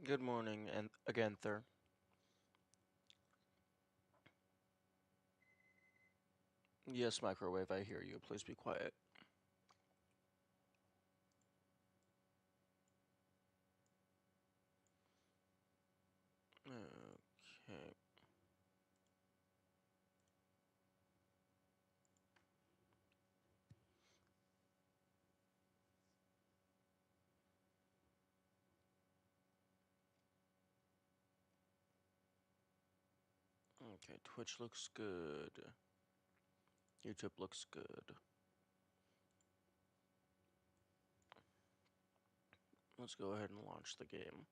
Good morning, and again, Thur. Yes, microwave, I hear you. Please be quiet. Okay. Okay, Twitch looks good. YouTube looks good. Let's go ahead and launch the game.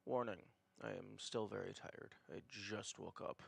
Warning, I am still very tired. I just woke up.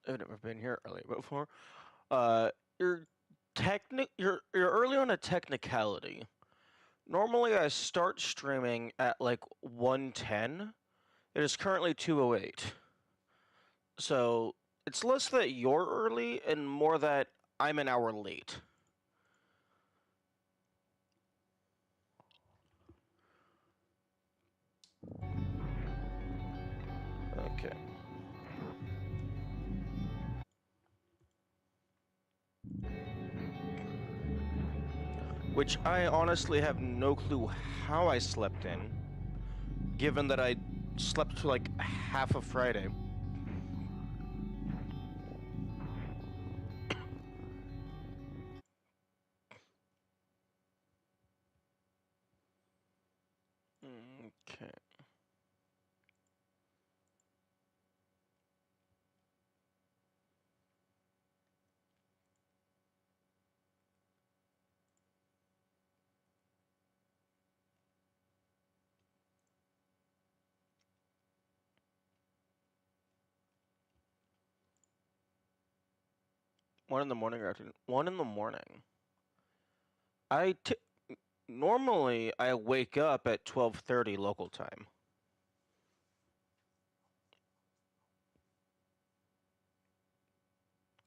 I've never been here early before. Uh, you're you're early on a technicality. Normally, I start streaming at like 1:10. It is currently 2:08. So it's less that you're early and more that I'm an hour late. Okay. Which I honestly have no clue how I slept in, given that I slept for like half of Friday. Okay. One in the morning or afternoon? One in the morning. I t- Normally I wake up at 12:30 local time.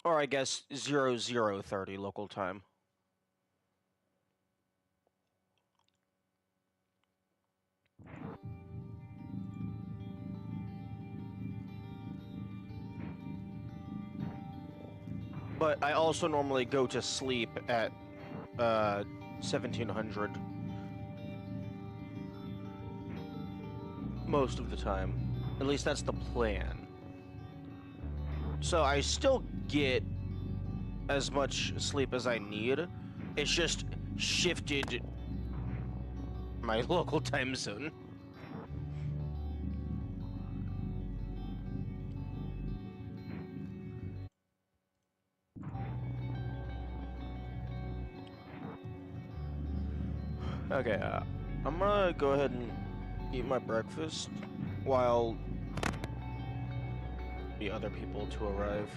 Or I guess 00:30 local time. But I also normally go to sleep at 1700 most of the time. At least that's the plan. So I still get as much sleep as I need. It's just shifted my local time zone. Okay, I'm gonna go ahead and eat my breakfast while the other people to arrive.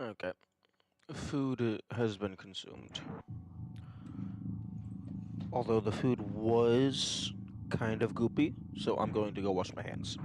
Okay. Food has been consumed. Although the food was kind of goopy, so I'm going to go wash my hands.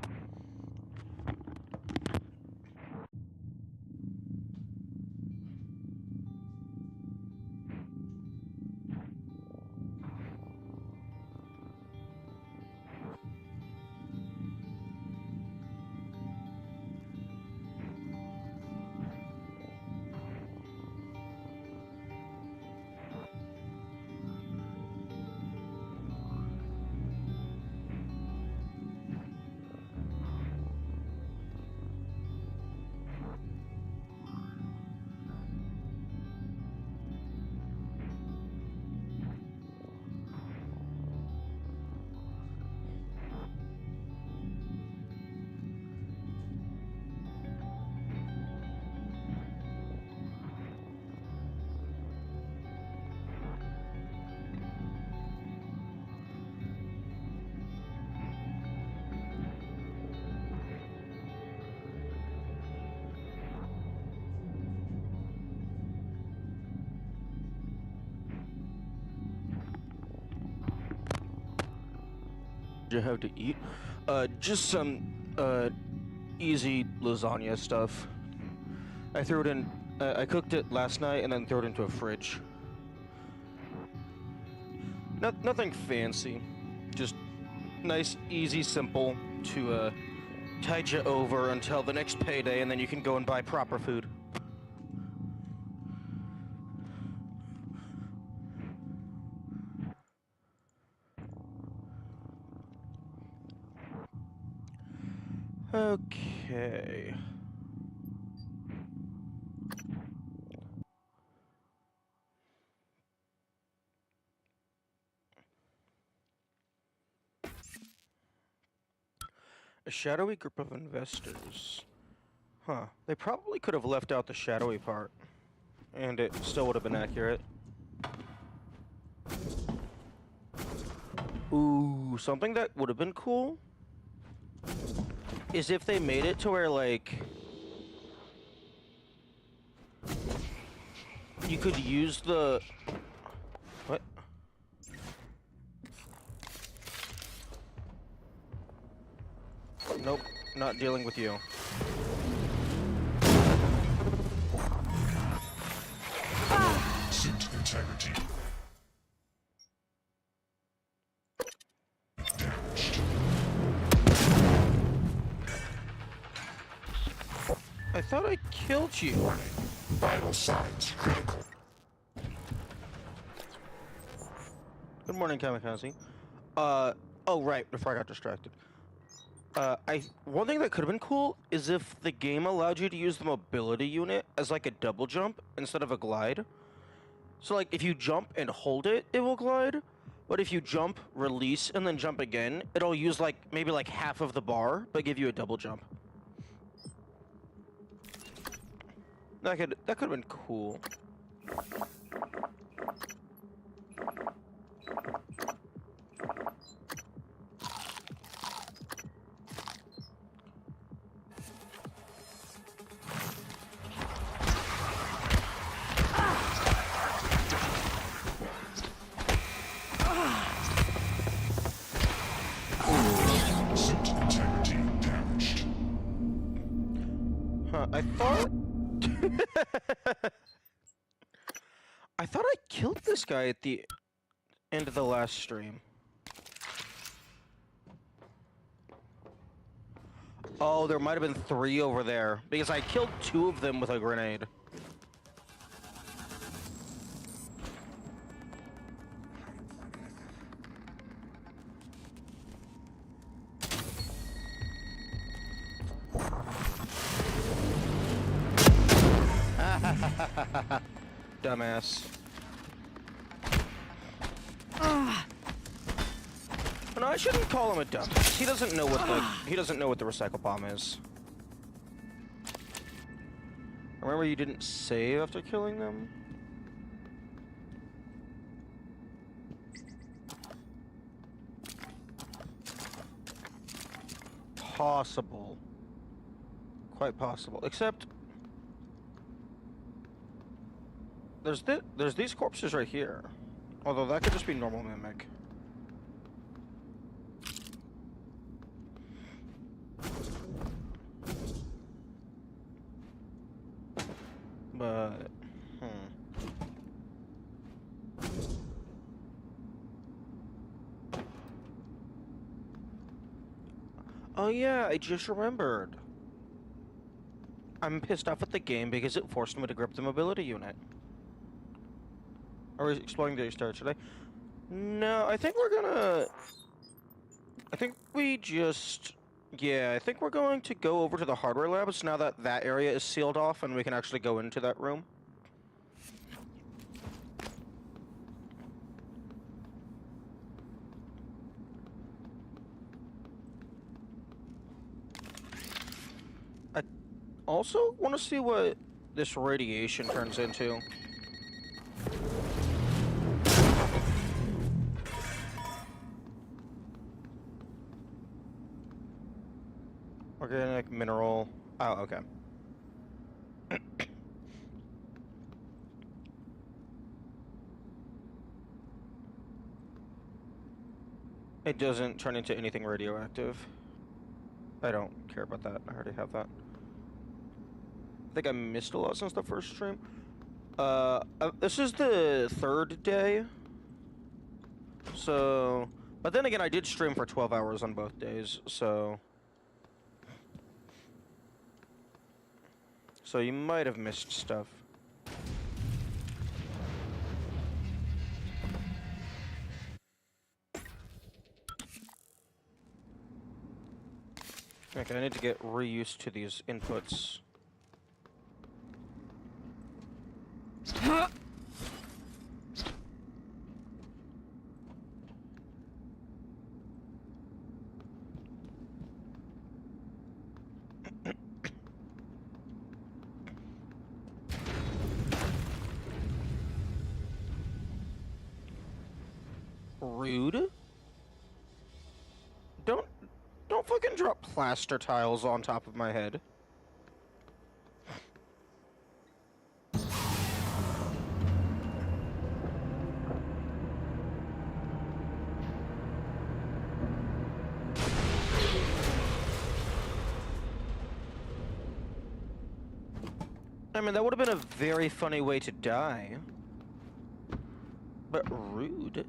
You have to eat? Just some, easy lasagna stuff. I threw it in, I cooked it last night and then threw it into a fridge. Nothing fancy. Just nice, easy, simple to, tide you over until the next payday, and then you can go and buy proper food. Okay. A shadowy group of investors. Huh. They probably could have left out the shadowy part, and it still would have been accurate. Ooh, something that would have been cool is if they made it to where, like, you could use the... What? Nope, not dealing with you. Suit integrity. Damaged. I thought I killed you. Warning. Vital signs critical. Good morning, Kamikaze. Oh right, before I got distracted. One thing that could have been cool is if the game allowed you to use the mobility unit as like a double jump instead of a glide. So like if you jump and hold it, it will glide. But if you jump, release, and then jump again, it'll use like maybe like half of the bar, but give you a double jump. That could have been cool. Suit integrity damaged. Huh, I thought... I thought I killed this guy at the end of the last stream. Oh, there might have been 3 over there, because I killed 2 of them with a grenade. Dumbass. No, I shouldn't call him a dumbass. He doesn't know what the recycle bomb is. Remember you didn't save after killing them? Possible. Quite possible. Except There's these corpses right here. Although that could just be normal mimic. But oh yeah, I just remembered. I'm pissed off at the game because it forced me to grip the mobility unit. Are we exploring the start today? No, I think we're gonna... I think we just... Yeah, I think we're going to go over to the hardware labs now that that area is sealed off and we can actually go into that room. I also want to see what this radiation turns into. Organic mineral. Oh, okay. It doesn't turn into anything radioactive. I don't care about that. I already have that. I think I missed a lot since the first stream. This is the third day. So, but then again, I did stream for 12 hours on both days, so... So you might have missed stuff. Okay, I need to get reused to these inputs. Rude? Don't fucking drop plaster tiles on top of my head. I mean, that would have been a very funny way to die. But rude.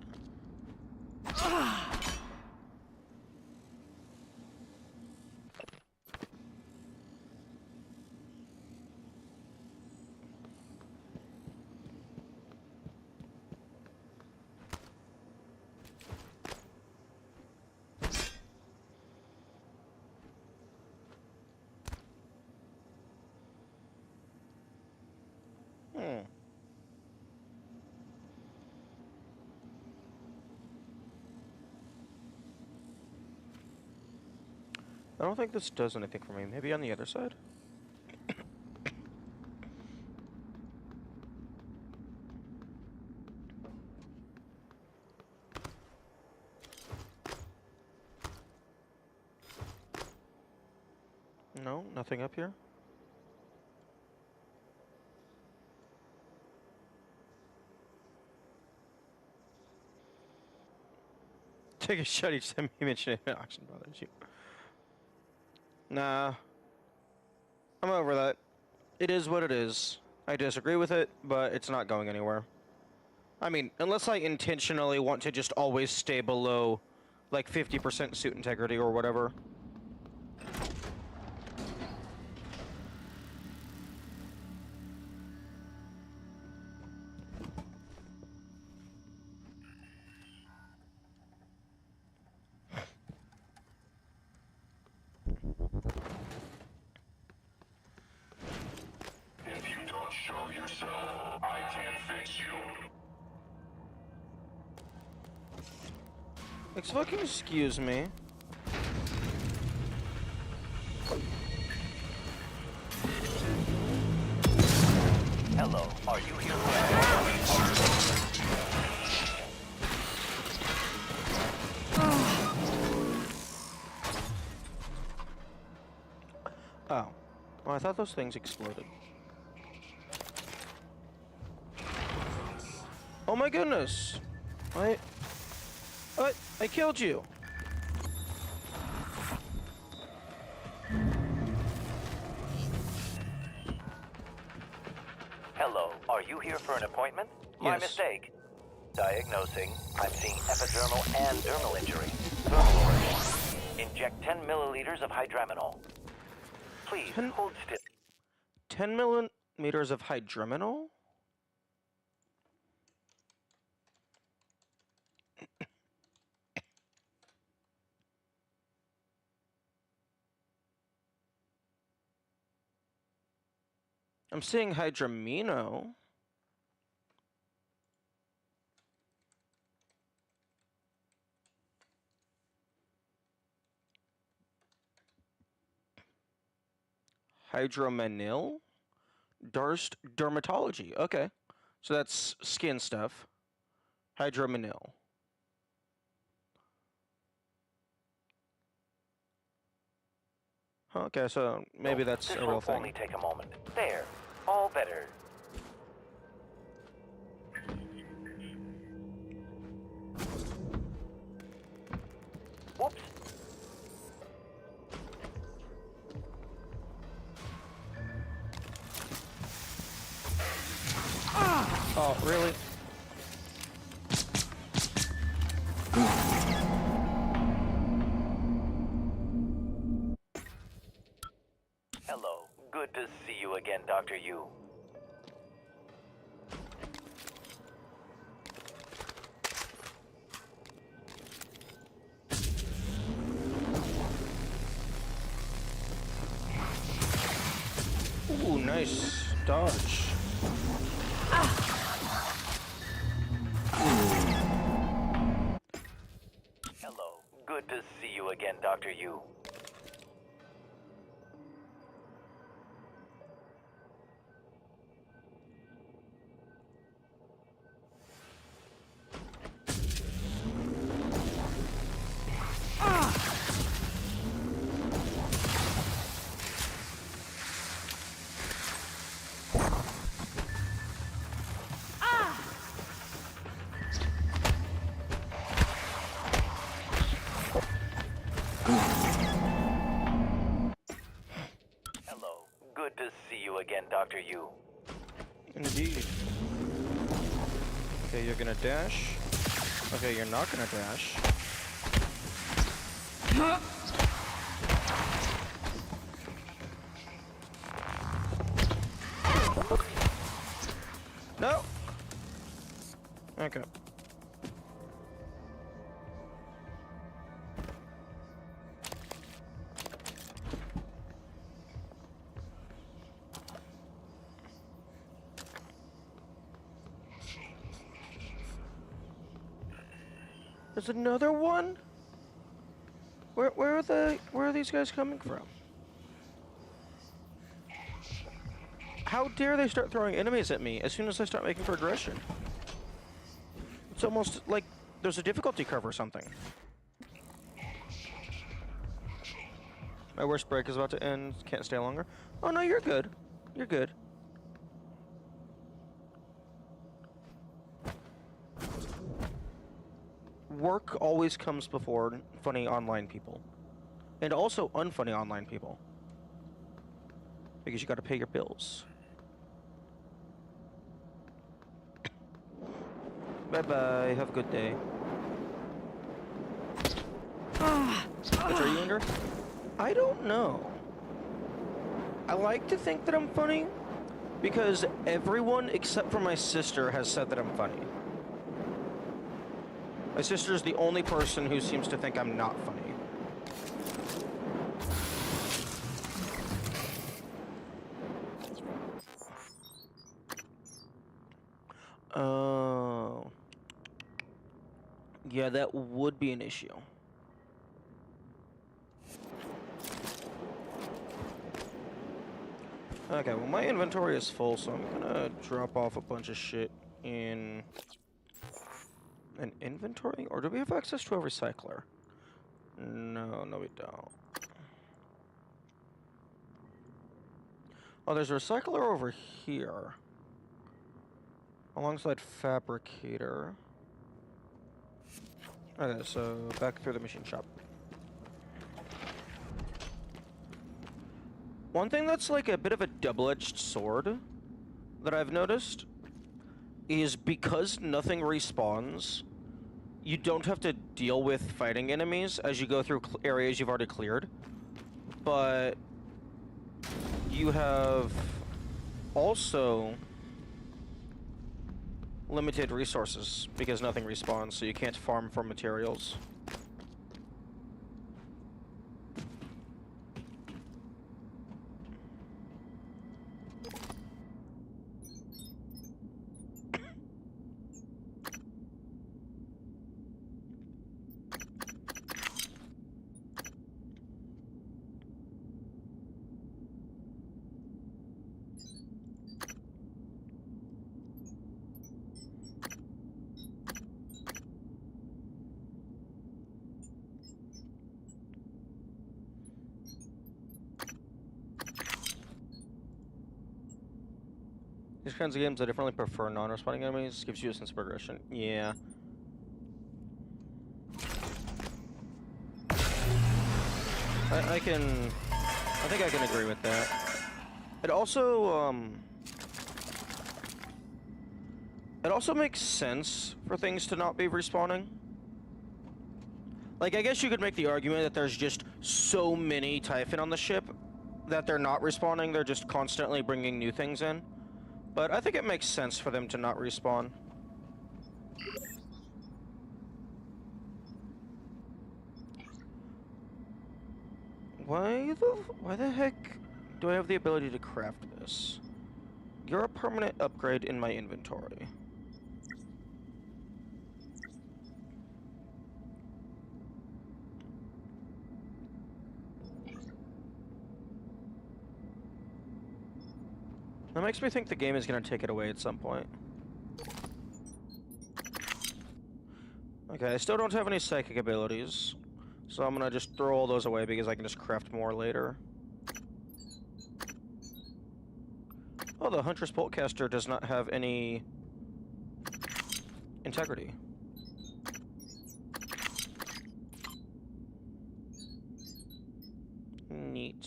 I don't think this does anything for me. Maybe on the other side? No, nothing up here. Take a shot each time you mention an auction bothers you. Nah. I'm over that. It is what it is. I disagree with it, but it's not going anywhere. I mean, unless I intentionally want to just always stay below, like, 50% suit integrity or whatever. Fucking excuse me. Hello, are you here? Oh. Well, I thought those things exploded. Oh my goodness! I killed you! Hello, are you here for an appointment? My Yes. mistake. Diagnosing. I'm seeing epidermal and dermal injury. Thermal origin. Inject 10 milliliters of hydraminol. Please, hold still. 10 millimeters of hydrominol? I'm seeing hydramino. Hydromanil? Darst dermatology. Okay. So that's skin stuff. Hydromanil. Okay, so maybe that's This a real will thing. only take a moment. There. All better. Whoops. Oh, really? Hello. Good to see you again, Dr. Yu. Ooh, nice dodge. Hello. Good to see you again, Dr. Yu. Hello. Good to see you again, Dr. Yu. Indeed. Okay, you're gonna dash. Okay, you're not gonna dash. No! Okay. There's another one? Where are these guys coming from? How dare they start throwing enemies at me as soon as I start making progression? It's almost like there's a difficulty curve or something. My worst break is about to end. Can't stay longer. Oh no, you're good. You're good. Work always comes before funny online people. And also unfunny online people. Because you gotta pay your bills. Bye-bye. Have a good day. Which are you under? I don't know. I like to think that I'm funny because everyone except for my sister has said that I'm funny. My sister is the only person who seems to think I'm not funny. Oh. Yeah, that would be an issue. Okay, well my inventory is full, so I'm gonna drop off a bunch of shit in an inventory? Or do we have access to a recycler? No, we don't. Oh, there's a recycler over here. Alongside fabricator. Okay, so back through the machine shop. One thing that's like a bit of a double-edged sword that I've noticed is because nothing respawns, you don't have to deal with fighting enemies as you go through areas you've already cleared, but you have also limited resources because nothing respawns, so you can't farm for materials. These kinds of games, I definitely prefer non-respawning enemies. Gives you a sense of progression. Yeah. I think I can agree with that. It also makes sense for things to not be respawning. Like, I guess you could make the argument that there's just so many Typhon on the ship that they're not respawning, they're just constantly bringing new things in. But I think it makes sense for them to not respawn. Why the heck do I have the ability to craft this? You're a permanent upgrade in my inventory. That makes me think the game is going to take it away at some point. Okay, I still don't have any psychic abilities, so I'm going to just throw all those away because I can just craft more later. Oh, the Huntress Boltcaster does not have any integrity. Neat.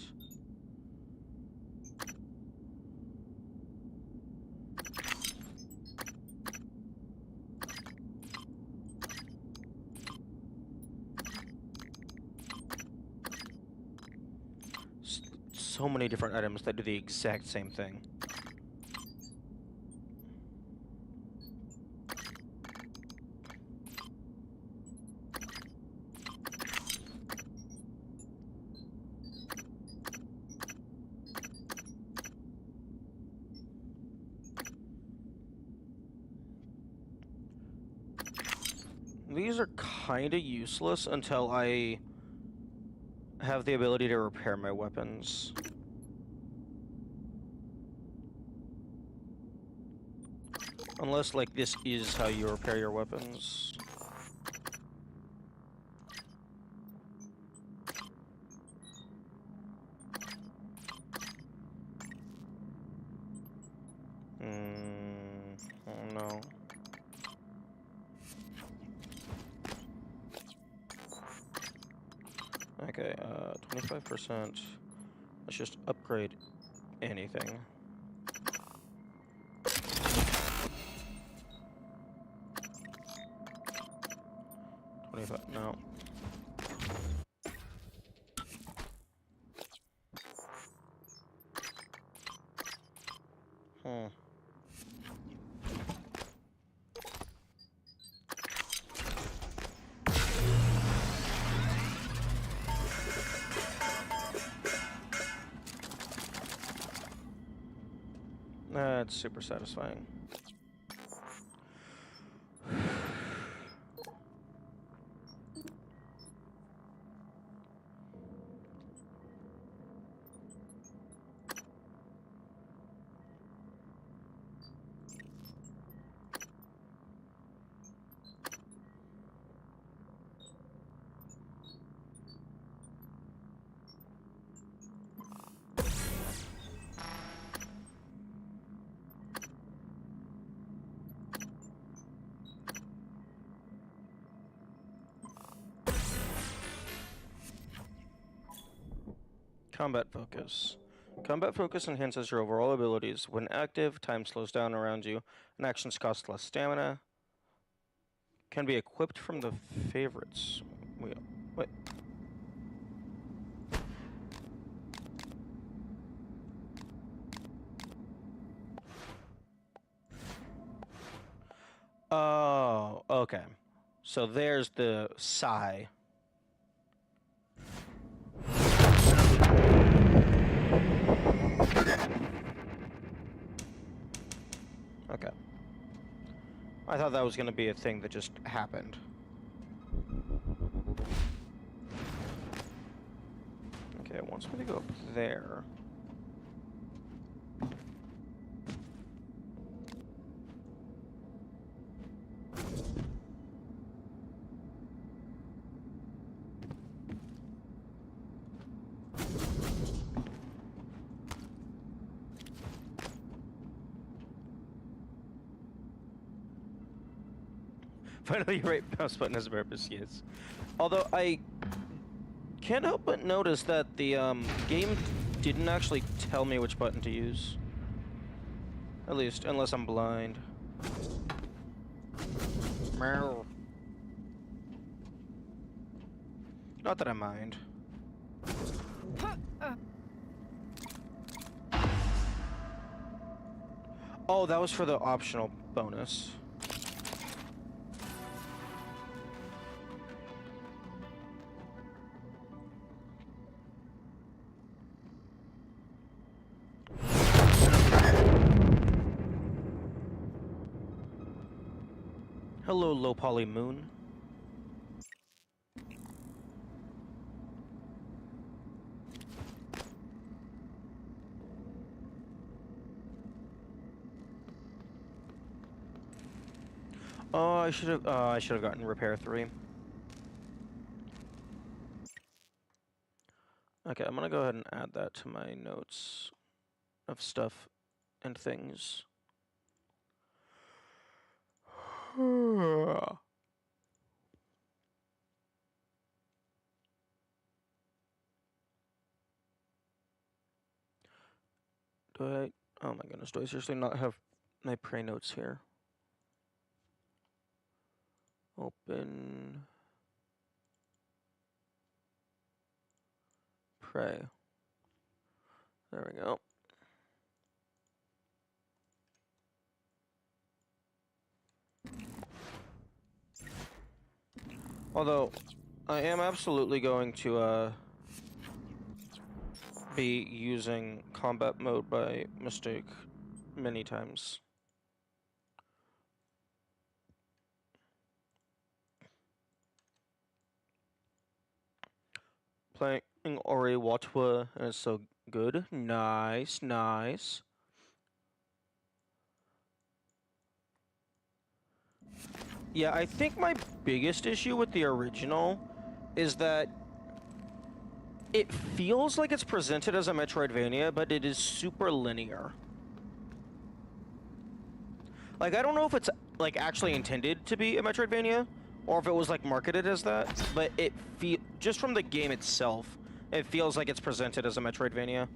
So many different items that do the exact same thing. These are kind of useless until I have the ability to repair my weapons. Unless, like, this is how you repair your weapons. Oh no. Okay, 25%. Let's just upgrade anything. No. That's super satisfying. Combat focus. Combat focus enhances your overall abilities. When active, time slows down around you, and actions cost less stamina. Can be equipped from the favorites. What? Oh, okay. So there's the Psy. Okay. I thought that was going to be a thing that just happened. Okay, it wants me to go up there. Finally, your right mouse button has a purpose, yes. Although, I can't help but notice that the game didn't actually tell me which button to use. At least, unless I'm blind. Meow. Not that I mind. Oh, that was for the optional bonus. Hello, low poly moon. Oh, I should have gotten repair 3. Okay, I'm gonna go ahead and add that to my notes of stuff and things. Do I? Oh my goodness, do I seriously not have my prey notes here? Open. Prey. There we go. Although, I am absolutely going to, be using combat mode by mistake many times. Playing Ori Watwa is so good. Nice, nice. Yeah, I think my biggest issue with the original is that it feels like it's presented as a Metroidvania, but it is super linear. Like, I don't know if it's, like, actually intended to be a Metroidvania, or if it was, like, marketed as that, but it just from the game itself, it feels like it's presented as a Metroidvania.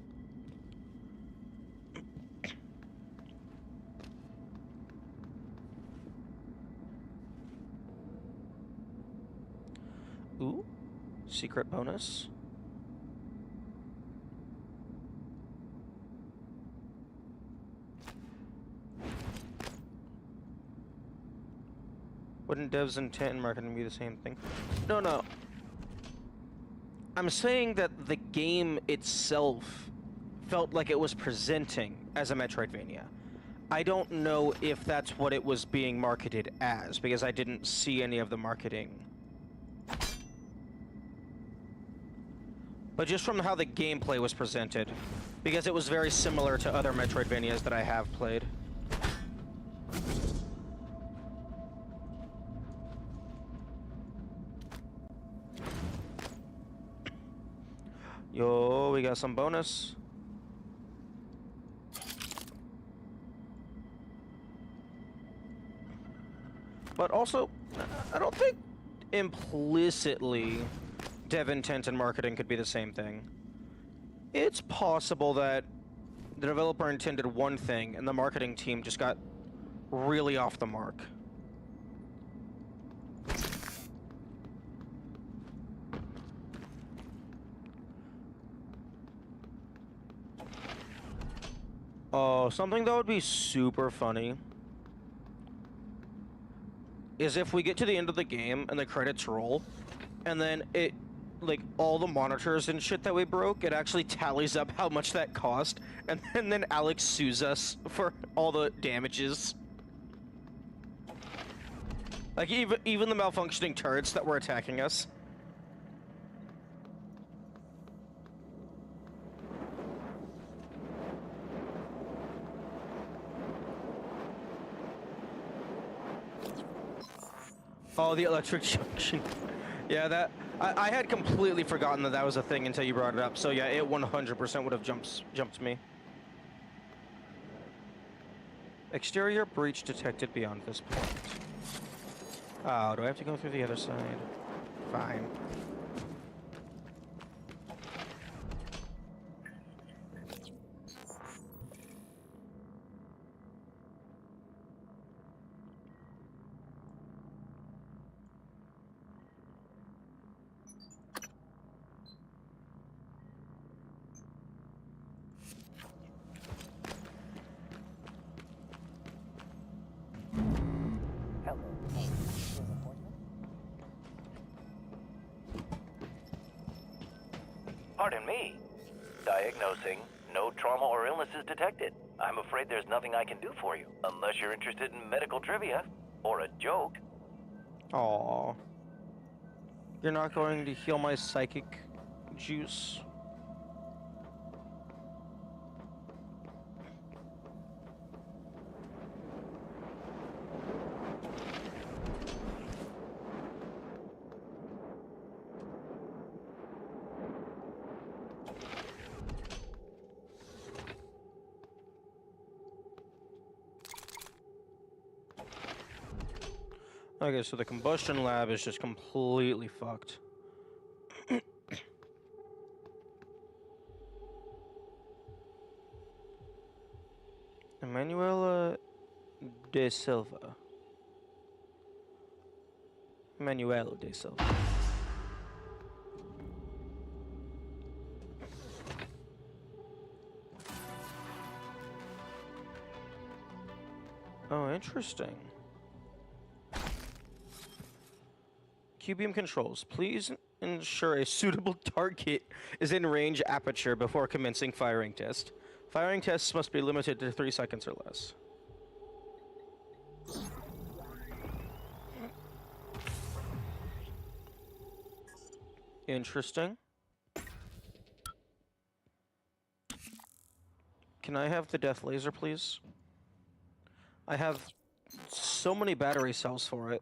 Ooh, secret bonus. Wouldn't devs' intent and marketing be the same thing? No, no. I'm saying that the game itself felt like it was presenting as a Metroidvania. I don't know if that's what it was being marketed as, because I didn't see any of the marketing. But just from how the gameplay was presented, because it was very similar to other Metroidvanias that I have played. Yo, we got some bonus. But also, I don't think implicitly dev intent and marketing could be the same thing. It's possible that the developer intended one thing and the marketing team just got really off the mark. Oh, something that would be super funny is if we get to the end of the game and the credits roll, and then it, like, all the monitors and shit that we broke, it actually tallies up how much that cost, and then Alex sues us for all the damages. Like, even the malfunctioning turrets that were attacking us. Oh, the electric junction. Yeah, that... I had completely forgotten that that was a thing until you brought it up. So yeah, it 100% would have jumped me. Exterior breach detected beyond this point. Oh, do I have to go through the other side? Fine. Pardon me. Diagnosing. No trauma or illnesses detected. I'm afraid there's nothing I can do for you, unless you're interested in medical trivia. Or a joke. Aww. You're not going to heal my psychic juice? Okay, so the combustion lab is just completely fucked. Emanuela de Silva. Manuel de Silva. Oh, interesting. Q-beam controls. Please ensure a suitable target is in range aperture before commencing firing test. Firing tests must be limited to 3 seconds or less. Interesting. Can I have the death laser, please? I have so many battery cells for it.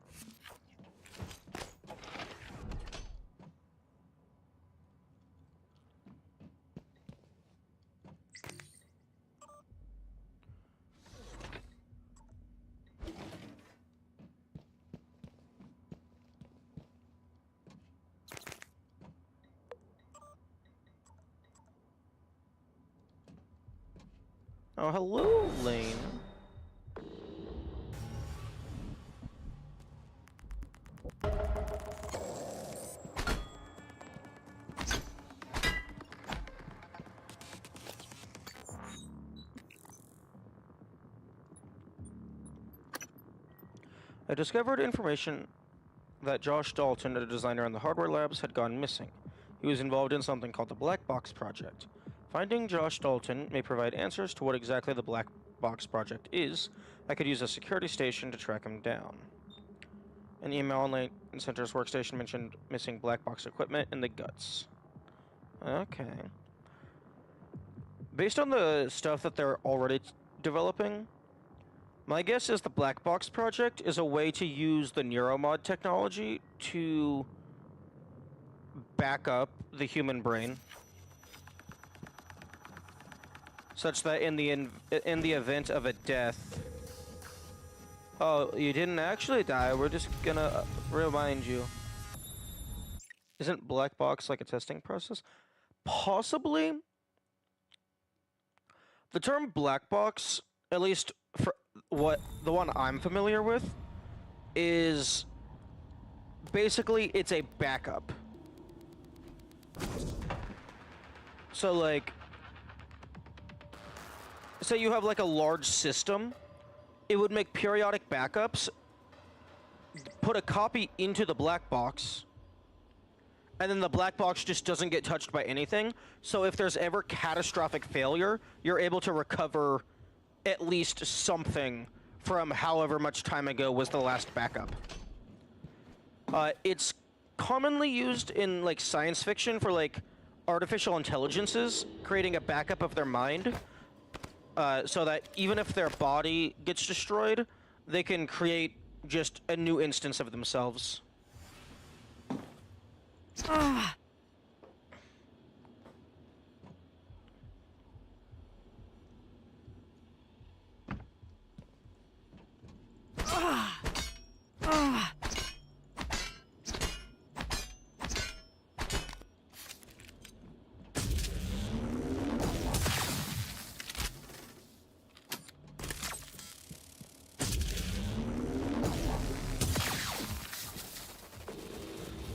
Oh, hello, Lane. I discovered information that Josh Dalton, a designer in the hardware labs, had gone missing. He was involved in something called the Black Box Project. Finding Josh Dalton may provide answers to what exactly the Black Box Project is. I could use a security station to track him down. An email on Lane Center's workstation mentioned missing black box equipment in the guts. Okay. Based on the stuff that they're already developing, my guess is the Black Box Project is a way to use the neuromod technology to back up the human brain, such that in the event of a death... Oh, you didn't actually die. We're just gonna remind you. Isn't Black Box like a testing process? Possibly, The term black box, at least for the one I'm familiar with, is basically it's a backup. So like, say you have like a large system, it would make periodic backups, put a copy into the black box, and then the black box just doesn't get touched by anything. So if there's ever catastrophic failure, you're able to recover at least something from however much time ago was the last backup. It's commonly used in like science fiction for like artificial intelligences creating a backup of their mind, so that even if their body gets destroyed, they can create just a new instance of themselves.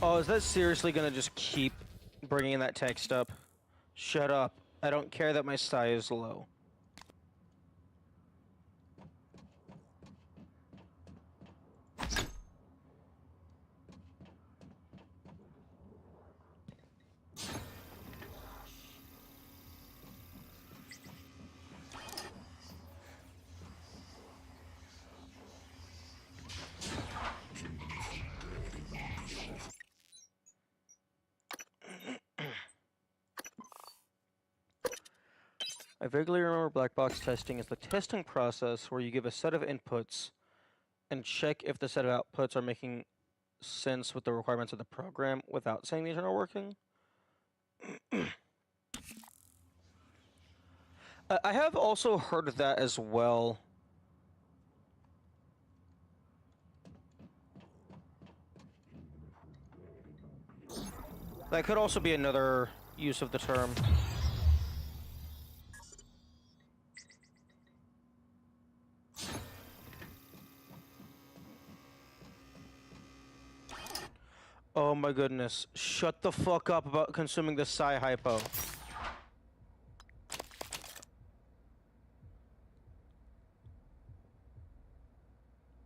Oh, is that seriously gonna just keep bringing that text up? Shut up. I don't care that my psi is low. I vaguely remember black box testing is the testing process where you give a set of inputs and check if the set of outputs are making sense with the requirements of the program without saying these are not working. I have also heard of that as well. That could also be another use of the term. Oh my goodness. Shut the fuck up about consuming the psi hypo.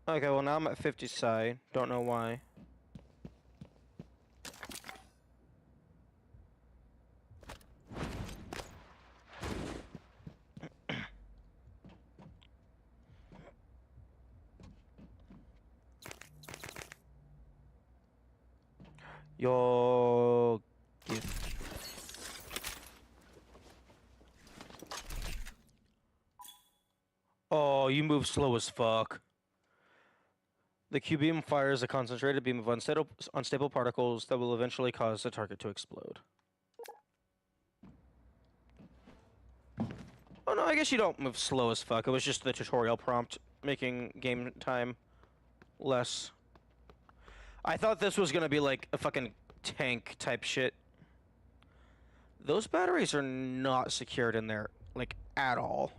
Okay, well now I'm at 50 psi. Don't know why. Yo, gift. Oh, you move slow as fuck. The Q-beam fires a concentrated beam of unstable particles that will eventually cause the target to explode. Oh no, I guess you don't move slow as fuck. It was just the tutorial prompt making game time less. I thought this was gonna be like a fucking tank type shit. Those batteries are not secured in there, like, at all.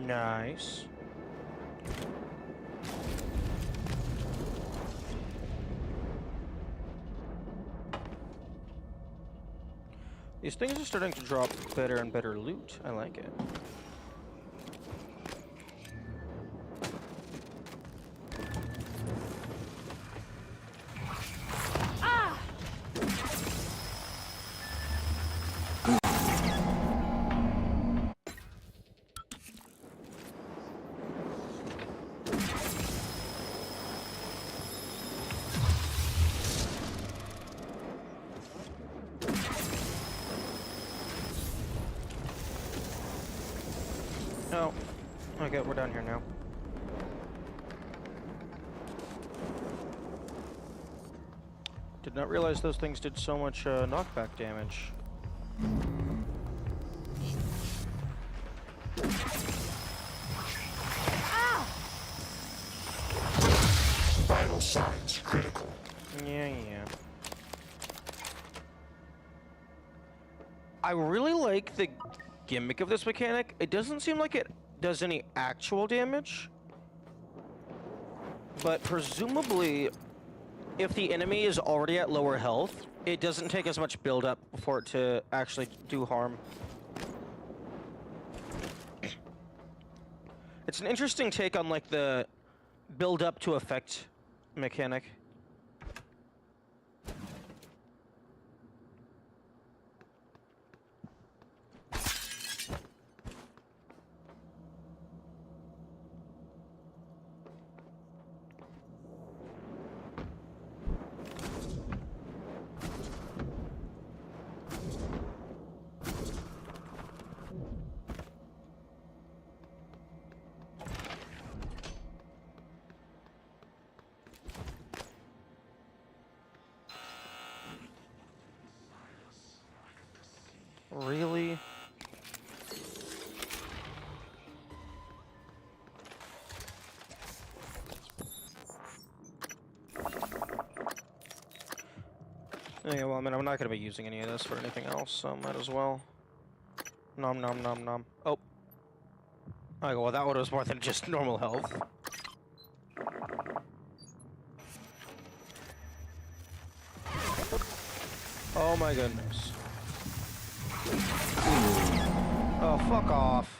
Nice. These things are starting to drop better and better loot. I like it. Oh, okay, we're down here now. Did not realize those things did so much knockback damage. Vital signs critical. Yeah. I really like the gimmick of this mechanic. It doesn't seem like it does any actual damage, but presumably if the enemy is already at lower health, it doesn't take as much build up for it to actually do harm. It's an interesting take on like the build up to effect mechanic. Really? Yeah, well, I mean, I'm not gonna be using any of this for anything else, so might as well. Nom nom nom nom. Oh. Okay, well, that one was more than just normal health. Oh my goodness. Oh, fuck off.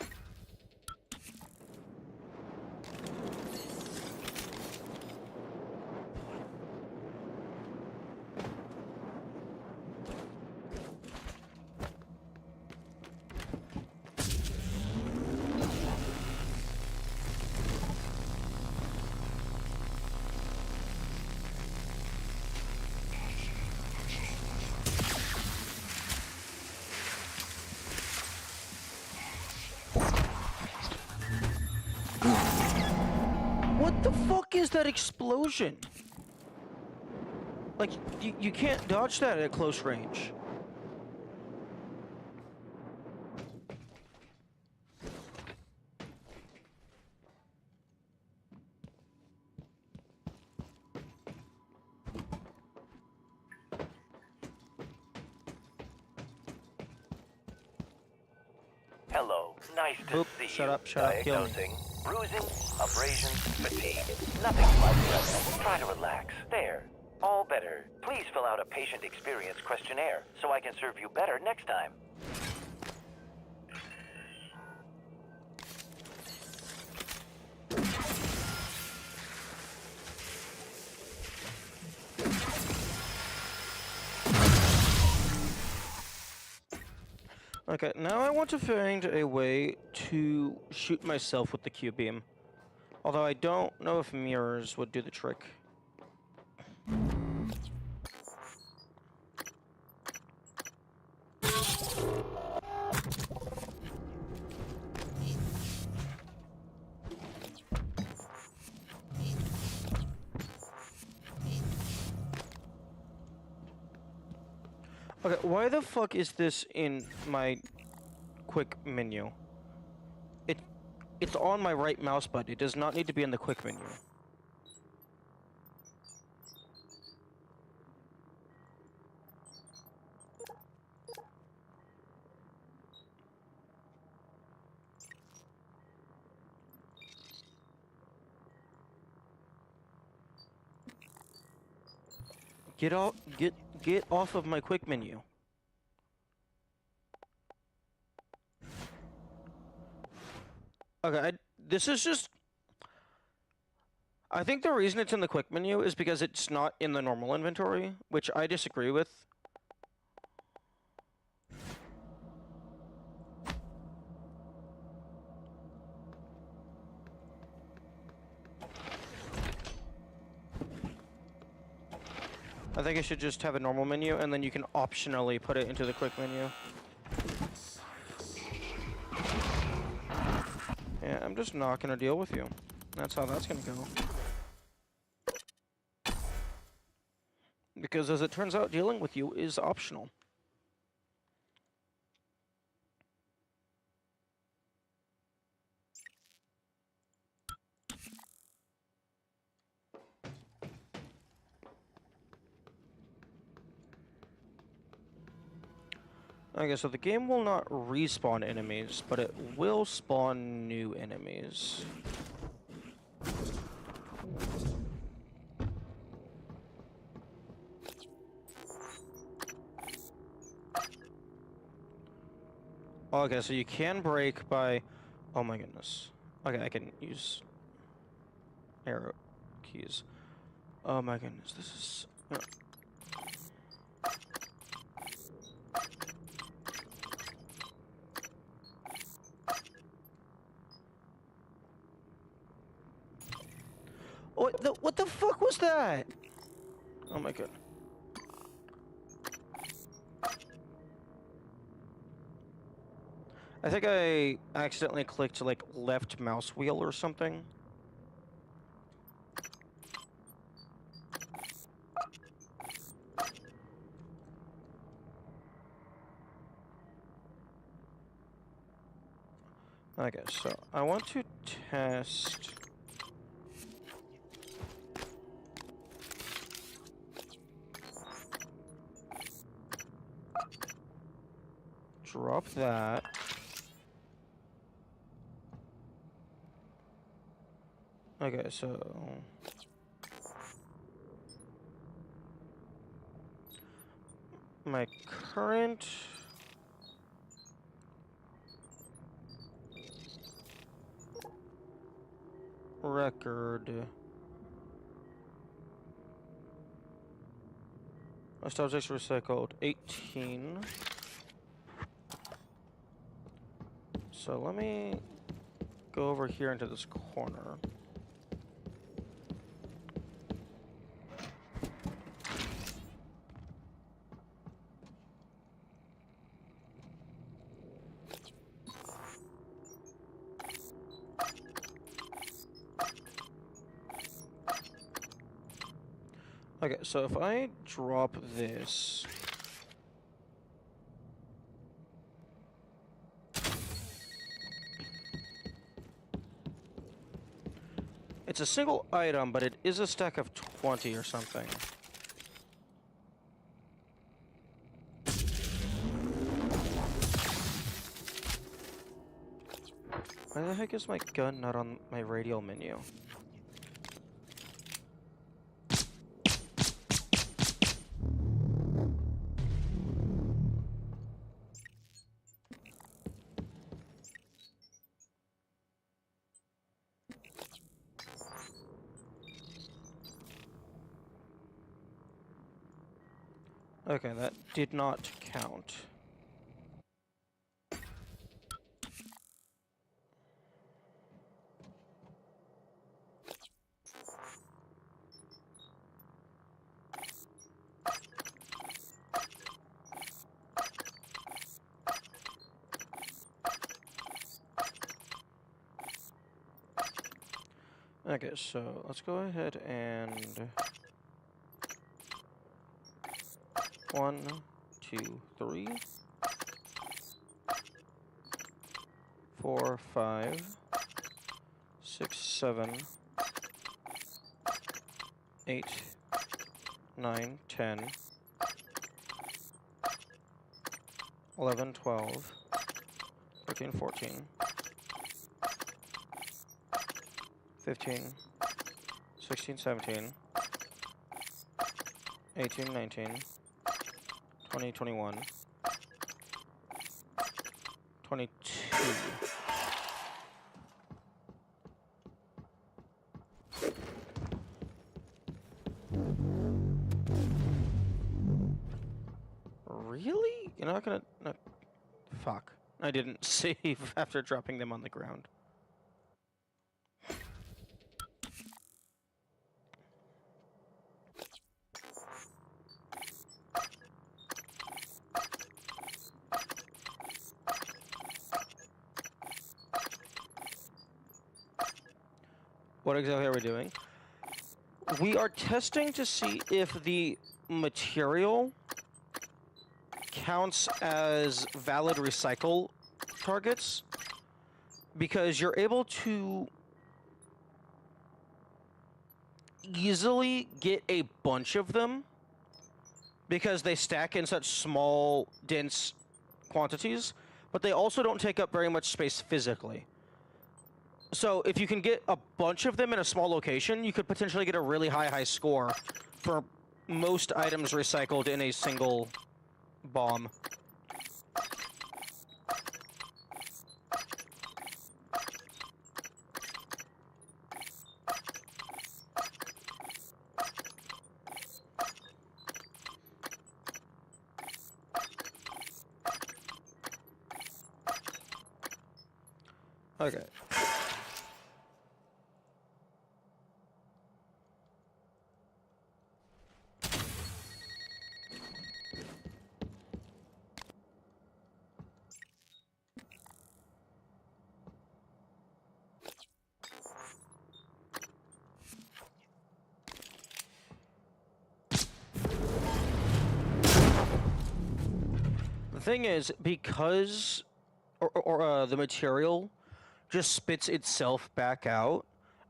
What the fuck is that explosion? Like, you can't dodge that at close range. Hello. Nice to Oop, see shut you. up, kill me. Diagnosing. Bruising, abrasions, fatigue. Nothing life-threatening. Try to relax. There. All better. Please fill out a patient experience questionnaire so I can serve you better next time. Okay, now I want to find a way to shoot myself with the Q-beam. Although I don't know if mirrors would do the trick. Okay, why the fuck is this in my quick menu? It's on my right mouse button. It does not need to be in the quick menu. Get off of my quick menu. Okay, this is just... I think the reason it's in the quick menu is because it's not in the normal inventory, which I disagree with. I think I should just have a normal menu, and then you can optionally put it into the quick menu. Yeah, I'm just not gonna deal with you. That's how that's gonna go. Because as it turns out, dealing with you is optional. Okay, so the game will not respawn enemies, but it will spawn new enemies. Okay, so you can break by... Oh my goodness. Okay, I can use arrow keys. Oh my goodness, this is... What the fuck was that? Oh my god. I think I accidentally clicked like left mouse wheel or something. Okay, so I want to test... Drop that. Okay, so... My current... record... Objects recycled 18. So let me go over here into this corner. Okay, so if I drop this... It's a single item, but it is a stack of 20 or something. Why the heck is my gun not on my radial menu? Okay, that did not count. Okay, so let's go ahead and... 1, 2, 3, 4, 5, 6, 7, 8, 9, 10, 11, 12, 13, 14, 15, 16, 17, 18, 19, 20, 21, 22. Really? You're not gonna... No. Fuck. I didn't save after dropping them on the ground. What exactly are we doing? We are testing to see if the material counts as valid recycle targets, because you're able to easily get a bunch of them because they stack in such small, dense quantities, but they also don't take up very much space physically. So if you can get a bunch of them in a small location, you could potentially get a really high score for most items recycled in a single bomb. Okay. The thing is, because the material just spits itself back out,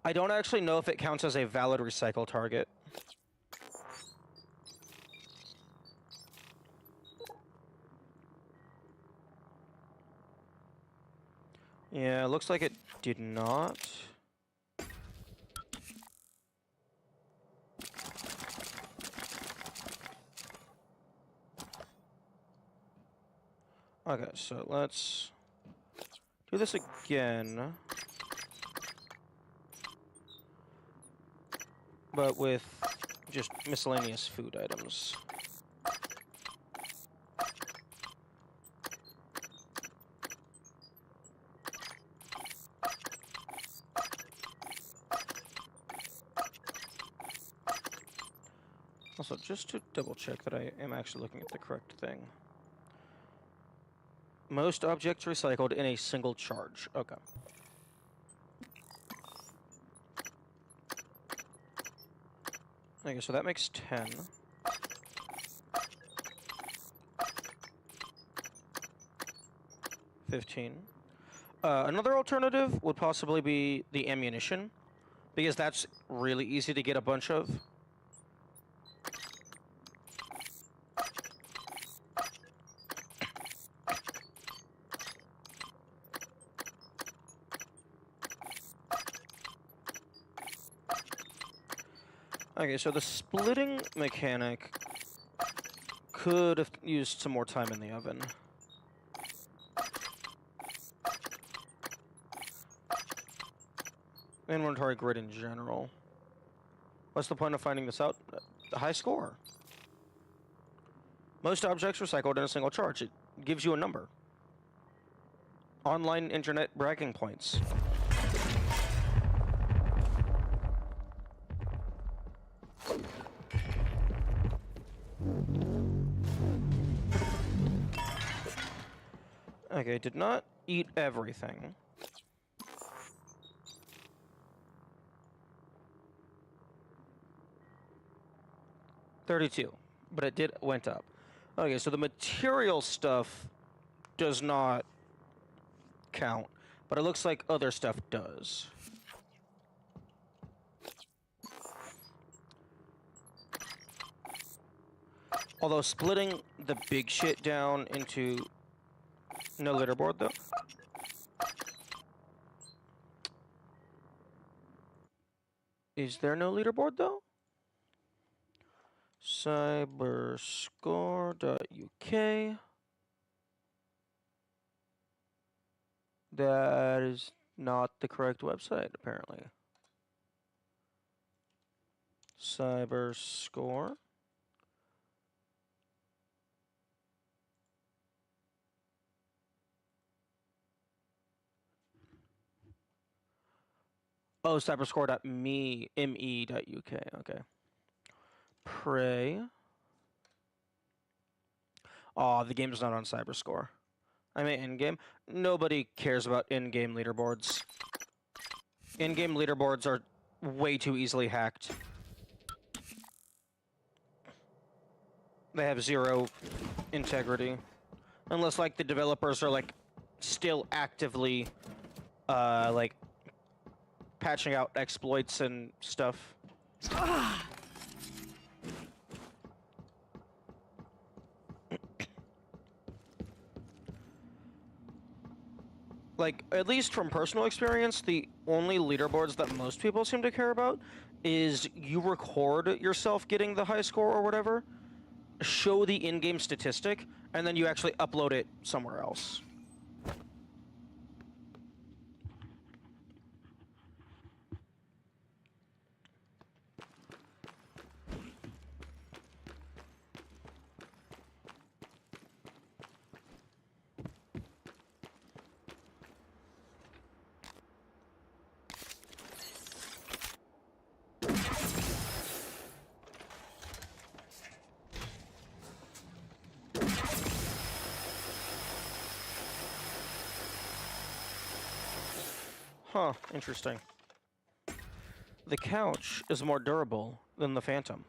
I don't actually know if it counts as a valid recycle target. Yeah, it looks like it did not. Okay, so let's do this again, but with just miscellaneous food items. Also, just to double check that I am actually looking at the correct thing. Most objects recycled in a single charge. Okay. Okay, so that makes 10. Another alternative would possibly be the ammunition, because that's really easy to get a bunch of. Okay, so the splitting mechanic could have used some more time in the oven. Inventory grid in general. What's the point of finding this out? The high score. Most objects recycled in a single charge. It gives you a number. Online internet bragging points. Okay, did not eat everything. $32, but it went up. Okay, so the material stuff does not count, but it looks like other stuff does. Although splitting the big shit down into... No leaderboard, though. Is there no leaderboard, though? Cyberscore.uk. That is not the correct website, apparently. Cyberscore. Oh, cyberscore.me.uk. Okay. Prey. Aw, the game's not on Cyberscore. I mean, in-game. Nobody cares about in-game leaderboards. In-game leaderboards are way too easily hacked. They have zero integrity. Unless, like, the developers are, like, still actively, like, patching out exploits and stuff. Like, at least from personal experience, the only leaderboards that most people seem to care about is you record yourself getting the high score or whatever, show the in-game statistic, and then you actually upload it somewhere else. Huh, interesting. The couch is more durable than the Phantom.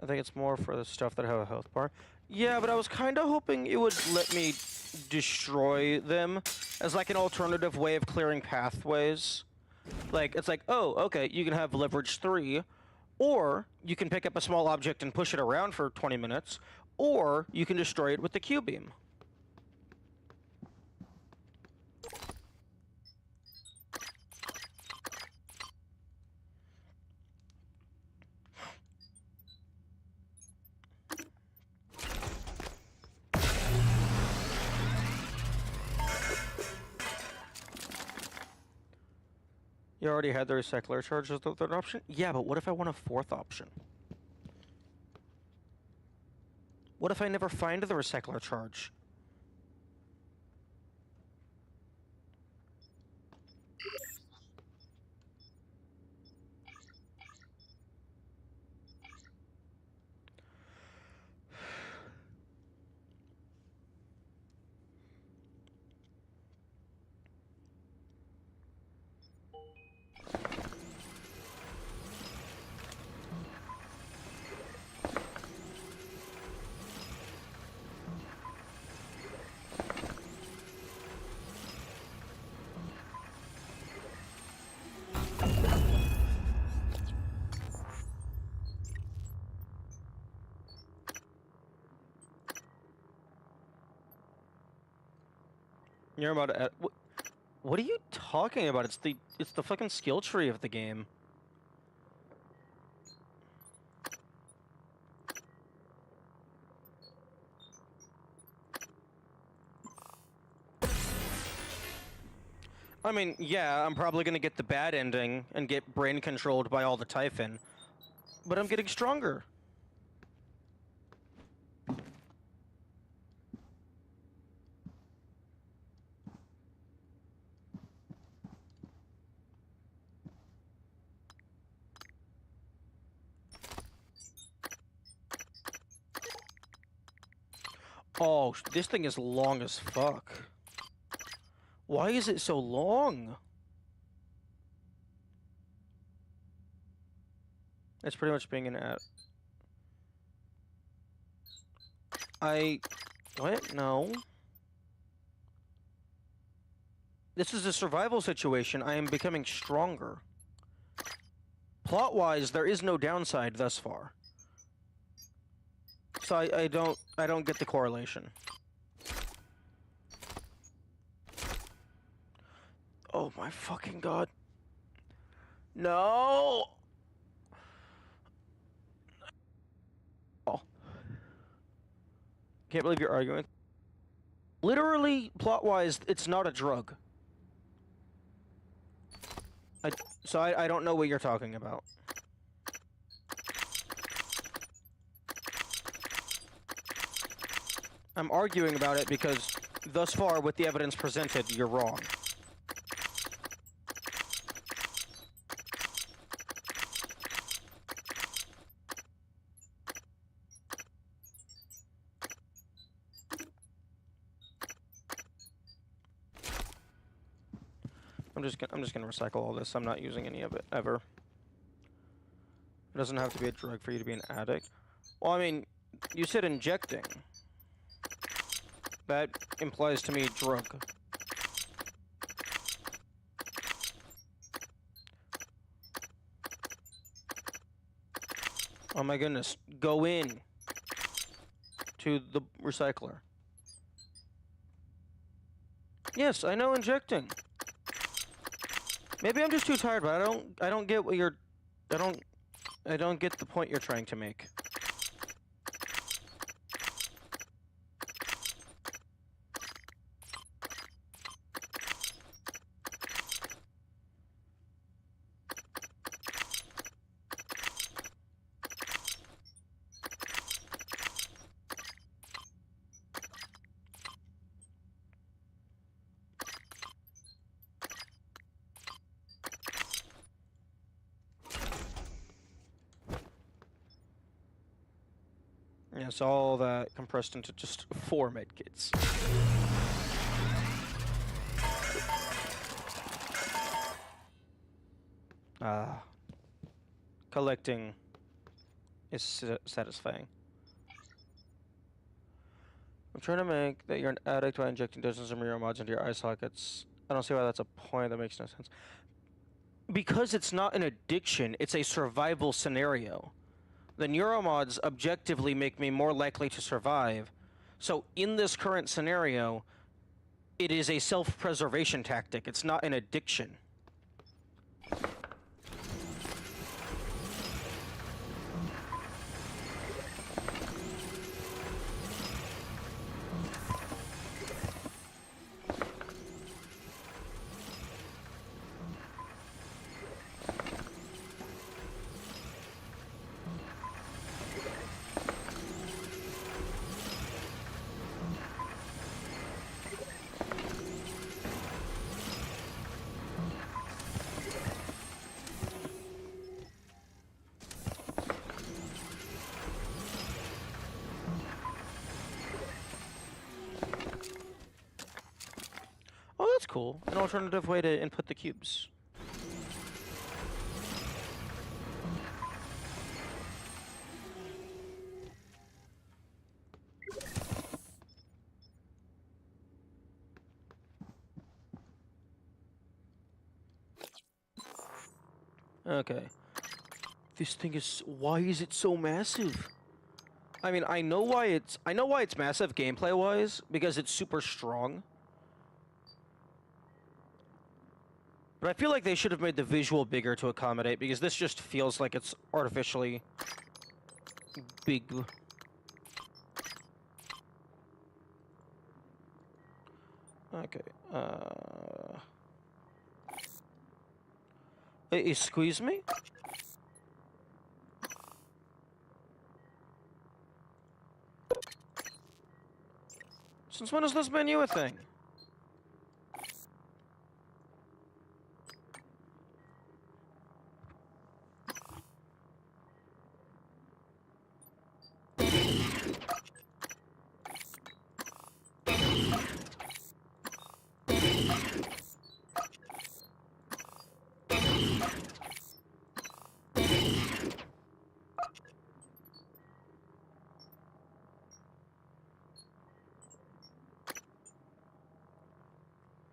I think it's more for the stuff that have a health bar. Yeah, but I was kind of hoping it would let me destroy them as like an alternative way of clearing pathways. Like, it's like, oh, okay, you can have leverage 3, or you can pick up a small object and push it around for 20 minutes, or you can destroy it with the Q-beam. You already had the recycler charge as the third option? Yeah, but what if I want a fourth option? What if I never find the recycler charge? You're about to what are you talking about? It's the fucking skill tree of the game. I mean, yeah, I'm probably gonna get the bad ending and get brain controlled by all the Typhon, but I'm getting stronger. Oh, this thing is long as fuck. Why is it so long? It's pretty much being an ad. What? No. This is a survival situation. I am becoming stronger. Plot-wise, there is no downside thus far. So I don't get the correlation. Oh my fucking god. No! Oh. Can't believe you're arguing. Literally, plot-wise, it's not a drug. So I don't know what you're talking about. I'm arguing about it because thus far, with the evidence presented, you're wrong. I'm just gonna recycle all this. I'm not using any of it ever. It doesn't have to be a drug for you to be an addict. Well, I mean, you said injecting. That implies to me drug. Oh my goodness. Go in to the recycler. Yes, I know injecting. Maybe I'm just too tired, but I don't get what you're I don't get the point you're trying to make. Yes, all that compressed into just 4 medkits. Collecting is satisfying. I'm trying to make that you're an addict by injecting dozens of mirror mods into your eye sockets. I don't see why that's a point. That makes no sense. Because it's not an addiction, it's a survival scenario. The neuromods objectively make me more likely to survive. So in this current scenario, it is a self-preservation tactic. It's not an addiction. Oh, that's cool. An alternative way to input the cubes. Okay. This thing is... Why is it so massive? I mean, I know why it's massive gameplay-wise, because it's super strong. But I feel like they should have made the visual bigger to accommodate, because this just feels like it's artificially big. Okay, excuse me? Since when is this menu a thing?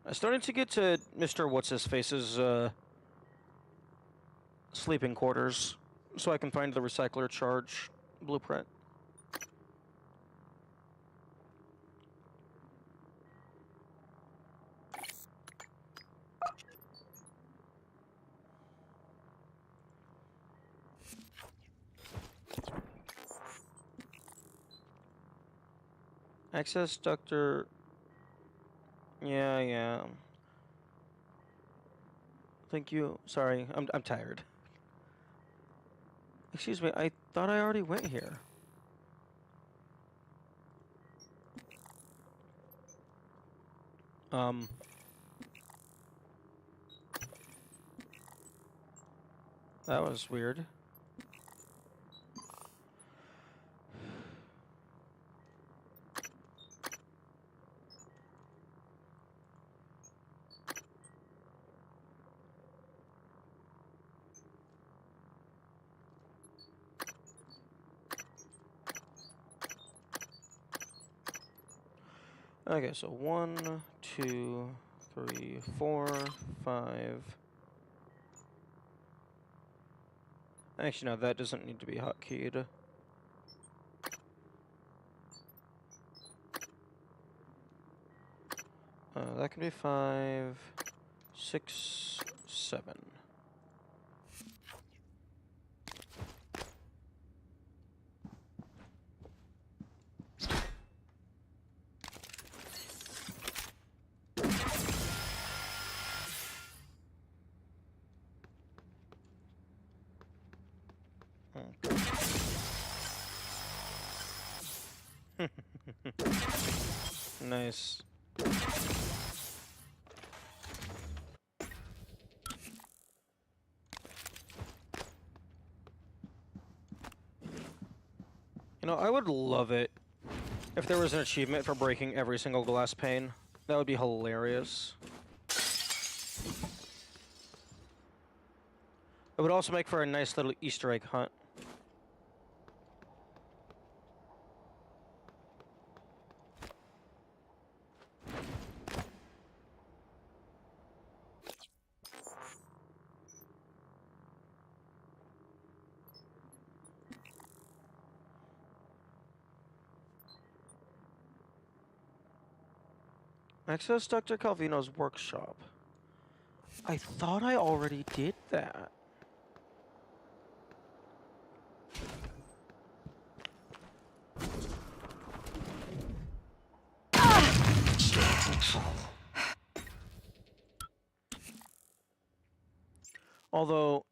I still need to get to Mr. What's-His-Face's, sleeping quarters, so I can find the recycler charge blueprint. Access ductor. Yeah. Thank you. Sorry, I'm tired. Excuse me, I thought I already went here. That was weird. Okay, so 1, 2, 3, 4, 5. Actually, no, that doesn't need to be hotkeyed. That can be 5, 6, 7. Nice. You know, I would love it if there was an achievement for breaking every single glass pane. That would be hilarious. It would also make for a nice little Easter egg hunt. Access Dr. Calvino's workshop. I thought I already did that. Although,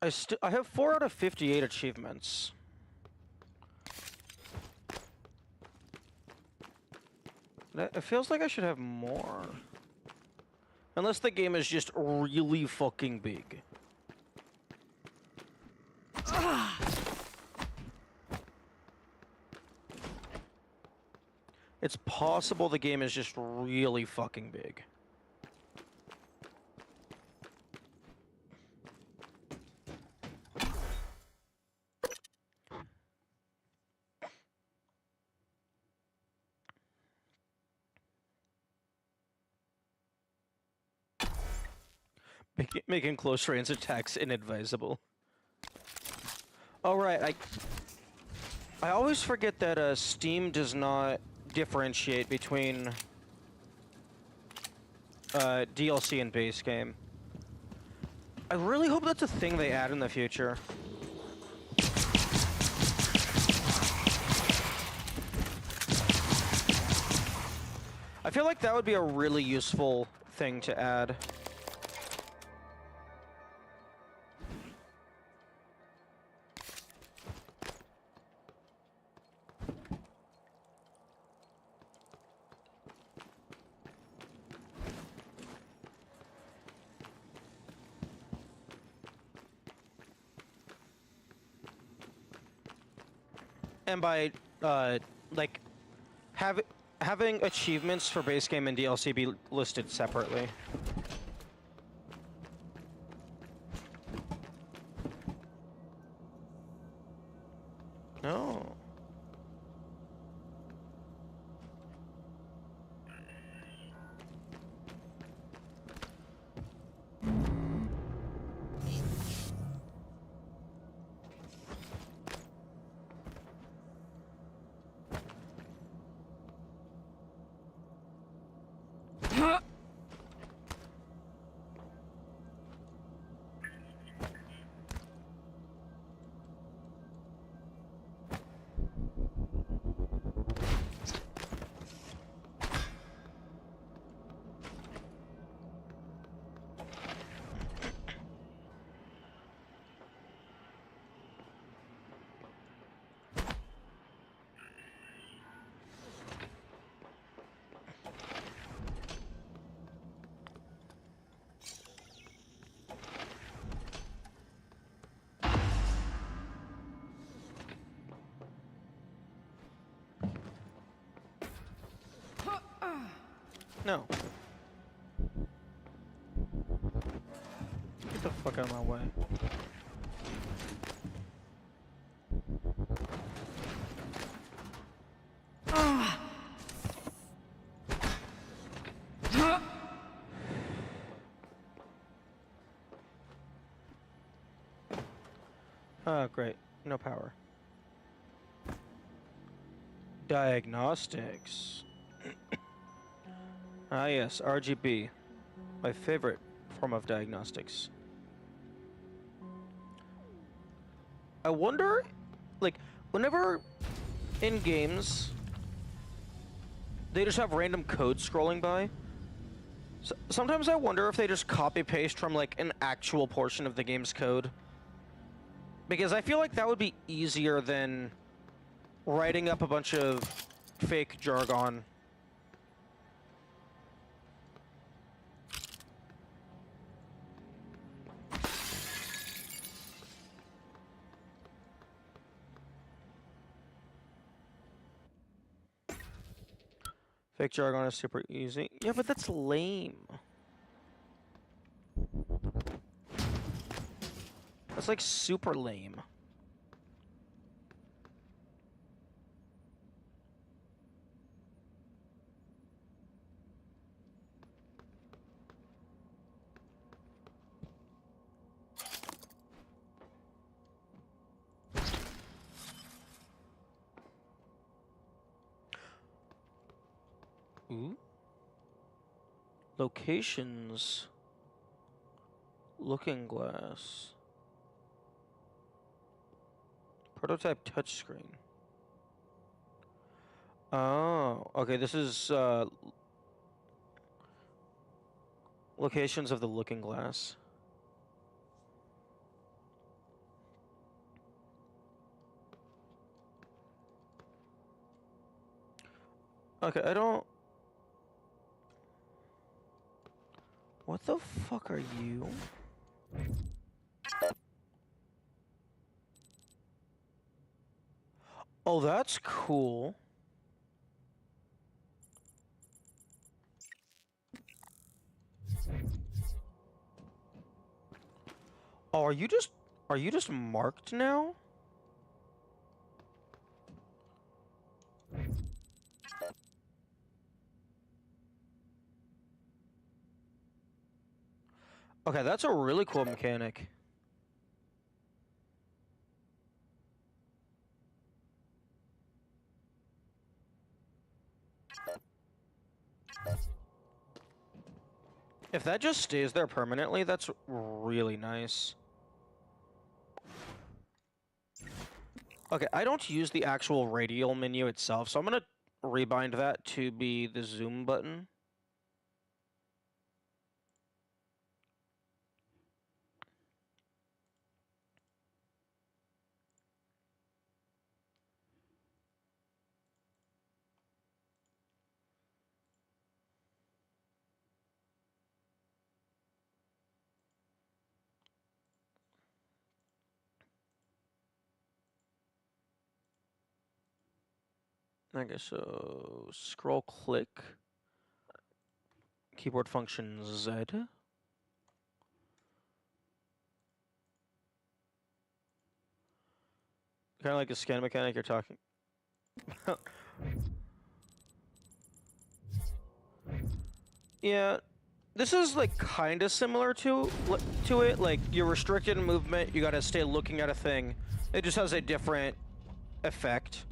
I have 4 out of 58 achievements. It feels like I should have more. Unless the game is just really fucking big. It's possible the game is just really fucking big. Making close range attacks inadvisable. Oh right, I always forget that Steam does not differentiate between DLC and base game. I really hope that's a thing they add in the future. I feel like that would be a really useful thing to add. And by, like, having achievements for base game and DLC be listed separately. No. No. Get the fuck out of my way. Great. No power. Diagnostics. Ah, yes, RGB. My favorite form of diagnostics. I wonder, like, whenever in games they just have random code scrolling by, sometimes I wonder if they just copy paste from, like, an actual portion of the game's code. Because I feel like that would be easier than writing up a bunch of fake jargon. Fake jargon is super easy. Yeah, but that's lame. That's like super lame. Ooh. Locations. Looking glass. Prototype touchscreen. Oh, okay, this is locations of the looking glass. Okay, I don't... What the fuck are you? Oh, that's cool. Oh, are you just marked now? Okay, that's a really cool mechanic. If that just stays there permanently, that's really nice. Okay, I don't use the actual radial menu itself, so I'm gonna rebind that to be the zoom button. I guess so. Scroll click. Keyboard function Z. Kind of like a scan mechanic you're talking about. Yeah, this is like kind of similar to it. Like you're restricted in movement, you gotta stay looking at a thing. It just has a different effect.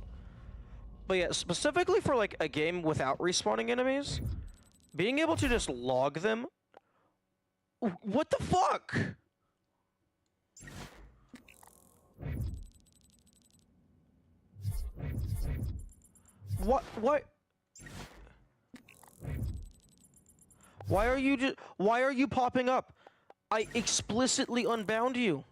But yeah, specifically for like a game without respawning enemies, being able to just log them. What the fuck? What? Why are you popping up? I explicitly unbound you.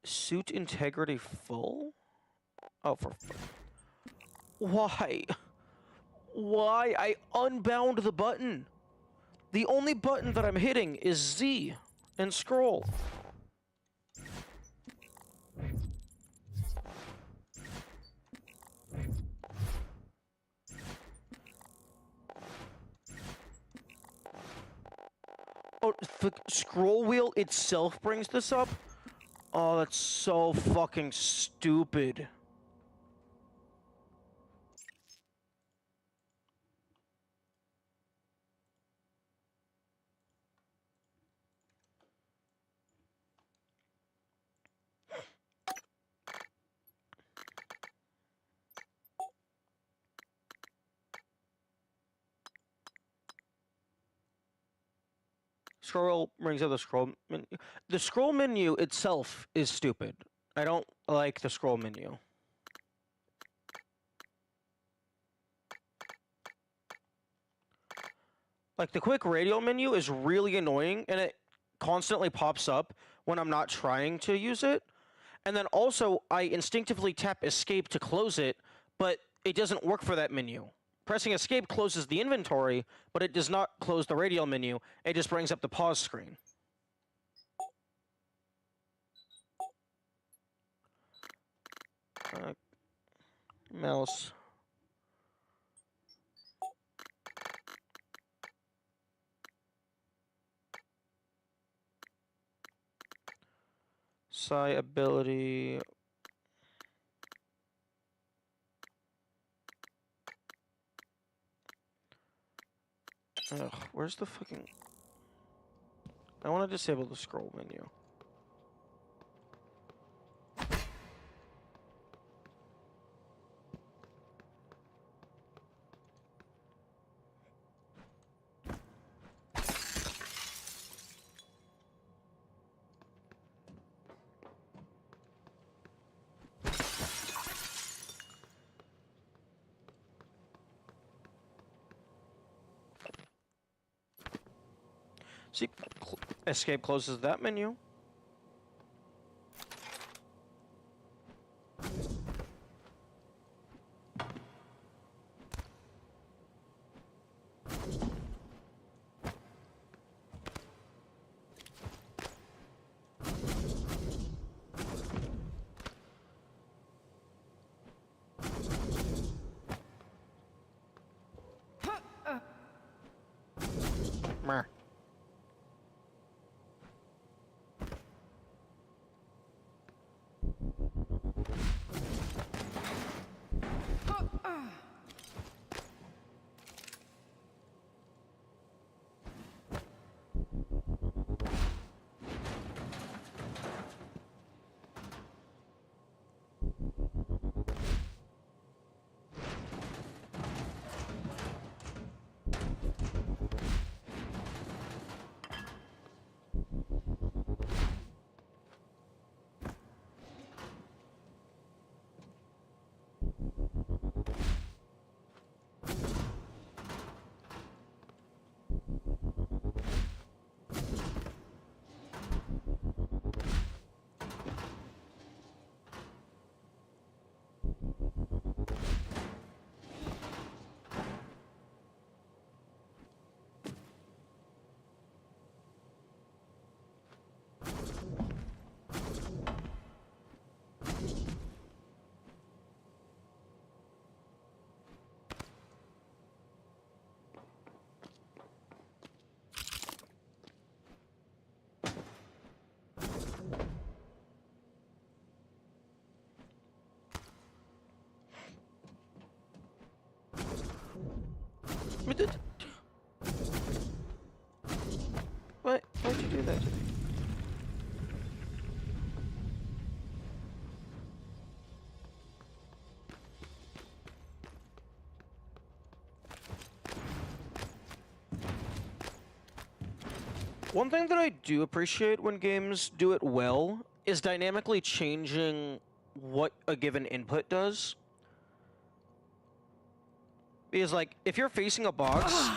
Suit integrity full? Oh, for... Why? why I unbound the button. The only button that I'm hitting is Z and scroll. Oh, the scroll wheel itself brings this up? Oh, that's so fucking stupid. Scroll brings up the scroll menu. The scroll menu itself is stupid. I don't like the scroll menu. Like, the quick radial menu is really annoying, and it constantly pops up when I'm not trying to use it. And then also, I instinctively tap escape to close it, but it doesn't work for that menu. Pressing escape closes the inventory, but it does not close the radial menu. It just brings up the pause screen. Mouse. Psi ability. Ugh, where's the fucking... I want to disable the scroll menu. See, escape closes that menu. Meh. Why'd you do that to me? One thing that I do appreciate when games do it well is dynamically changing what a given input does. Because, like, if you're facing a box,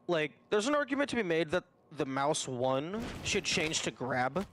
like, there's an argument to be made that the mouse 1 should change to grab.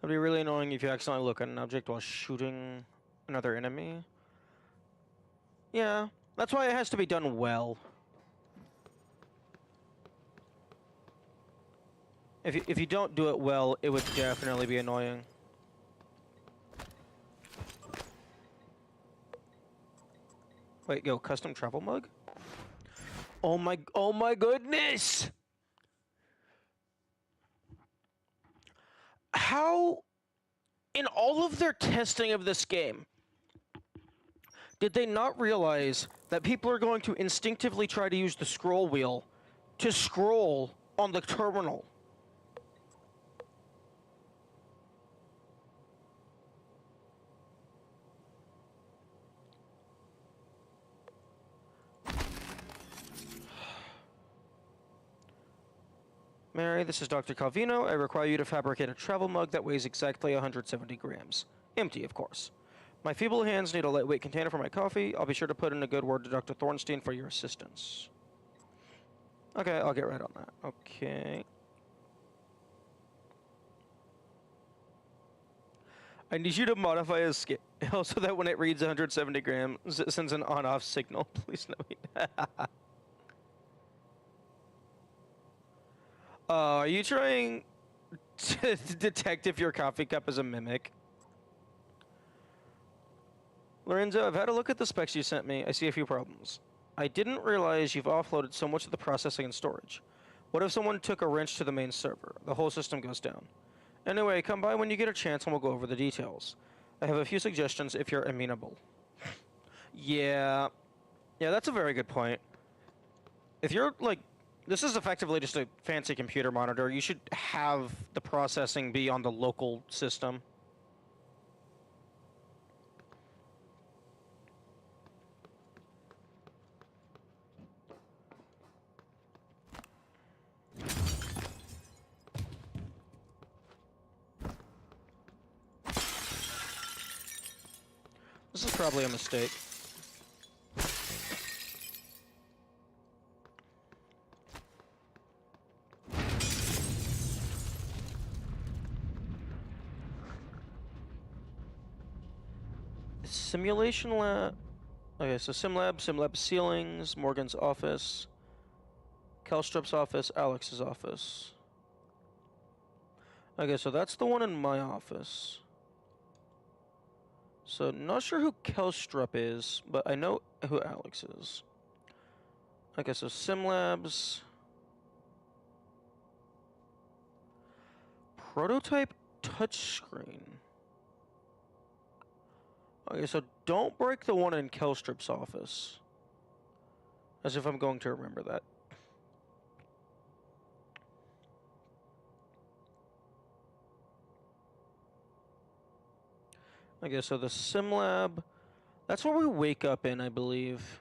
It'd be really annoying if you accidentally look at an object while shooting another enemy. Yeah, that's why it has to be done well. If you don't do it well, it would definitely be annoying. Wait, yo, custom travel mug? Oh my goodness! How, in all of their testing of this game, did they not realize that people are going to instinctively try to use the scroll wheel to scroll on the terminal? Mary, this is Dr. Calvino. I require you to fabricate a travel mug that weighs exactly 170 grams. Empty, of course. My feeble hands need a lightweight container for my coffee. I'll be sure to put in a good word to Dr. Thornstein for your assistance. Okay, I'll get right on that. Okay. I need you to modify his scale so that when it reads 170 grams, it sends an on-off signal. Please no. Are you trying to detect if your coffee cup is a mimic? Lorenzo, I've had a look at the specs you sent me. I see a few problems. I didn't realize you've offloaded so much of the processing and storage. What if someone took a wrench to the main server? The whole system goes down. Anyway, come by when you get a chance and we'll go over the details. I have a few suggestions if you're amenable. Yeah, that's a very good point. If you're, like, this is effectively just a fancy computer monitor, you should have the processing be on the local system. This is probably a mistake. Simulation lab. Okay, so SimLab ceilings, Morgan's office, Kelstrup's office, Alex's office. Okay, so that's the one in my office. So, not sure who Kelstrup is, but I know who Alex is. Okay, so SimLabs. Prototype touchscreen. Okay, so don't break the one in Kelstrup's office. As if I'm going to remember that. Okay, so the SimLab, that's where we wake up in, I believe.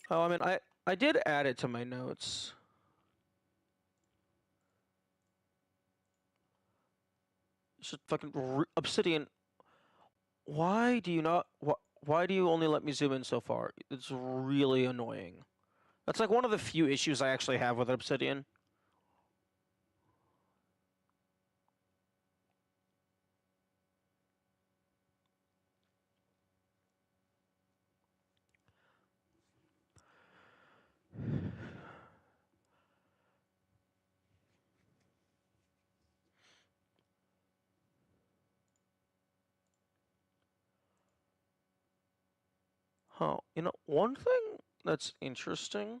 Oh, I mean, I did add it to my notes. Should fucking Obsidian. Why do you not? Why do you only let me zoom in so far? It's really annoying. That's like one of the few issues I actually have with Obsidian. Huh. You know, one thing that's interesting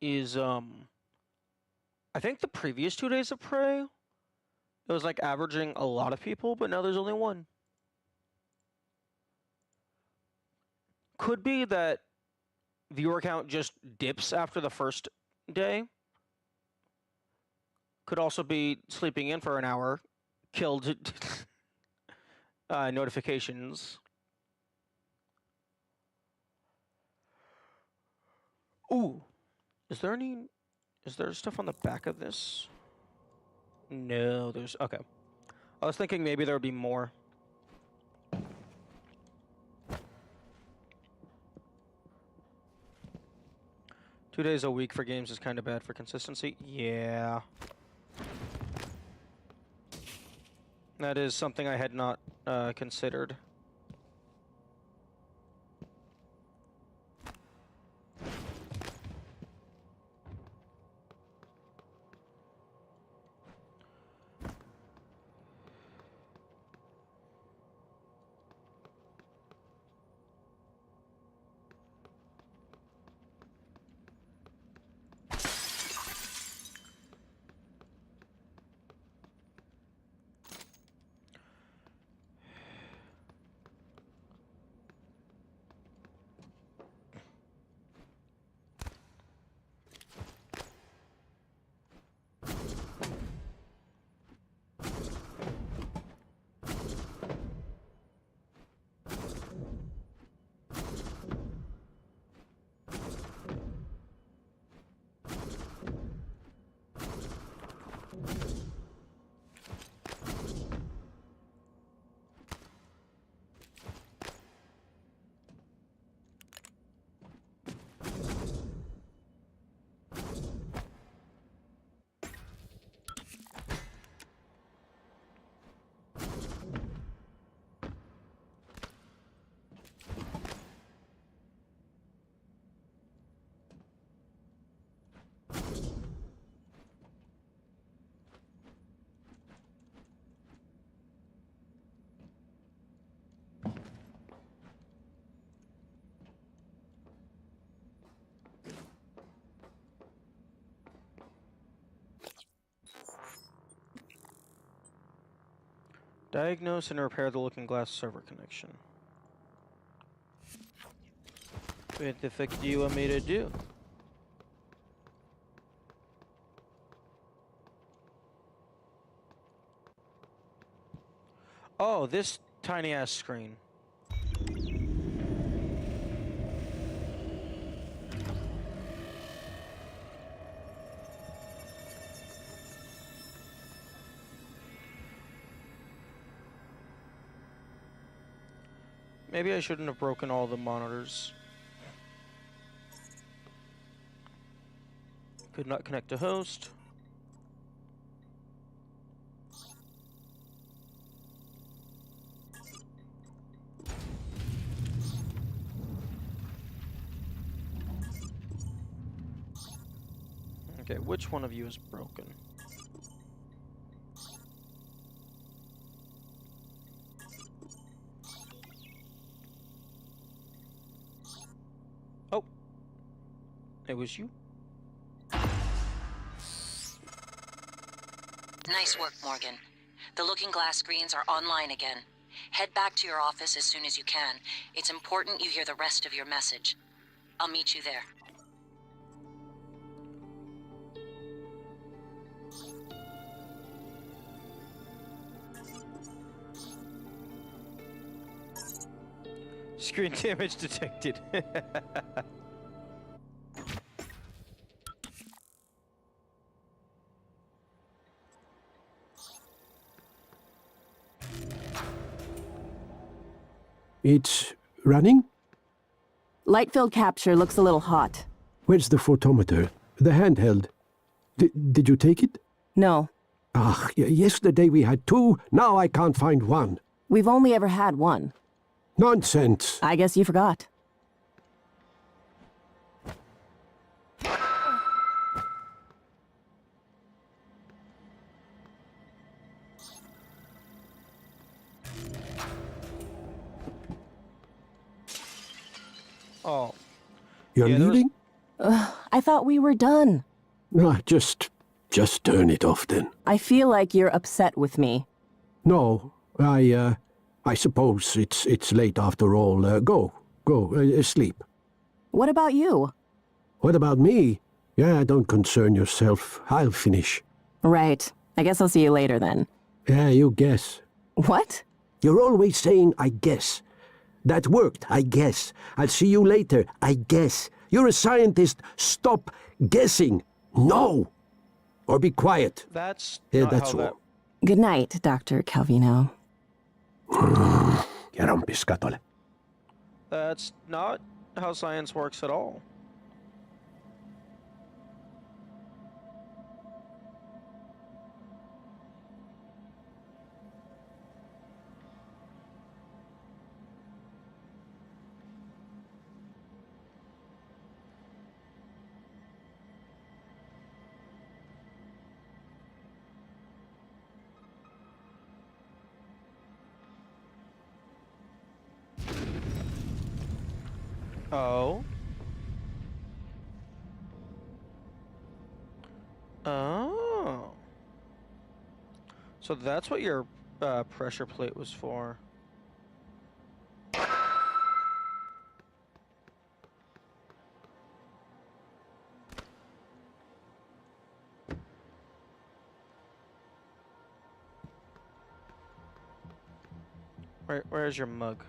is, I think the previous 2 days of Prey, it was like averaging a lot of people, but now there's only one. Could be that viewer count just dips after the first day. Could also be sleeping in for an hour, killed notifications. Ooh, is there stuff on the back of this? No, okay. I was thinking maybe there would be more. 2 days a week for games is kind of bad for consistency. Yeah. That is something I had not considered. Diagnose and repair the Looking Glass server connection. What the fuck do you want me to do? Oh, this tiny ass screen. Maybe I shouldn't have broken all the monitors. Could not connect to host. Okay, which one of you is broken? Oh, it was you? Nice work, Morgan. The Looking Glass screens are online again. Head back to your office as soon as you can. It's important you hear the rest of your message. I'll meet you there. Screen damage detected. It's running? Light field capture looks a little hot. Where's the photometer? The handheld. Did you take it? No, Ah, yesterday we had two, now I can't find one. we've only ever had one. Nonsense. I guess you forgot. Oh, You're Yeah, there was- leaving? I thought we were done. Ah, just turn it off then. I feel like you're upset with me. No, I suppose it's late after all. Go, sleep. What about you? What about me? Yeah, don't concern yourself. I'll finish. Right. I guess I'll see you later then. Yeah, you guess. What? You're always saying, I guess. That worked, I guess. I'll see you later, I guess. You're a scientist. Stop guessing. No. Or be quiet. that's Yeah, not that's how that... all. Good night, Dr. Calvino. Ja rampis katolle. That's not how science works at all. Oh. Oh. So that's what your pressure plate was for. Where's your mug?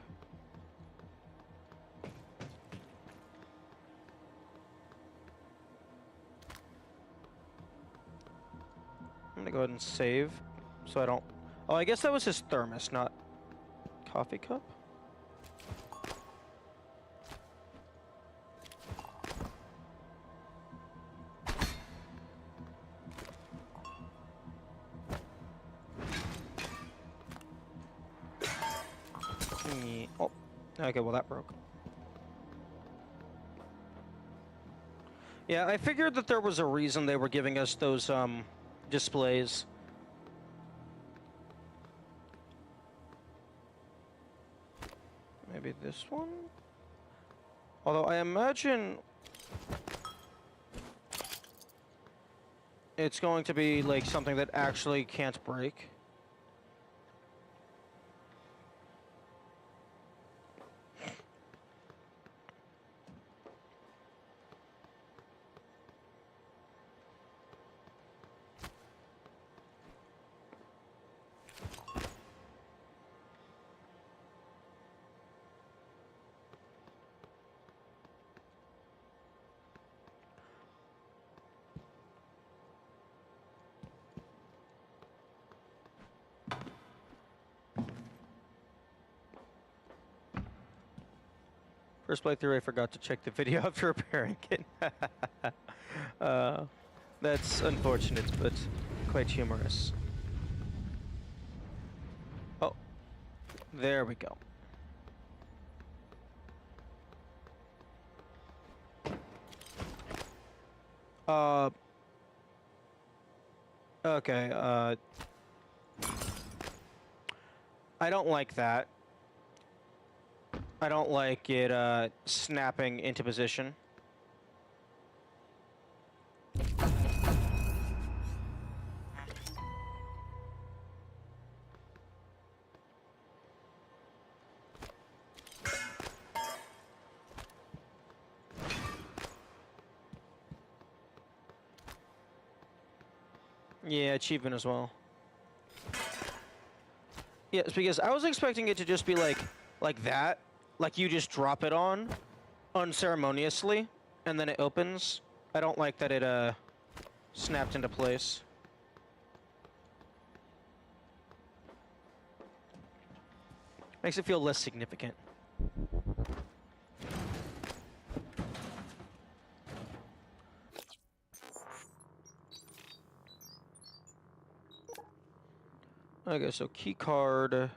I'm gonna go ahead and save, so I don't... Oh, I guess that was his thermos, not coffee cup? Oh, okay, well that broke. Yeah, I figured that there was a reason they were giving us those, displays. Maybe this one? Although I imagine it's going to be like something that actually can't break. First playthrough, I forgot to check the video after repairing it. That's unfortunate, but quite humorous. Oh, there we go. Okay, I don't like that. I don't like it, snapping into position. Yeah, achievement as well. Yes, because I was expecting it to just be like that. Like you just drop it on unceremoniously and then it opens. I don't like that it snapped into place. Makes it feel less significant. Okay, so key card.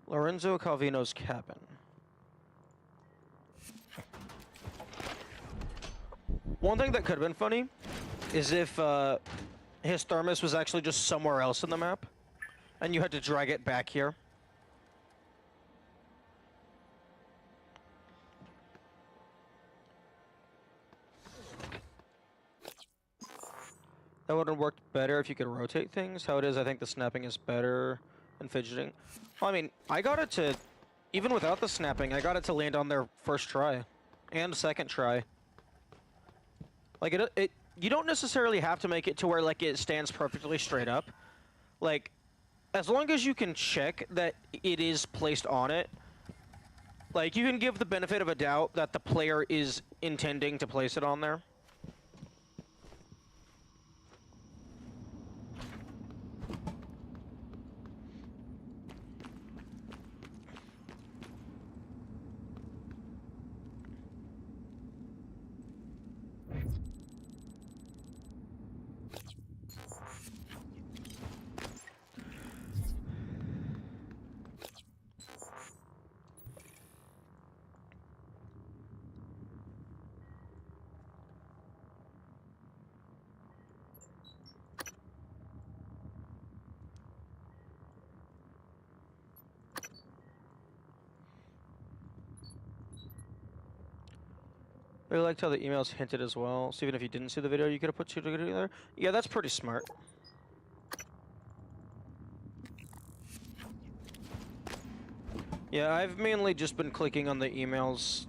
Lorenzo Calvino's cabin. One thing that could have been funny is if his thermos was actually just somewhere else in the map, and you had to drag it back here. That would have worked better if you could rotate things. How it is, I think the snapping is better than fidgeting. Well, I mean, I got it to, even without the snapping, I got it to land on there first try. And second try. Like, you don't necessarily have to make it to where, like, it stands perfectly straight up. Like, as long as you can check that it is placed on it, like, you can give the benefit of a doubt that the player is intending to place it on there. I liked how the emails hinted as well. So even if you didn't see the video, you could have put two together. Yeah, that's pretty smart. Yeah, I've mainly just been clicking on the emails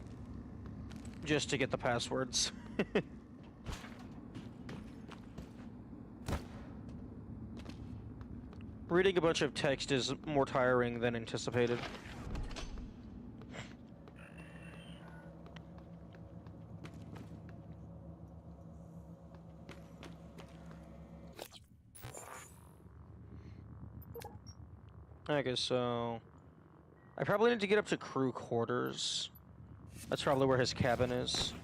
just to get the passwords. Reading a bunch of text is more tiring than anticipated. Okay, so I probably need to get up to crew quarters. That's probably where his cabin is.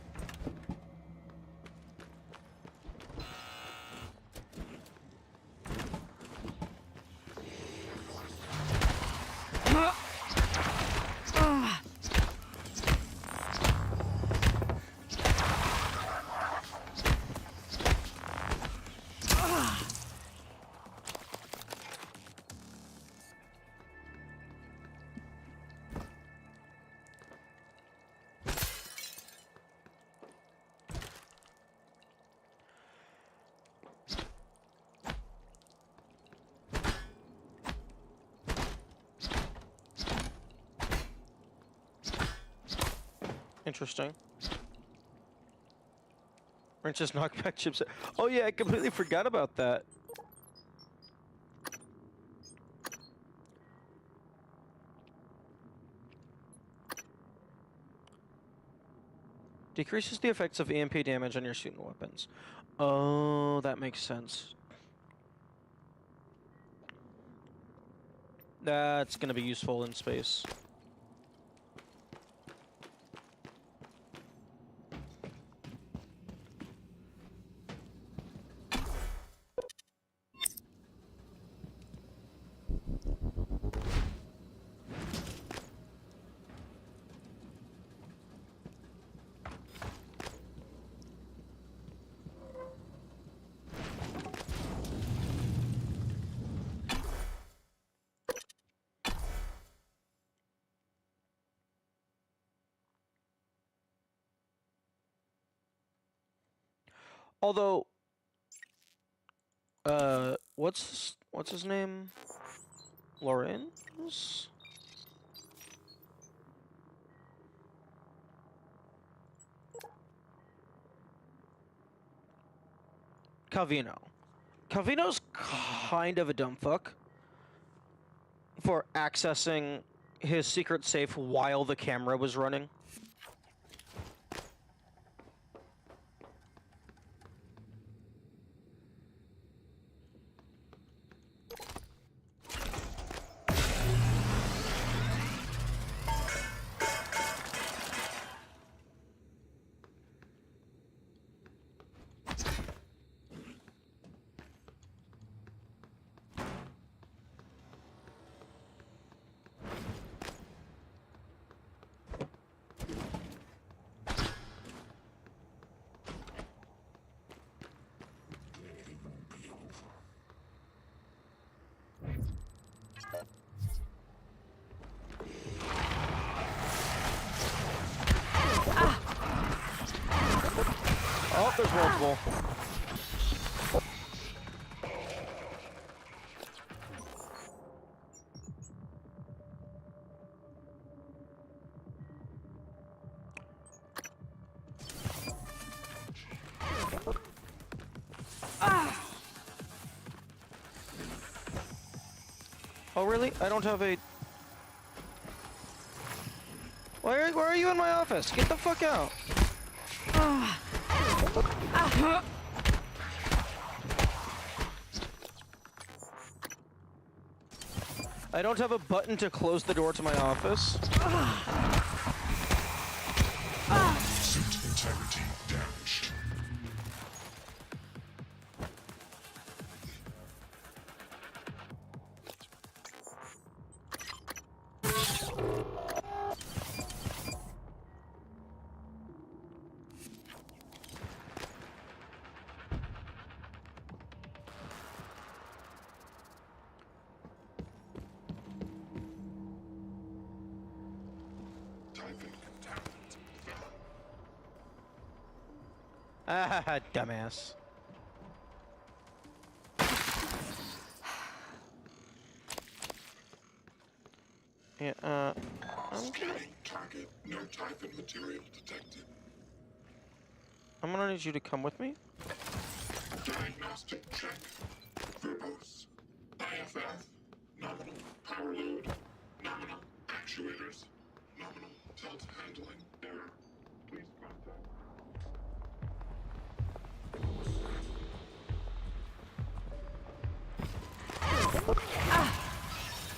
Interesting. Wrench's knockback chips. Oh yeah, I completely forgot about that. Decreases the effects of EMP damage on your student weapons. Oh, that makes sense. That's gonna be useful in space. Although, what's his name? Lorenz? Calvino. Calvino's kind of a dumb fuck for accessing his secret safe while the camera was running. Oh, there's multiple. Oh, really? I don't have a... Why are you in my office? Get the fuck out. I don't have a button to close the door to my office. Suit integrity damaged. Ah, dumbass. Yeah, Scanning target. No Typhon material detected. I'm gonna need you to come with me. Diagnostic check. Verbose. IFF. Nominal power load. Nominal actuators. Nominal tilt handling. Error. Please contact.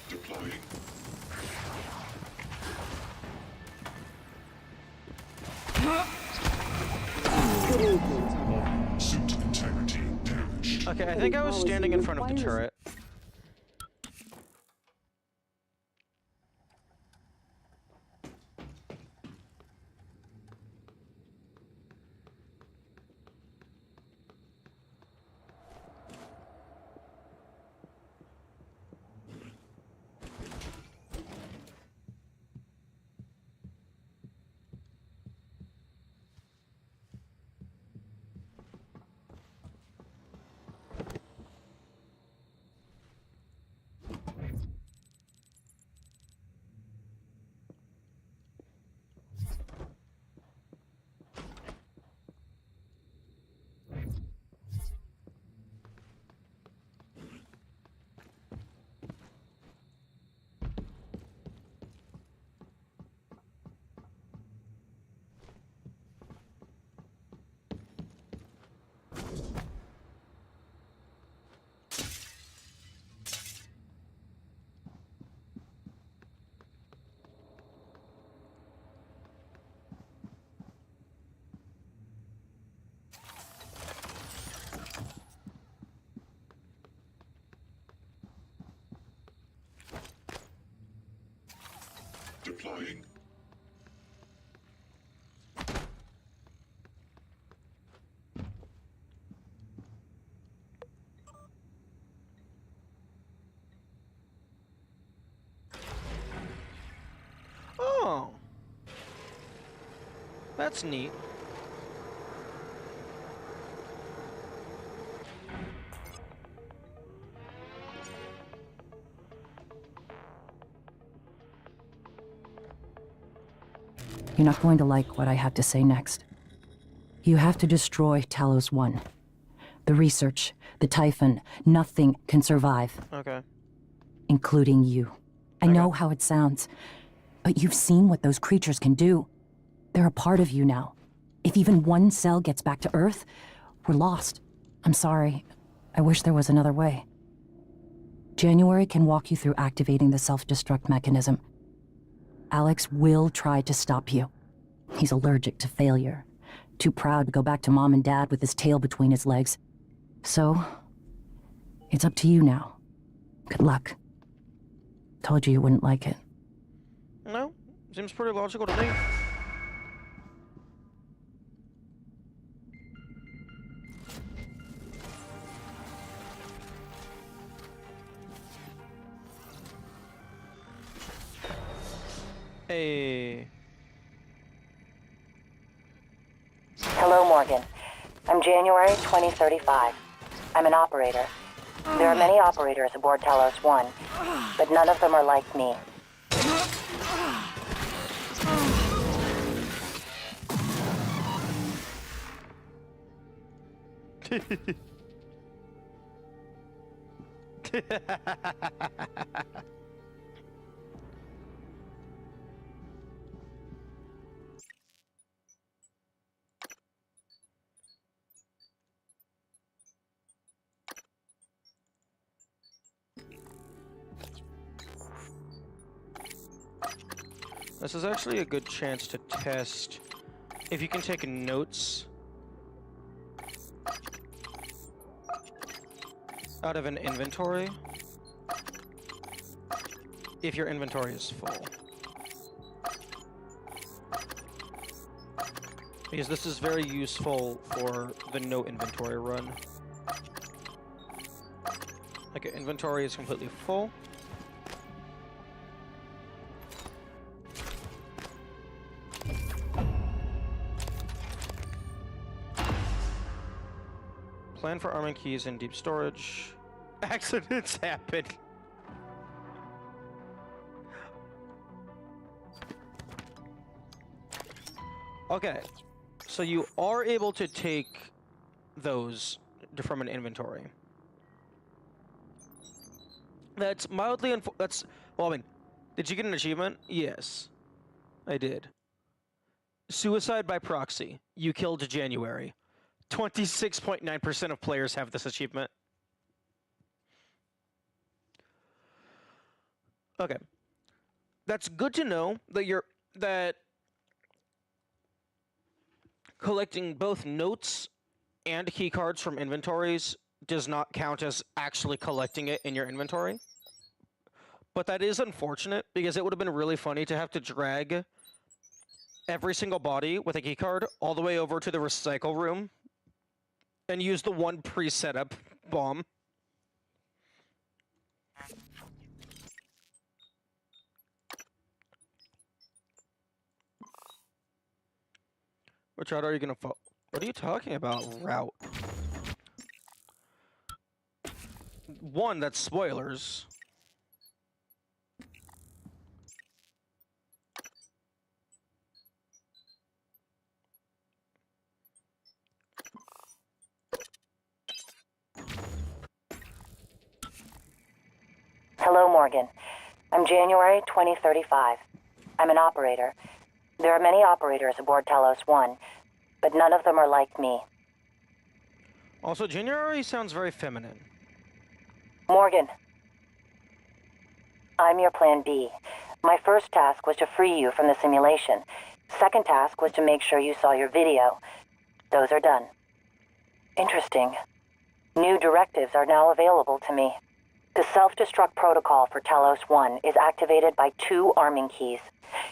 Deploying. Suit integrity damaged. Okay, I think I was standing in front of the turret. Deploying. Oh. That's neat. You're not going to like what I have to say next. You have to destroy Talos 1. The research, the Typhon, nothing can survive, Okay. including you. I know how it sounds, but you've seen what those creatures can do. They're a part of you now. If even one cell gets back to Earth, we're lost. I'm sorry. I wish there was another way. January can walk you through activating the self-destruct mechanism. Alex will try to stop you. He's allergic to failure. Too proud to go back to Mom and Dad with his tail between his legs. So, it's up to you now. Good luck. Told you wouldn't like it. No, seems pretty logical to me. Hey. Hello, Morgan. I'm January 2035. I'm an operator. There are many operators aboard Talos 1, but none of them are like me. This is actually a good chance to test if you can take notes out of an inventory if your inventory is full. Because this is very useful for the no inventory run. Like, your inventory is completely full. Plan for arming keys in deep storage. Accidents happen. Okay, so you are able to take those from an inventory. That's mildly that's, well, I mean, did you get an achievement? Yes, I did. Suicide by proxy. You killed January. 26.9% of players have this achievement. Okay. That's good to know that collecting both notes and keycards from inventories does not count as actually collecting it in your inventory. But that is unfortunate, because it would have been really funny to have to drag every single body with a keycard all the way over to the recycle room and use the one pre-set up bomb. Which route are you gonna follow? What are you talking about, route? One, that's spoilers. Hello, Morgan. I'm January 2035. I'm an operator. There are many operators aboard Talos 1, but none of them are like me. Also, January sounds very feminine. Morgan. I'm your plan B. My first task was to free you from the simulation. Second task was to make sure you saw your video. Those are done. Interesting. New directives are now available to me. The self-destruct protocol for Talos 1 is activated by 2 arming keys.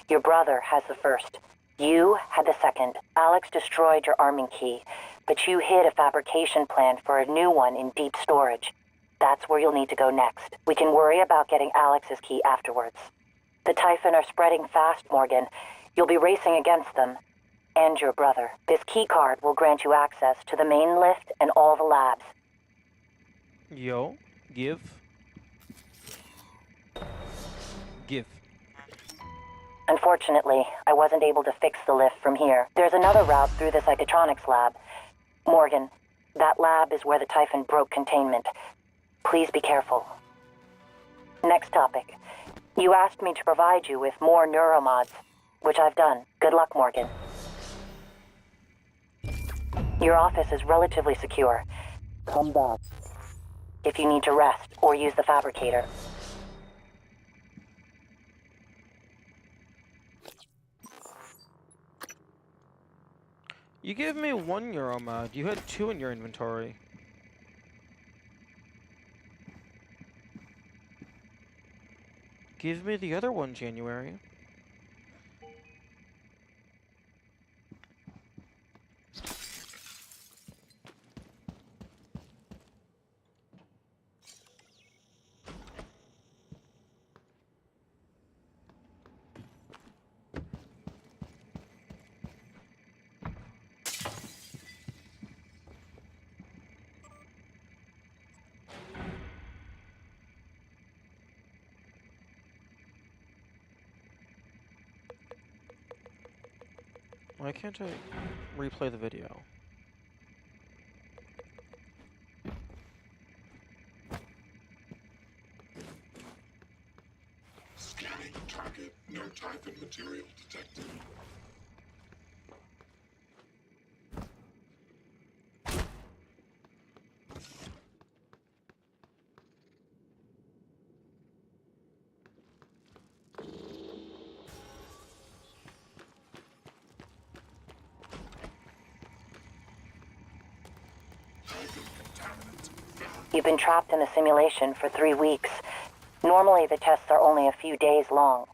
Your brother has the first. You had the second. Alex destroyed your arming key, but you hid a fabrication plan for a new one in deep storage. That's where you'll need to go next. We can worry about getting Alex's key afterwards. The Typhon are spreading fast, Morgan. You'll be racing against them. And your brother. This key card will grant you access to the main lift and all the labs. Yo, give. Give. Unfortunately, I wasn't able to fix the lift from here. There's another route through the psychotronics lab. Morgan, that lab is where the Typhon broke containment. Please be careful. Next topic. You asked me to provide you with more neuromods, which I've done. Good luck, Morgan. Your office is relatively secure. Come back if you need to rest or use the fabricator. You gave me 1 Euromod. You had 2 in your inventory. Give me the other one, January. Why can't I replay the video? Scanning target. No Typhon material detected. You've been trapped in the simulation for 3 weeks. Normally, the tests are only a few days long.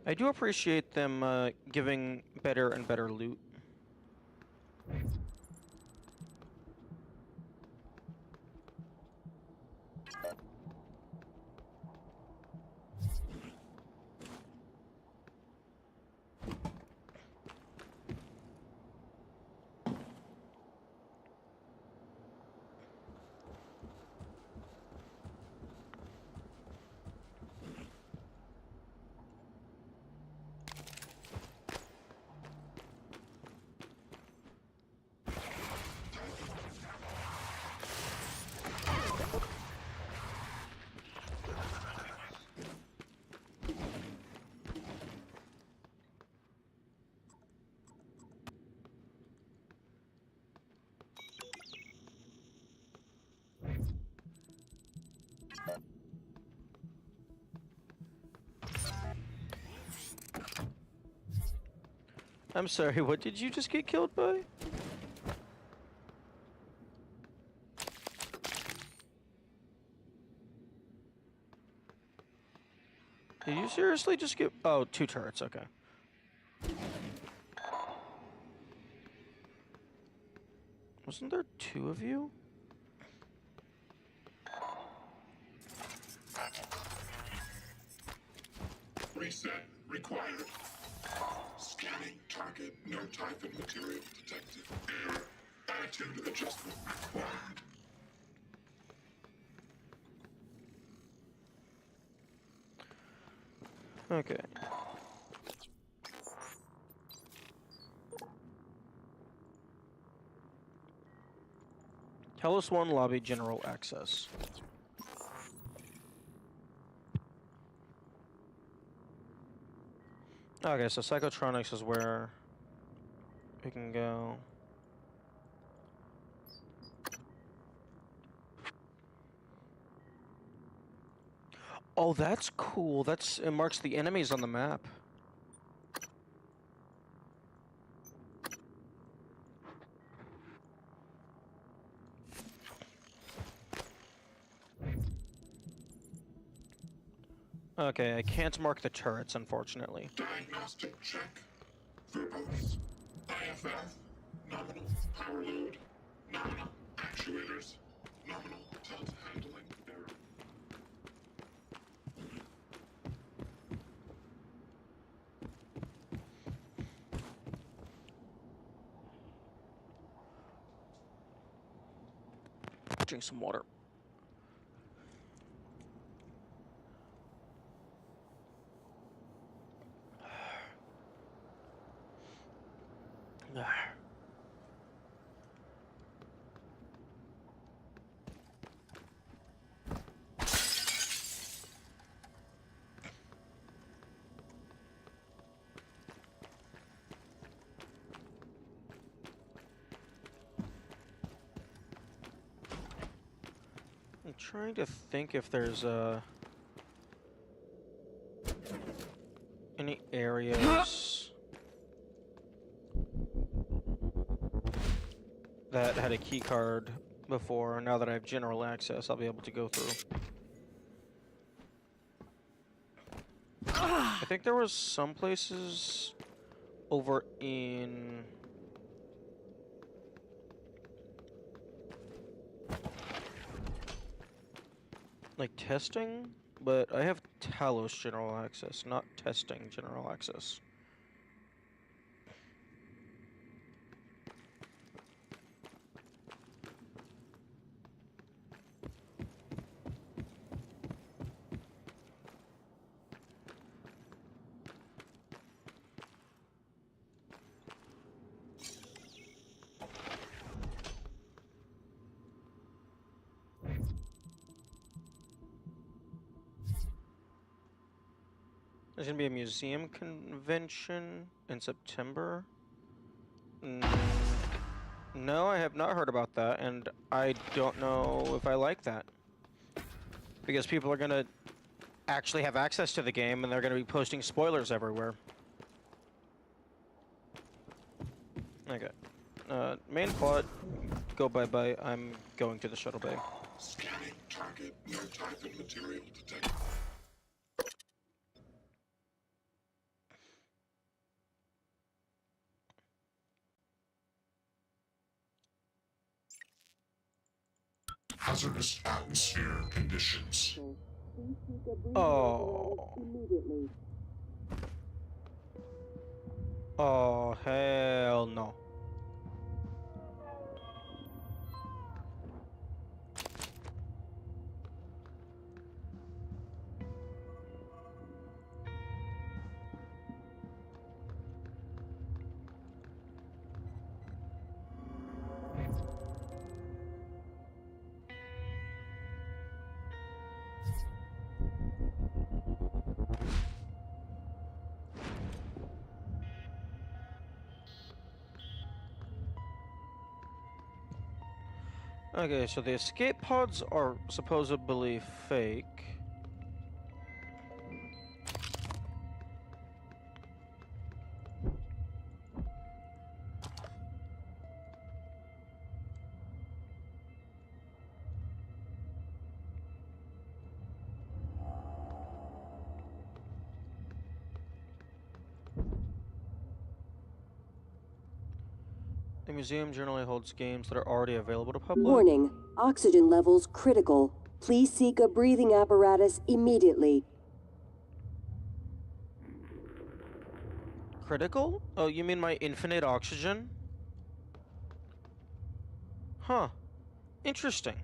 I do appreciate them giving better and better loot. I'm sorry, what did you just get killed by? Did you seriously just get— oh, 2 turrets, okay. Wasn't there 2 of you? Reset required. Scanning target. No Typhon material detected. Error. Attitude adjustment required. Okay. Hellas 1 lobby general access. Okay, so Psychotronics is where we can go. Oh, that's cool. It marks the enemies on the map. Okay, I can't mark the turrets, unfortunately. Diagnostic check. Verbose. IFF. Nominal. Power load. Nominal. Actuators. Nominal. Tilt handling. Error. Drink some water. I'm trying to think if there's any areas that had a key card before. Now that I have general access, I'll be able to go through. I think there was some places over in like testing, but I have Talos general access, not testing general access. There's gonna be a museum convention in September. No, I have not heard about that, and I don't know if I like that. Because people are gonna actually have access to the game, and they're gonna be posting spoilers everywhere. Okay. Main plot, go bye-bye. I'm going to the shuttle bay. Scanning target. No Typhon material detected. hazardous atmosphere conditions. Oh. Oh, hell no. Okay, so the escape pods are supposedly fake. The museum generally holds games that are already available to public. Warning, oxygen levels critical. Please seek a breathing apparatus immediately. Critical? Oh, you mean my infinite oxygen? Huh. Interesting.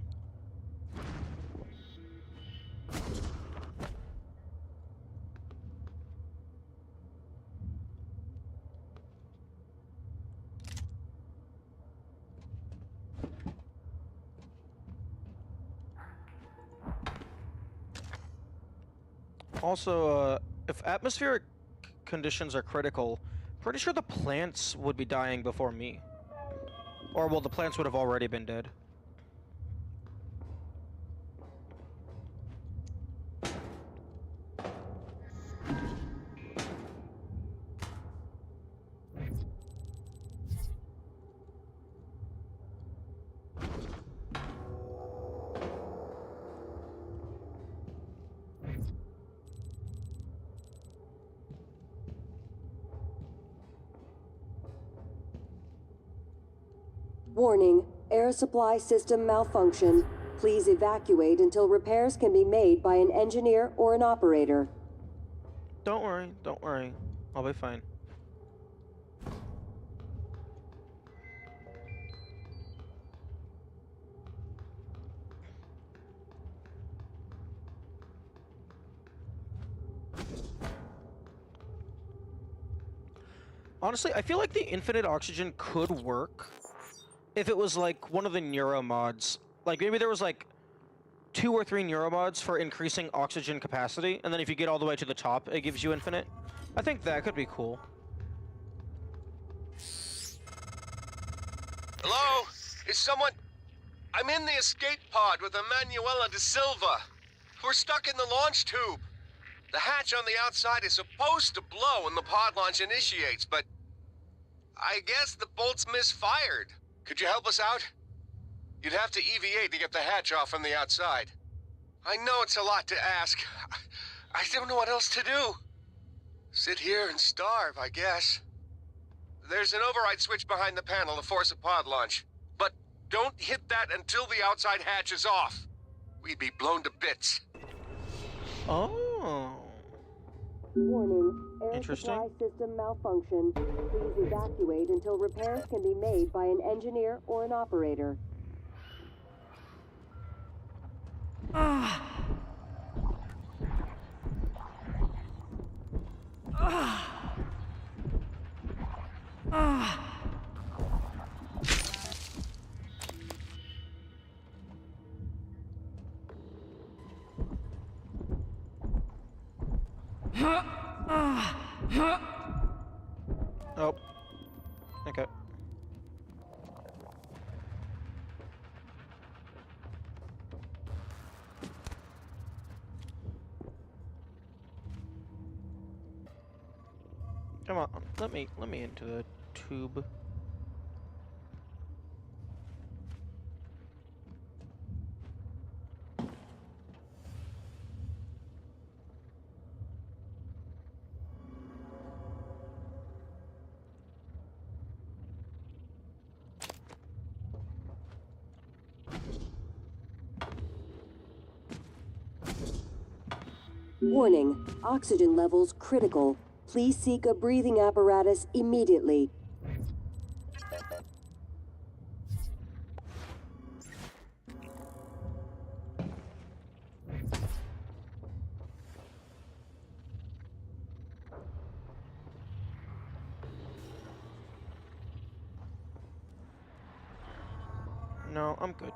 Also, if atmospheric conditions are critical, pretty sure the plants would be dying before me. Or, well, the plants would have already been dead. Warning, air supply system malfunction. Please evacuate until repairs can be made by an engineer or an operator. Don't worry. I'll be fine. Honestly, I feel like the infinite oxygen could work if it was like one of the neuro mods. Like maybe there was like 2 or 3 neuro mods for increasing oxygen capacity, and then if you get all the way to the top, it gives you infinite. I think that could be cool. Hello? Is someone... I'm in the escape pod with Emanuela de Silva. We're stuck in the launch tube. The hatch on the outside is supposed to blow when the pod launch initiates, but... I guess the bolt's misfired. Could you help us out? You'd have to EVA to get the hatch off from the outside. I know it's a lot to ask. I don't know what else to do. Sit here and starve, I guess. There's an override switch behind the panel to force a pod launch. But don't hit that until the outside hatch is off. We'd be blown to bits. Oh. Warning, air Interesting. supply system malfunction. Please evacuate until repairs can be made by an engineer or an operator. Oh. Okay. Come on, let me into the tube. Warning, oxygen levels critical. Please seek a breathing apparatus immediately. No, I'm good.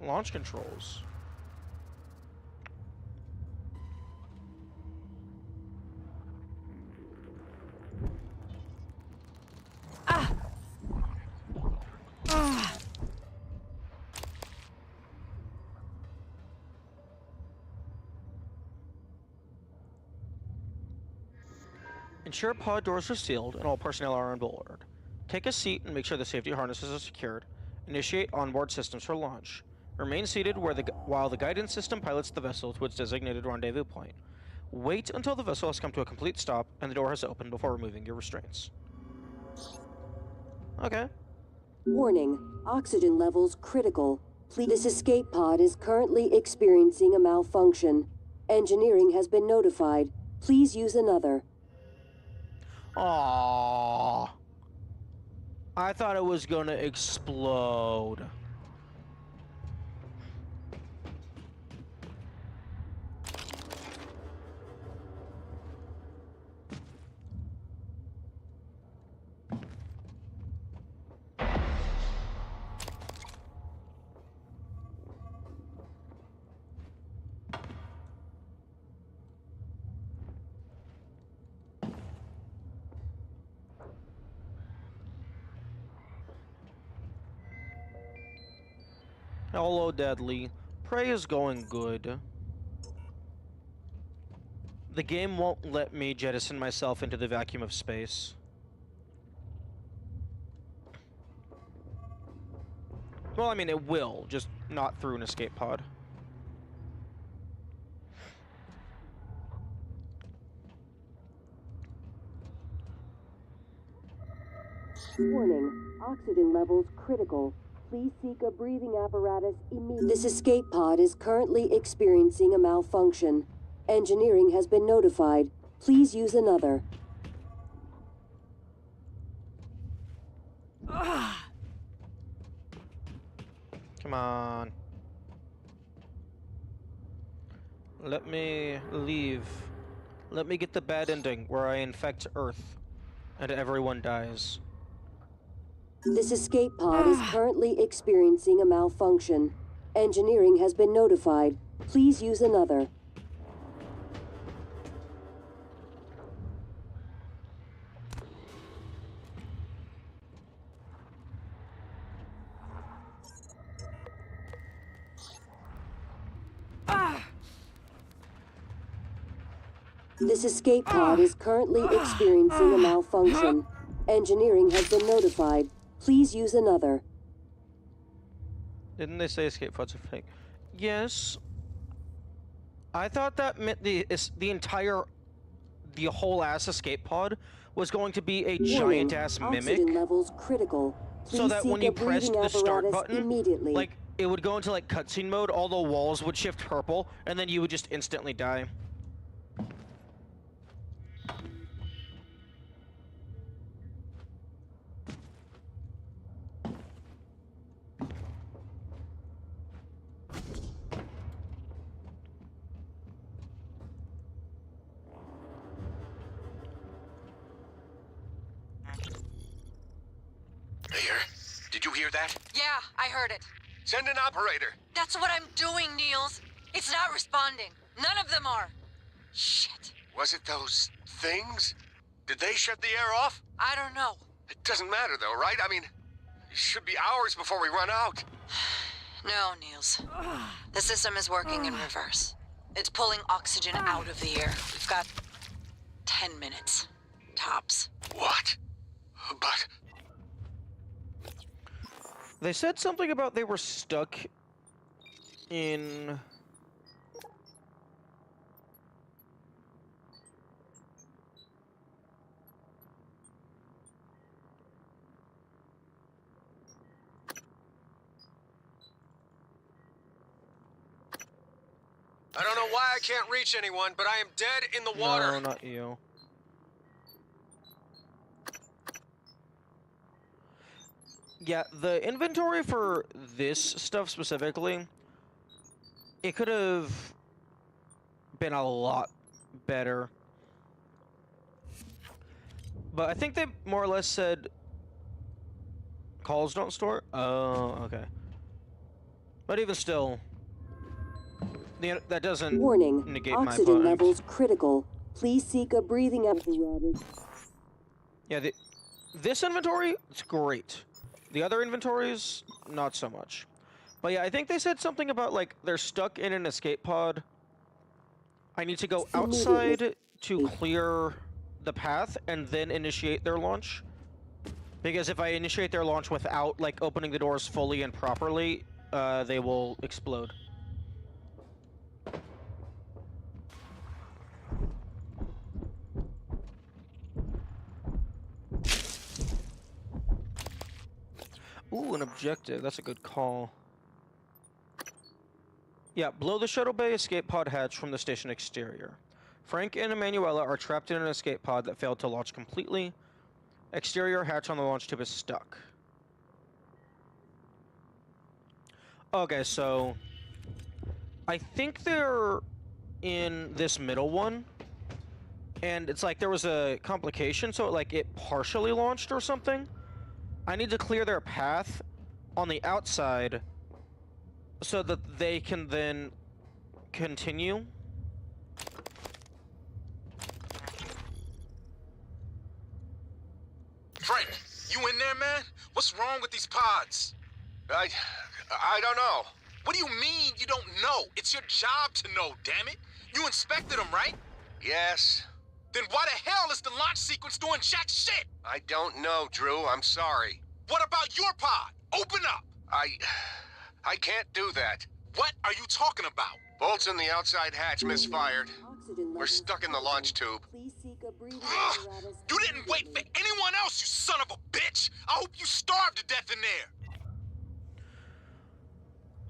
Launch controls. Ensure pod doors are sealed and all personnel are on board. Take a seat and make sure the safety harnesses are secured. Initiate onboard systems for launch. Remain seated while the guidance system pilots the vessel to its designated rendezvous point. Wait until the vessel has come to a complete stop and the door has opened before removing your restraints. Okay. Warning, oxygen levels critical. This escape pod is currently experiencing a malfunction. Engineering has been notified. Please use another. Aww. I thought it was gonna explode. Hello, Deadly. Prey is going good. The game won't let me jettison myself into the vacuum of space. Well, I mean, it will, just not through an escape pod. Warning, oxygen levels critical. Please seek a breathing apparatus immediately. This escape pod is currently experiencing a malfunction. Engineering has been notified. Please use another. Come on. Let me leave. Let me get the bad ending where I infect Earth and everyone dies. This escape pod is currently experiencing a malfunction. Engineering has been notified. Please use another. This escape pod is currently experiencing a malfunction. Engineering has been notified. Please use another. Didn't they say escape pods are fake? Yes. I thought that meant the whole ass escape pod was going to be a giant ass mimic. Oxygen levels critical. Please So that when you pressed the start button, immediately. like it would go into like cutscene mode, all the walls would shift purple, and then you would just instantly die. Mayor, did you hear that? Yeah, I heard it. Send an operator. That's what I'm doing, Niels. It's not responding. None of them are. Shit. Was it those things? Did they shut the air off? I don't know. It doesn't matter though, right? I mean, it should be hours before we run out. No, Niels. The system is working in reverse. It's pulling oxygen out of the air. We've got 10 minutes. Tops. What? But... They said something about they were stuck in... I don't know why I can't reach anyone, but I am dead in the water. No, not you. Yeah, the inventory for this stuff specifically, it could have been a lot better. But I think they more or less said calls don't store. Oh, okay. But even still, that doesn't Warning. negate my Oxygen point. levels critical. Please seek a breathing apparatus. Yeah, this inventory, it's great. The other inventories, not so much. But yeah, I think they said something about, like, they're stuck in an escape pod. I need to go outside to clear the path and then initiate their launch. Because if I initiate their launch without, like, opening the doors fully and properly, they will explode. Ooh, an objective. That's a good call. Yeah, blow the shuttle bay escape pod hatch from the station exterior. Frank and Emanuela are trapped in an escape pod that failed to launch completely. Exterior hatch on the launch tube is stuck. Okay, so I think they're in this middle one. And it's like there was a complication, so like it partially launched or something. I need to clear their path on the outside so that they can then continue. Frank, you in there, man? What's wrong with these pods? I don't know. What do you mean you don't know? It's your job to know, damn it. You inspected them, right? Yes. Then why the hell is the launch sequence doing jack shit? I don't know, Drew. I'm sorry. What about your pod? Open up. I can't do that. What are you talking about? Bolts in the outside hatch misfired. We're stuck in the launch tube. Please seek a breathing Ugh! apparatus. You didn't wait for anyone else, you son of a bitch! I hope you starved to death in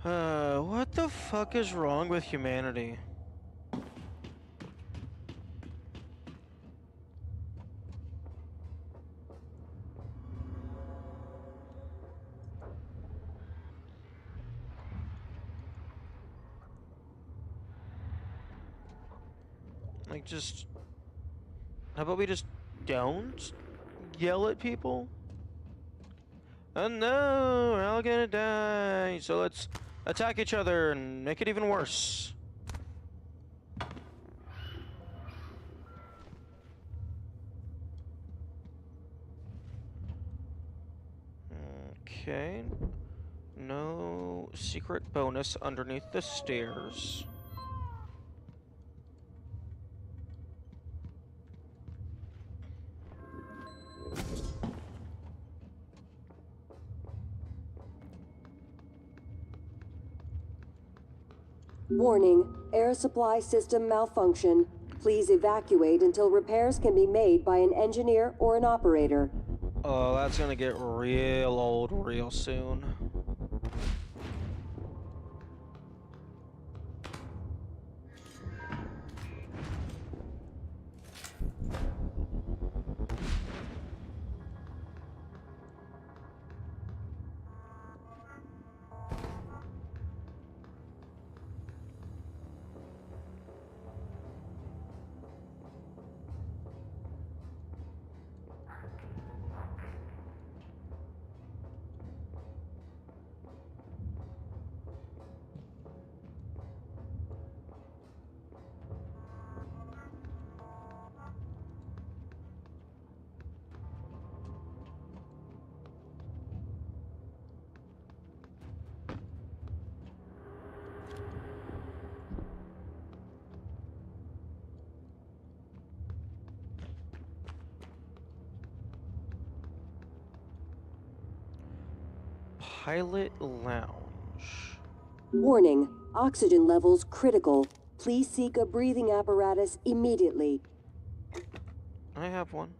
there! What the fuck is wrong with humanity? Like, just... How about we just don't yell at people? Oh no, we're all gonna die, so let's attack each other and make it even worse. Okay. No secret bonus underneath the stairs. Warning. Air supply system malfunction. Please evacuate until repairs can be made by an engineer or an operator. Oh, that's gonna get real old real soon. Pilot lounge. Warning. Oxygen levels critical. Please seek a breathing apparatus immediately. I have one.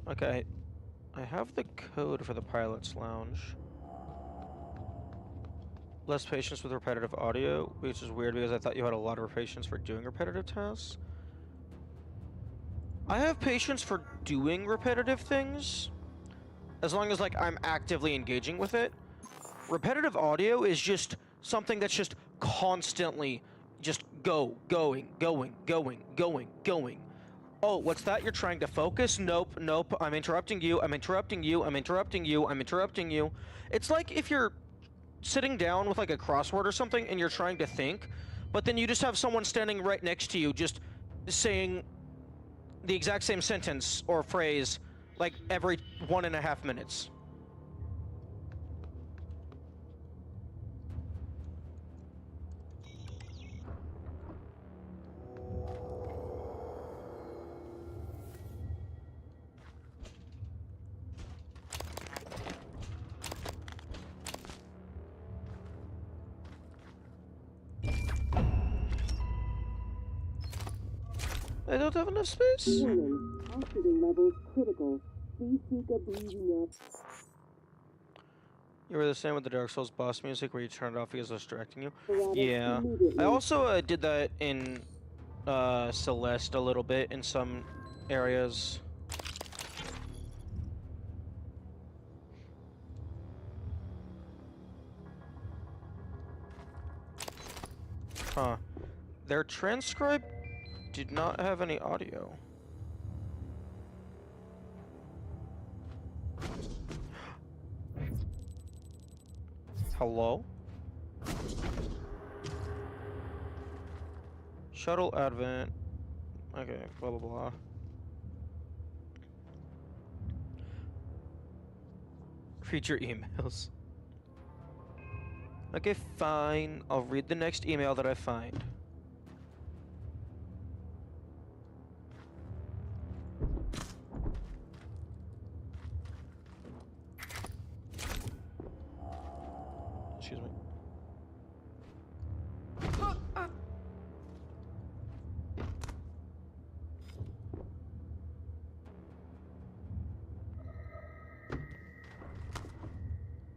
Okay. I have the code for the pilot's lounge. less patience with repetitive audio, which is weird because I thought you had a lot of patience for doing repetitive tasks. I have patience for doing repetitive things, as long as, like, I'm actively engaging with it. Repetitive audio is just something that's just constantly just going. Oh, what's that? You're trying to focus? Nope. I'm interrupting you. It's like if you're sitting down with, like, a crossword or something and you're trying to think, but then you just have someone standing right next to you just saying the exact same sentence or phrase, like, every 1.5 minutes. I don't have enough space. Warning. Oxygen levels critical. Please seek a breathing up. You were the same with the Dark Souls boss music where you turn it off because it's distracting you? Apparatus Yeah. immediately. I also did that in Celeste a little bit in some areas. Huh. Their transcribe did not have any audio. Hello? Shuttle Advent. Okay, blah blah blah. Read your emails. Okay, fine. I'll read the next email that I find. Excuse me.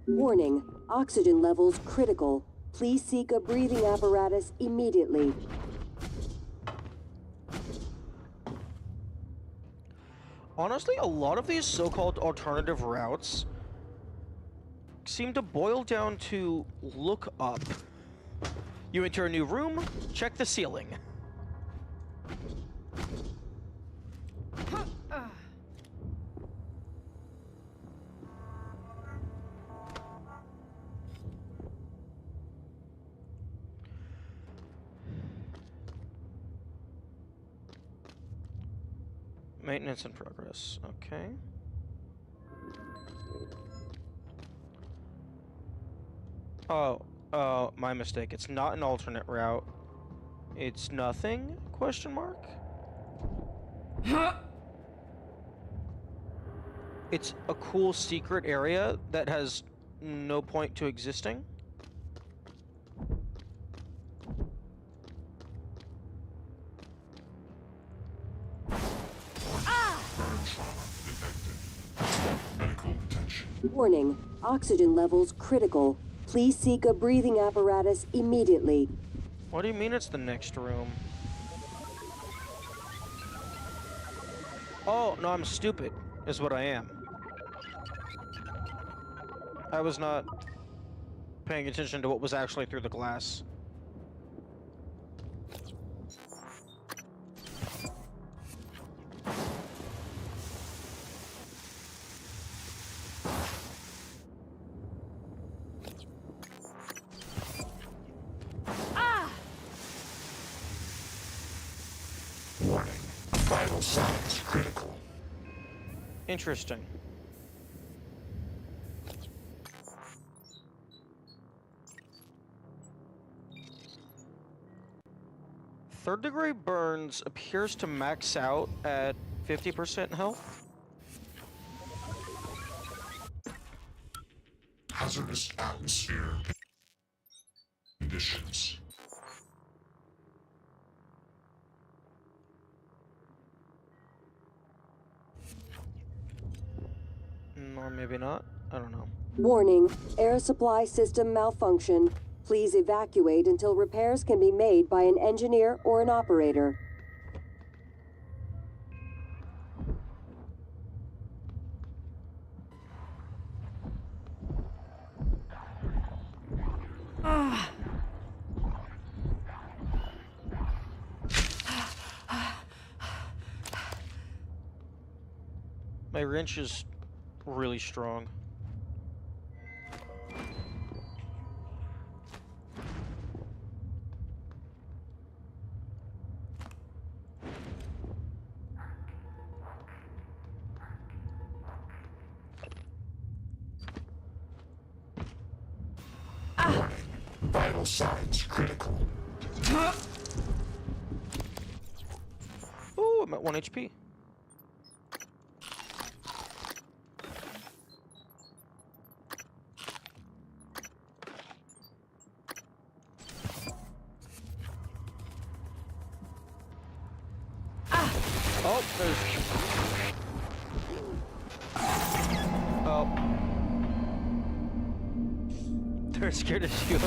Warning. Oxygen levels critical. Please seek a breathing apparatus immediately. Honestly, a lot of these so-called alternative routes seem to boil down to look up. You enter a new room, check the ceiling. Maintenance in progress. Okay. Oh, my mistake. It's not an alternate route. It's nothing? Question mark? It's a cool secret area that has no point to existing. Medical attention. Warning. Oxygen levels critical. Please seek a breathing apparatus immediately. What do you mean it's the next room? Oh, no, I'm stupid, is what I am. I was not paying attention to what was actually through the glass. Warning. Vital signs critical. Interesting. Third-degree burns appears to max out at 50% health. Hazardous atmosphere conditions. Or maybe not. I don't know. Warning. Air supply system malfunction. Please evacuate until repairs can be made by an engineer or an operator. My wrench is really strong. Vital signs critical. Oh, I'm at 1 HP. Oh, there's... Oh. They're scared of you.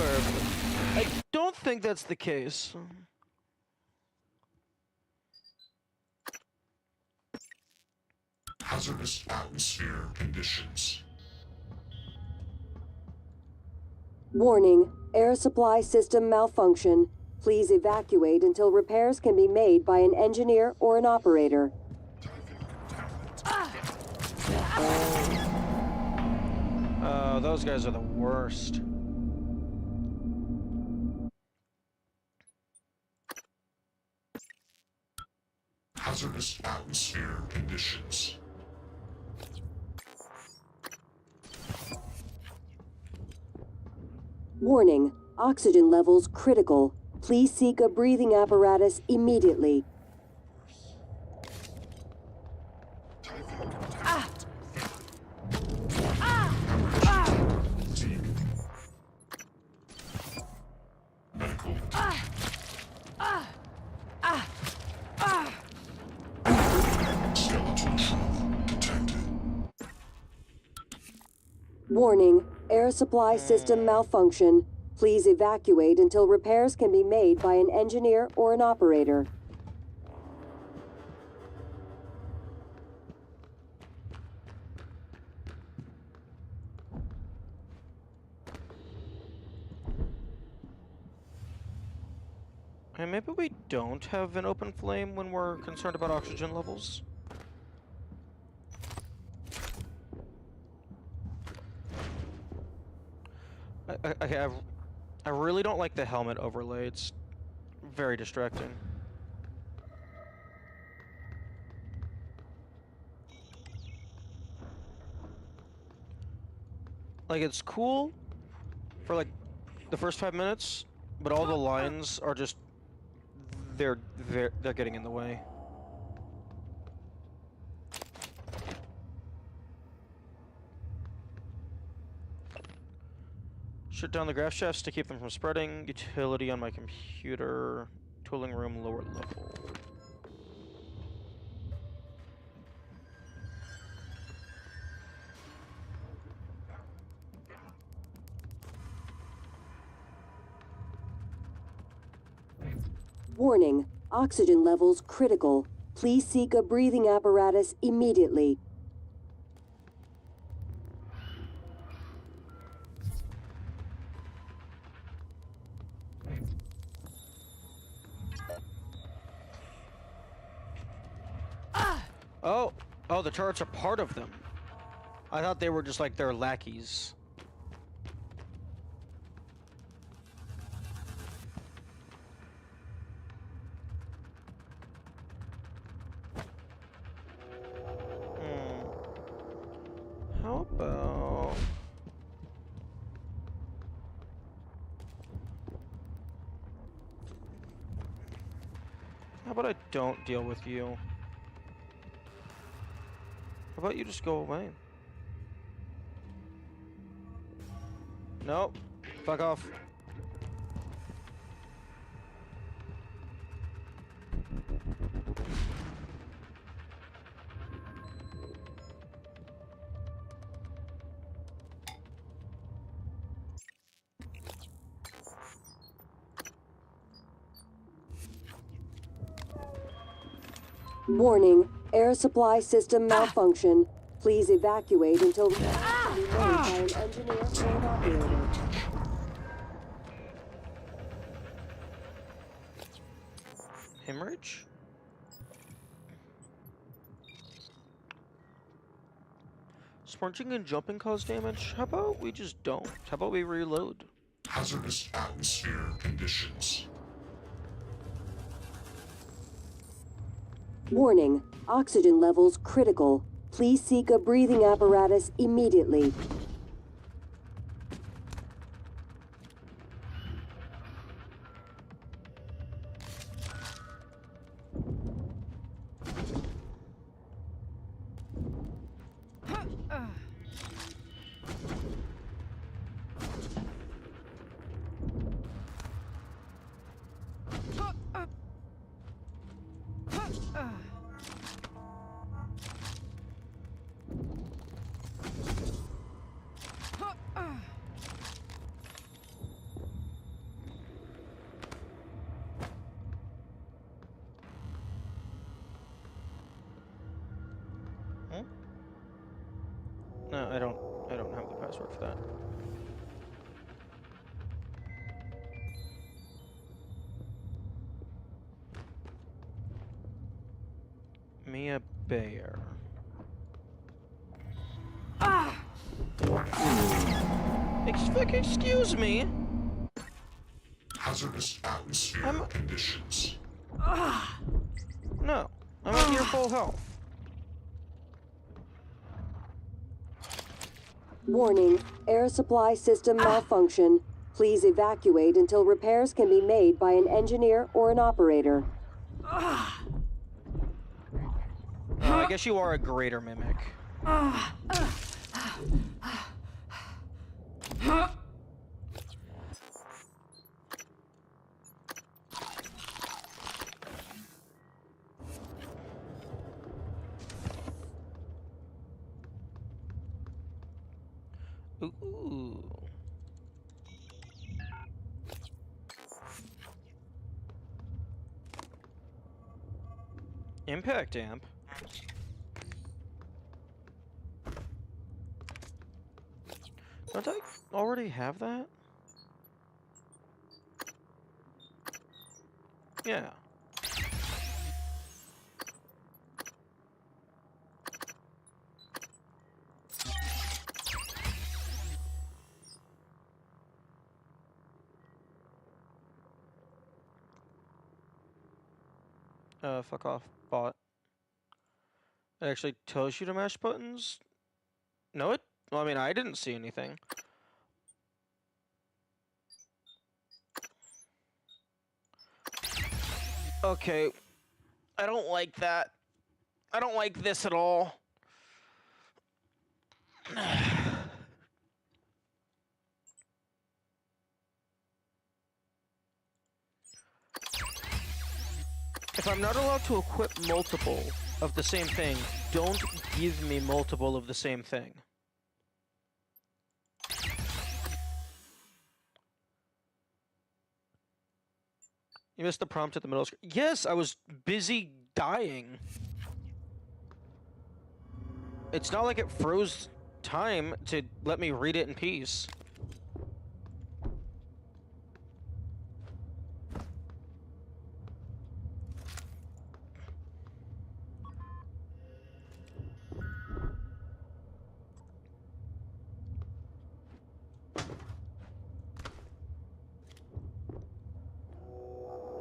I don't think that's the case. Hazardous atmosphere conditions. Warning, air supply system malfunction. Please evacuate until repairs can be made by an engineer or an operator. Those guys are the worst. Hazardous atmosphere conditions. Warning, oxygen levels critical. Please seek a breathing apparatus immediately. Medical skeletal truth detected. Warning, air supply system malfunction. Please evacuate until repairs can be made by an engineer or an operator. And maybe we don't have an open flame when we're concerned about oxygen levels. I really don't like the helmet overlay. It's very distracting. Like, it's cool for like the first 5 minutes, but all the lines are just they're getting in the way. Shut down the graph shafts to keep them from spreading. Utility on my computer. Tooling room lower level. Warning, oxygen levels critical. Please seek a breathing apparatus immediately. Oh, the turrets are part of them. I thought they were just like their lackeys. How about... How about I don't deal with you? How about you just go away? Nope. Fuck off. Warning, air supply system malfunction. Please evacuate until the can be made by an engineer or an operator. Hemorrhage? Sprinting and jumping cause damage? How about we just don't? How about we reload? Hazardous atmosphere conditions. Warning, oxygen levels critical. Please seek a breathing apparatus immediately. No, I don't have the password for that. Mia Bayer. Excuse me. Hazardous atmosphere conditions. No, I'm at near full health. Warning, air supply system malfunction. Please evacuate until repairs can be made by an engineer or an operator. I guess you are a greater mimic. Ooh. Impact amp. Don't I already have that? Yeah. Fuck off, bot. It actually tells you to mash buttons? No, it... Well, I mean, I didn't see anything. Okay. I don't like that. I don't like this at all. If I'm not allowed to equip multiple of the same thing, don't give me multiple of the same thing. You missed the prompt at the middle screen. Yes, I was busy dying. It's not like it froze time to let me read it in peace.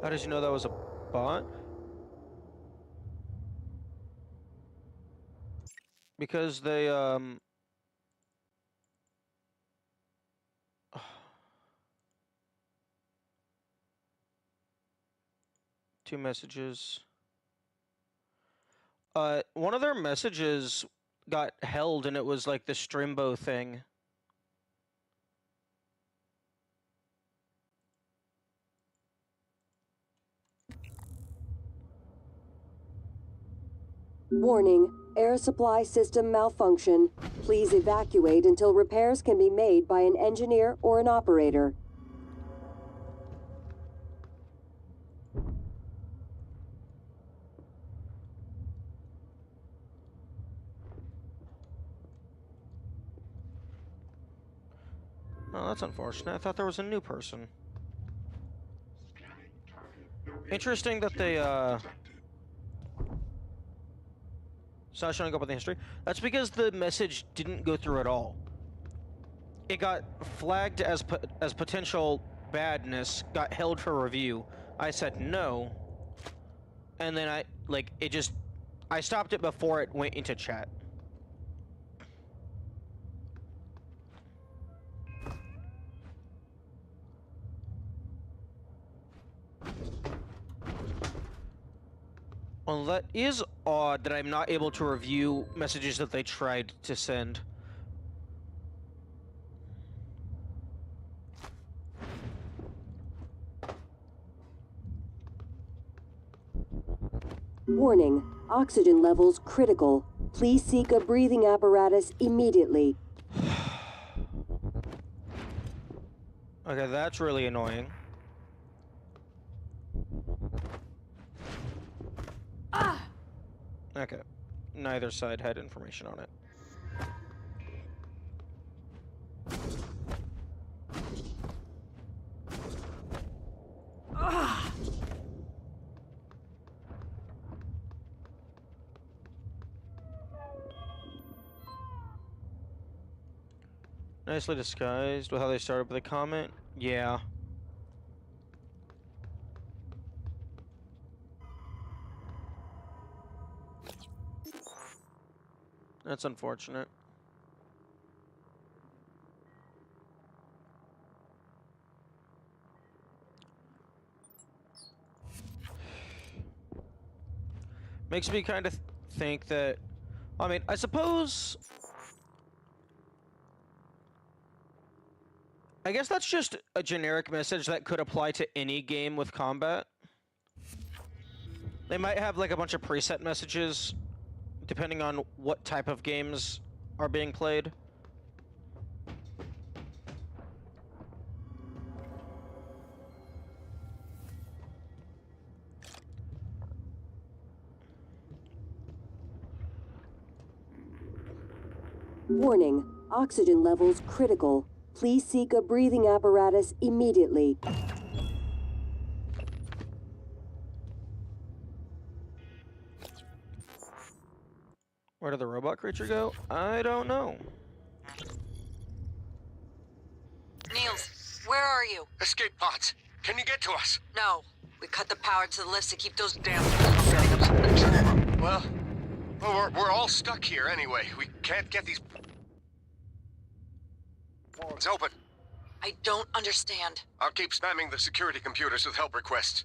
How did you know that was a bot? Because they, 2 messages. One of their messages got held and it was like the Strimbo thing. Warning, air supply system malfunction. Please evacuate until repairs can be made by an engineer or an operator. Oh, that's unfortunate. I thought there was a new person. Interesting that they, it's not showing up in the history. That's because the message didn't go through at all. It got flagged as potential badness, got held for review. I said no. And then I stopped it before it went into chat. Well, that is odd that I'm not able to review messages that they tried to send. Warning, oxygen levels critical. Please seek a breathing apparatus immediately. Okay, that's really annoying. Okay. Neither side had information on it. Nicely disguised with how they started with a comment. Yeah. That's unfortunate. Makes me kind of think that, I mean, I suppose, I guess that's just a generic message that could apply to any game with combat. They might have like a bunch of preset messages depending on what type of games are being played. Warning, oxygen levels critical. Please seek a breathing apparatus immediately. Where did the robot creature go? I don't know. Niels, where are you? Escape pods. Can you get to us? No. We cut the power to the lifts to keep those damn things from setting up. Well, we're all stuck here anyway. We can't get these... It's open. I don't understand. I'll keep spamming the security computers with help requests.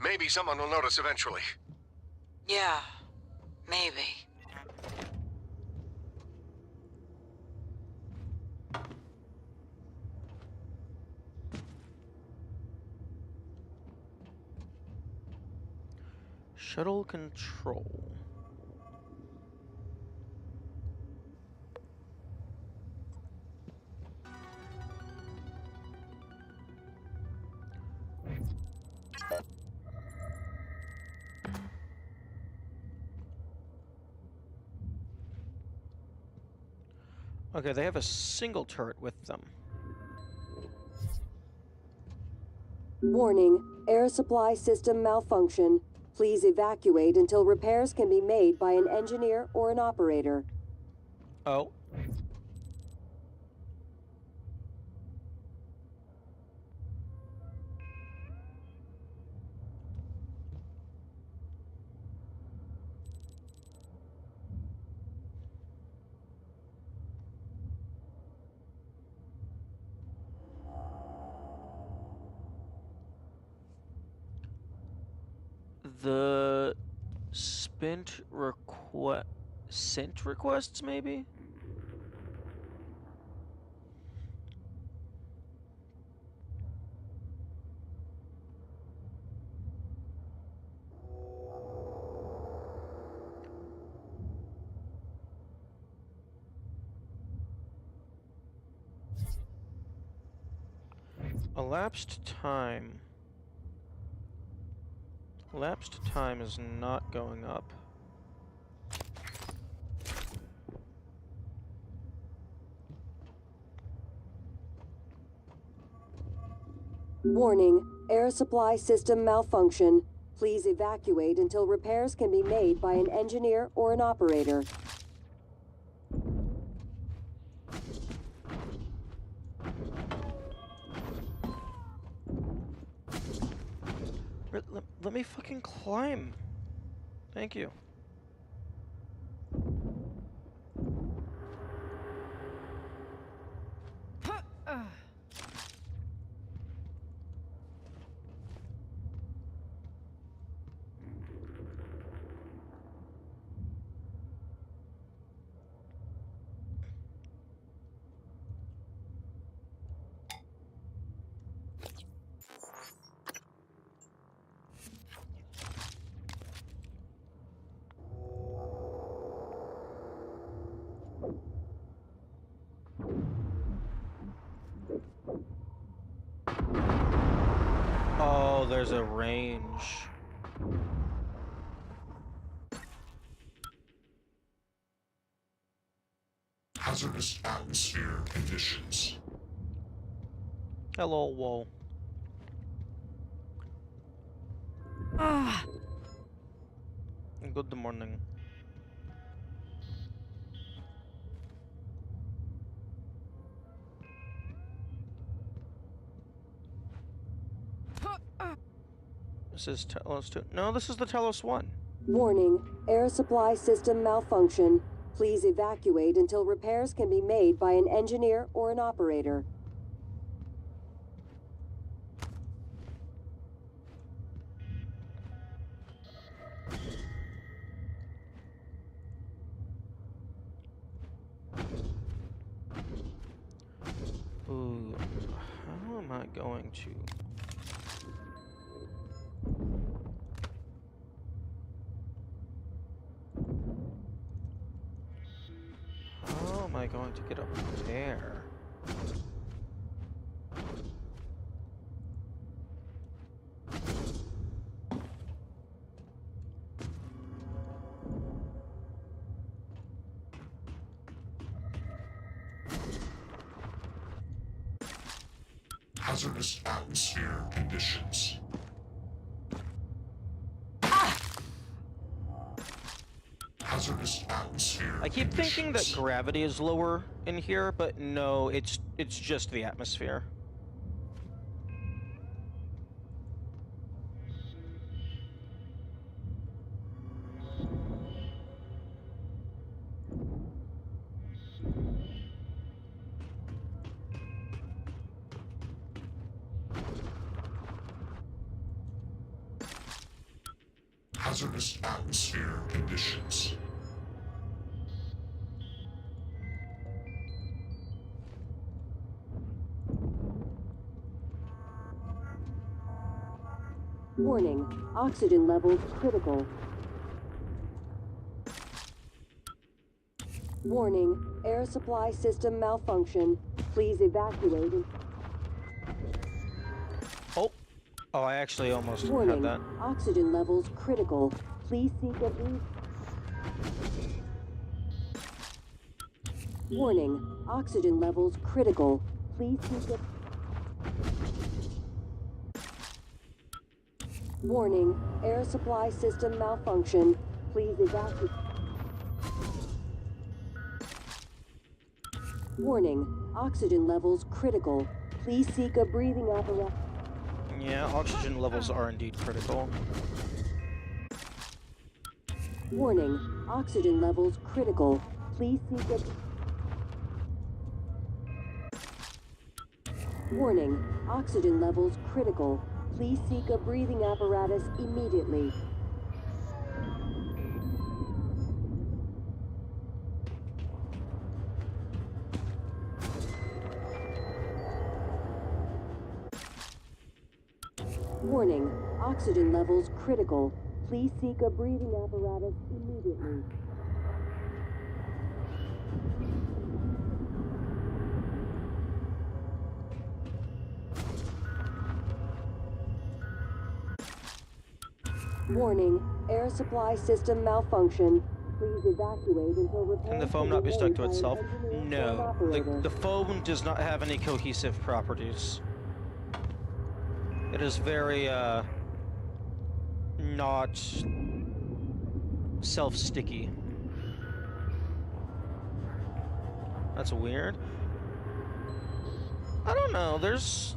Maybe someone will notice eventually. Yeah, maybe. Shuttle control. Okay, they have a single turret with them. Warning, air supply system malfunction. Please evacuate until repairs can be made by an engineer or an operator. Oh. The sent requests, maybe? Elapsed time. Elapsed time is not going up. Warning, air supply system malfunction. Please evacuate until repairs can be made by an engineer or an operator. Let me fucking climb. Thank you. Oh, there's a range. Hazardous atmosphere conditions. Hello, whoa. Good morning. This is Telos 2. No, this is the Telos 1. Warning, air supply system malfunction. Please evacuate until repairs can be made by an engineer or an operator. Ooh, how am I going to... How am I going to get up there? Hazardous atmosphere conditions. Hazardous atmosphere. I keep thinking that gravity is lower in here, but no, it's just the atmosphere. Hazardous atmosphere conditions. Warning, oxygen levels critical. Warning, air supply system malfunction. Please evacuate. Oh, I actually almost Warning, had that. oxygen levels critical. Please seek a Warning, oxygen levels critical. Please seek a Warning, air supply system malfunction. Please evacuate. Warning, oxygen levels critical. Please seek a breathing apparatus. Yeah, oxygen levels are indeed critical. Warning, oxygen levels critical. Please seek a... Warning, oxygen levels critical. Please seek a breathing apparatus immediately. Warning, oxygen levels critical. Please seek a breathing apparatus immediately. Warning, air supply system malfunction. Please evacuate until repairs. Can the foam can not be stuck made to by an itself? engineer or an No. operator. The foam does not have any cohesive properties. It is very, not self-sticky. That's weird. I don't know, there's...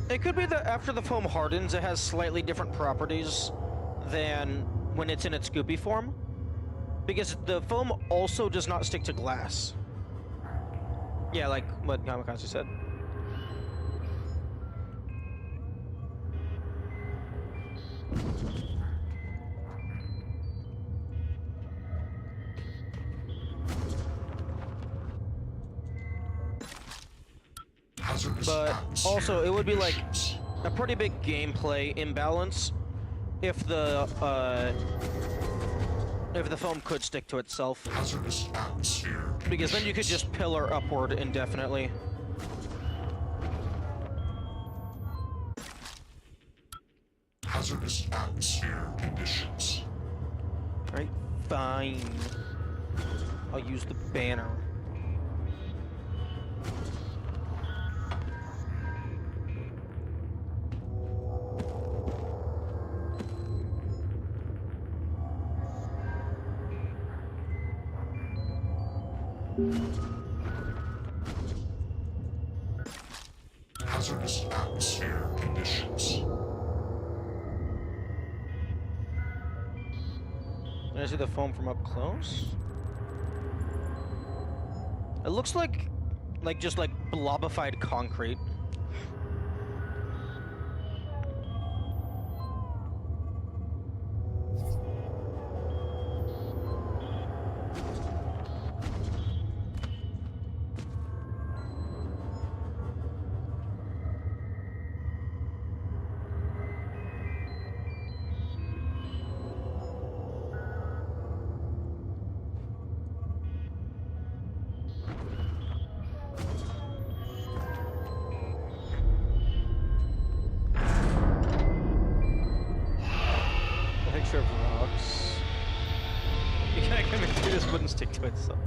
It could be that after the foam hardens, it has slightly different properties than when it's in its goopy form. Because the foam also does not stick to glass. Yeah, like what Kamikaze said. But also, it would be like a pretty big gameplay imbalance if the foam could stick to itself. Because then you could just pillar upward indefinitely. Hazardous atmosphere conditions. Right, fine. I'll use the banner. Hazardous atmosphere conditions. Can I see the foam from up close? It looks like just like blobified concrete. Picture of rocks. I can make this wouldn't stick to itself.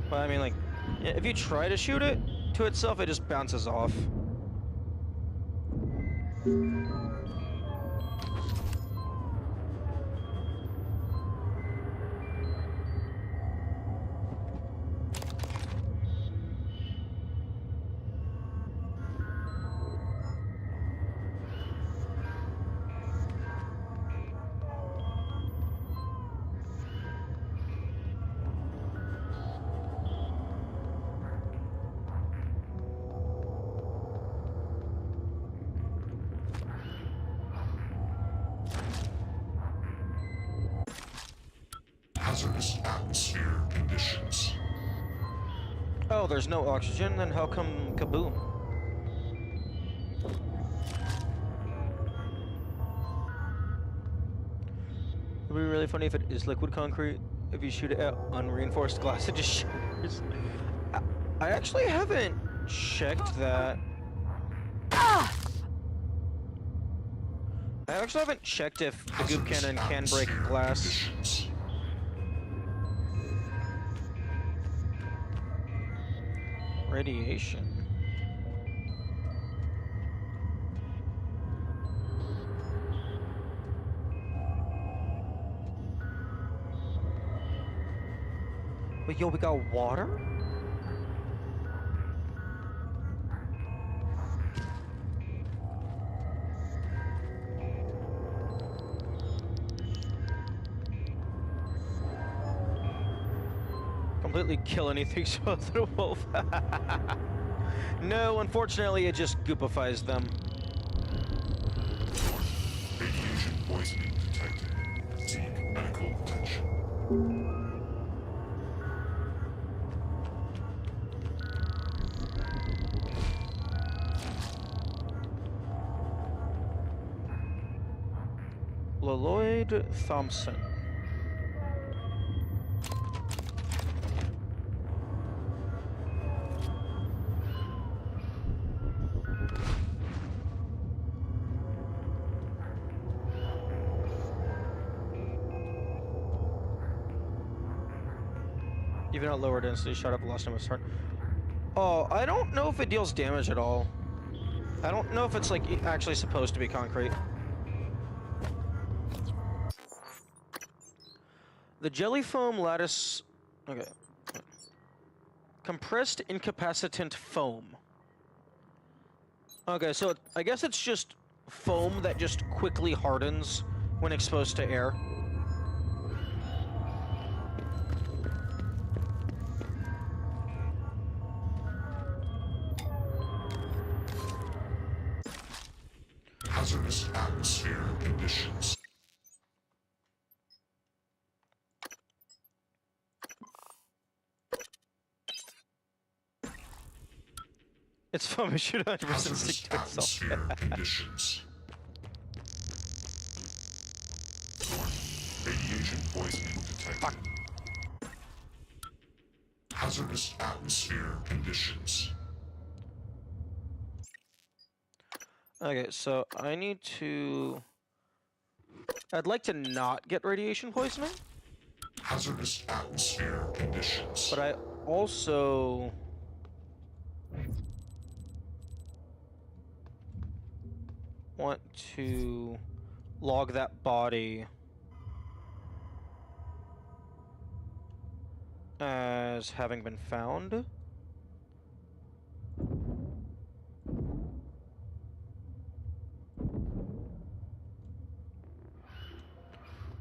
But I mean, like, if you try to shoot it to itself, it just bounces off. Hazardous atmosphere conditions. Oh, there's no oxygen, then how come kaboom? It would be really funny if it is liquid concrete. If you shoot it at unreinforced glass, it just shatters. I actually haven't checked that. I actually haven't checked if the goop cannon can break glass. Radiation. But yo, we got water? Completely kill anything so through a wolf. No, unfortunately, it just goopifies them. Radiation poisoning detected. Seek medical attention. Lloyd Thompson. Even at lower density, shot up velocity must hurt. Oh, I don't know if it deals damage at all. I don't know if it's like actually supposed to be concrete. The jelly foam lattice. Okay. Compressed incapacitant foam. Okay, so I guess it's just foam that just quickly hardens when exposed to air. Hazardous atmosphere conditions. It's foam, it should 100% Hazardous stick to itself. atmosphere conditions. Radiation poisoning detected. Hazardous atmosphere conditions. Okay, so I need to... I'd like to not get radiation poisoning, Hazardous atmosphere conditions. but I also... want to log that body as having been found.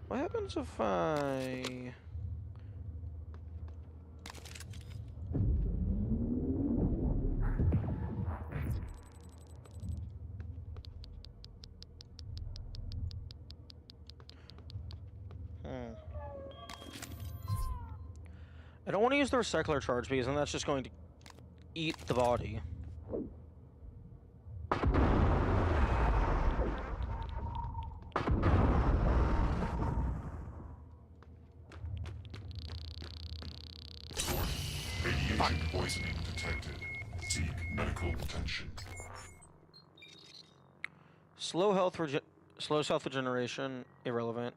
What happens if I... I don't want to use the recycler charge because then that's just going to eat the body. Radiation poisoning detected. Seek medical attention. Slow self regeneration, irrelevant.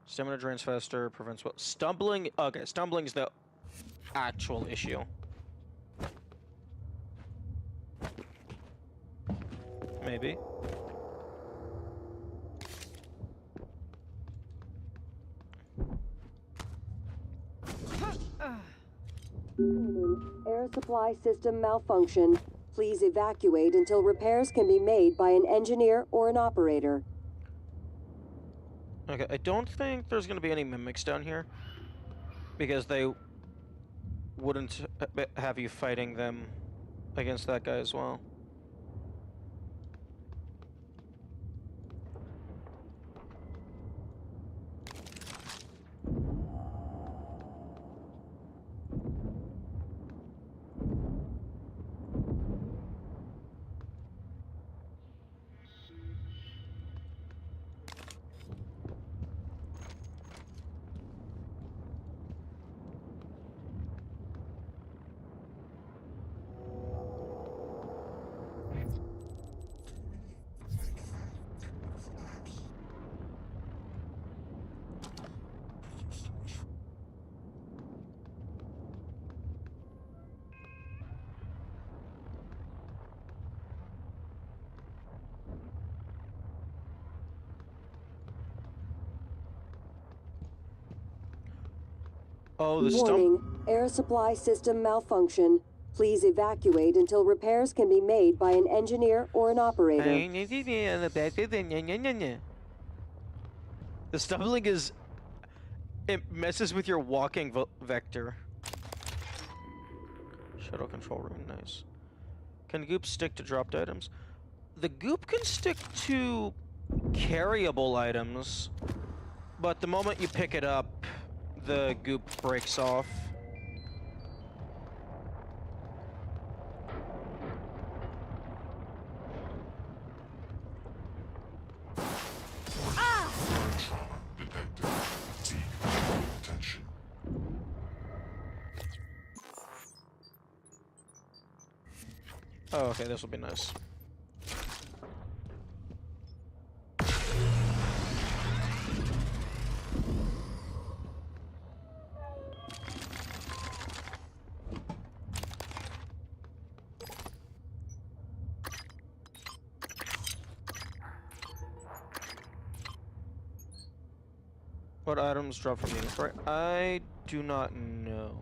Stamina drains faster, prevents what? Stumbling. Okay, stumbling is the actual issue. Maybe. Air supply system malfunction. Please evacuate until repairs can be made by an engineer or an operator. Okay, I don't think there's going to be any mimics down here, because they wouldn't have you fighting them against that guy as well. Oh, the Warning, air supply system malfunction. Please evacuate until repairs can be made by an engineer or an operator. The stumbling is... It messes with your walking vector. Shuttle control room, nice. Can goop stick to dropped items? The goop can stick to carryable items, but the moment you pick it up, the goop breaks off. Trauma detected. Seek medical attention. Oh, okay, this will be nice. What items drop from units, right? I do not know.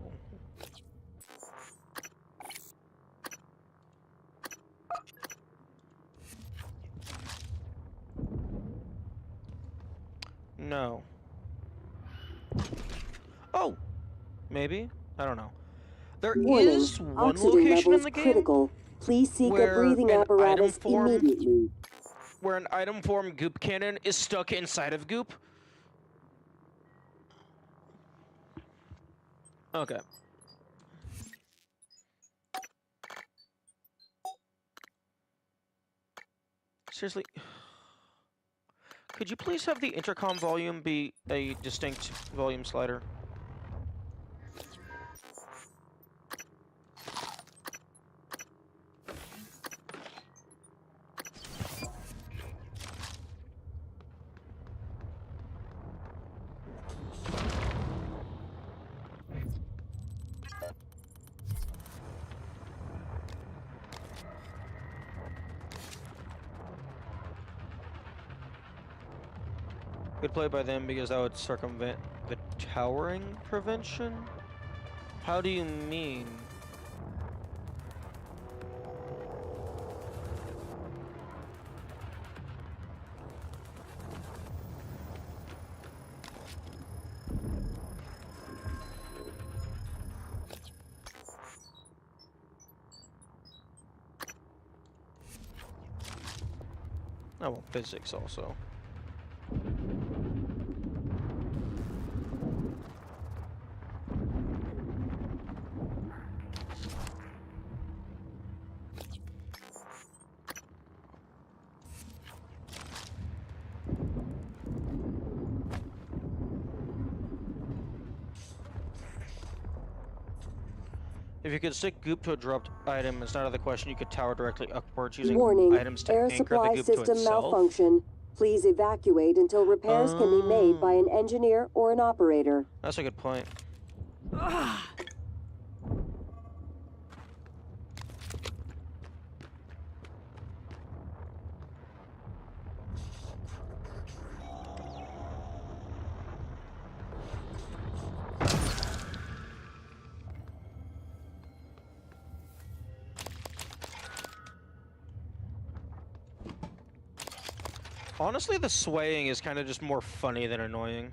No. Oh! Maybe? I don't know. There Warning, is one oxygen location in levels the game critical. Please seek a where breathing an apparatus item form- immediately. where an item form goop cannon is stuck inside of goop. Okay. Seriously. Could you please have the intercom volume be a distinct volume slider? Good play by them because that would circumvent the towering prevention? How do you mean? Oh, well, physics also. If you could stick goop to a dropped item, it's not out of the question you could tower directly upwards using Warning, items to air anchor the supply goop to system itself. malfunction. Please evacuate until repairs can be made by an engineer or an operator. That's a good point. Honestly, the swaying is kind of just more funny than annoying.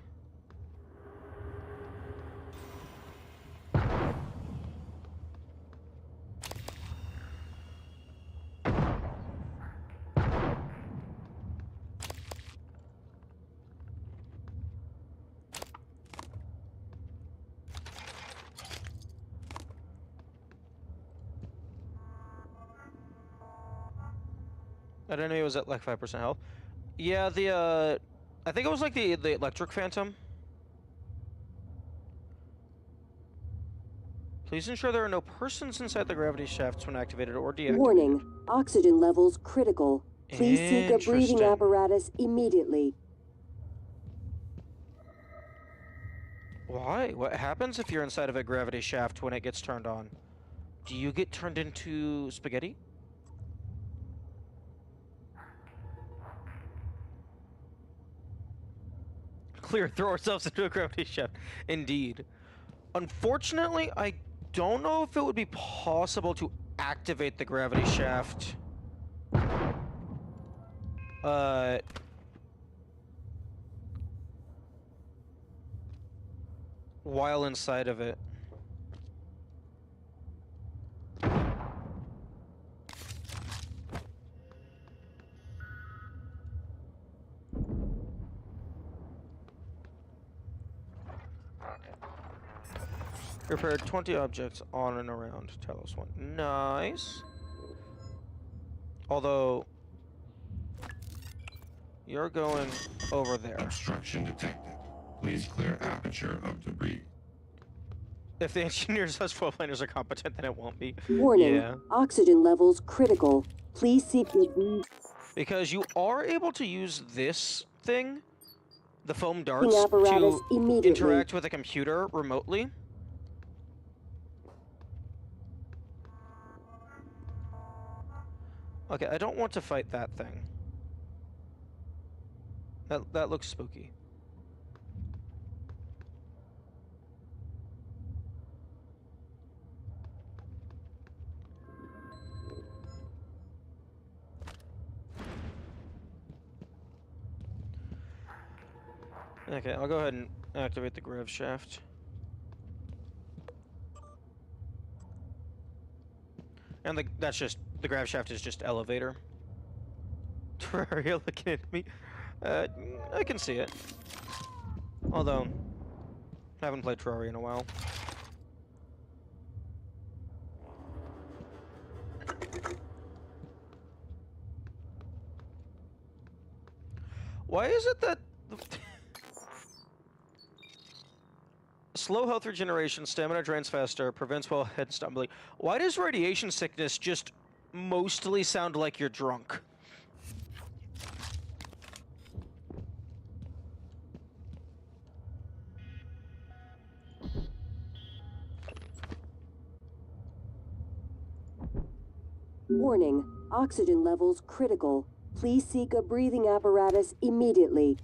That enemy was at like 5% health. Yeah, I think it was like the electric phantom. Please ensure there are no persons inside the gravity shafts when activated or deactivated. Warning, oxygen levels critical. Please seek a breathing Interesting. apparatus immediately. Why? What happens if you're inside of a gravity shaft when it gets turned on? Do you get turned into spaghetti? Clear, throw ourselves into a gravity shaft. Indeed. Unfortunately, I don't know if it would be possible to activate the gravity shaft. While inside of it. Repaired 20 objects on and around Talos 1. Nice. Although, you're going over there. Obstruction detected. Please clear aperture of debris. If the engineers as flow planners are competent, then it won't be. Warning, Yeah. oxygen levels critical. Please seek a Because you are able to use this thing, the foam darts, breathing apparatus to immediately. interact with a computer remotely. Okay, I don't want to fight that thing. That looks spooky. Okay, I'll go ahead and activate the grav shaft. And that's just, the grav shaft is just elevator. Terraria looking at me. I can see it. Although, I haven't played Terraria in a while. Why is it that... Slow health regeneration, stamina drains faster, prevents well head stumbling. Why does radiation sickness just mostly sound like you're drunk? Warning, oxygen levels critical. Please seek a breathing apparatus immediately.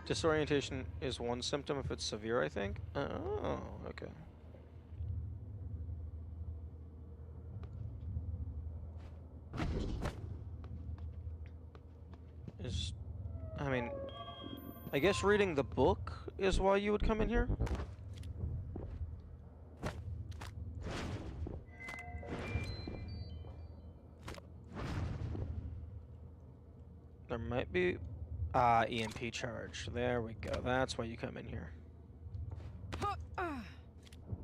Disorientation is one symptom if it's severe, I think. Oh, okay. I mean, I guess reading the book is why you would come in here? There might be... Ah, EMP charge. There we go. That's why you come in here.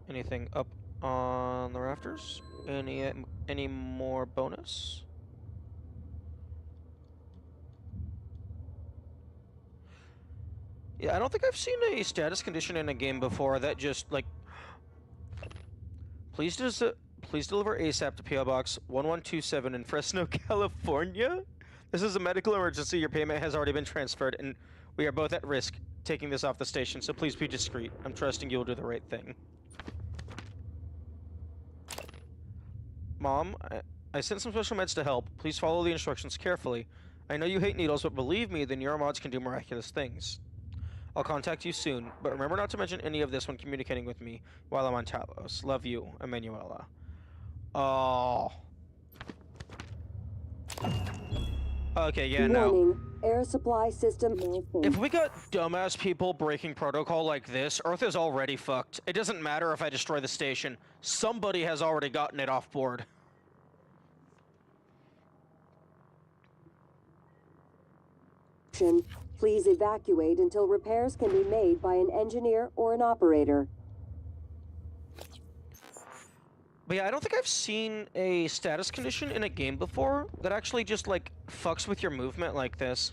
Anything up on the rafters? Any more bonus? Yeah, I don't think I've seen a status condition in a game before that just, like... Please deliver ASAP to PO Box 1127 in Fresno, California? This is a medical emergency. Your payment has already been transferred, and we are both at risk taking this off the station, so please be discreet. I'm trusting you'll do the right thing. Mom, I sent some special meds to help. Please follow the instructions carefully. I know you hate needles, but believe me, the neuromods can do miraculous things. I'll contact you soon, but remember not to mention any of this when communicating with me while I'm on Talos. Love you, Emanuela. Oh. Okay, yeah, no. Warning, air supply system. If we got dumbass people breaking protocol like this, Earth is already fucked. It doesn't matter if I destroy the station. Somebody has already gotten it off board. Please evacuate until repairs can be made by an engineer or an operator. But yeah, I don't think I've seen a status condition in a game before that actually just, like, fucks with your movement like this.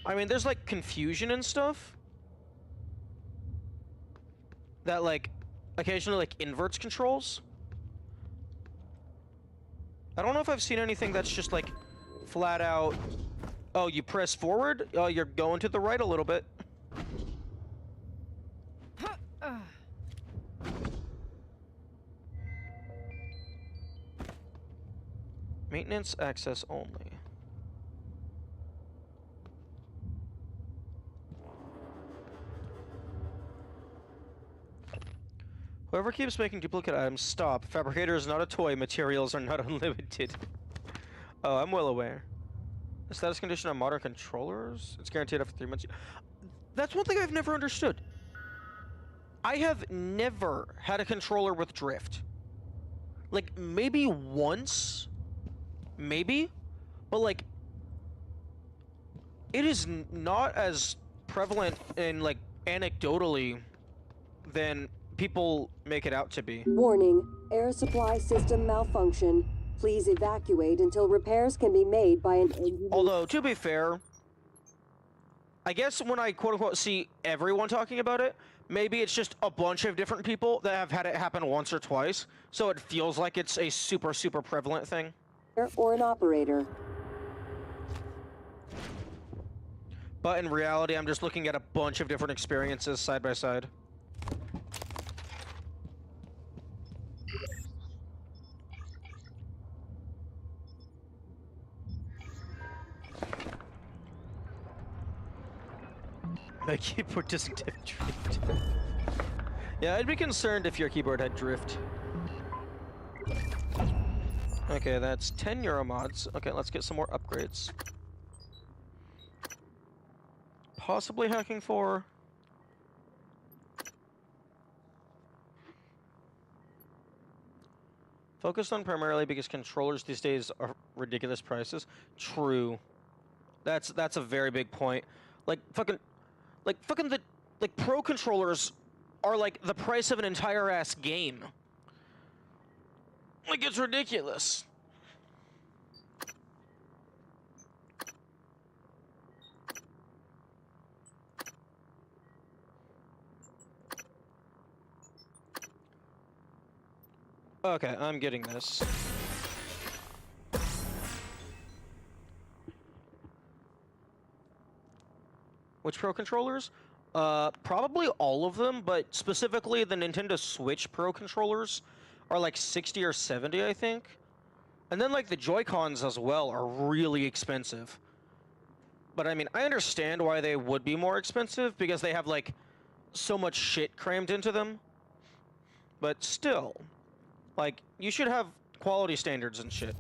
I mean, there's, like, confusion and stuff that, like, occasionally, like, inverts controls. I don't know if I've seen anything that's just, like, flat out, oh, you press forward, oh, you're going to the right a little bit. Maintenance access only. Whoever keeps making duplicate items, stop. Fabricator is not a toy. Materials are not unlimited. Oh, I'm well aware. The status condition on modern controllers? It's guaranteed after 3 months. That's one thing I've never understood. I have never had a controller with drift. Like, maybe once... Maybe, but like, it is not as prevalent in, like, anecdotally than people make it out to be. Warning, air supply system malfunction. Please evacuate until repairs can be made by an engineer. Although, to be fair, I guess when I quote-unquote see everyone talking about it, maybe it's just a bunch of different people that have had it happen once or twice, so it feels like it's a super, super prevalent thing. Or an operator. But in reality, I'm just looking at a bunch of different experiences side by side. I keep participant treat. Yeah, I'd be concerned if your keyboard had drift. Okay, that's 10 Euromods. Okay, let's get some more upgrades. Possibly hacking 4. Focused on primarily because controllers these days are ridiculous prices. True. That's a very big point. Like fucking the pro controllers are like the price of an entire ass game. Like, it's ridiculous. Okay, I'm getting this. Which Pro controllers? Probably all of them, but specifically the Nintendo Switch Pro controllers are like 60 or 70, I think. And then like the Joy-Cons as well are really expensive. But I mean, I understand why they would be more expensive because they have like so much shit crammed into them. But still, like, you should have quality standards and shit.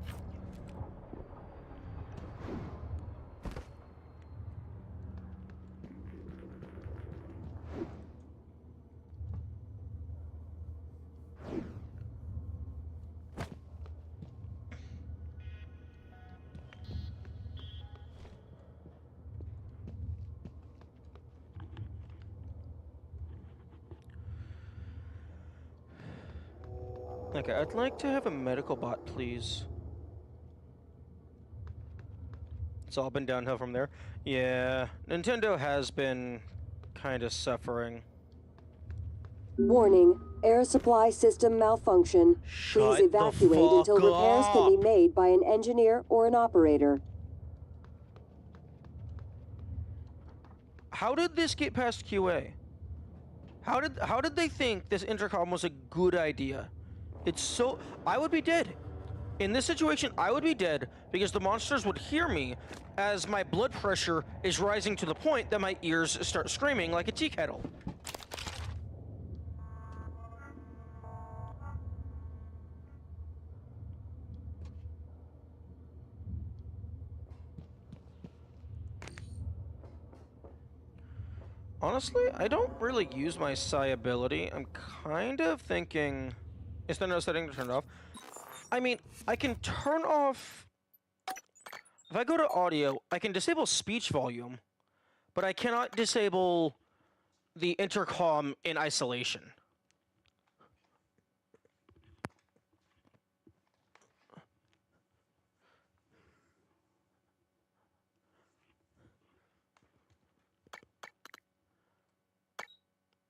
Okay, I'd like to have a medical bot, please. It's all been downhill from there. Yeah, Nintendo has been kind of suffering. Warning, air supply system malfunction. Shut Please evacuate the until fuck repairs can be up. made by an engineer or an operator. How did this get past QA? How did they think this intercom was a good idea? It's so... I would be dead. In this situation, I would be dead because the monsters would hear me as my blood pressure is rising to the point that my ears start screaming like a tea kettle. Honestly, I don't really use my psi ability. I'm kind of thinking... Is there no setting to turn it off? I mean, I can turn off... If I go to audio, I can disable speech volume, but I cannot disable the intercom in isolation.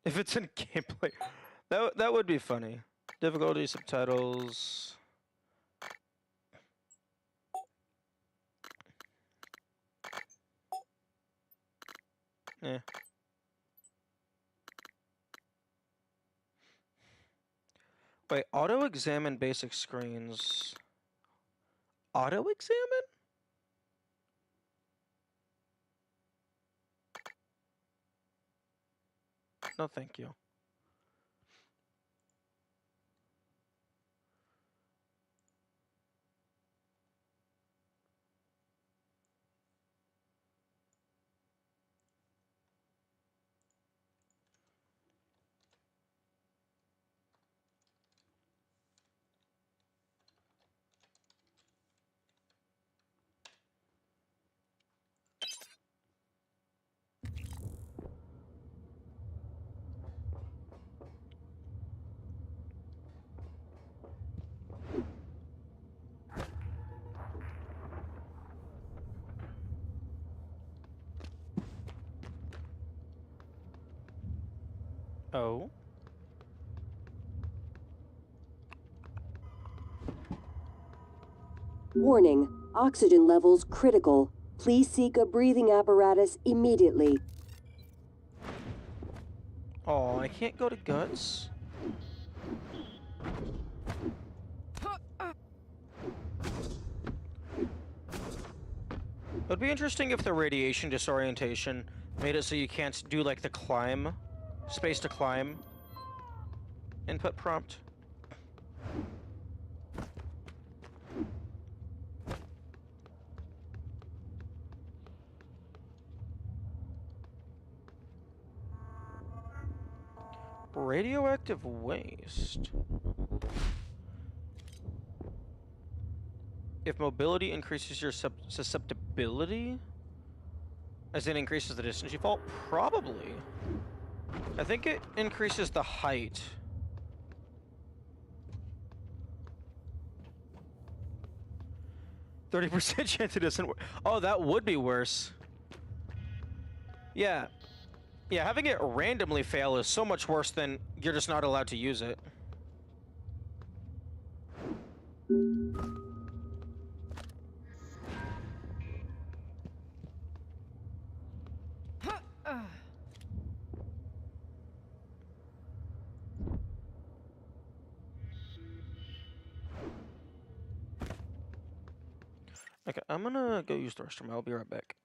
If it's in gameplay, that would be funny. Difficulty, subtitles. Yeah. Wait, auto-examine basic screens. Auto-examine? No, thank you. Oh. Warning, oxygen levels critical. Please seek a breathing apparatus immediately. Oh, I can't go to guts? It would be interesting if the radiation disorientation made it so you can't do like the climb, space to climb. input prompt. Radioactive waste. If mobility increases your susceptibility, as in increases the distance you fall, probably. I think it increases the height. %30 chance it doesn't work. Oh, that would be worse. Yeah. Yeah, having it randomly fail is so much worse than you're just not allowed to use it. Okay, I'm gonna go use the restroom. I'll be right back.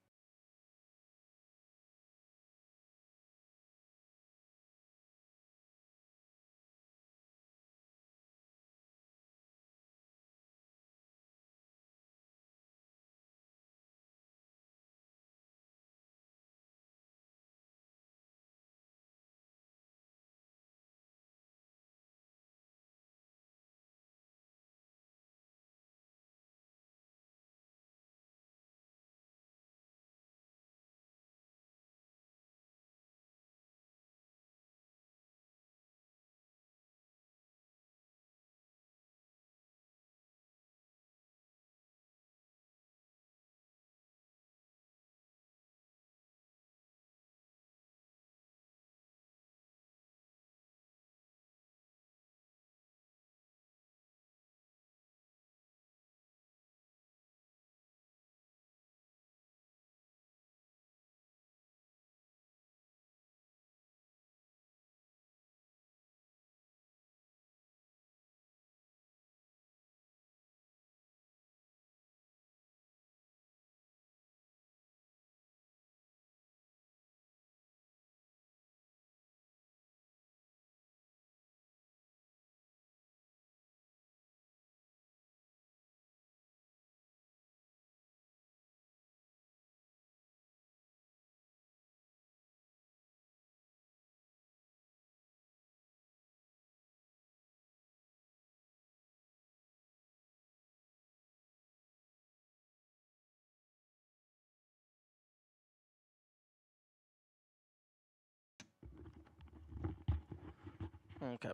Okay.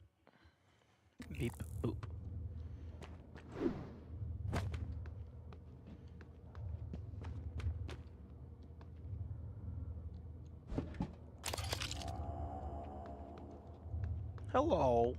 Beep, boop. Hello.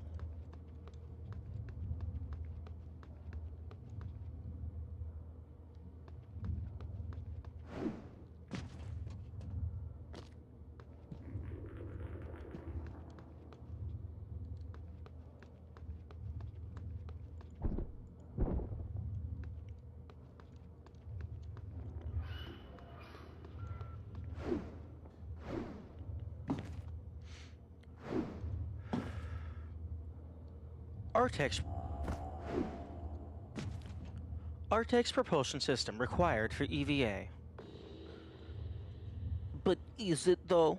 Artex propulsion system required for EVA. But is it though?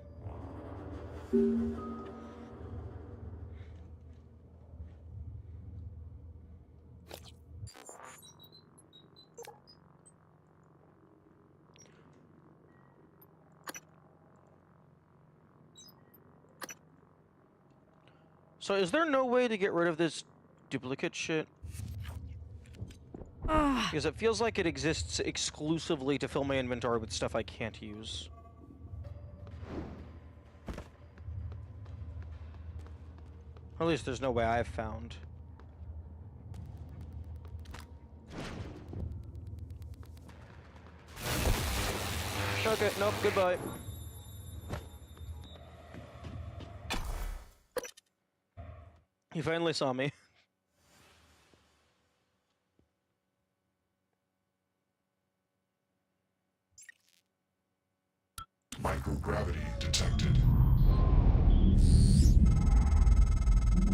So is there no way to get rid of this duplicate shit? Because it feels like it exists exclusively to fill my inventory with stuff I can't use. At least there's no way I've found. Okay, nope, goodbye. He finally saw me. Microgravity detected.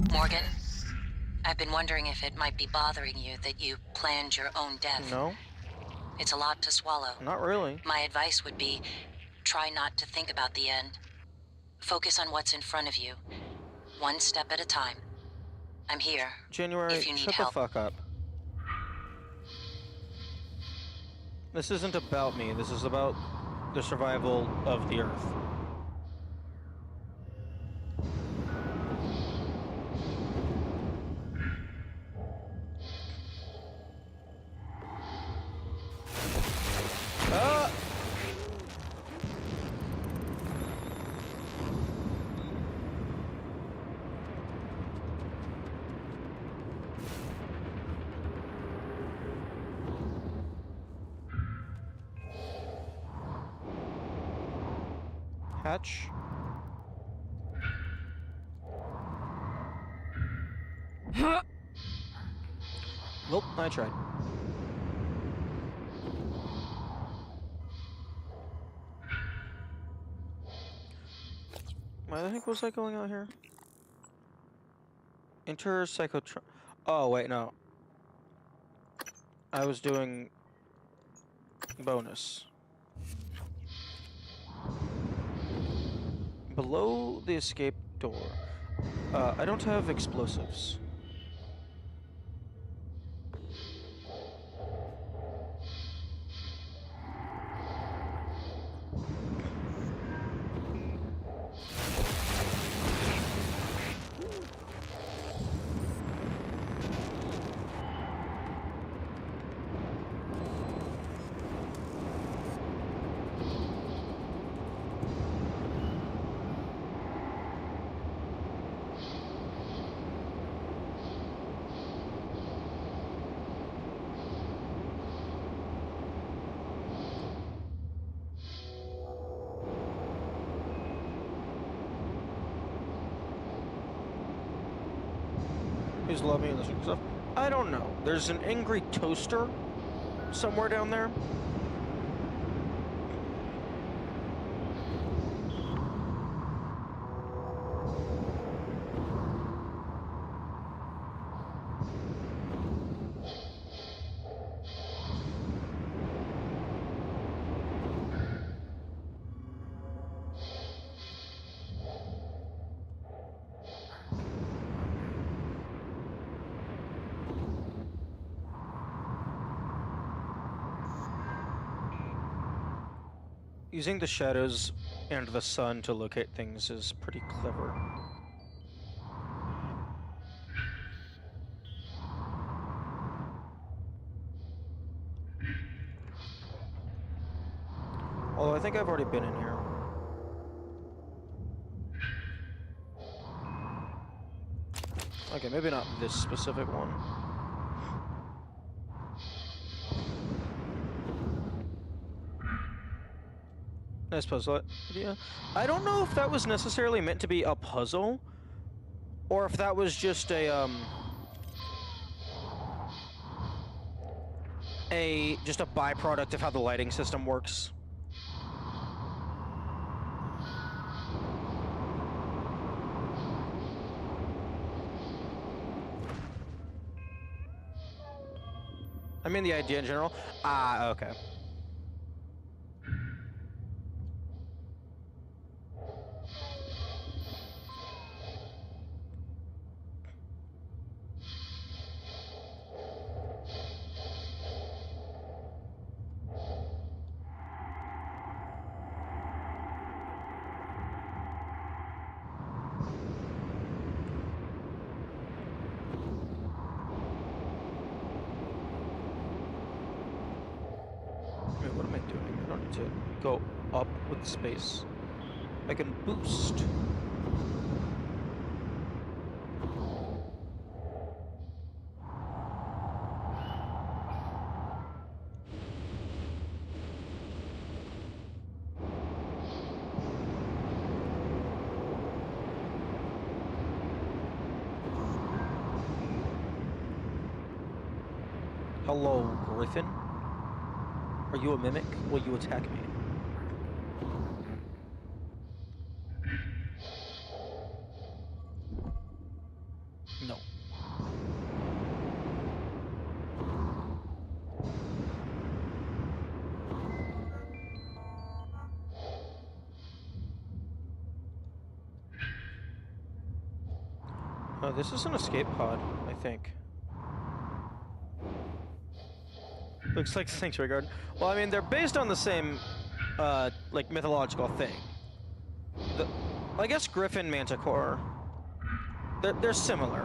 Morgan, I've been wondering if it might be bothering you that you planned your own death. No, It's a lot to swallow. not really. My advice would be, try not to think about the end. Focus on what's in front of you, one step at a time. I'm here, January, if you need shut help. the fuck up. This isn't about me. This is about the survival of the Earth. Ah! Hatch. Nope, I tried. Why the heck was I going out here? Enter psychotron. Oh, wait, no. I was doing bonus. Below the escape door. I don't have explosives. Please love me and this stuff. I don't know. There's an angry toaster somewhere down there. Using the shadows and the sun to locate things is pretty clever. Although I think I've already been in here. Okay, maybe not this specific one. Nice puzzle. Yeah. I don't know if that was necessarily meant to be a puzzle, or if that was just a byproduct of how the lighting system works. I mean the idea in general. Ah, okay. What am I doing? I don't need to go up with space. I can boost. Hello, Griffin. Are you a mimic? Will you attack me? Oh, this is an escape pod, I think. Looks like Sanctuary Garden. Well, I mean, they're based on the same, like, mythological thing. I guess Griffin Manticore. They're similar.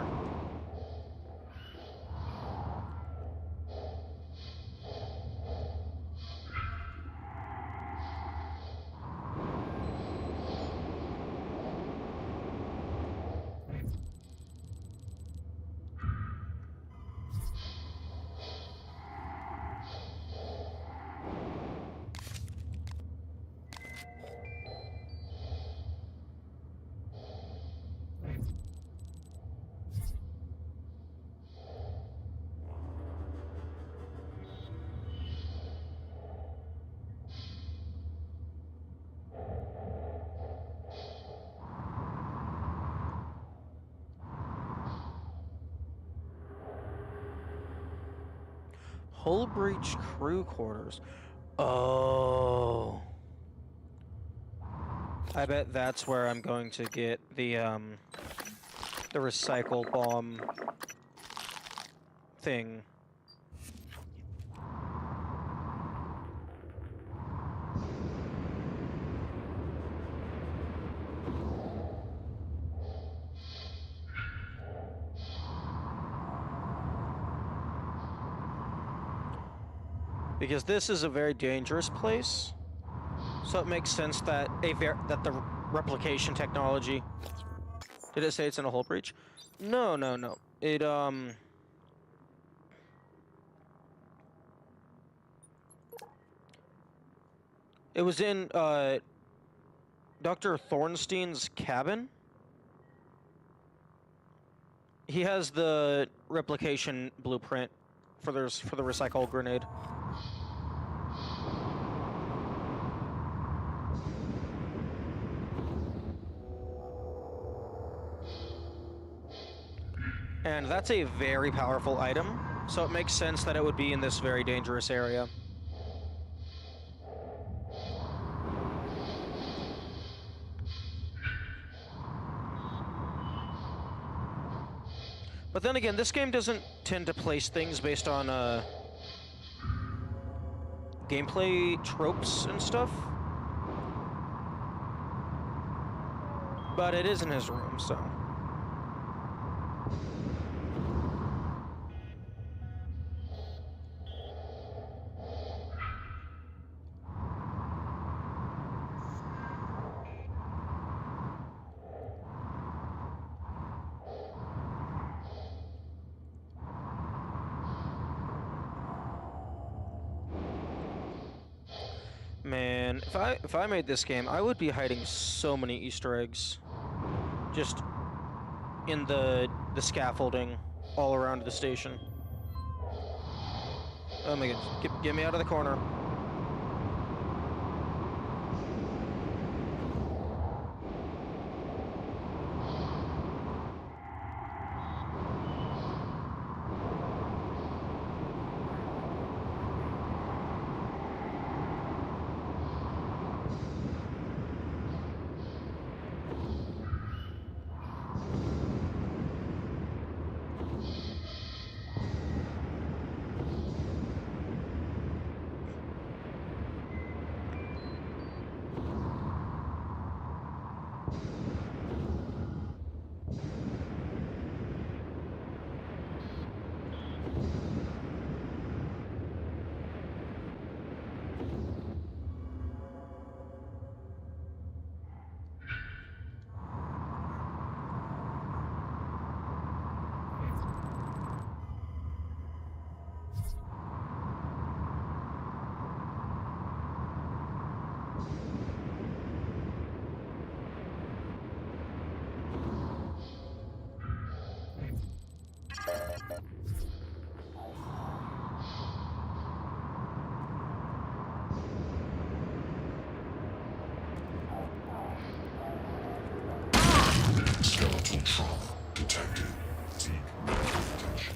Hull Breach crew quarters. Oh. I bet that's where I'm going to get the recycle bomb thing. Because this is a very dangerous place, so it makes sense that that the replication technology. Did it say it's in a hull breach? No. It It was in Dr. Thornstein's cabin. He has the replication blueprint for the recycle grenade. And that's a very powerful item, so it makes sense that it would be in this very dangerous area. But then again, this game doesn't tend to place things based on gameplay tropes and stuff. But it is in his room, so... Man, if I made this game, I would be hiding so many Easter eggs, just in the scaffolding all around the station. Oh my god! Get me out of the corner. Skeletal trauma detected. Seek medical attention.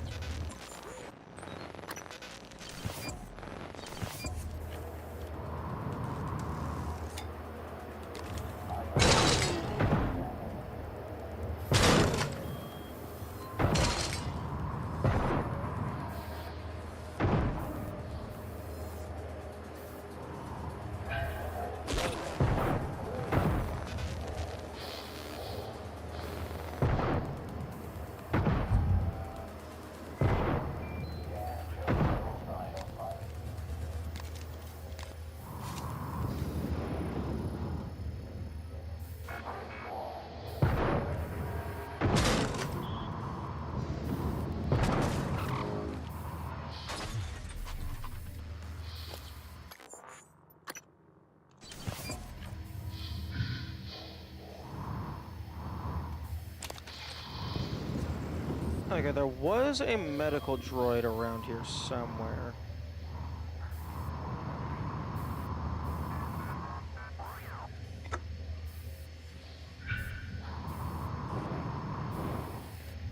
Okay, there was a medical droid around here somewhere.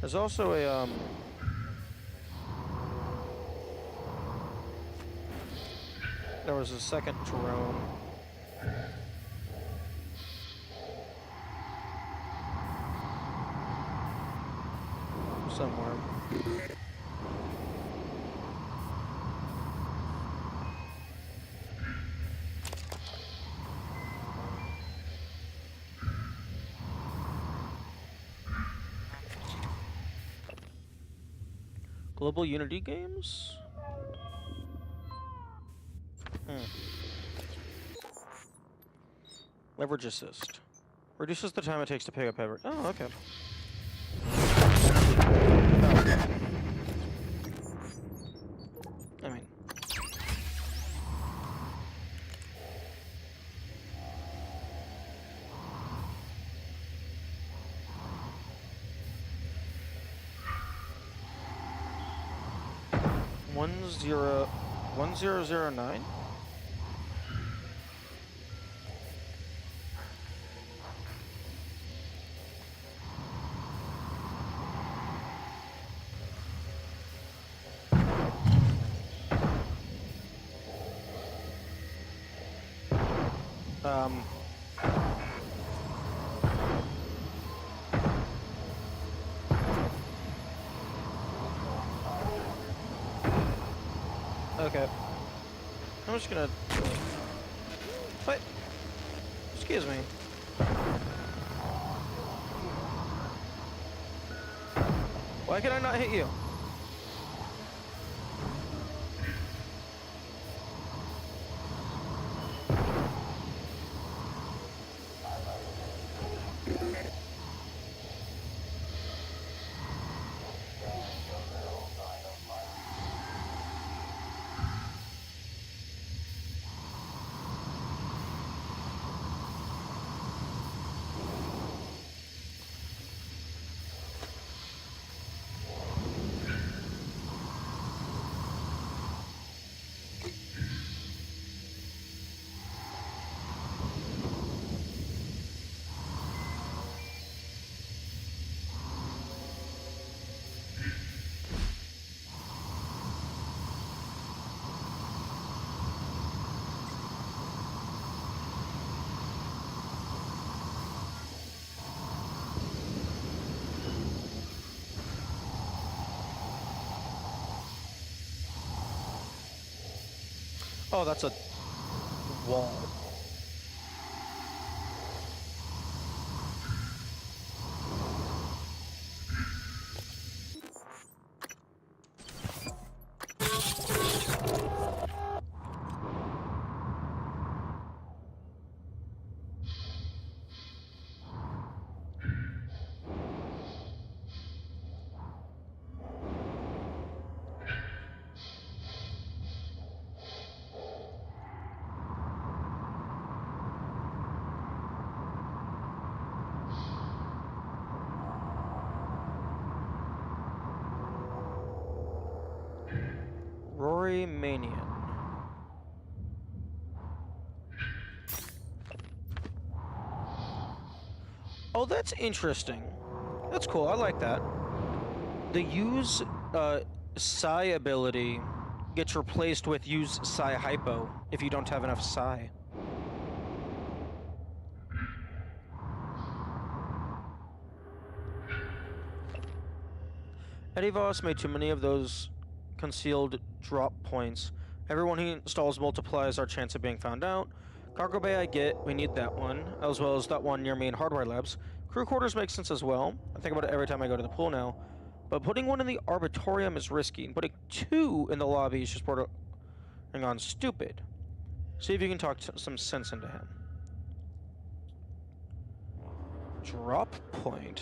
There's also a, there was a second drone. Somewhere. Global Unity Games? Leverage assist. Reduces the time it takes to pick up every. Oh, okay. I mean. One zero zero nine? Okay. I'm just gonna... What? Excuse me. Why can I not hit you? Oh, that's a wall. Rory Manian. Oh, that's interesting. That's cool. I like that. The use psi ability gets replaced with use psi hypo if you don't have enough psi. Eddie Voss made too many of those concealed drop points. Everyone he installs multiplies our chance of being found out. Cargo bay I get, we need that one, as well as that one near me in hardware labs. Crew quarters make sense as well. I think about it every time I go to the pool now. But putting one in the arbitorium is risky, and putting two in the lobby is just bordering on stupid. See if you can talk some sense into him. Drop point.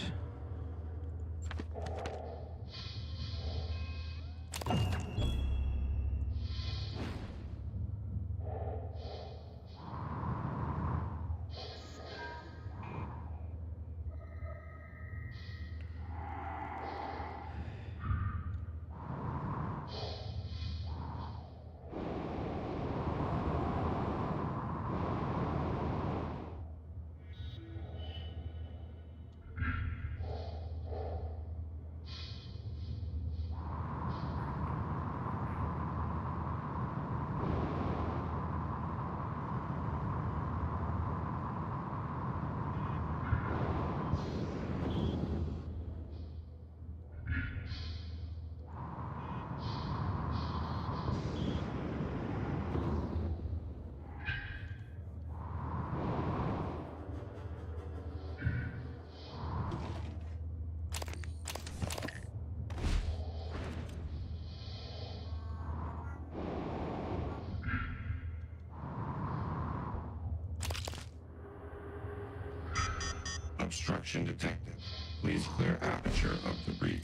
Obstruction detected. Please clear aperture of debris.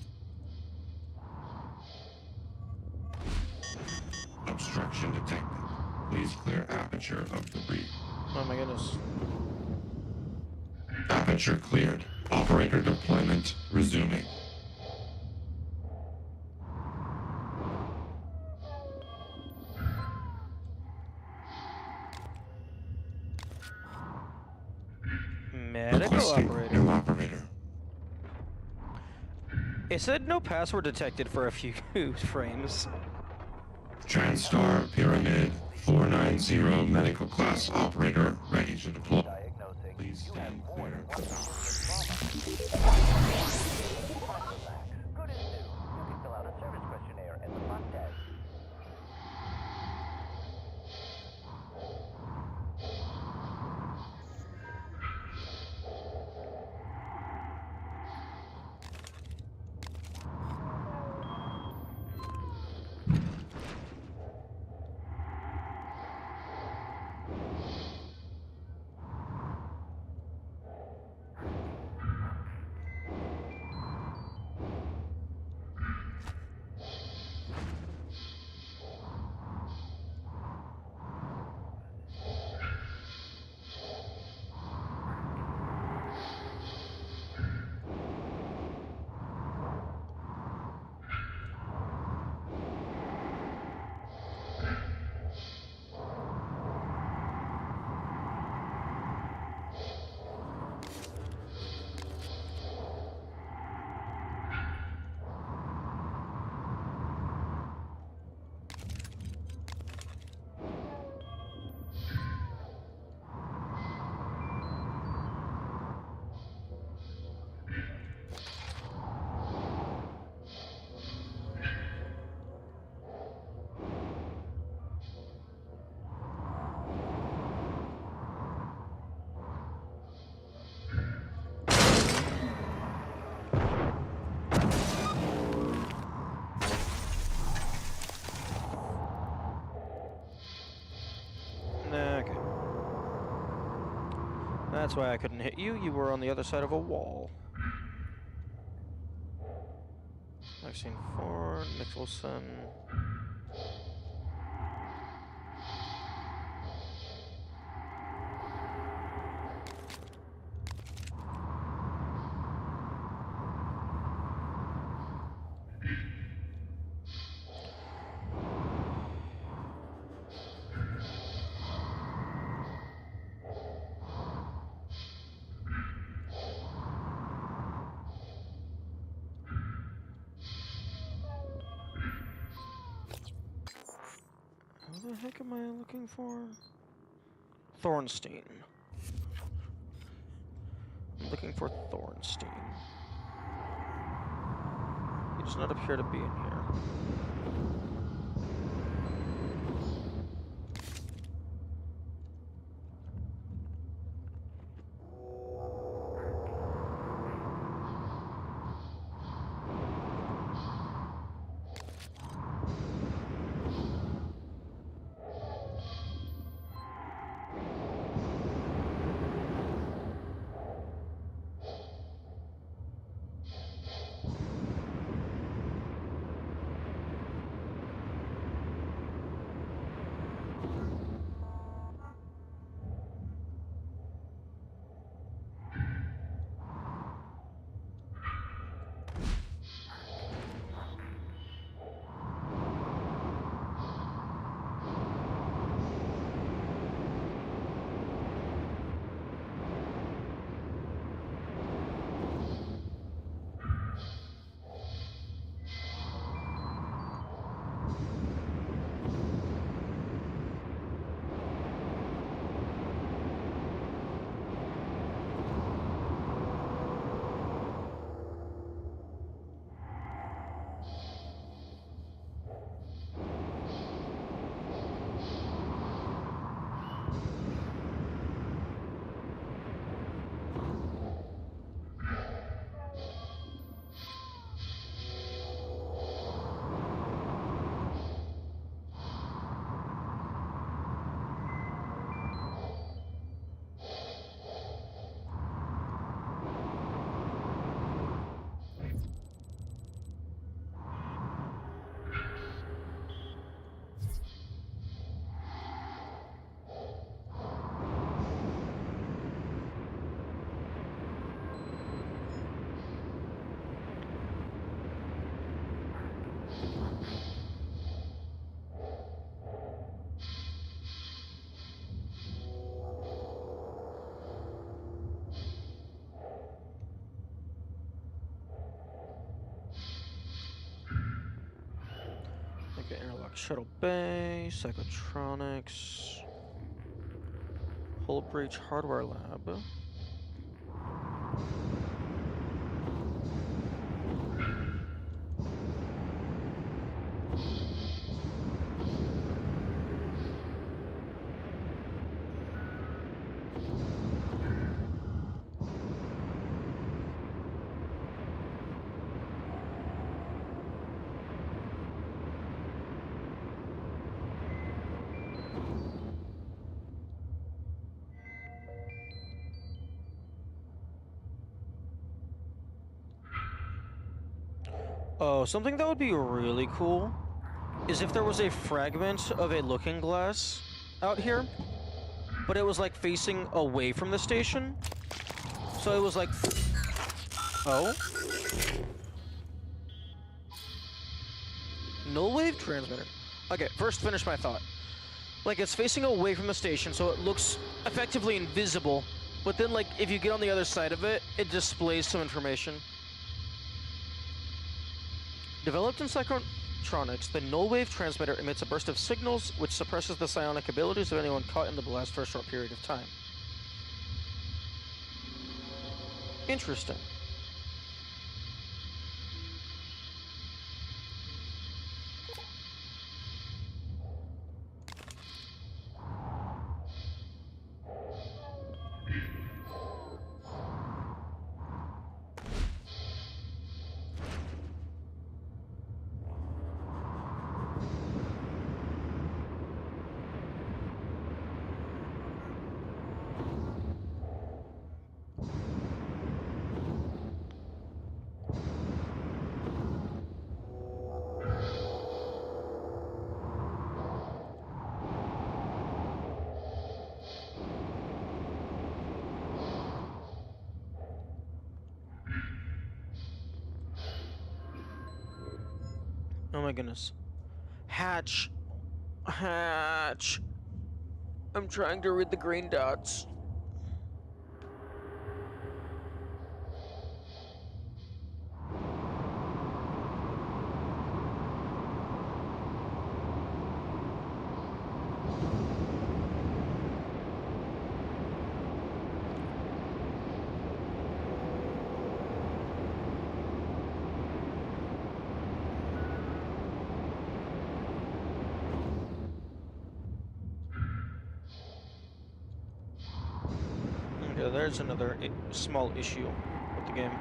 Obstruction detected. Please clear aperture of debris. Oh my goodness. Aperture cleared. Operator deployment resuming. Medical Requesting operator. new operator. It said no password detected for a few frames. TranStar Pyramid 490 medical class operator ready to deploy. Please stand clear. Good as new. You can fill out a service questionnaire at the front desk. Okay. That's why I couldn't hit you. You were on the other side of a wall. Maxine Ford, Nicholson. Who the heck am I looking for? Thornstein. I'm looking for Thornstein. He does not appear to be in here. Shuttle Bay, Psychotronics, Hull Breach Hardware Lab. Oh, something that would be really cool is if there was a fragment of a looking glass out here, but it was like facing away from the station. So it was like, oh, null wave transmitter. Okay, first finish my thought. Like it's facing away from the station, so it looks effectively invisible, but then like if you get on the other side of it, it displays some information. Developed in Psychotronics, the null wave transmitter emits a burst of signals which suppresses the psionic abilities of anyone caught in the blast for a short period of time. Interesting. Oh my goodness. Hatch. Hatch. I'm trying to read the green dots. Yeah, there's another small issue with the game.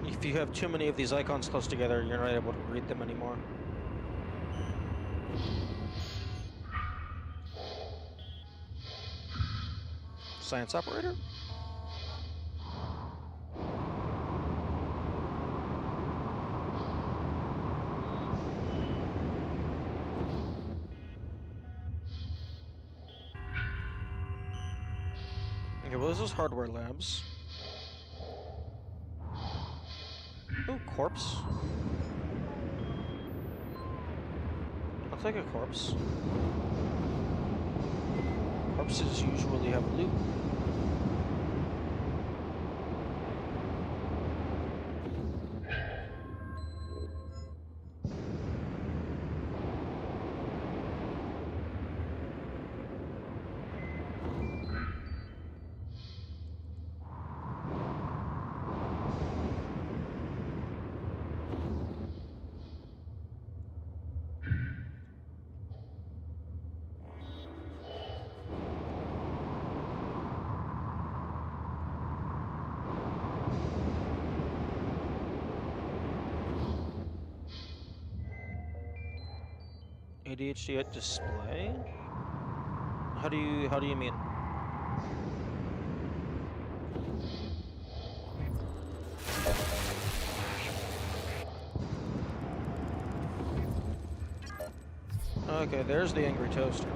If you have too many of these icons close together, you're not able to read them anymore. Science operator? Okay, well, this is hardware labs. Oh, corpse. I'll take a corpse. Corpses usually have loot. ADHD at display? How do you mean? Okay, there's the angry toaster.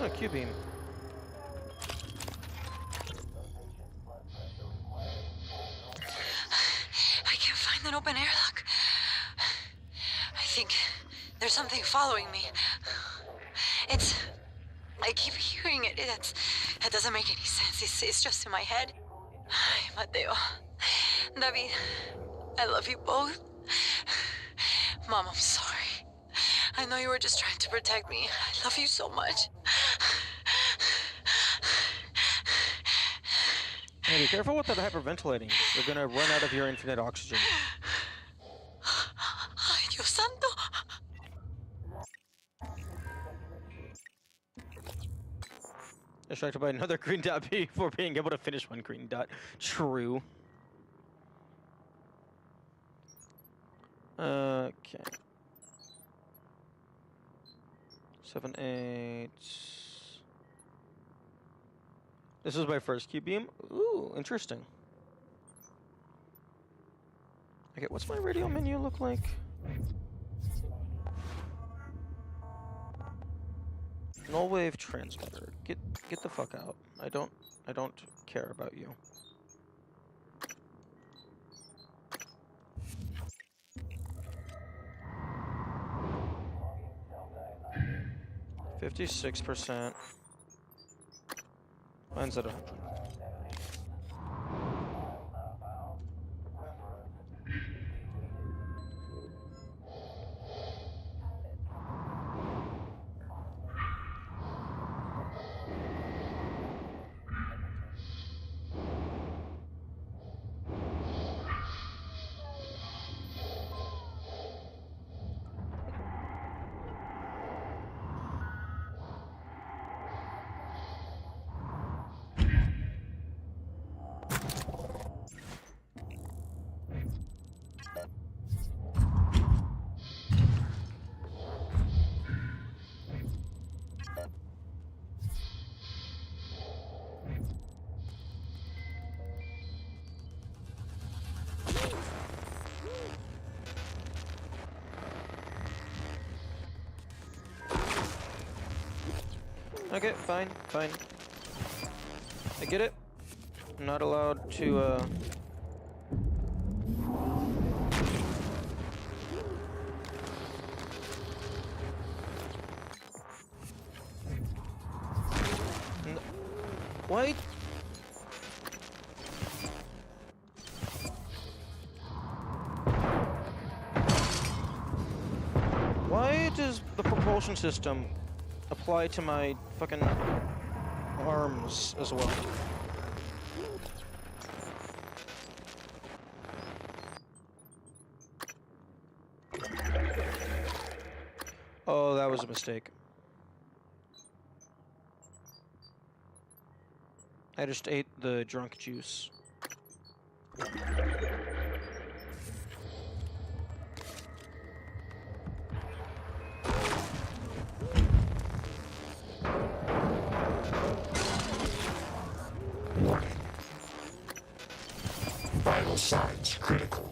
Oh, Q-beam. think there's something following me. I keep hearing it. That doesn't make any sense. It's just in my head. Ay, Mateo. David. I love you both. Mom, I'm sorry. I know you were just trying to protect me. I love you so much. Hey, be careful with that hyperventilating. You're gonna run out of your infinite oxygen. Ay, Dios santo. Distracted by another green dot before being able to finish one green dot. True. Okay. 7, 8. This is my first Q-beam. Ooh, interesting. Okay, what's my radio menu look like? Null wave transmitter. Get the fuck out. I don't care about you. %56%. Mine's at 100. Okay, fine. I get it. I'm not allowed to, Why? Why does the propulsion system apply to my fucking arms as well? Oh, that was a mistake. I just ate the drunk juice. Vital signs critical.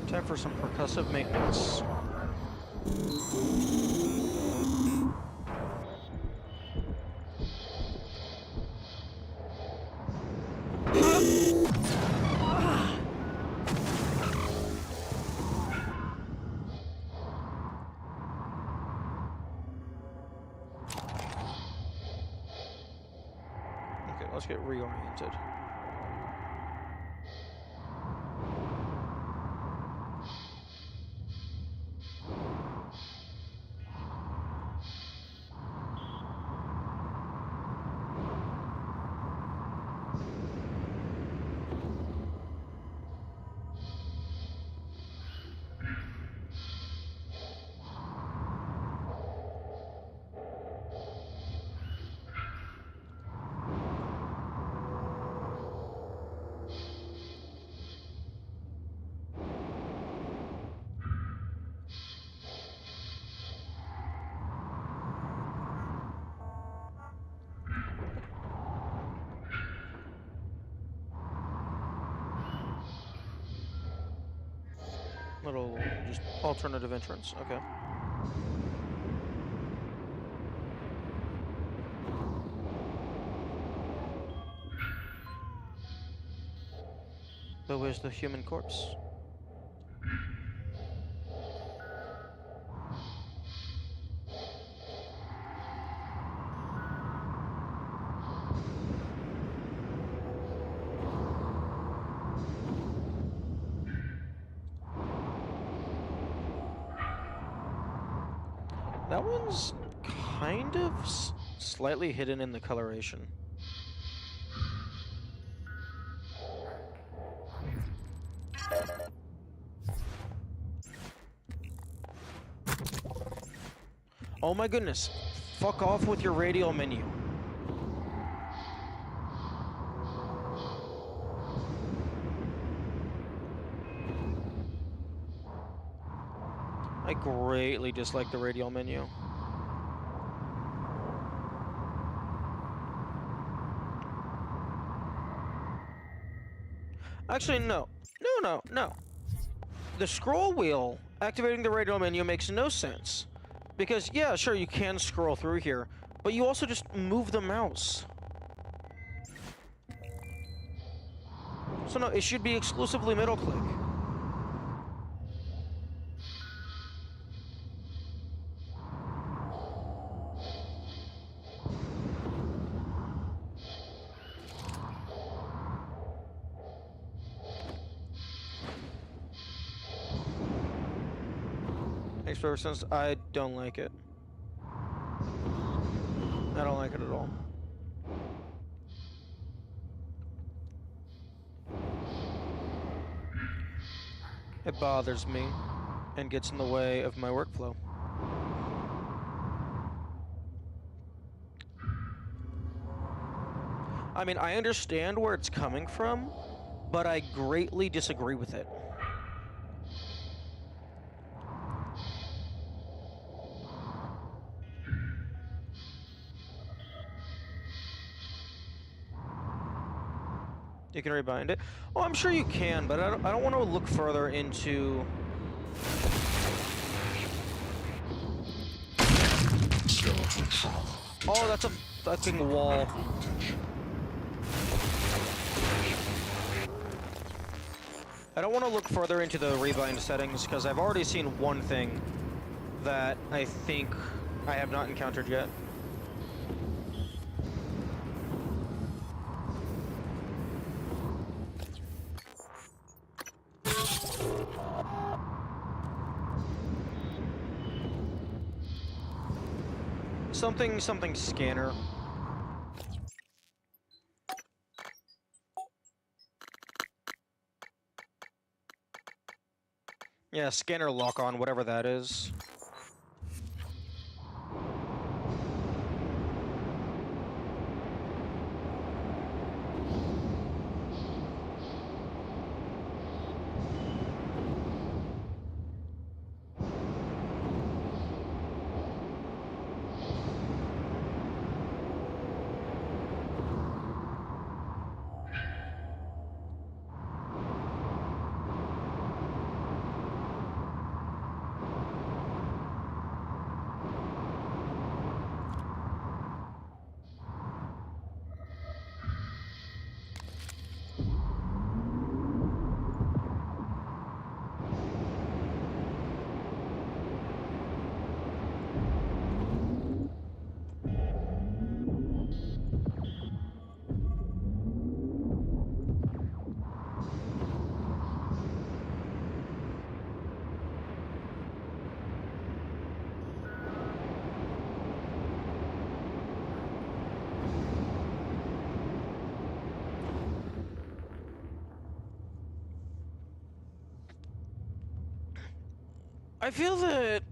Time for some percussive maintenance. Okay, let's get reoriented. just alternative entrance. Okay. But where's the human corpse? That one's kind of slightly hidden in the coloration. Oh my goodness. Fuck off with your radial menu. I greatly dislike the radial menu. Actually, no. No. The scroll wheel activating the radial menu makes no sense. Because, yeah, sure, you can scroll through here, but you also just move the mouse. So no, it should be exclusively middle click. Makes perfect sense. I don't like it. I don't like it at all. It bothers me and gets in the way of my workflow. I mean, I understand where it's coming from, but I greatly disagree with it. You can rebind it. Oh, I'm sure you can, but I don't want to look further into... Oh, that's a fucking wall. I don't want to look further into the rebind settings, because I've already seen one thing that I think I have not encountered yet. Something scanner. Yeah, scanner lock on, whatever that is. I feel that...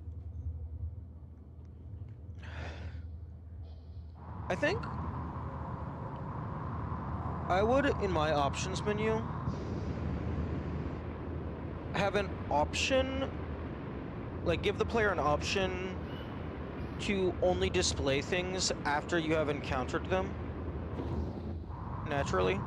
I think I would, in my options menu, have an option, like give the player an option to only display things after you have encountered them, naturally.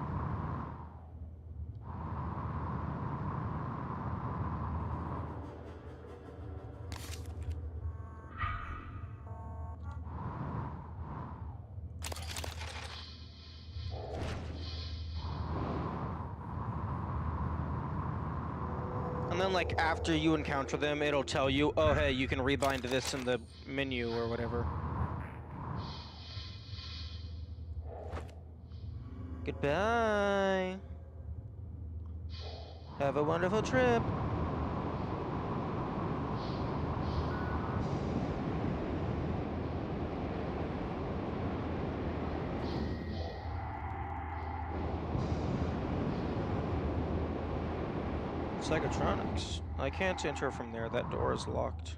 and then like after you encounter them, it'll tell you, oh hey, you can rebind this in the menu or whatever. Goodbye. Have a wonderful trip. Psychotronics. I can't enter from there. That door is locked.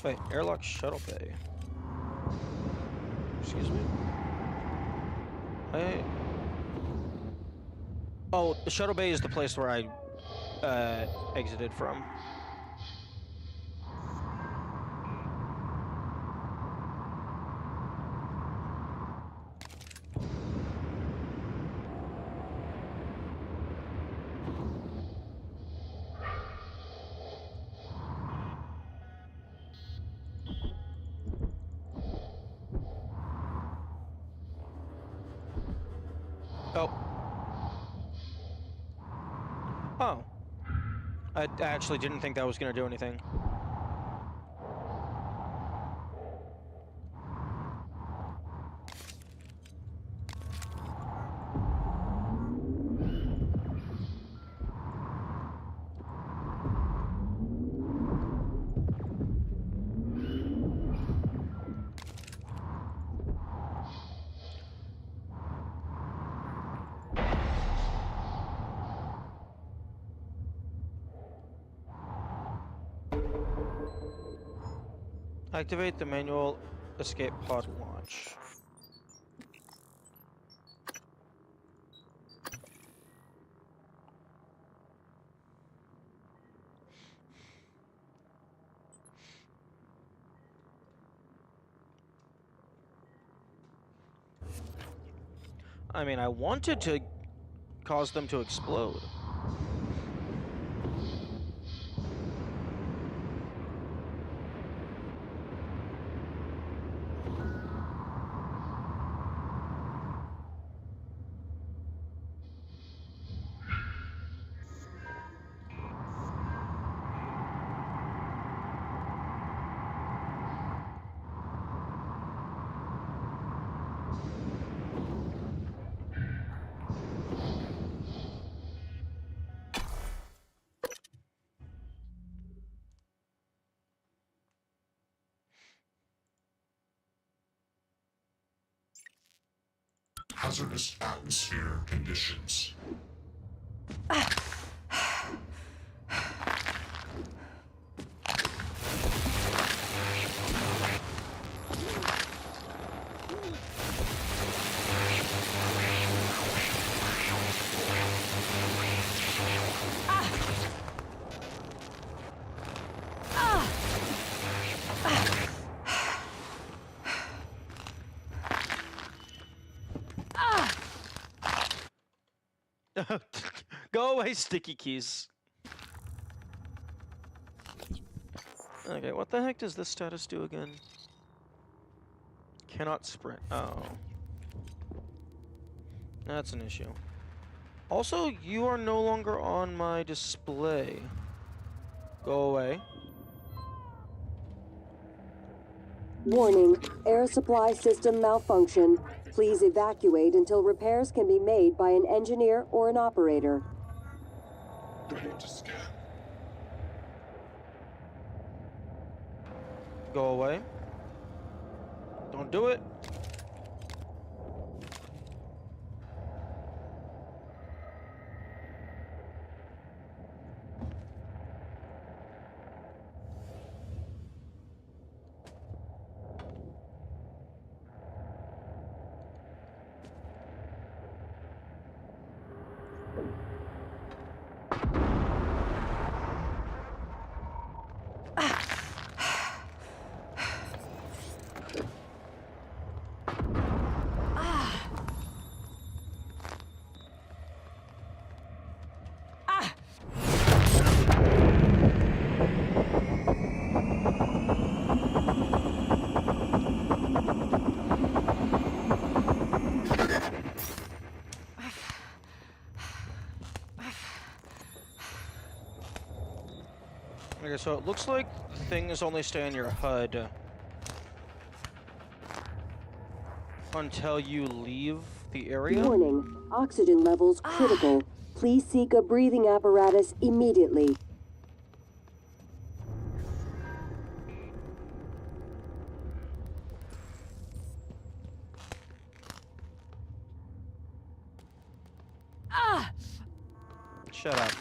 Wait, airlock shuttle bay. Excuse me? Oh, the shuttle bay is the place where I exited from. Oh. Oh. I actually didn't think that was going to do anything. Activate the manual escape pod launch. I mean, I wanted to cause them to explode. Hazardous atmosphere conditions. Go away, sticky keys. Okay, what the heck does this status do again? Cannot sprint. Oh. That's an issue. Also, you are no longer on my display. Go away. Warning, air supply system malfunction. Please evacuate until repairs can be made by an engineer or an operator. Ready to scan. Go away. Don't do it. So it looks like things only stay on your HUD until you leave the area. Warning, oxygen levels critical. Please seek a breathing apparatus immediately. Shut up.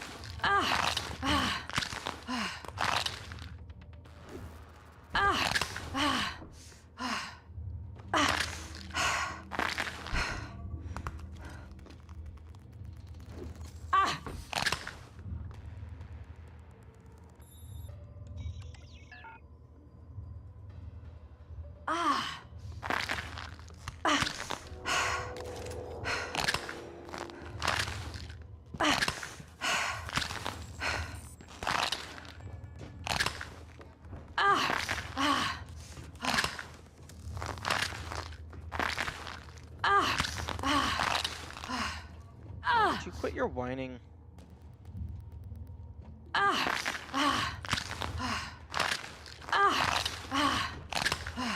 Would you quit your whining?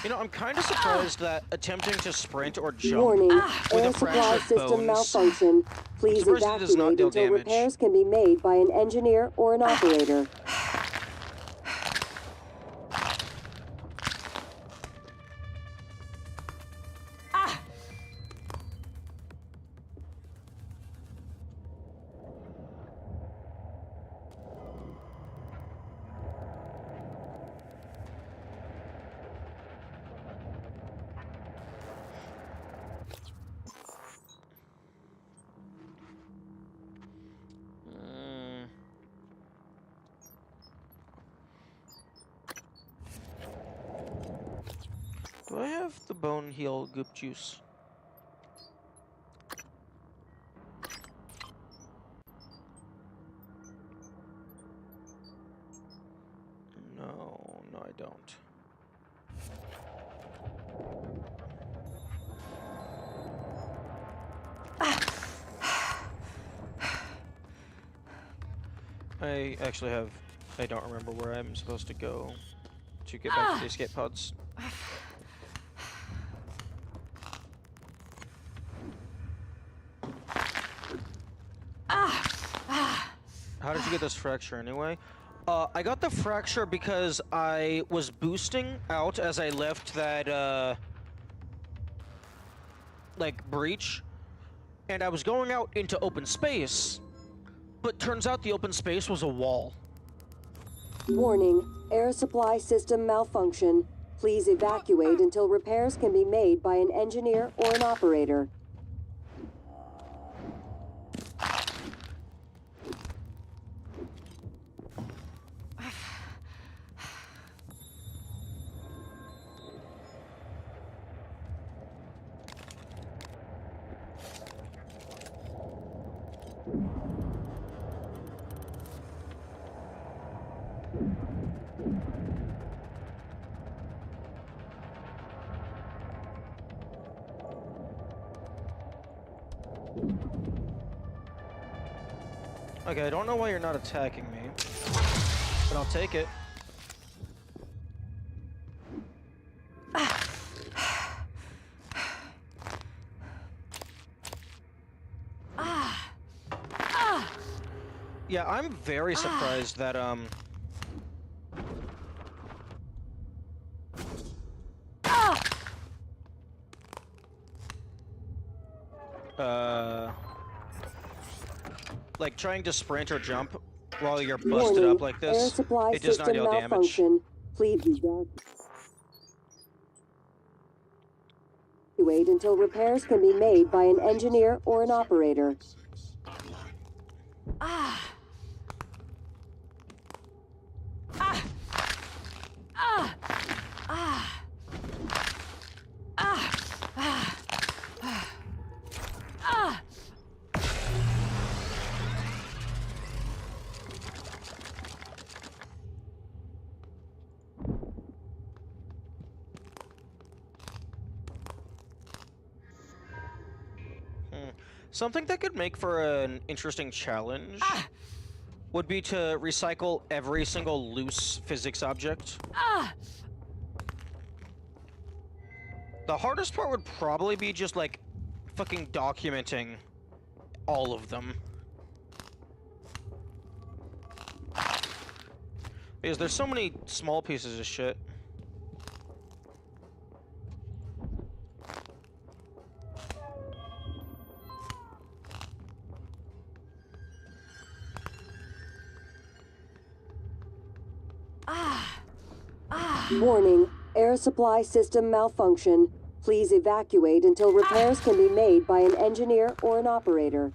You know, I'm kind of surprised that attempting to sprint or jump Warning, with air a supply fractured system bones. malfunction. Please surprised it does not evacuate deal until damage. repairs can be made by an engineer or an operator. Do I have the bone heal goop juice? No, I don't. I actually have... I don't remember where I'm supposed to go to get back to the escape pods. How did you get this fracture anyway? I got the fracture because I was boosting out as I left that, like, breach. And I was going out into open space, but turns out the open space was a wall. Warning, air supply system malfunction. Please evacuate until repairs can be made by an engineer or an operator. Okay, I don't know why you're not attacking me, but I'll take it. Yeah, I'm very surprised that, like, trying to sprint or jump while you're busted Warning, up like air this, supply it does not system deal damage. malfunction. Please evacuate until repairs can be made by an engineer or an operator. Something that could make for an interesting challenge would be to recycle every single loose physics object. The hardest part would probably be just, like, fucking documenting all of them. Because there's so many small pieces of shit. Warning, air supply system malfunction. Please evacuate until repairs can be made by an engineer or an operator.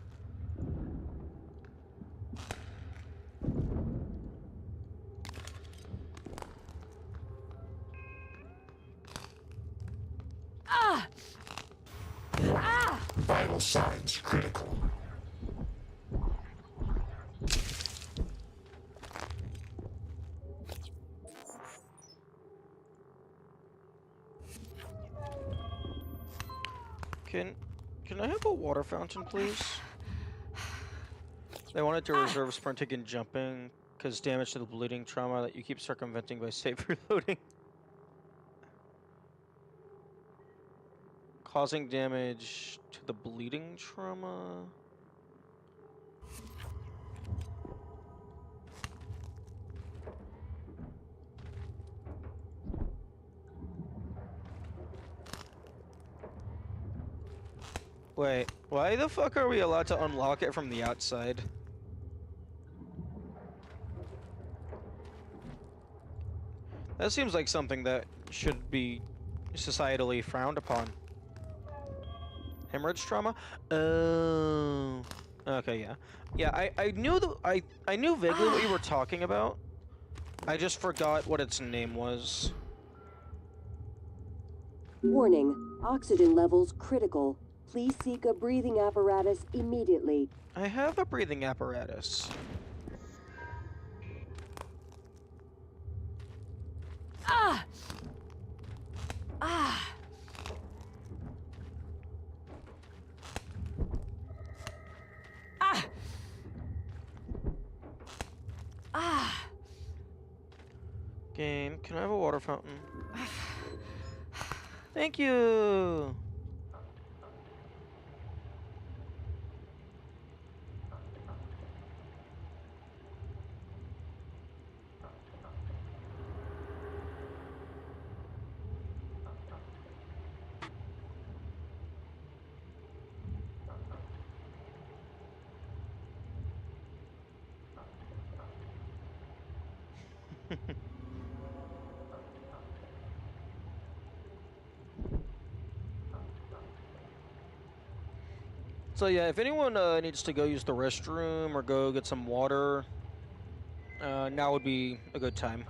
Vital signs critical. Can I have a water fountain, please? They wanted to reserve sprinting and jumping, because damage to the bleeding trauma that you keep circumventing by safe reloading. Causing damage to the bleeding trauma. Wait, why the fuck are we allowed to unlock it from the outside? That seems like something that should be societally frowned upon. Hemorrhage trauma? Oh. Okay, yeah. Yeah, I knew I knew vaguely what you were talking about. I just forgot what its name was. Warning, oxygen levels critical. Please seek a breathing apparatus immediately. I have a breathing apparatus. Game, can I have a water fountain? Thank you! So yeah, if anyone needs to go use the restroom or go get some water, now would be a good time.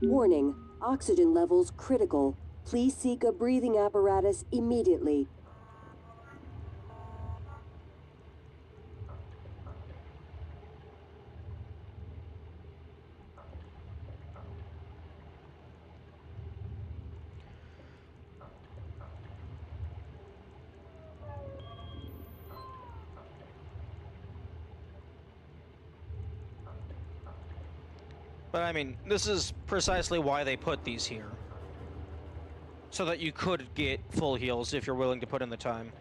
Warning, oxygen levels critical. Please seek a breathing apparatus immediately. But I mean, this is precisely why they put these here. So that you could get full heals if you're willing to put in the time.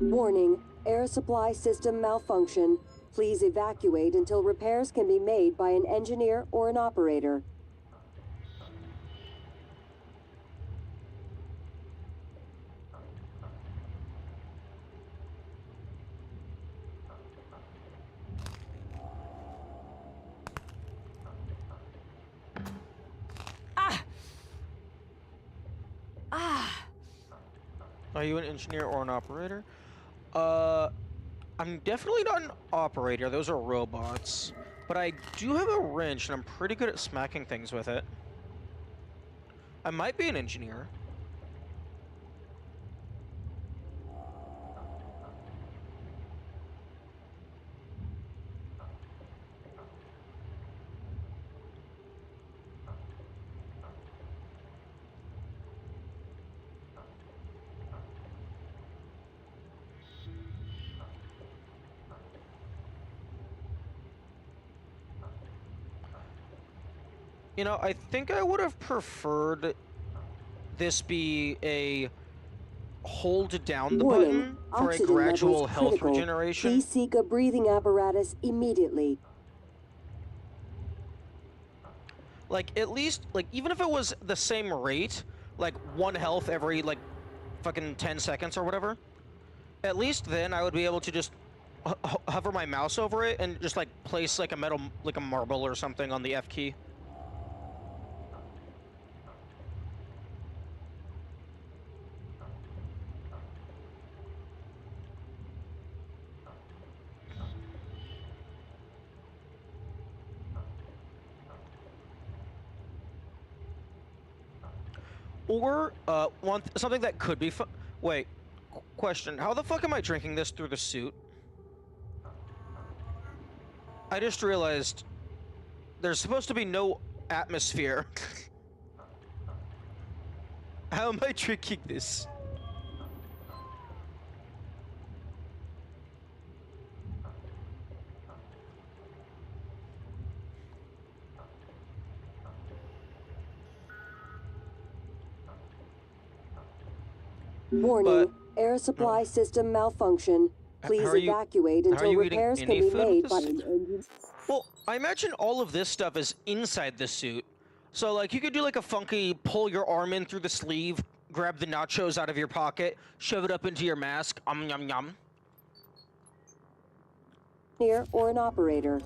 Warning, air supply system malfunction. Please evacuate until repairs can be made by an engineer or an operator. Are you an engineer or an operator? I'm definitely not an operator. Those are robots. But I do have a wrench, and I'm pretty good at smacking things with it. I might be an engineer. You know, I think I would have preferred this be a hold down the Warning. button for a Oxygen gradual levels health critical. regeneration. Please seek a breathing apparatus immediately. Like, at least, like, even if it was the same rate, like, 1 health every, like, fucking 10 seconds or whatever, at least then I would be able to just hover my mouse over it and just, like, place, like, a metal, like, a marble or something on the F key. Or, something that could be wait, question. How the fuck am I drinking this through the suit? I just realized there's supposed to be no atmosphere. How am I drinking this? Warning. Air supply system malfunction. Please evacuate until repairs can be made by an engine. Well, I imagine all of this stuff is inside the suit. So, like, you could do, like, a funky pull your arm in through the sleeve, grab the nachos out of your pocket, shove it up into your mask, yum yum. Engineer or an operator.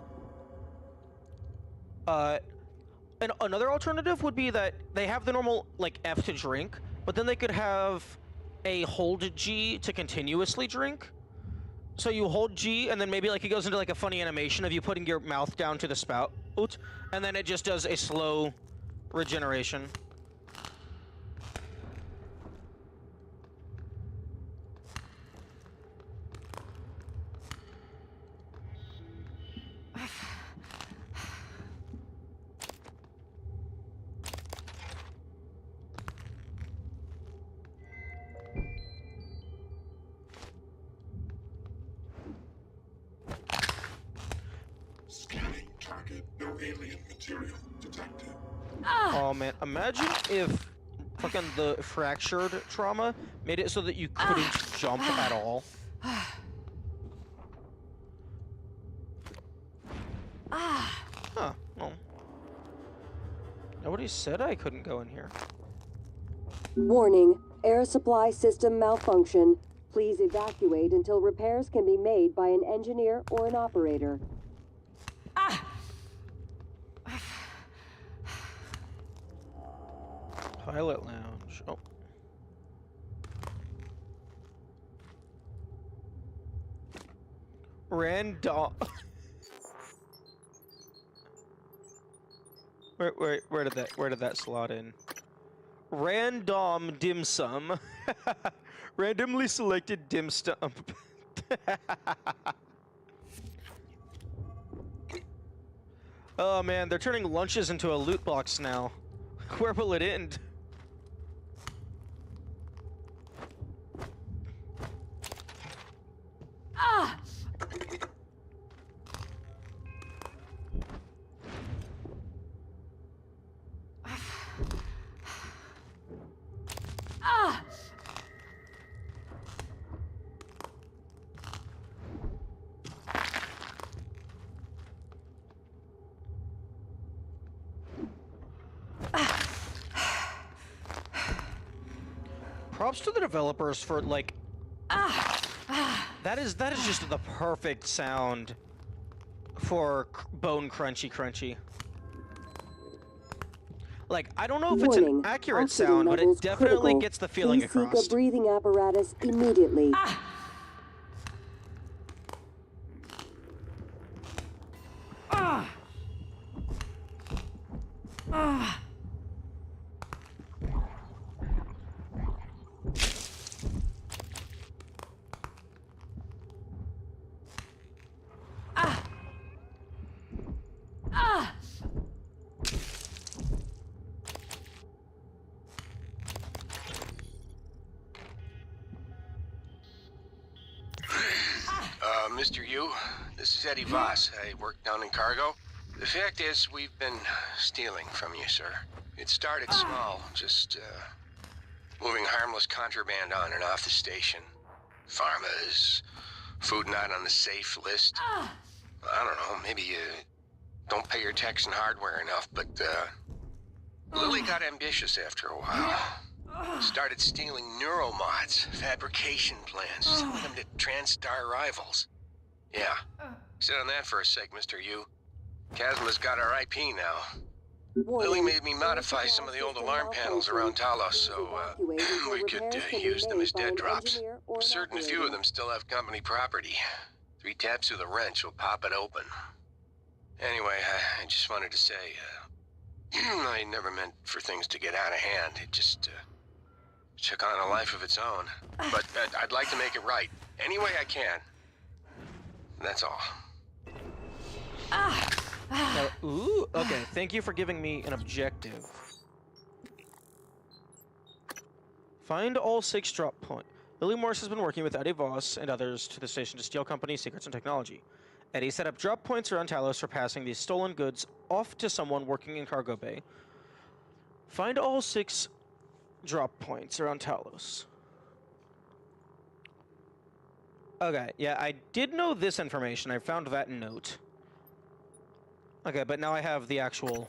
And another alternative would be that they have the normal, like, F to drink, but then they could have a hold G to continuously drink. So you hold G, and then maybe, like, it goes into, like, a funny animation of you putting your mouth down to the spout, and then it just does a slow regeneration. Scanning target. No alien material detected. Oh man, imagine if fucking the fractured trauma made it so that you couldn't jump at all. Huh, well. Nobody said I couldn't go in here. Warning. Air supply system malfunction. Please evacuate until repairs can be made by an engineer or an operator. Pilot lounge. Oh. Random. Where did that slot in? Random dim sum. Randomly selected dim sum. Oh man, they're turning lunches into a loot box now. Where will it end? Props to the developers for, like, that is just the perfect sound for bone crunchy. Like, I don't know if it's an Warning. accurate Oxygen sound, but it levels definitely critical. gets the feeling Please seek across. a breathing apparatus immediately. Mr. Yu, this is Eddie Voss. I work down in cargo. The fact is, we've been stealing from you, sir. It started small, just, moving harmless contraband on and off the station. Pharmas, food not on the safe list. I don't know, maybe you don't pay your tax and hardware enough, but, Lily got ambitious after a while. Started stealing neuromods, fabrication plans, selling them to TranStar rivals. Yeah. Sit on that for a sec, Mr. Yu. Chasma's got our IP now. Lily made me modify some of the old alarm panels around Talos, so, we could use them as dead drops. Certain few of them still have company property. 3 taps with a wrench will pop it open. Anyway, I just wanted to say, I never meant for things to get out of hand. It just, took on a life of its own. But I'd like to make it right. Any way I can. That's all. Ooh, okay. Thank you for giving me an objective. Find all 6 drop points. Lily Morris has been working with Eddie Voss and others to the station to steal company secrets and technology. Eddie set up drop points around Talos for passing these stolen goods off to someone working in cargo bay. Find all 6 drop points around Talos. Okay, yeah, I did know this information. I found that note. Okay, but now I have the actual...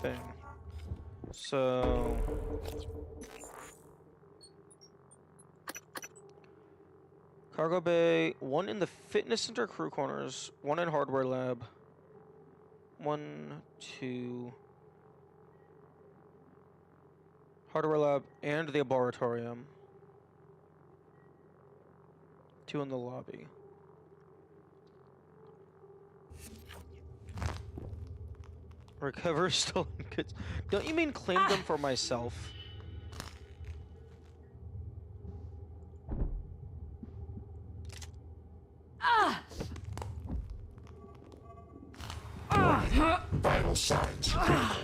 thing. So... Cargo bay, 1 in the fitness center crew corners, 1 in hardware lab. 1, 2... Hardware lab and the laboratorium. 2 in the lobby. Recover stolen goods. Don't you mean claim them for myself? Vital signs critical.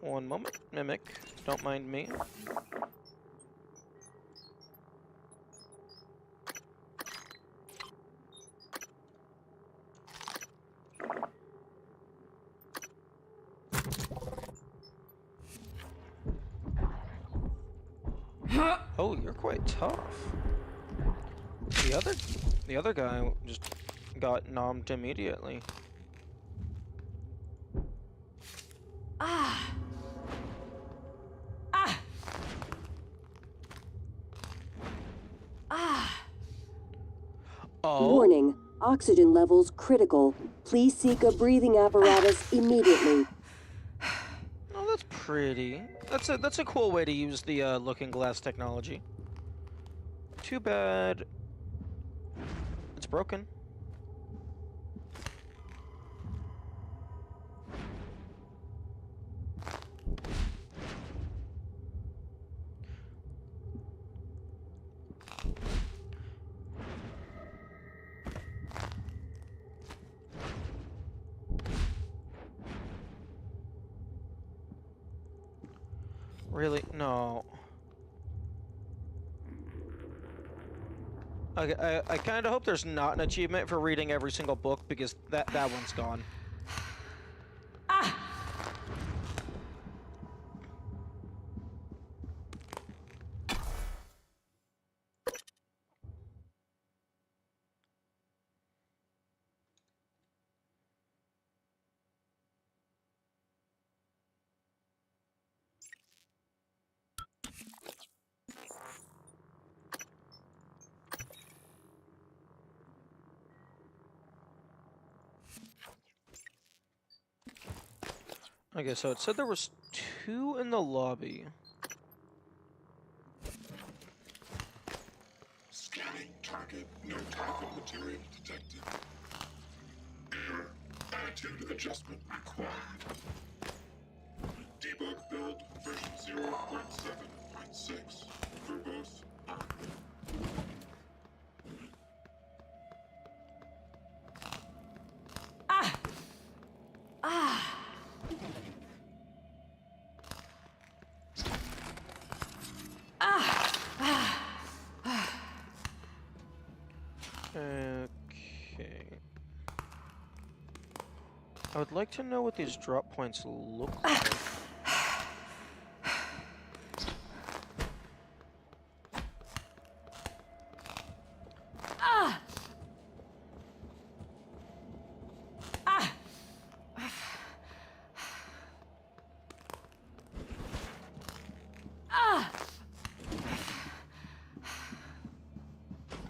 One moment, Mimic. Don't mind me. Oh, you're quite tough. The other guy just got nommed immediately. Oh. Warning. Oxygen levels critical. Please seek a breathing apparatus immediately. Oh, that's pretty. That's a cool way to use the looking glass technology. Too bad it's broken. Really? No. Okay, I kind of hope there's not an achievement for reading every single book, because that one's gone. Okay, so it said there was 2 in the lobby. Scanning target. No type of material detected. Error. Attitude adjustment required. Debug build version 0.7.6. Verbose on. Okay. I would like to know what these drop points look like.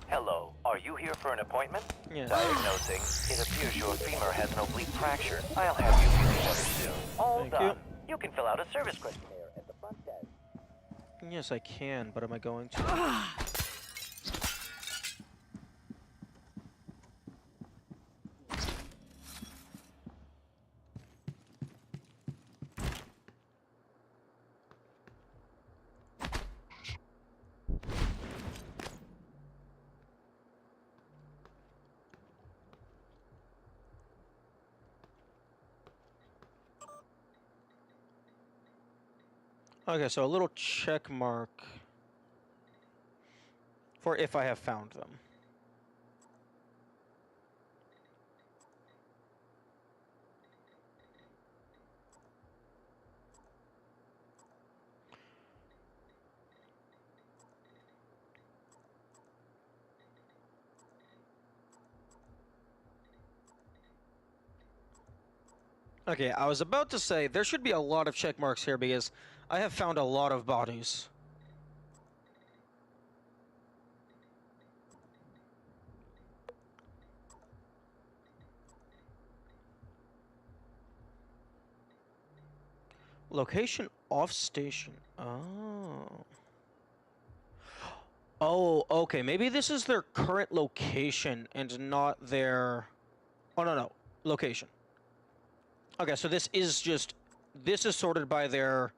Hello, are you here for an appointment? Yes. Diagnosing. It appears your femur has an oblique fracture. I'll have you feeling better soon. All Thank done. You can fill out a service questionnaire at the front desk. Yes, I can, but am I going to? Okay, so a little check mark for if I have found them. Okay, I was about to say there should be a lot of check marks here because I have found a lot of bodies. Location off station. Oh. Oh, okay. Maybe this is their current location and not their... Oh, no. Location. Okay, so this is just... This is sorted by their...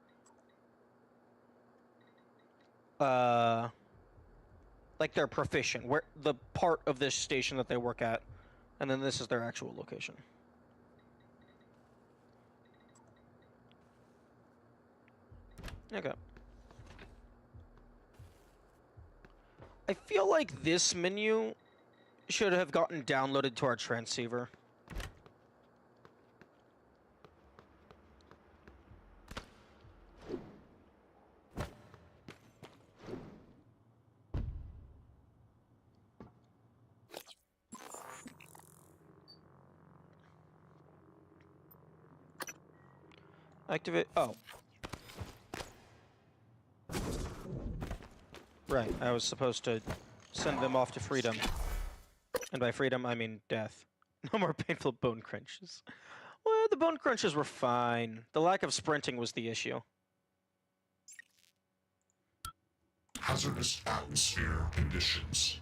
like their profession, where the part of this station that they work at. And then this is their actual location. Okay. I feel like this menu should have gotten downloaded to our transceiver. Activate. Oh. Right, I was supposed to send them off to freedom. And by freedom, I mean death. No more painful bone crunches. Well, the bone crunches were fine. The lack of sprinting was the issue. Hazardous atmosphere conditions.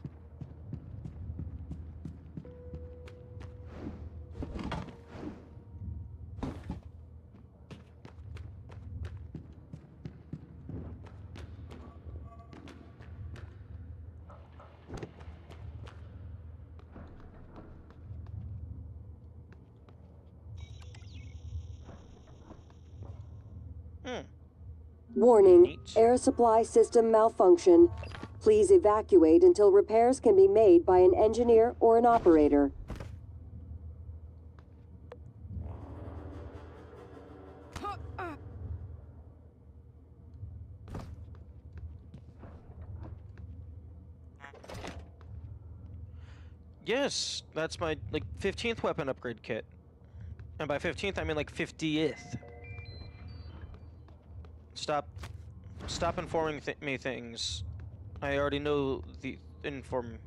Warning, Neat. air supply system malfunction. Please evacuate until repairs can be made by an engineer or an operator. Yes, that's my, like, 15th weapon upgrade kit. And by 15th, I mean, like, 50th. Stop informing me things. I already know the inform...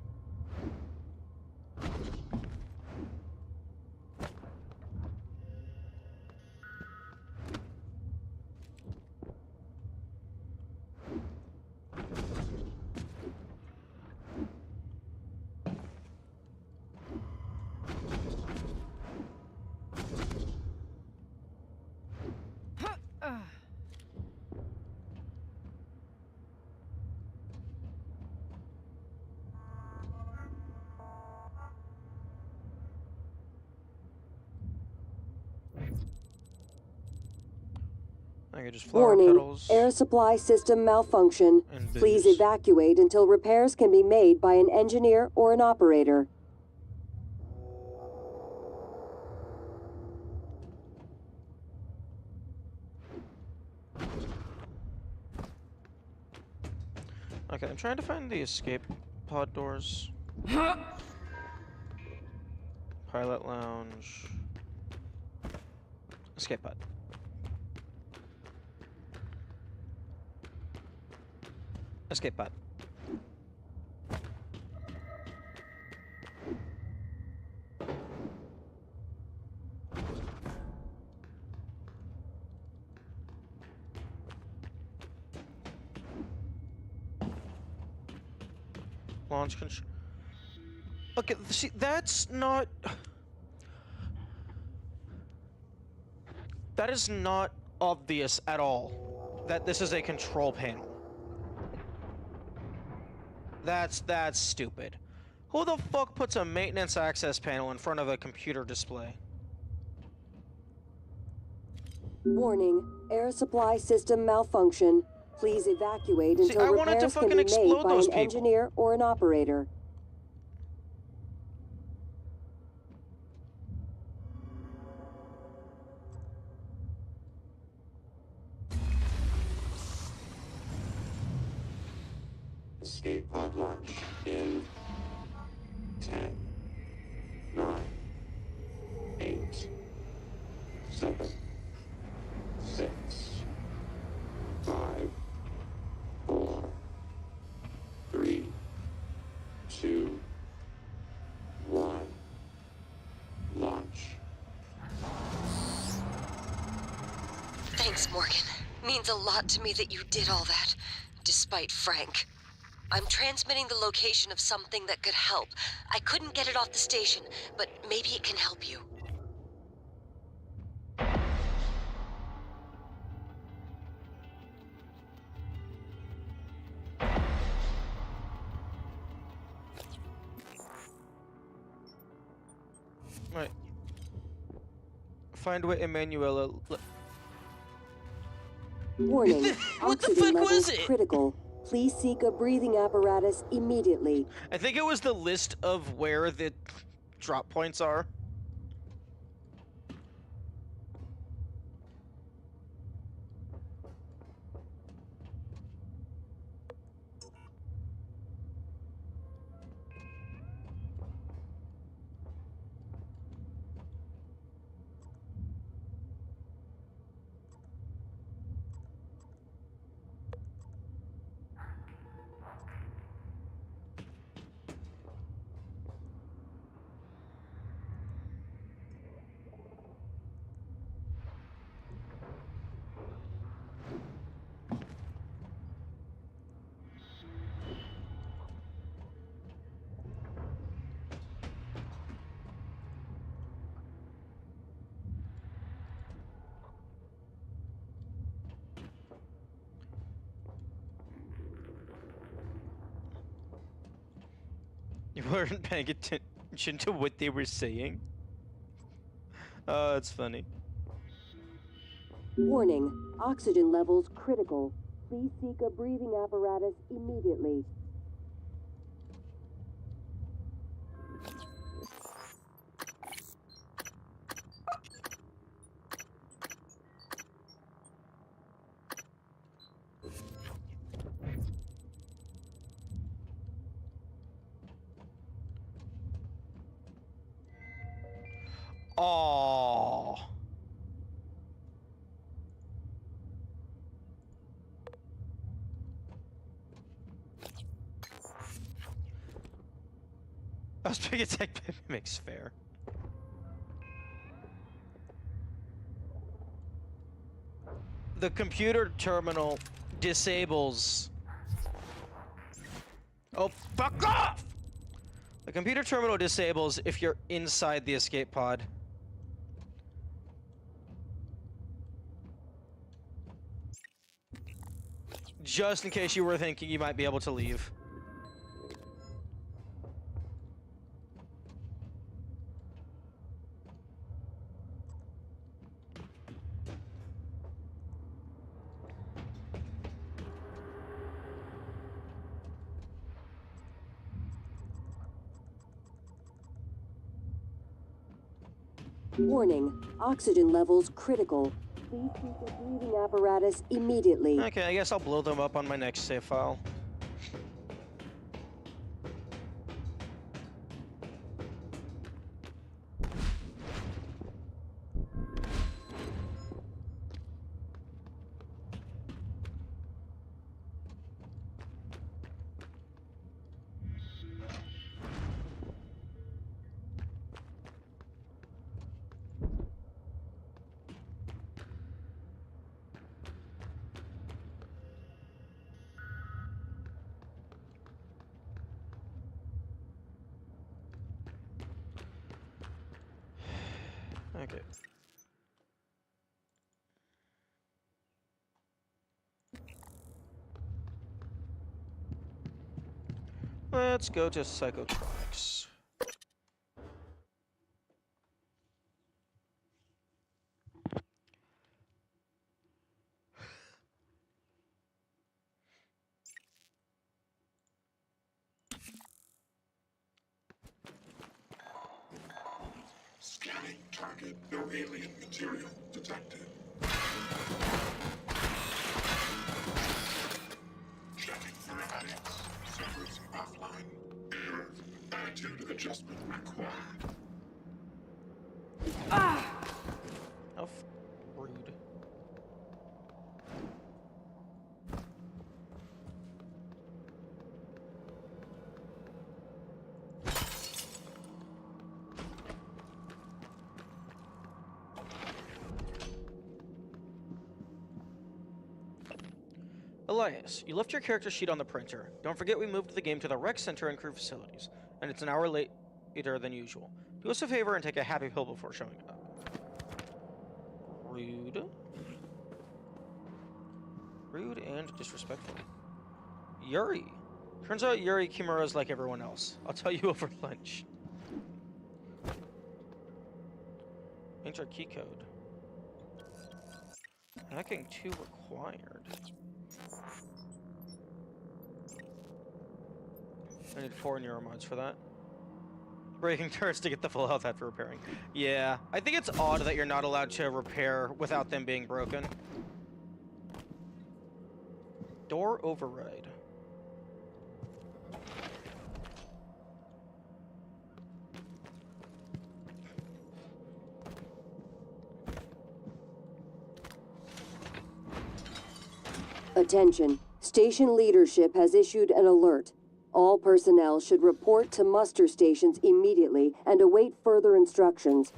Okay, just flower Warning, petals. air supply system malfunction. And Please booze. evacuate until repairs can be made by an engineer or an operator. Okay, I'm trying to find the escape pod doors. Pilot lounge. Escape pod. Escape pod. Launch control. Okay, see, that's not. That is not obvious at all that this is a control panel. That's stupid. Who the fuck puts a maintenance access panel in front of a computer display? Warning, air supply system malfunction. Please evacuate See, until I wanted to repairs can fucking be explode made by those an people. engineer or an operator. Escape pod launch in 10, 9, 8, 7, 6, 5, 4, 3, 2, 1. Launch. Thanks, Morgan. Means a lot to me that you did all that, despite Frank. I'm transmitting the location of something that could help. I couldn't get it off the station, but maybe it can help you. Right. Find what Emanuela. Warning, What the oxygen fuck was levels it? critical. Please seek a breathing apparatus immediately. I think it was the list of where the drop points are. You weren't paying attention to what they were saying? Oh, that's funny. Warning, oxygen levels critical. Please seek a breathing apparatus immediately. Oh. I was paying attention. Makes fair. The computer terminal disables. Oh, fuck off! The computer terminal disables if you're inside the escape pod. Just in case you were thinking you might be able to leave. Warning, oxygen levels critical. Please seek a breathing apparatus immediately. Okay, I guess I'll blow them up on my next save file. Okay. Let's go to Psychotronics. Scanning target. No alien material detected. Checking for addicts. Servers offline. Error. Attitude adjustment required. How rude. Elias, you left your character sheet on the printer. Don't forget we moved the game to the rec center and crew facilities, and it's an hour later than usual. Do us a favor and take a happy pill before showing up. Rude. Rude and disrespectful. Yuri. Turns out Yuri Kimura's like everyone else. I'll tell you over lunch. Enter key code. Hacking 2 required. I need 4 neuromods for that. Breaking turrets to get the full health after repairing. Yeah, I think it's odd that you're not allowed to repair without them being broken. Door override. Attention. Station leadership has issued an alert. All personnel should report to muster stations immediately and await further instructions.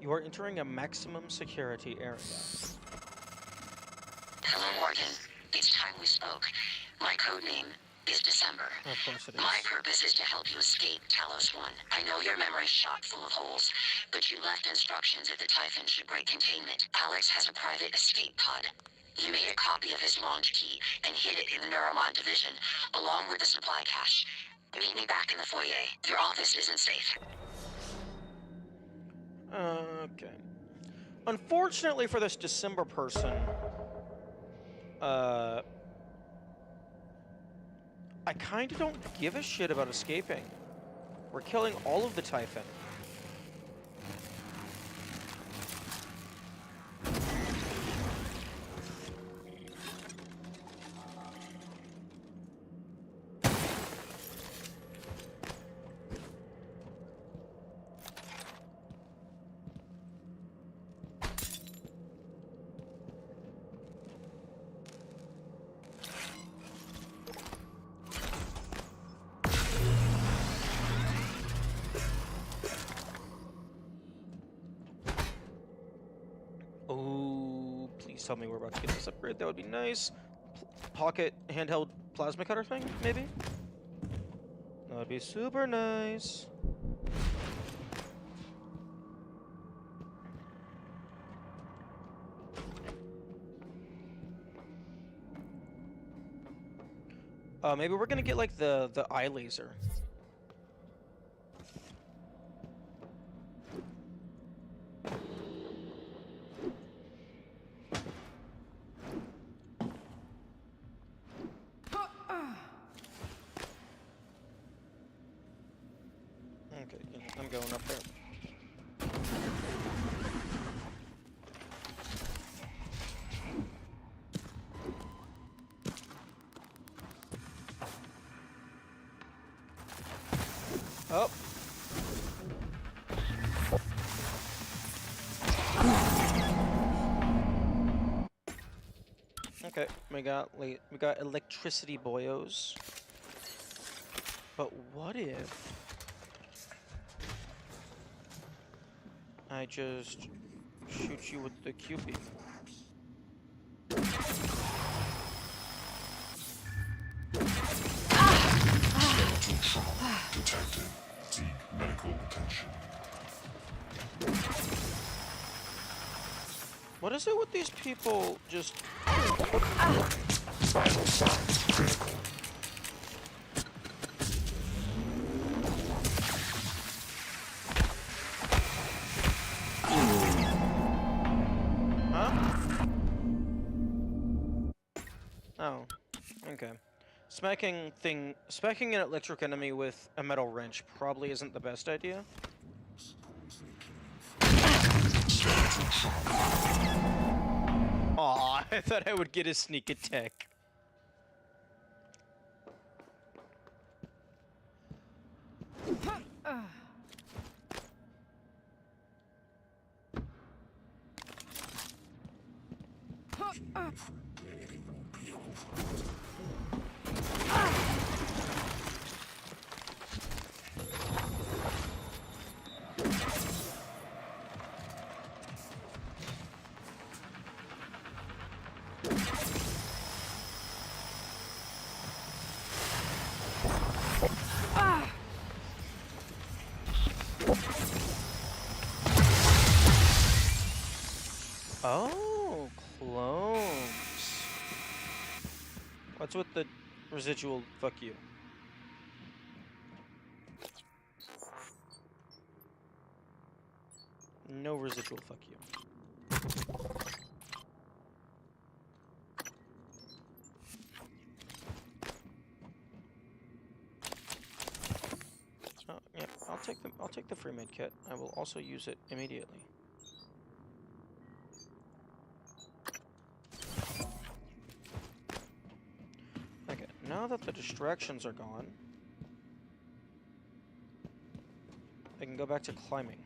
You are entering a maximum security area. Hello, Morgan. It's time we spoke. My code name is December. Of course it is. My purpose is to help you escape Talos 1. I know your memory's shot full of holes, but you left instructions that the Typhon should break containment. Alex has a private escape pod. You made a copy of his launch key and hid it in the Neuromod division, along with the supply cache. Meet me back in the foyer. Your office isn't safe. Okay. Unfortunately for this December person, I kind of don't give a shit about escaping. We're killing all of the Typhon. Tell me we're about to get this upgrade. That would be nice. Pocket handheld plasma cutter thing, maybe? That would be super nice. Maybe we're gonna get like the eye laser. Okay, I'm going up there. Oh. Okay, we got electricity boyos. But what if I just shoot you with the QP? Skeletal trauma detected. Seek medical attention. What is it with these people just... Vital signs critical. Huh? Oh, okay. Smacking an electric enemy with a metal wrench probably isn't the best idea. Aw, I thought I would get a sneak attack. Oh, clones. What's with the residual fuck you? No residual fuck you. Oh, yeah, I'll take the free med kit. I will also use it immediately. Okay, now that the distractions are gone, I can go back to climbing.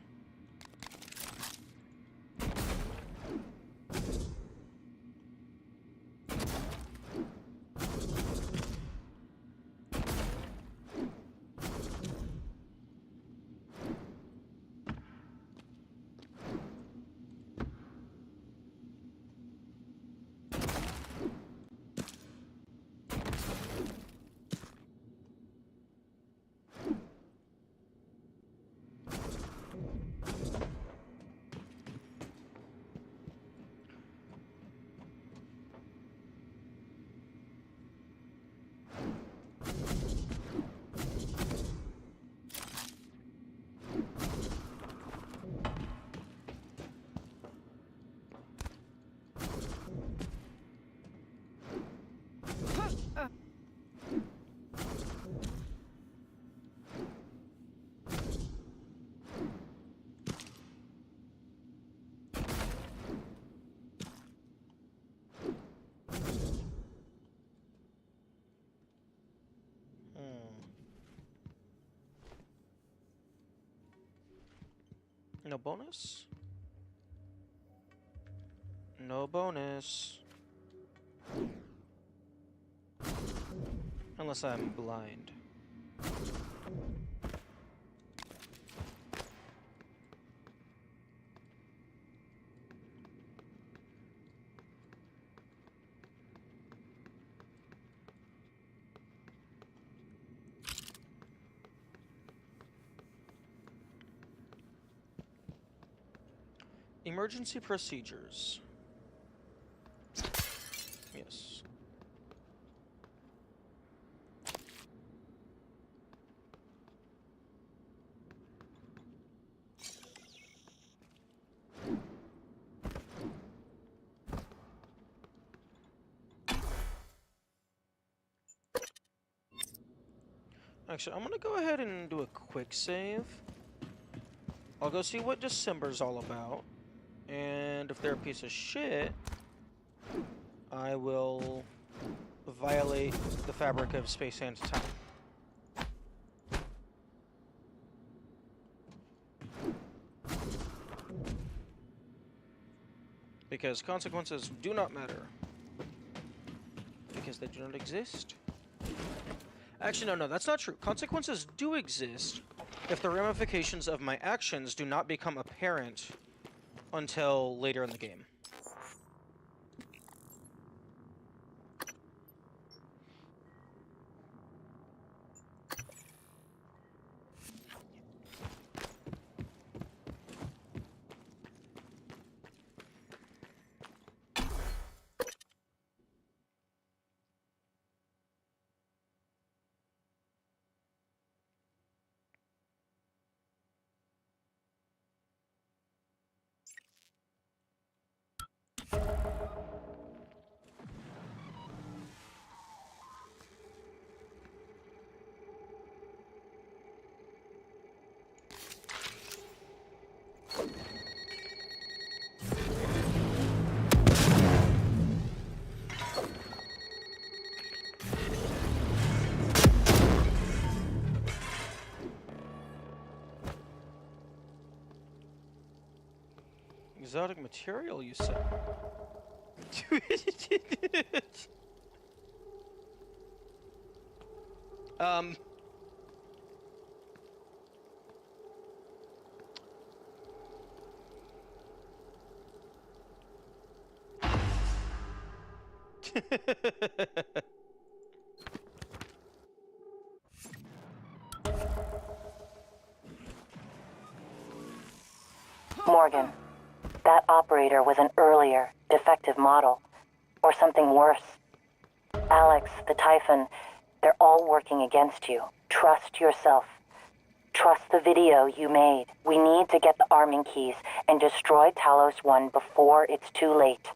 No bonus? No bonus. Unless I'm blind. Emergency procedures. Yes. Actually, I'm gonna go ahead and do a quick save. I'll go see what December's all about. And if they're a piece of shit, I will violate the fabric of space and time. Because consequences do not matter. Because they do not exist. Actually, no, that's not true. Consequences do exist if the ramifications of my actions do not become apparent until later in the game. Exotic material, you said? Morgan, that operator was an earlier, defective model. Or something worse. Alex, the Typhon, they're all working against you. Trust yourself. Trust the video you made. We need to get the arming keys and destroy Talos 1 before it's too late.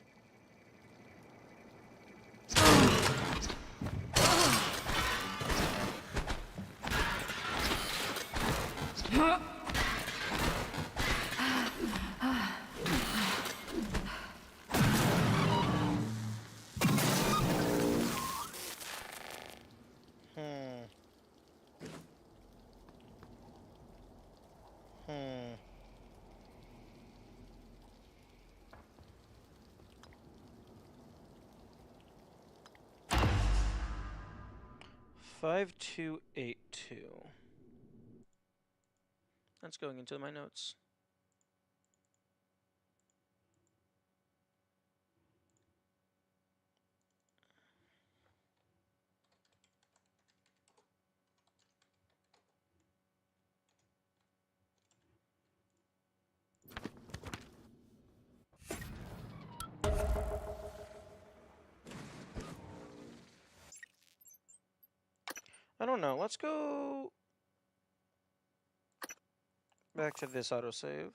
Five, 2, 8, 2. That's going into my notes. I don't know. Let's go back to this autosave.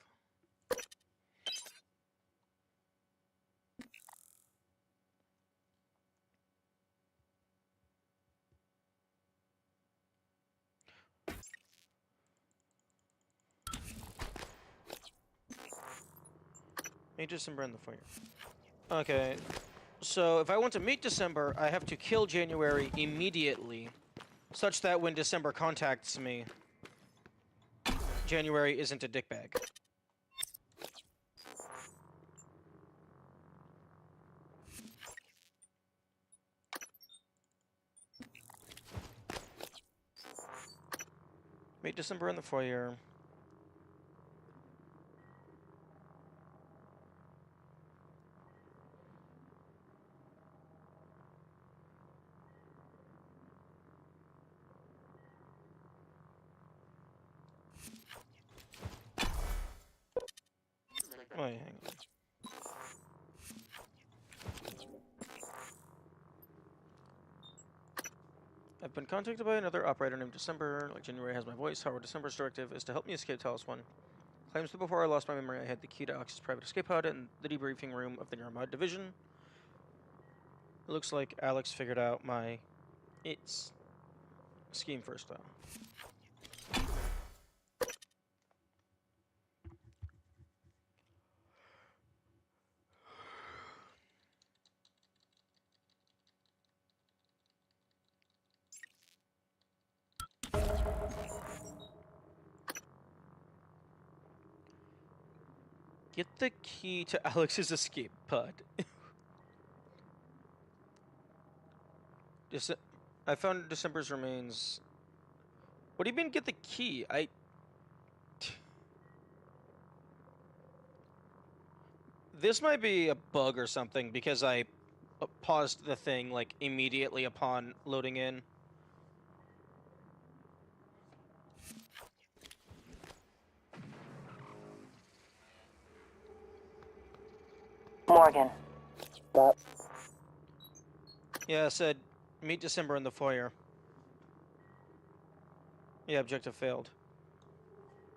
Meet December in the fire. Okay, so if I want to meet December, I have to kill January immediately, such that when December contacts me, January isn't a dickbag. Meet December in the foyer. Wait, hang on. I've been contacted by another operator named December. Like January has my voice. However, December's directive is to help me escape Talos 1. Claims that before I lost my memory, I had the key to Ox's private escape pod in the debriefing room of the Neuromod division. It looks like Alex figured out my... Scheme first, though. Get the key to Alex's escape pod. I found December's remains. What do you mean get the key? This might be a bug or something because I paused the thing like immediately upon loading in. Morgan. Yeah, I said meet December in the foyer. Yeah, objective failed.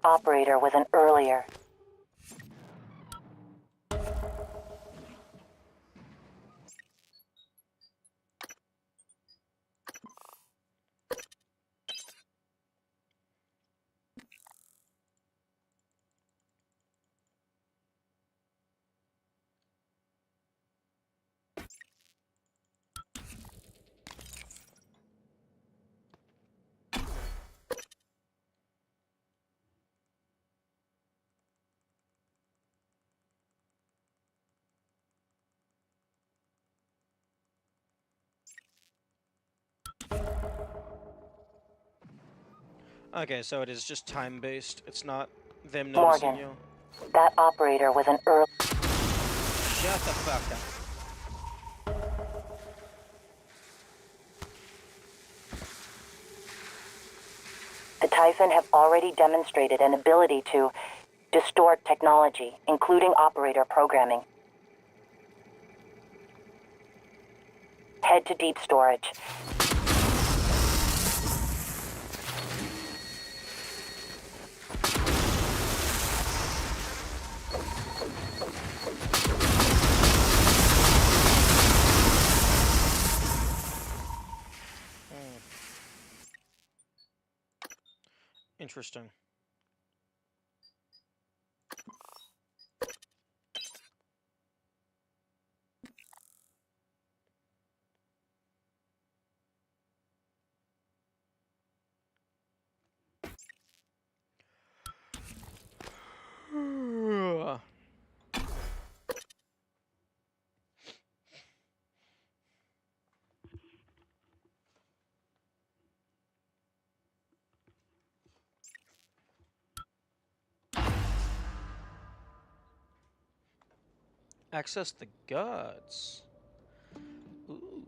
Operator was an earlier. Okay, so it is just time-based. It's not them noticing Morgan. you. That operator was an early. Shut the fuck up. The Typhon have already demonstrated an ability to distort technology, including operator programming. Head to deep storage. Interesting. Access the gods. Ooh.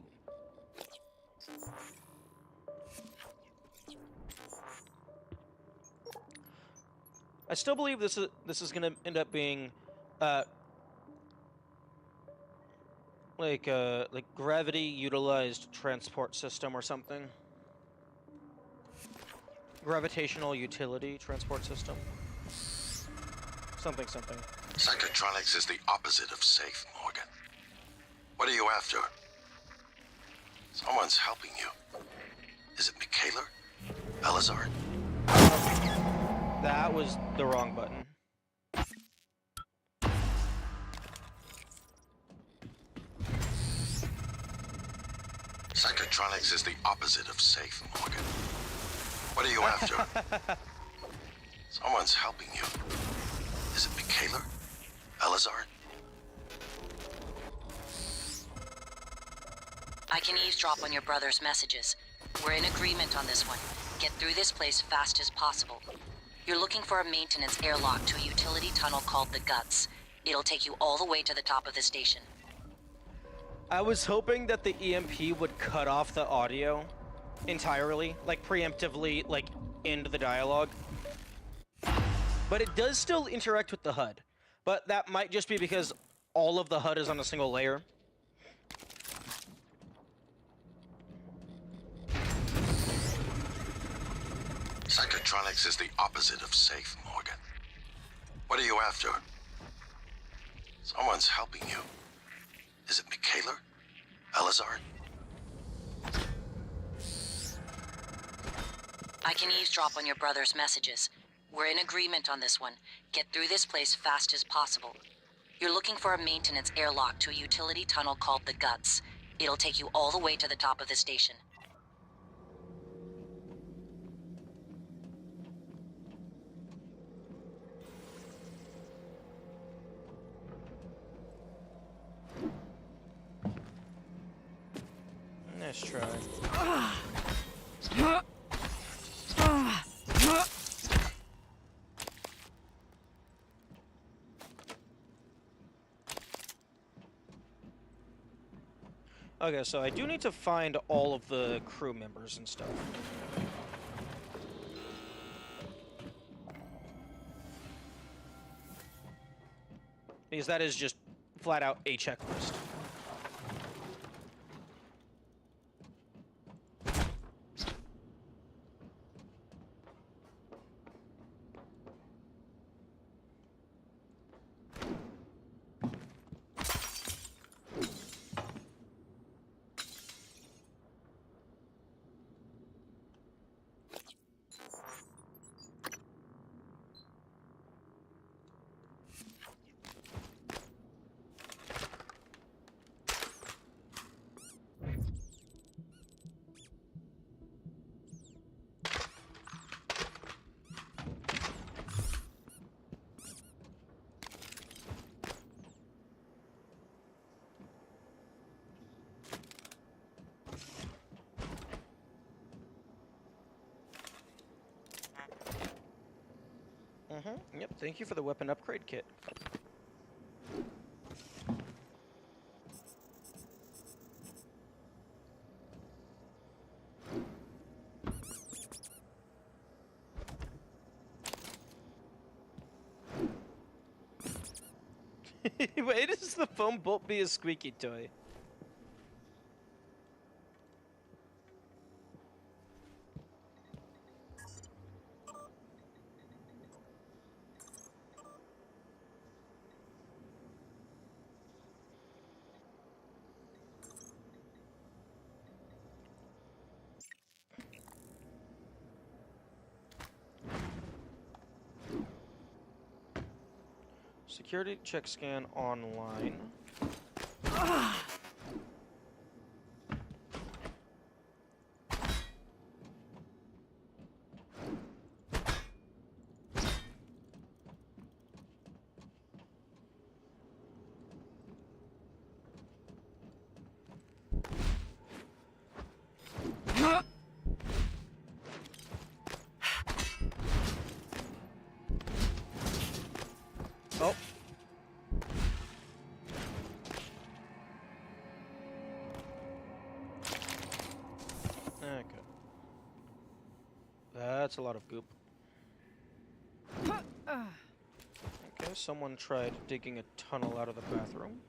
I still believe this is gonna end up being like gravity utilized transport system or something. Gravitational utility transport system. Something. Psychotronics is the opposite of safe, Morgan. What are you after? Someone's helping you. Is it Michaela? Elazar? That was the wrong button. Psychotronics is the opposite of safe, Morgan. What are you after? Someone's helping you. Is it Michaela? Elazar? I can eavesdrop on your brother's messages. We're in agreement on this one. Get through this place fast as possible. You're looking for a maintenance airlock to a utility tunnel called the Guts. It'll take you all the way to the top of the station. I was hoping that the EMP would cut off the audio entirely, like preemptively, like end the dialogue. But it does still interact with the HUD. But that might just be because all of the HUD is on a single layer. Psychotronics is the opposite of safe, Morgan. What are you after? Someone's helping you. Is it Michaela? Elazar? I can eavesdrop on your brother's messages. We're in agreement on this one. Get through this place fast as possible. You're looking for a maintenance airlock to a utility tunnel called the Guts. It'll take you all the way to the top of the station. Nice try. Okay, so I do need to find all of the crew members and stuff. Because that is just flat out a checklist. Yep, thank you for the weapon upgrade kit. Why does the foam bolt be a squeaky toy? Security check scan online. Oh. Okay. That's a lot of goop. Okay, someone tried digging a tunnel out of the bathroom.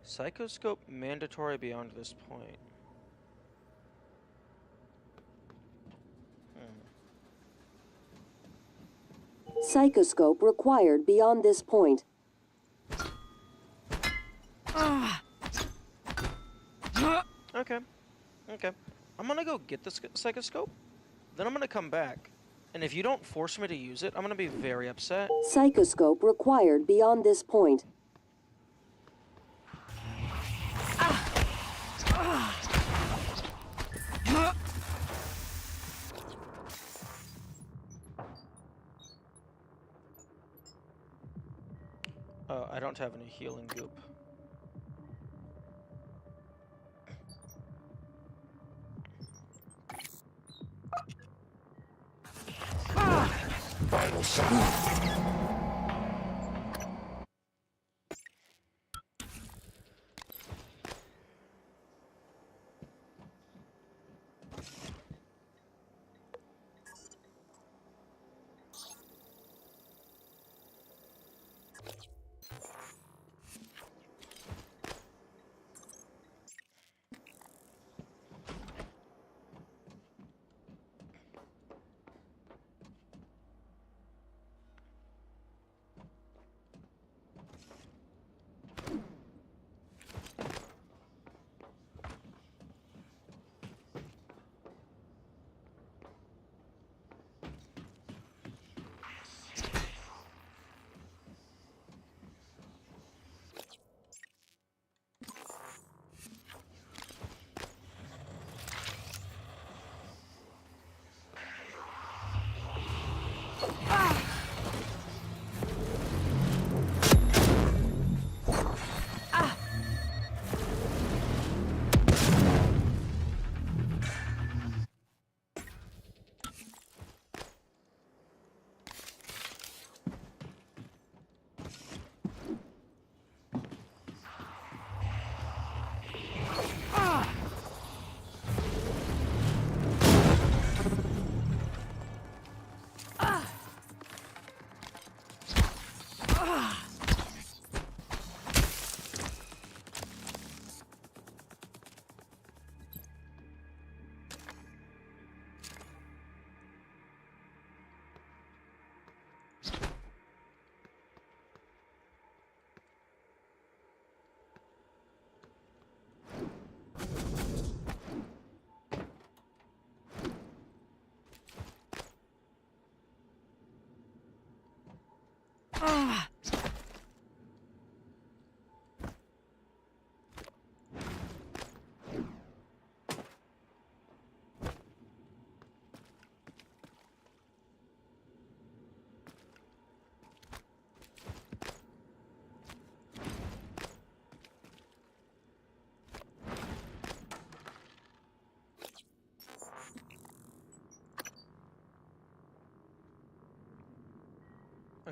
Psychoscope mandatory beyond this point. Psychoscope required beyond this point. Okay. Okay. I'm gonna go get the psychoscope, then I'm gonna come back. And if you don't force me to use it, I'm gonna be very upset. Psychoscope required beyond this point. I don't have any healing goop.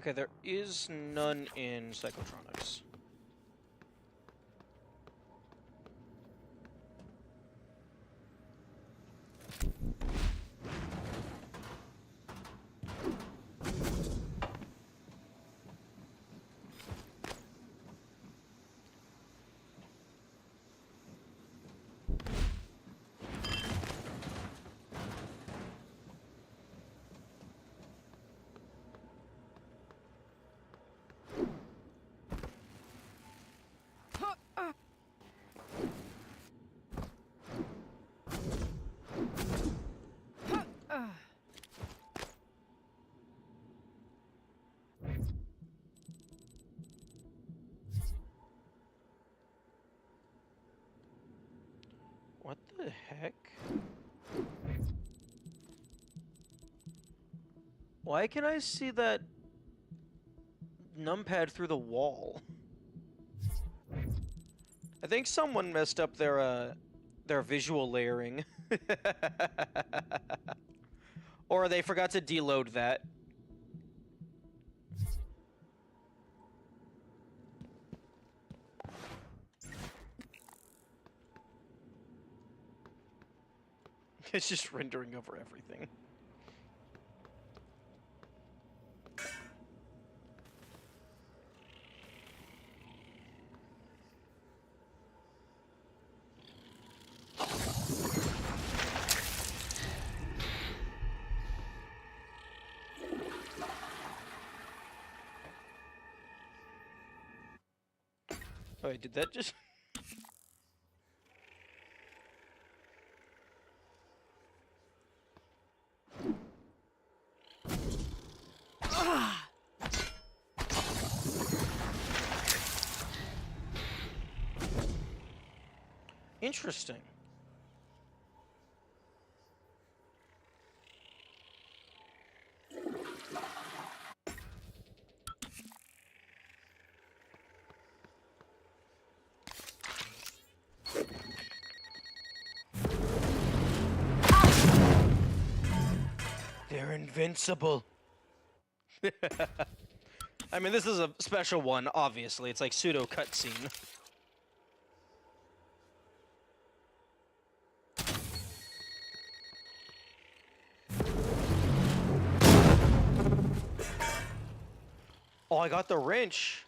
Okay, there is none in Psychotronics. What the heck? Why can I see that numpad through the wall? I think someone messed up their visual layering. Or they forgot to deload that. It's just rendering over everything. Oh, wait, did that just... Interesting. They're invincible. I mean, this is a special one, obviously. It's like pseudo cutscene. Oh, I got the wrench.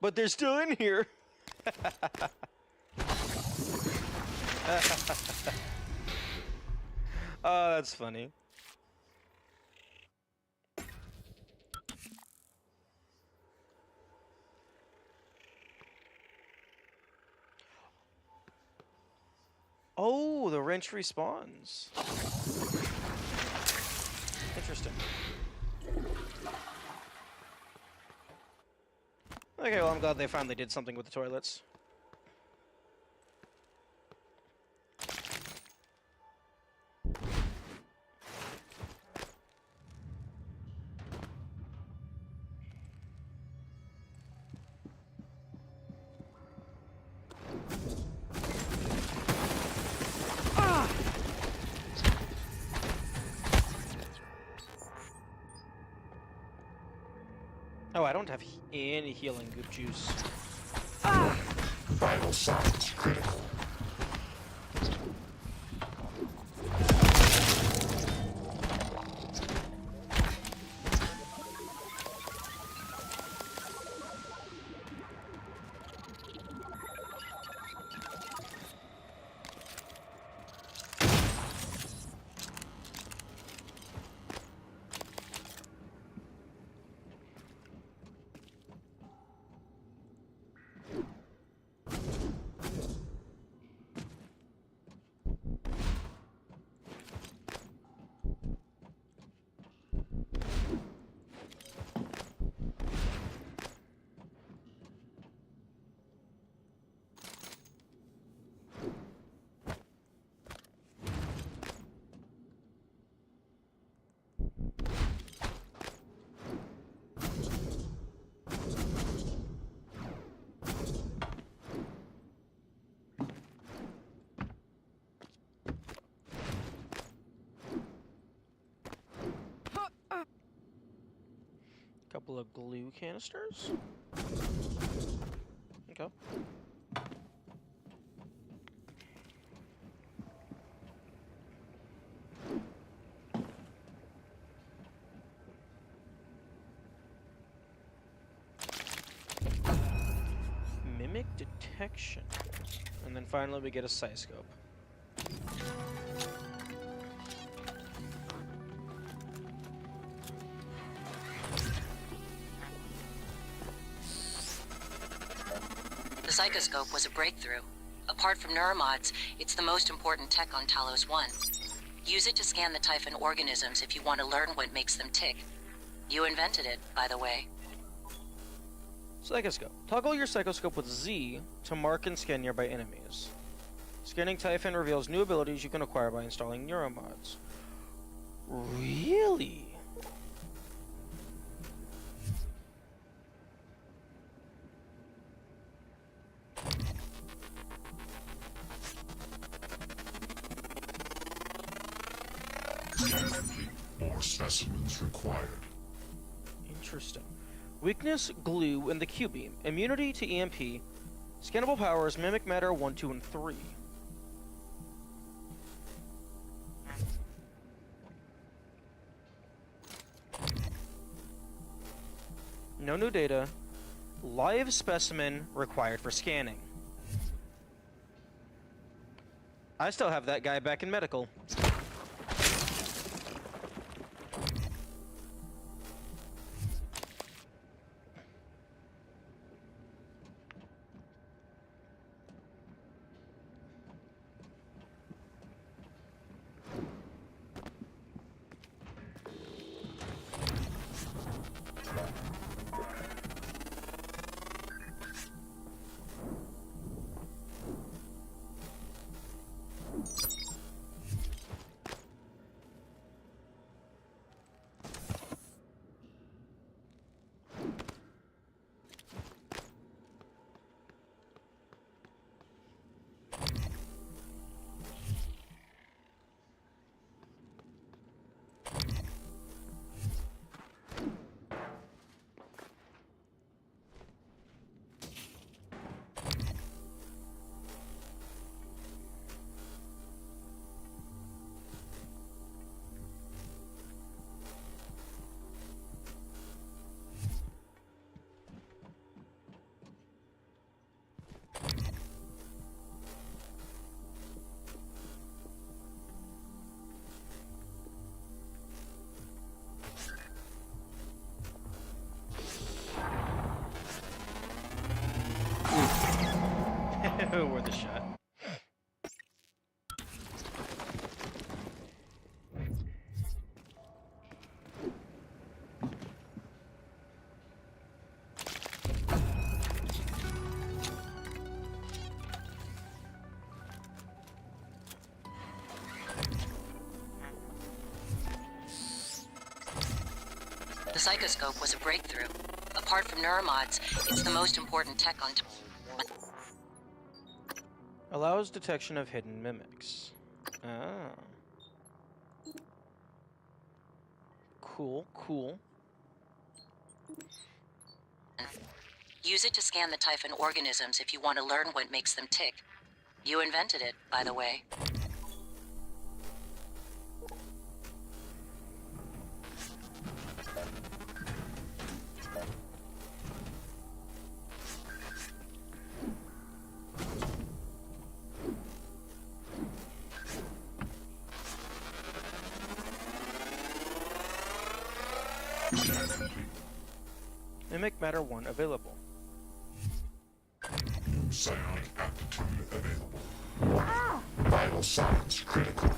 But they're still in here. Oh, that's funny. Oh, the wrench respawns. Interesting. Okay, well, I'm glad they finally did something with the toilets. Oh, I don't have any healing good juice. Vital signs critical. couple of glue canisters. Okay. Mimic detection. And then finally we get a Psyscope. The Psychoscope was a breakthrough. Apart from neuromods, it's the most important tech on Talos 1. Use it to scan the Typhon organisms if you want to learn what makes them tick. You invented it, by the way. Psychoscope. Toggle your Psychoscope with Z to mark and scan nearby enemies. Scanning Typhon reveals new abilities you can acquire by installing neuromods. Really? More specimens required. Interesting. Weakness, glue, and the Q-beam. Immunity to EMP. Scannable powers, mimic matter 1, 2, and 3. No new data. Live specimen required for scanning. I still have that guy back in medical. Worth a shot. The Psychoscope was a breakthrough. Apart from neuromods, it's the most important tech on Allows detection of hidden mimics. Ah. Cool, cool. Use it to scan the Typhon organisms if you want to learn what makes them tick. You invented it, by the way. Mimic matter 1 available. New psionic aptitude available. Vital signs critical.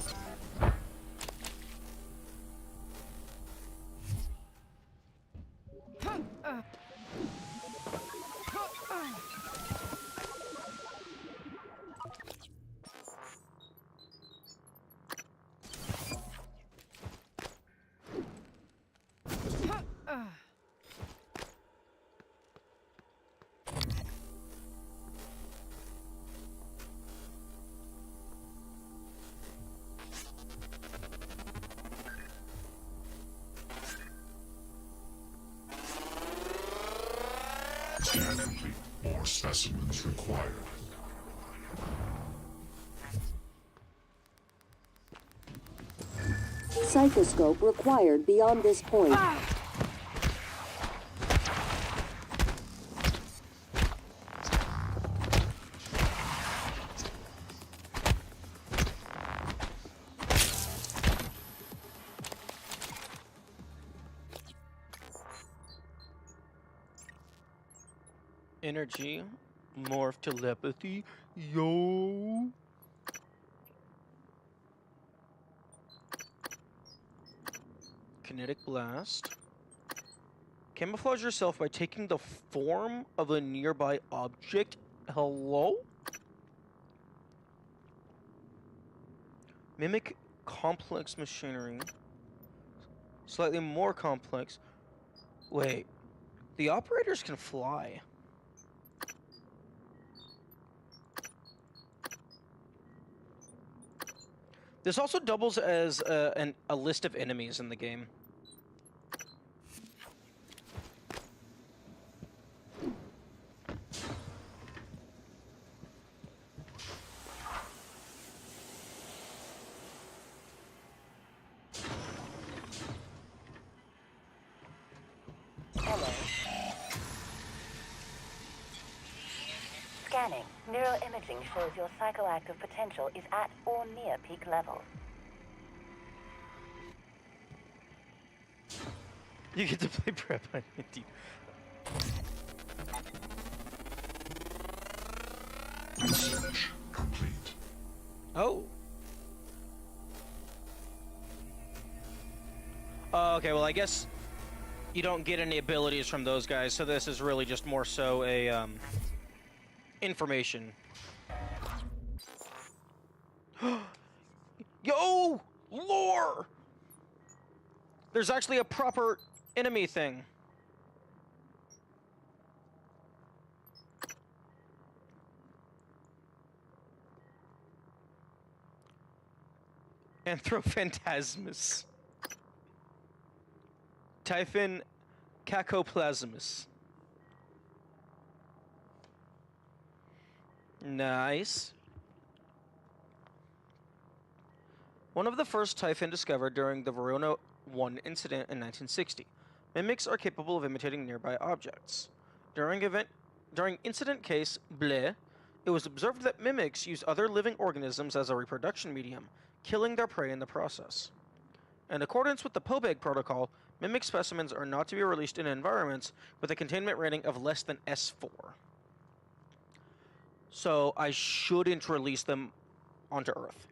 more specimens required. Psychoscope required beyond this point. Energy, morph telepathy, yo. Kinetic blast. Camouflage yourself by taking the form of a nearby object. Hello? Mimic complex machinery. Slightly more complex. Wait. The operators can fly. This also doubles as a list of enemies in the game. Hello. Scanning. Neuroimaging shows your psychoactive potential is at or near peak level. You get to play prep on Indeed. Research complete. Oh. Okay, well, I guess you don't get any abilities from those guys, so this is really just more so a, information. Yo! Lore! There's actually a proper enemy thing. Anthrophantasmus. Typhon Cacoplasmus. Nice. One of the first Typhon discovered during the Verona 1 incident in 1960. Mimics are capable of imitating nearby objects. During incident case Bleh, it was observed that mimics use other living organisms as a reproduction medium, killing their prey in the process. In accordance with the Pobeg protocol, mimic specimens are not to be released in environments with a containment rating of less than S4. So I shouldn't release them onto Earth.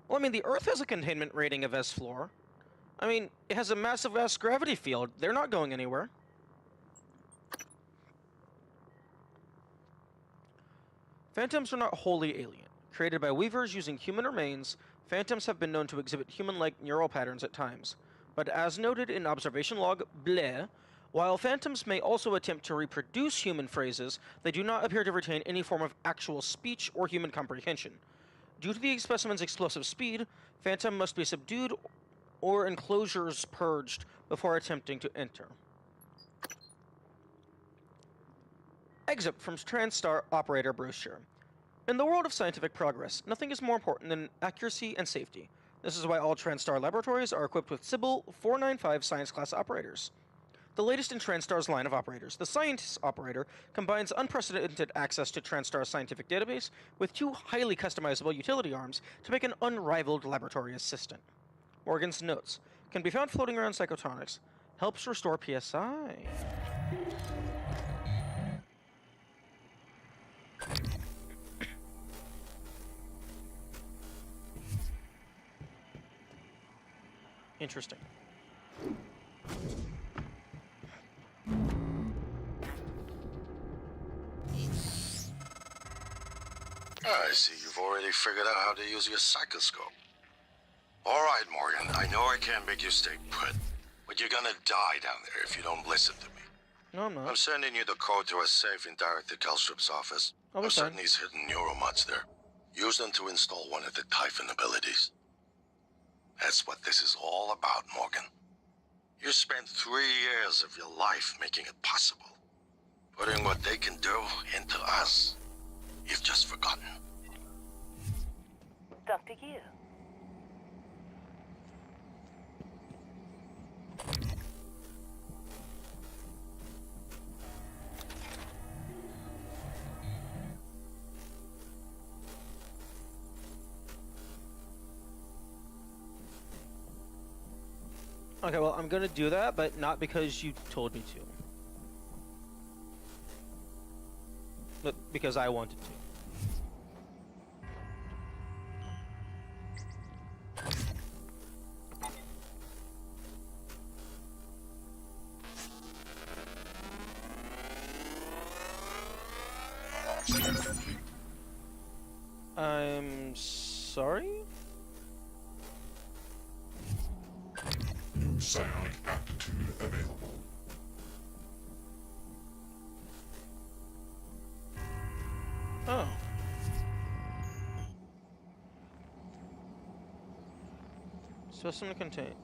Well, I mean, the Earth has a containment rating of S4. I mean, it has a massive ass gravity field. They're not going anywhere. Phantoms are not wholly alien. Created by weavers using human remains, phantoms have been known to exhibit human-like neural patterns at times. But as noted in observation log Bleh, while phantoms may also attempt to reproduce human phrases, they do not appear to retain any form of actual speech or human comprehension. Due to the specimen's explosive speed, phantom must be subdued or enclosures purged before attempting to enter. Excerpt from TranStar Operator Brochure. In the world of scientific progress, nothing is more important than accuracy and safety. This is why all TranStar laboratories are equipped with Sybil 495 science class operators. The latest in TranStar's line of operators, the Scientist Operator combines unprecedented access to TranStar's scientific database with two highly customizable utility arms to make an unrivaled laboratory assistant. Morgan's notes can be found floating around Psychotonics. Helps restore PSI. Interesting. I see you've already figured out how to use your psychoscope. All right, Morgan, I know I can't make you stay put, but you're gonna die down there if you don't listen to me. No, I'm not. I'm sending you the code to a safe in Director Kelstrup's office. I'm certain he's hidden neuromods there. Use them to install one of the Typhon abilities. That's what this is all about, Morgan. You spent 3 years of your life making it possible. Putting what they can do into us. You've just forgotten. Dr. Yu. Okay, well, I'm gonna do that, but not because you told me to. But because I wanted to. I'm sorry? New psionic aptitude available. Oh. Specimen contain.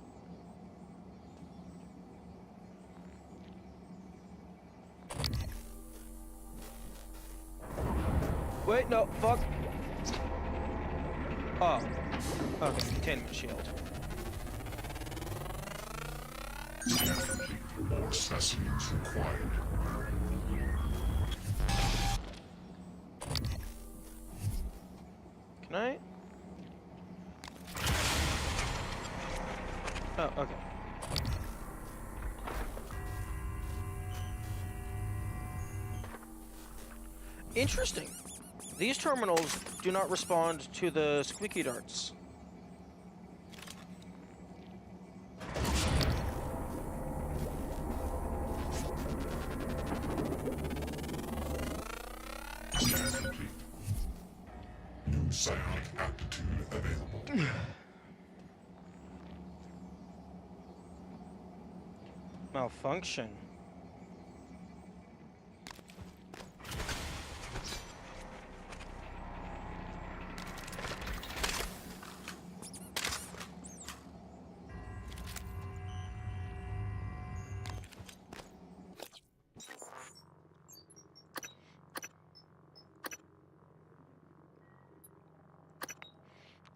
Wait, no, fuck. Oh. Okay, containment shield. More specimens required. Can I? Oh, okay. Interesting. These terminals do not respond to the squeaky darts. New psionic aptitude available. Malfunction.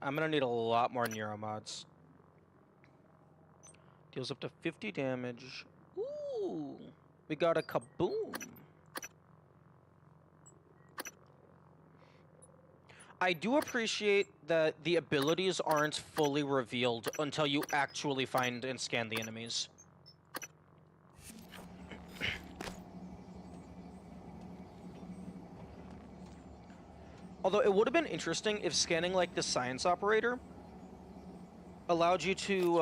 I'm gonna need a lot more neuromods. Deals up to 50 damage. Ooh, we got a kaboom. I do appreciate that the abilities aren't fully revealed until you actually find and scan the enemies. Although it would have been interesting if scanning like the science operator allowed you to,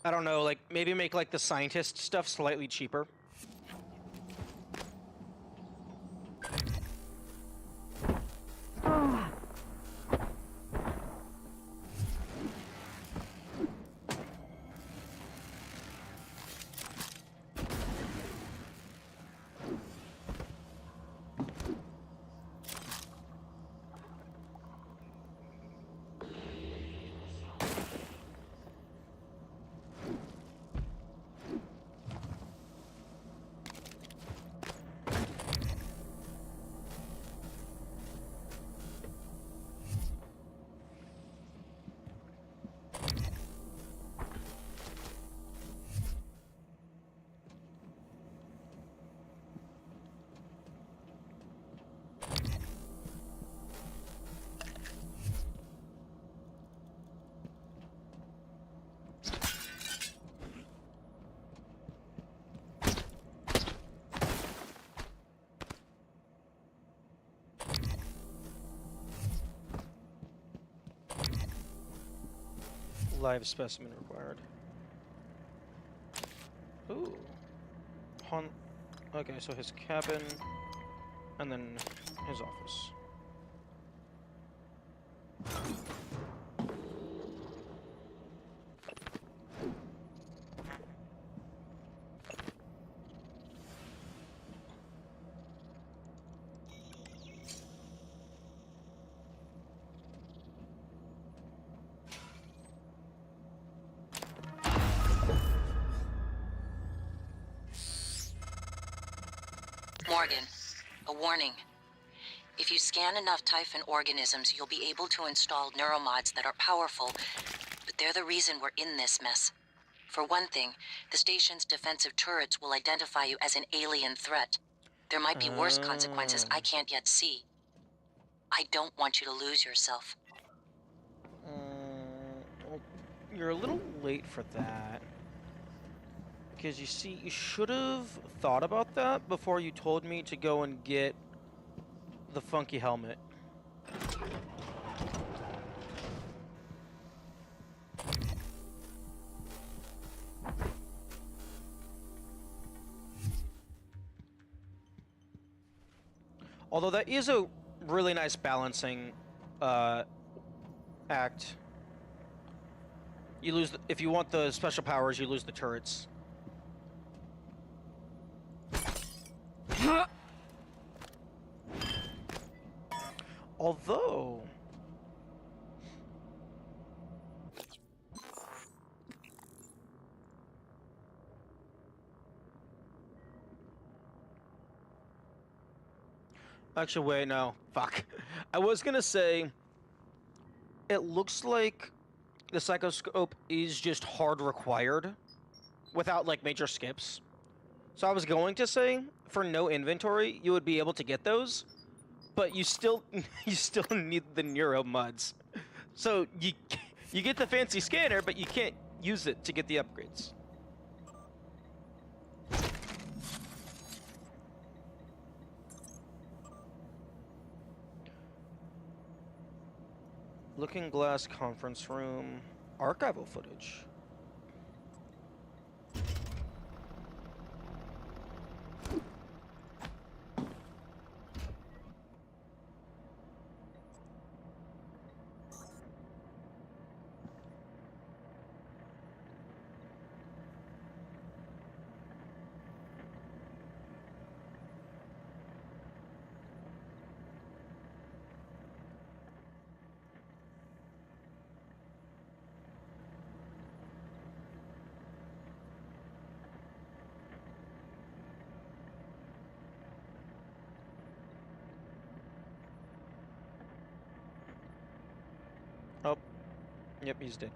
I don't know, like maybe make like the scientist stuff slightly cheaper. Live specimen required. Ooh. Okay, so his cabin, and then his office. Morgan, a warning. If you scan enough Typhon organisms, you'll be able to install neuromods that are powerful, but they're the reason we're in this mess. For one thing, the station's defensive turrets will identify you as an alien threat. There might be worse consequences I can't yet see. I don't want you to lose yourself. Well, you're a little late for that. Because you see, you should have thought about that before you told me to go and get the funky helmet. Although that is a really nice balancing act. You lose if you want the special powers, you lose the turrets. Although actually, wait, no. Fuck. I was gonna say, it looks like the psychoscope is just hard required without, like, major skips. So I was going to say, for no inventory, you would be able to get those, but you still need the neuro mods. So you get the fancy scanner, but you can't use it to get the upgrades. Looking Glass conference room, archival footage. Oh, yep, he's dead.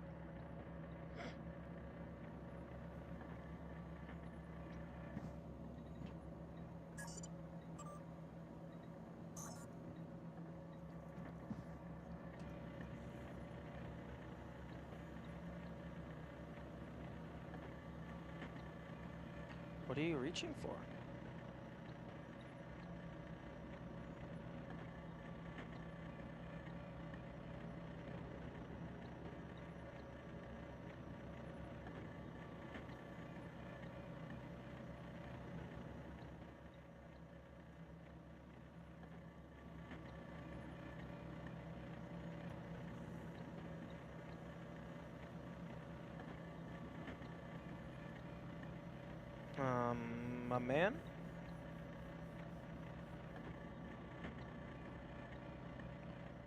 What are you reaching for? My man?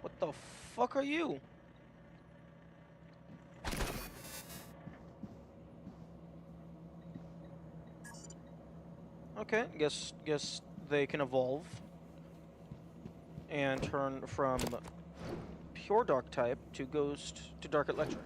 What the fuck are you? Okay, guess they can evolve and turn from pure dark type to ghost to dark electric.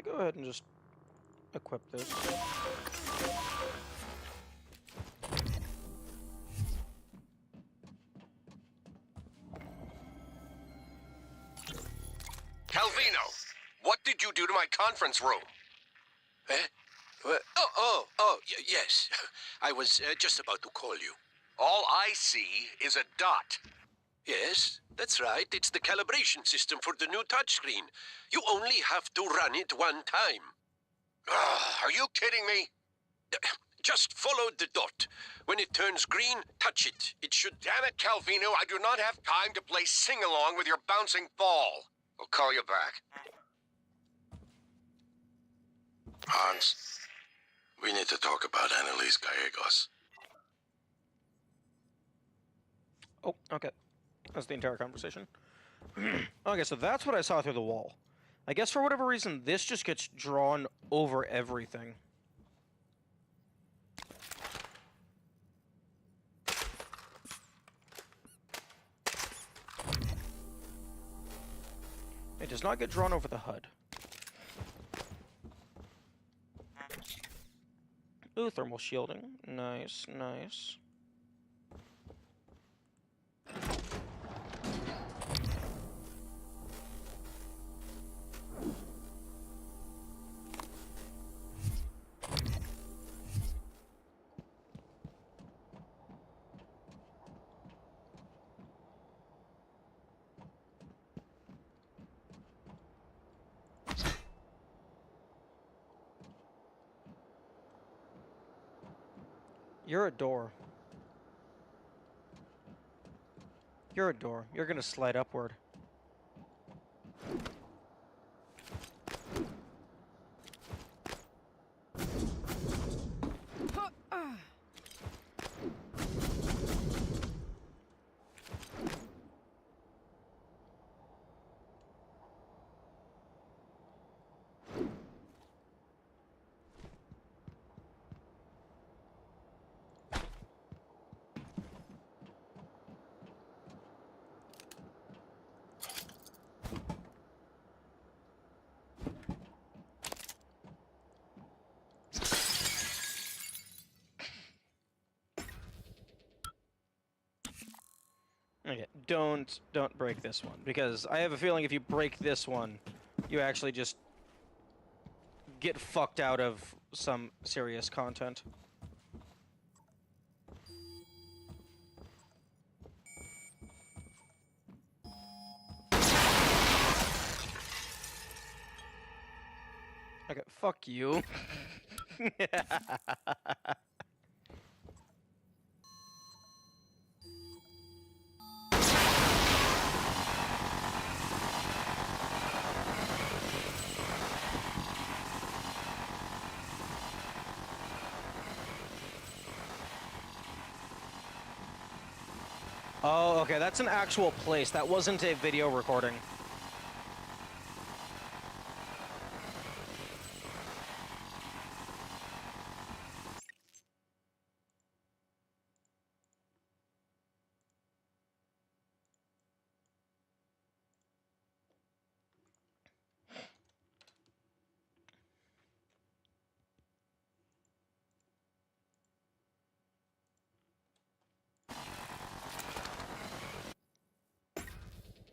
Go ahead and just equip this. Calvino, what did you do to my conference room? Yes. I was just about to call you. All I see is a dot. Yes, that's right. It's the calibration system for the new touchscreen. You only have to run it one time. Are you kidding me? Just follow the dot. When it turns green, touch it. It should... Damn it, Calvino, I do not have time to play sing-along with your bouncing ball. I'll call you back. Hans, we need to talk about Annalise Gallegos. Oh, okay. That's the entire conversation. Okay, so that's what I saw through the wall. I guess for whatever reason, this just gets drawn over everything. It does not get drawn over the HUD. Ooh, thermal shielding. Nice, nice. You're a door. You're a door. You're gonna slide upward. Okay, don't break this one, because I have a feeling if you break this one, you actually just get fucked out of some serious content. Okay, fuck you. Oh, okay, that's an actual place. That wasn't a video recording.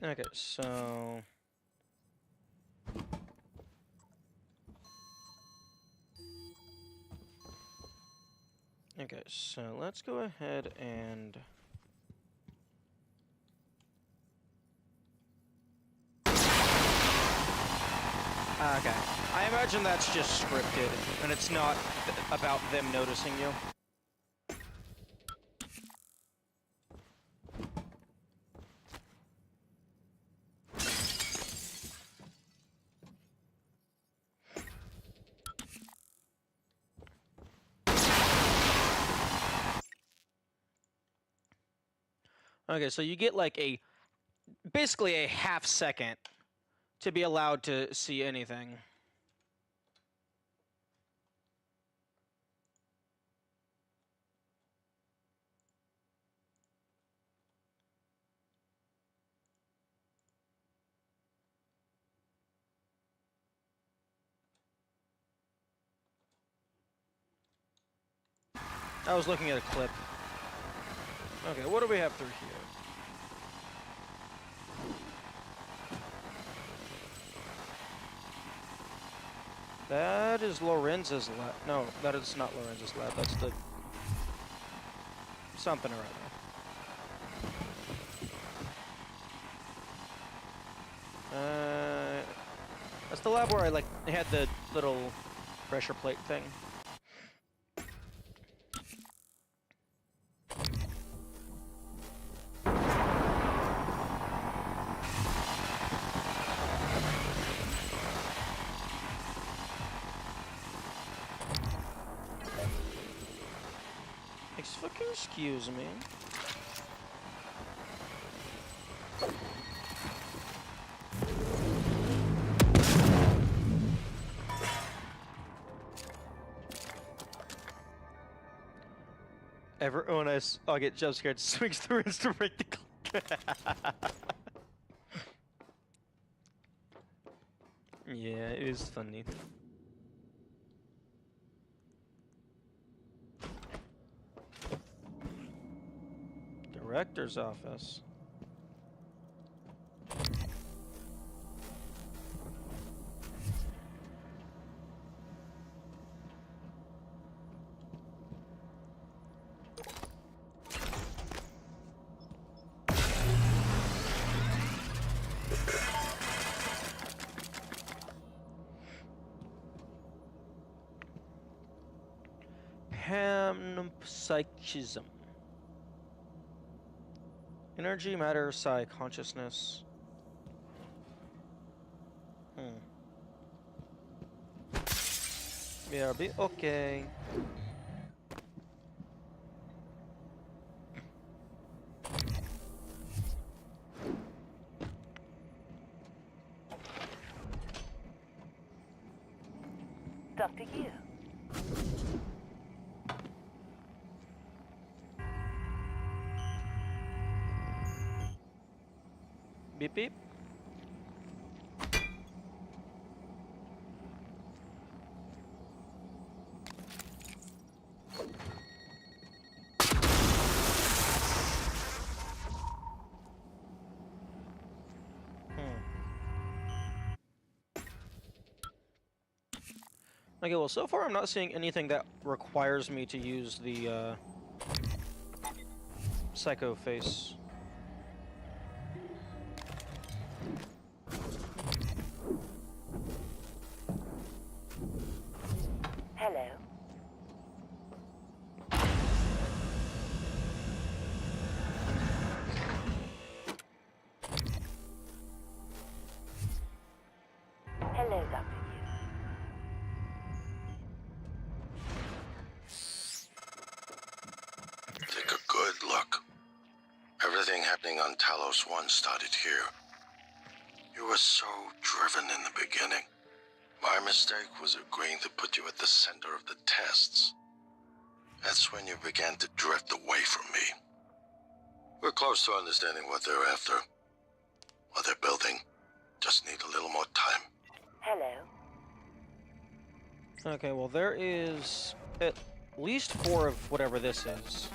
Okay, so... Okay, so let's go ahead and... Okay, I imagine that's just scripted, and it's not about them noticing you. Okay, so you get like basically a half second to be allowed to see anything. I was looking at a clip. Okay, what do we have through here? That is Lorenz's lab. No, that is not Lorenz's lab. That's the... something or other. That's the lab where I, had the little pressure plate thing. Fucking excuse me. Everyone I get jump scared swings through us to break the clock. Yeah, it is funny. Director's office. Panpsychism. Energy, matter, psi, consciousness. BRB, okay. Dr. Yu. Beep beep. Okay, well, so far I'm not seeing anything that requires me to use the psycho face. Hello. Hello, Dr. Take a good look. Everything happening on Talos 1 started here. You were so driven in the beginning. My mistake was agreeing to put you at the center of the tests. That's when you began to drift away from me. We're close to understanding what they're after. What they're building. Just need a little more time. Hello. Okay, well, there is at least 4 of whatever this is.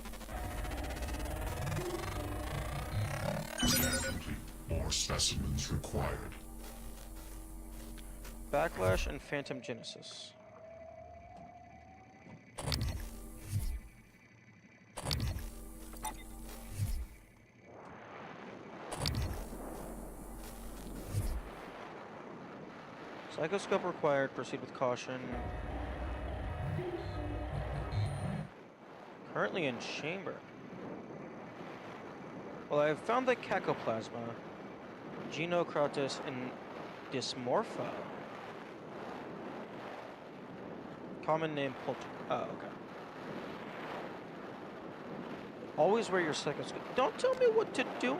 Scan complete. More specimens required. Backlash and Phantom Genesis. Psychoscope required. Proceed with caution. Currently in chamber. Well, I've found the Cacoplasma, Genocratus, and Dysmorpha. Common name Polter. Oh, okay. Always wear your psychoscope. Don't tell me what to do.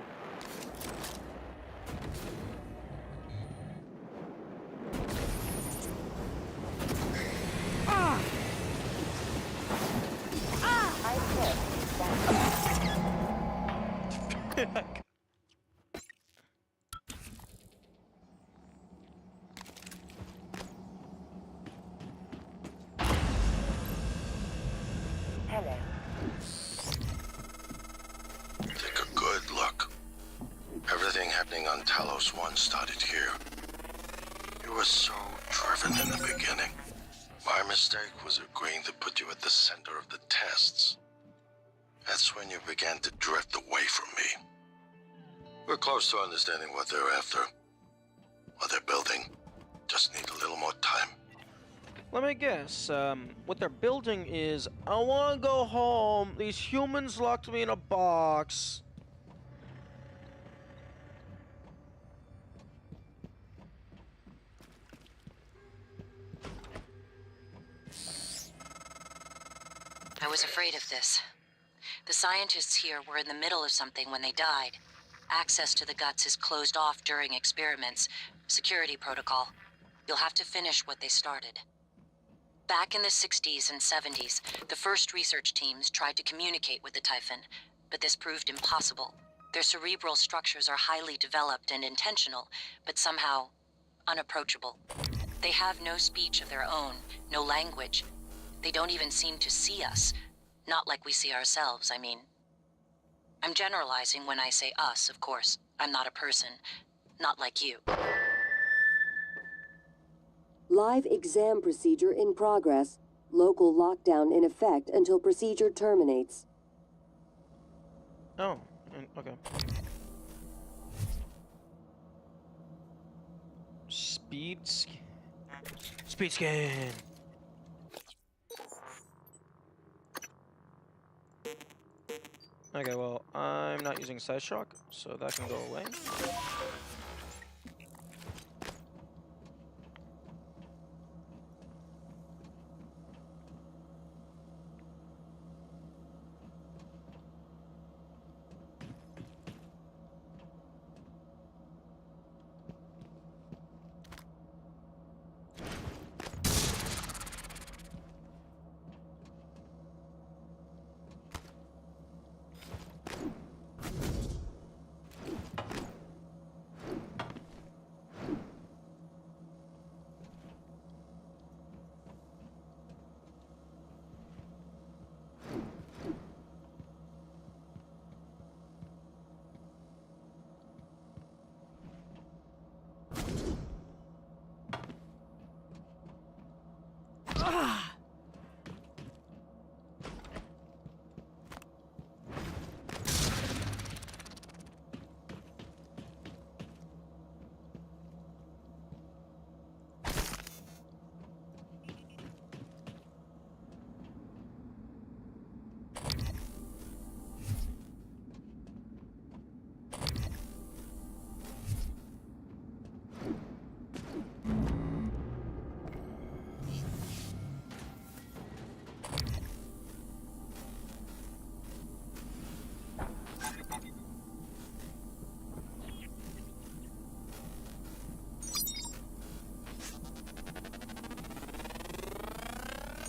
Hello. Take a good look. Everything happening on Talos 1 started here. You were so driven in the beginning. My mistake was agreeing to put you at the center of the tests. That's when you began to drift away from me. We're close to understanding what they're after. What they're building. Just need a little more time. Let me guess. What they're building is, I want to go home. These humans locked me in a box. I was afraid of this. The scientists here were in the middle of something when they died. Access to the guts is closed off during experiments. Security protocol. You'll have to finish what they started. Back in the 60s and 70s, the first research teams tried to communicate with the Typhon, but this proved impossible. Their cerebral structures are highly developed and intentional, but somehow unapproachable. They have no speech of their own, no language. They don't even seem to see us. Not like we see ourselves, I mean. I'm generalizing when I say us, of course. I'm not a person. Not like you. Live exam procedure in progress. Local lockdown in effect until procedure terminates. Oh, okay. Speed scan. Okay, well, I'm not using Size Shock, so that can go away.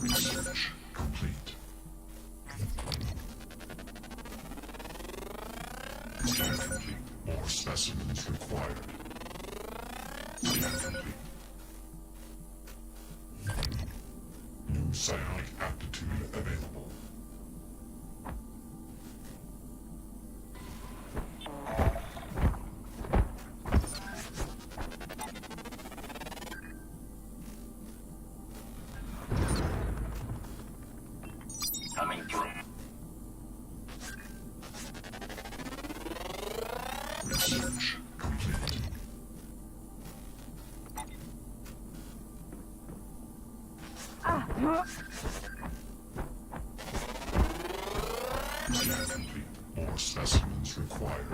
Research complete. Scan complete. More specimens required. Scan complete. New psionic aptitude available. Coming through. Research complete. Scan complete. More specimens required.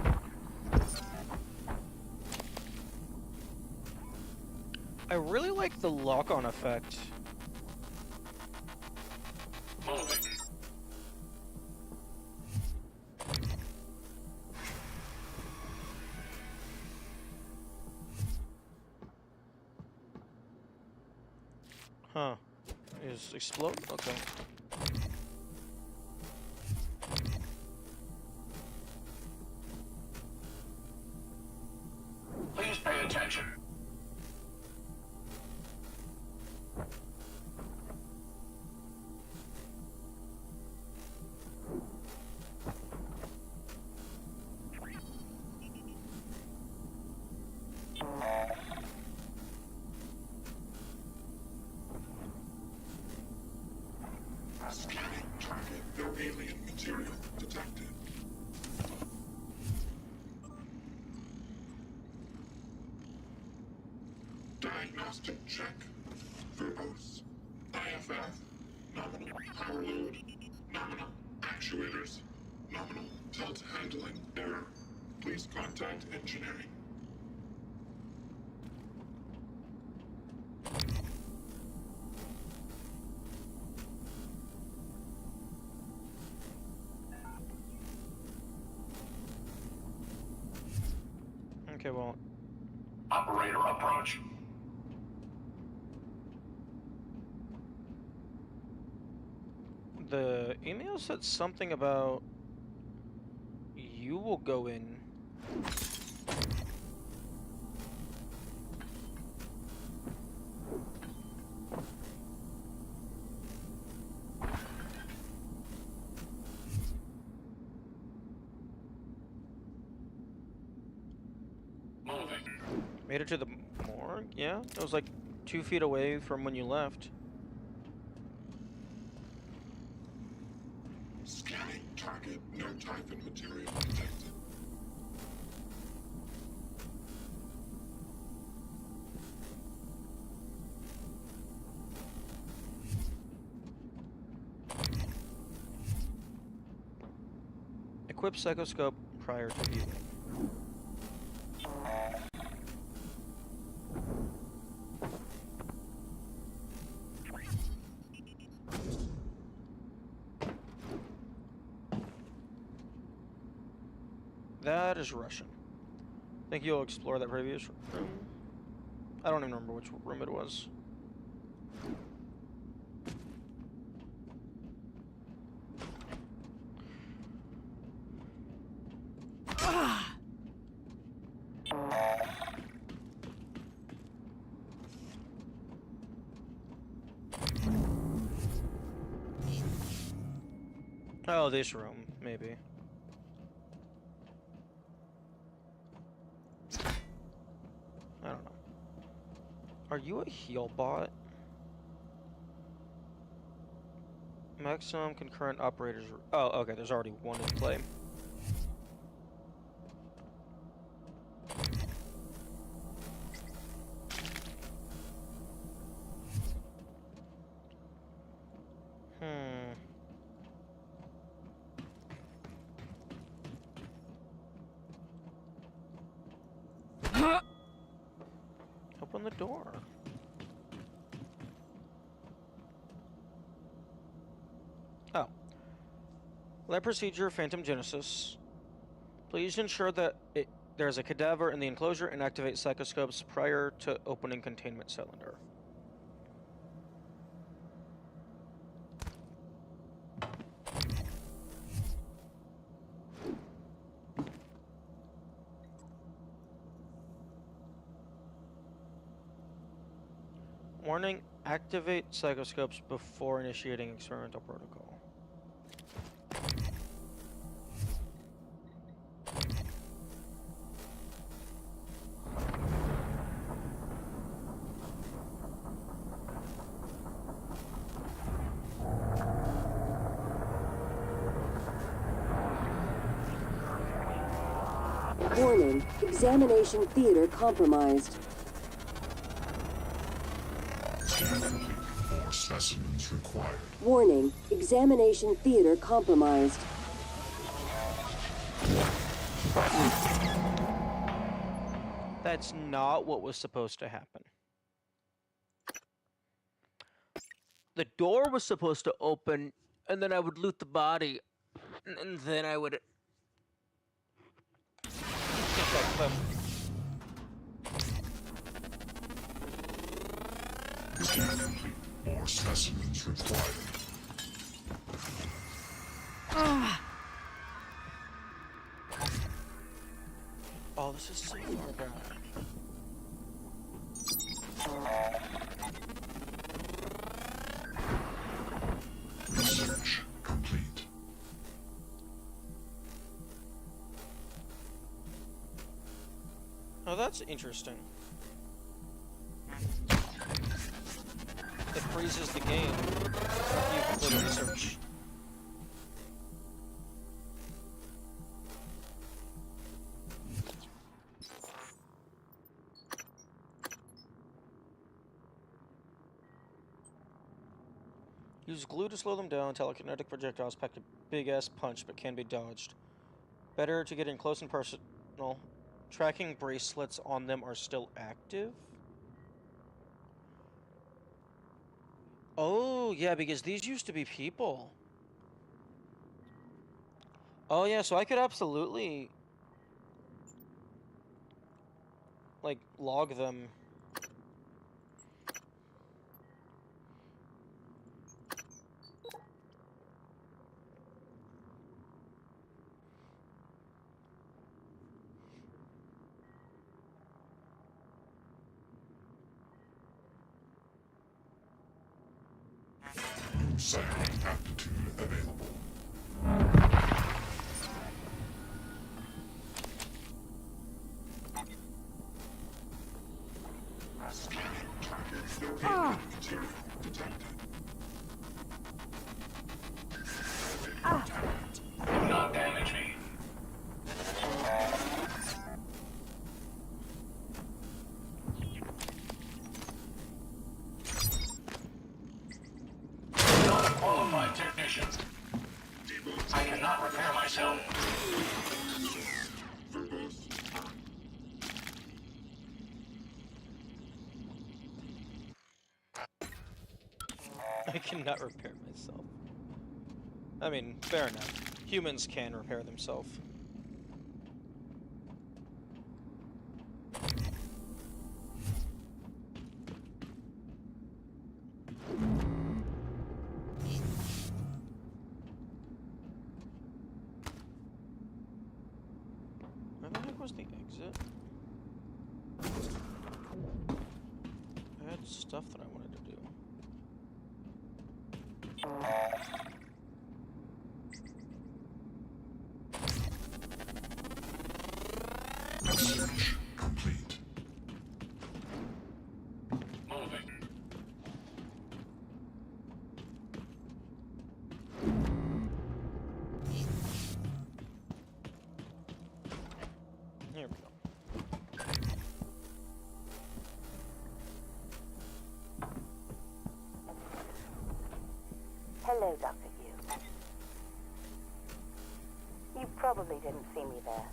I really like the lock-on effect. Huh. Is explode? Okay. Please pay attention. Scanning target. No alien material detected. Diagnostic check. Verbose. IFF. Nominal power load. Nominal actuators. Nominal tilt handling error. Please contact engineering. Okay, well... Operator approach. The email said something about... You will go in. Made it to the morgue? Yeah, it was like 2 feet away from when you left. Scanning target. No Typhon material detected. Equip psychoscope prior to viewing. That is Russian. Think you'll explore that previous room? I don't even remember which room it was. Oh, this room, maybe. I don't know. Are you a heal bot? Maximum concurrent operators. Oh, okay, there's already one in play. Open the door. Oh. Lab procedure, Phantom Genesis. Please ensure that there's a cadaver in the enclosure and activate psychoscopes prior to opening containment cylinder. Warning, activate psychoscopes before initiating experimental protocol. Warning, examination theater compromised. More specimens required. Warning, examination theater compromised. That's not what was supposed to happen. The door was supposed to open, and then I would loot the body, and then I would... More specimens required. Oh, this is so far back. Research complete. Oh, that's interesting. It freezes the game after you complete research. Use glue to slow them down. Telekinetic projectiles pack a big-ass punch, but can be dodged. Better to get in close and personal. Tracking bracelets on them are still active? Oh, yeah, because these used to be people. Oh, yeah, so I could absolutely... like, log them. New cycling aptitude available. Scanning target. No alien material detected. Do not damage me. Not a qualified technician. I cannot repair myself. I cannot repair myself. I mean, fair enough. Humans can repair themselves. Where the heck was the exit? I had stuff that I wanted to do. Search complete. Moving. Here we go. Hello, Dr. Hugh. You probably didn't see me there.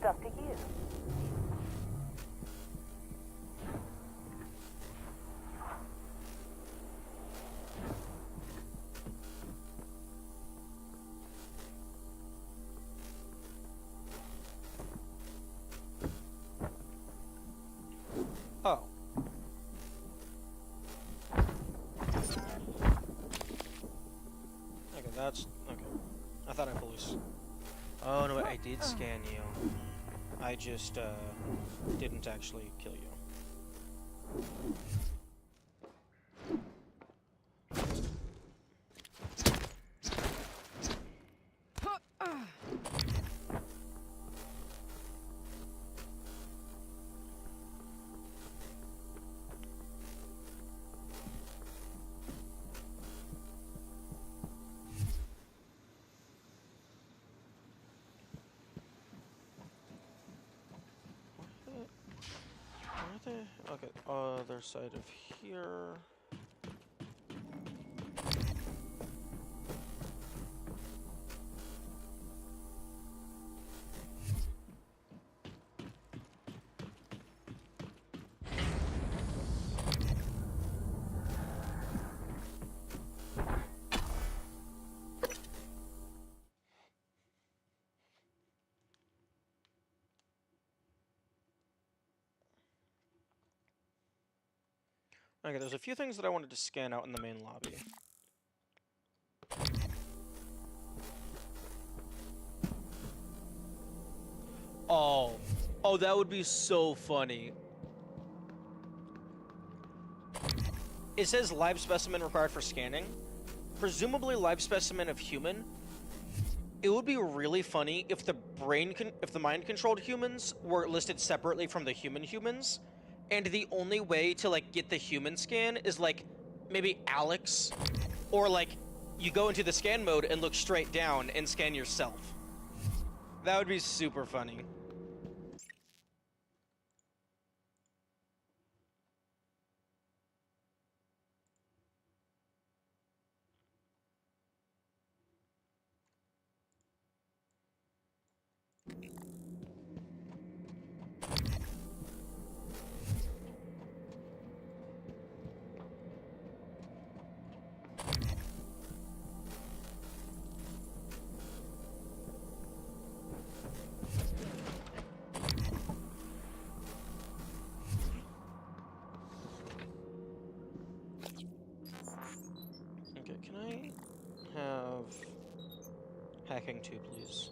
Dr. Hugh. Oh. Okay, that's... okay. I thought I fully... Oh, no, I did scan you. I just, didn't actually kill you. Okay, other side of here. Okay, there's a few things that I wanted to scan out in the main lobby. Oh. Oh, that would be so funny. It says live specimen required for scanning. Presumably live specimen of human. It would be really funny if the mind-controlled humans were listed separately from the humans. And the only way to, like, get the human scan is, like, maybe Alex. Or, like, you go into the scan mode and look straight down and scan yourself. That would be super funny. Hacking 2, please.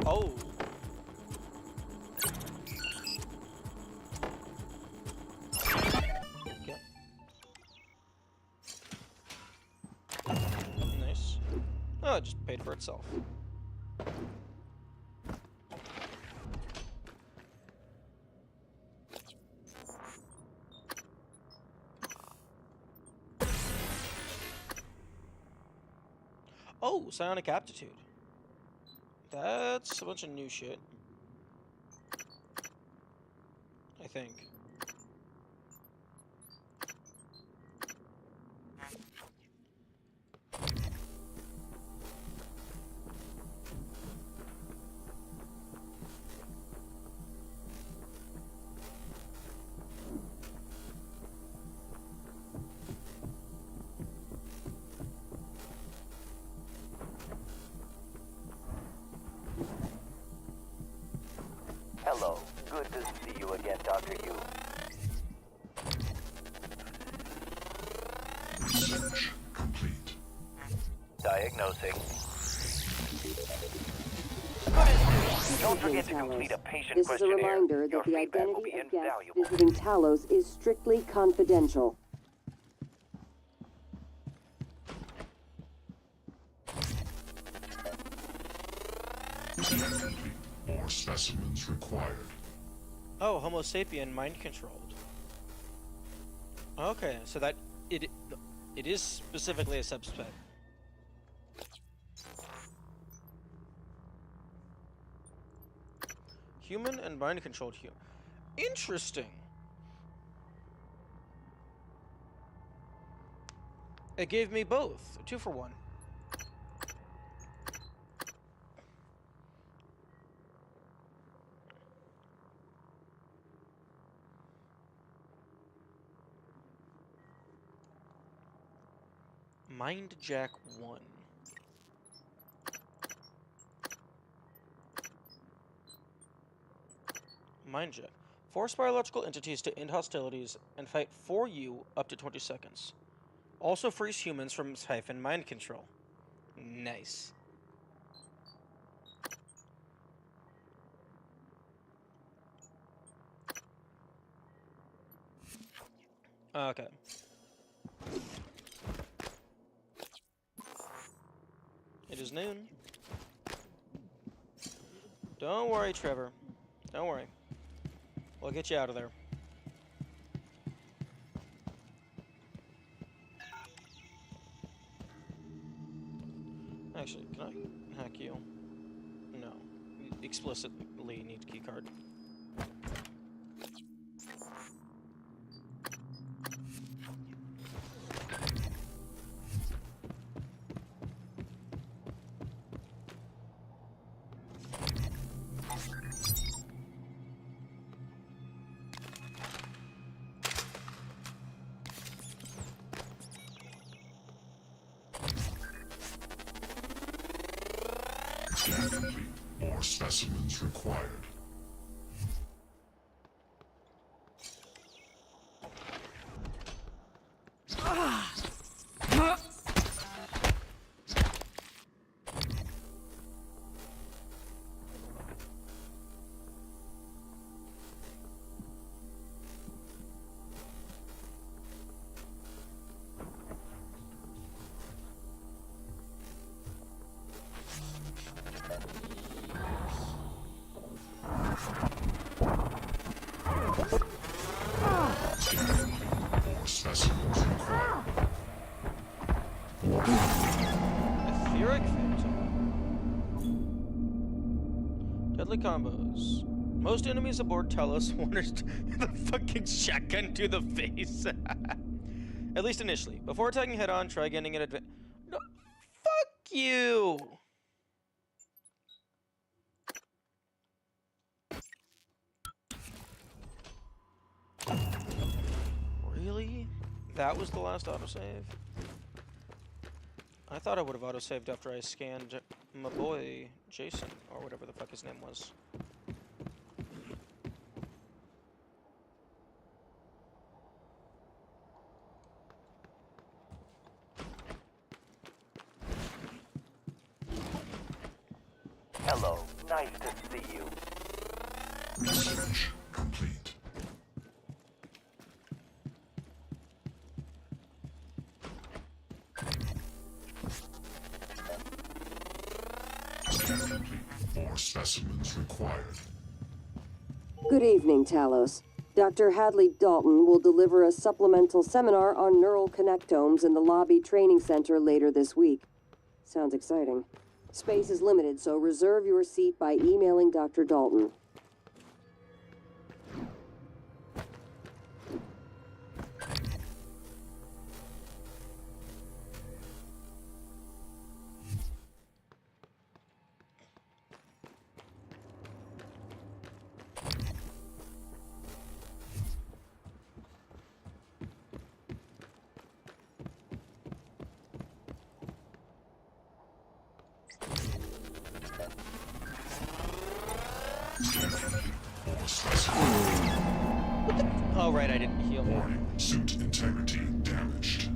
Oh. Okay. Nice. Oh, it just paid for itself. Oh, psionic aptitude. That's a bunch of new shit. I think. Hello. Good to see you again, Dr. Yu. Research complete. Diagnosing. Don't forget to complete a patient This is a questionnaire. reminder Your that the feedback will identity be of guests invaluable. visiting Talos is strictly confidential. Scan complete. More specimens required. Oh, Homo sapien mind controlled. Okay, so that it is specifically a subspec. Human and mind controlled human. Interesting. It gave me both. 2 for 1. Mind Jack 1. Mind Jack. Force biological entities to end hostilities and fight for you up to 20 seconds. Also frees humans from Typhon mind control. Nice. Okay. It is noon. Don't worry, Trevor. Don't worry. We'll get you out of there. Actually, can I hack you? No. You explicitly need keycard. Scan complete. More specimens required. More specimens required. Etheric Phantom. Deadly combos. Most enemies aboard Talos Warner's the fucking shotgun to the face. At least initially. Before attacking head on, try getting an advantage. No, fuck you! Really? That was the last autosave? I thought I would have auto-saved after I scanned my boy, Jason, or whatever the fuck his name was. Hello, nice to see you. Research complete. Scan complete. More specimens required. Good evening, Talos. Dr. Hadley Dalton will deliver a supplemental seminar on neural connectomes in the Lobby Training Center later this week. Sounds exciting. Space is limited, so reserve your seat by emailing Dr. Dalton. More specimens. Oh, right, I didn't heal. Warning. Suit integrity damaged.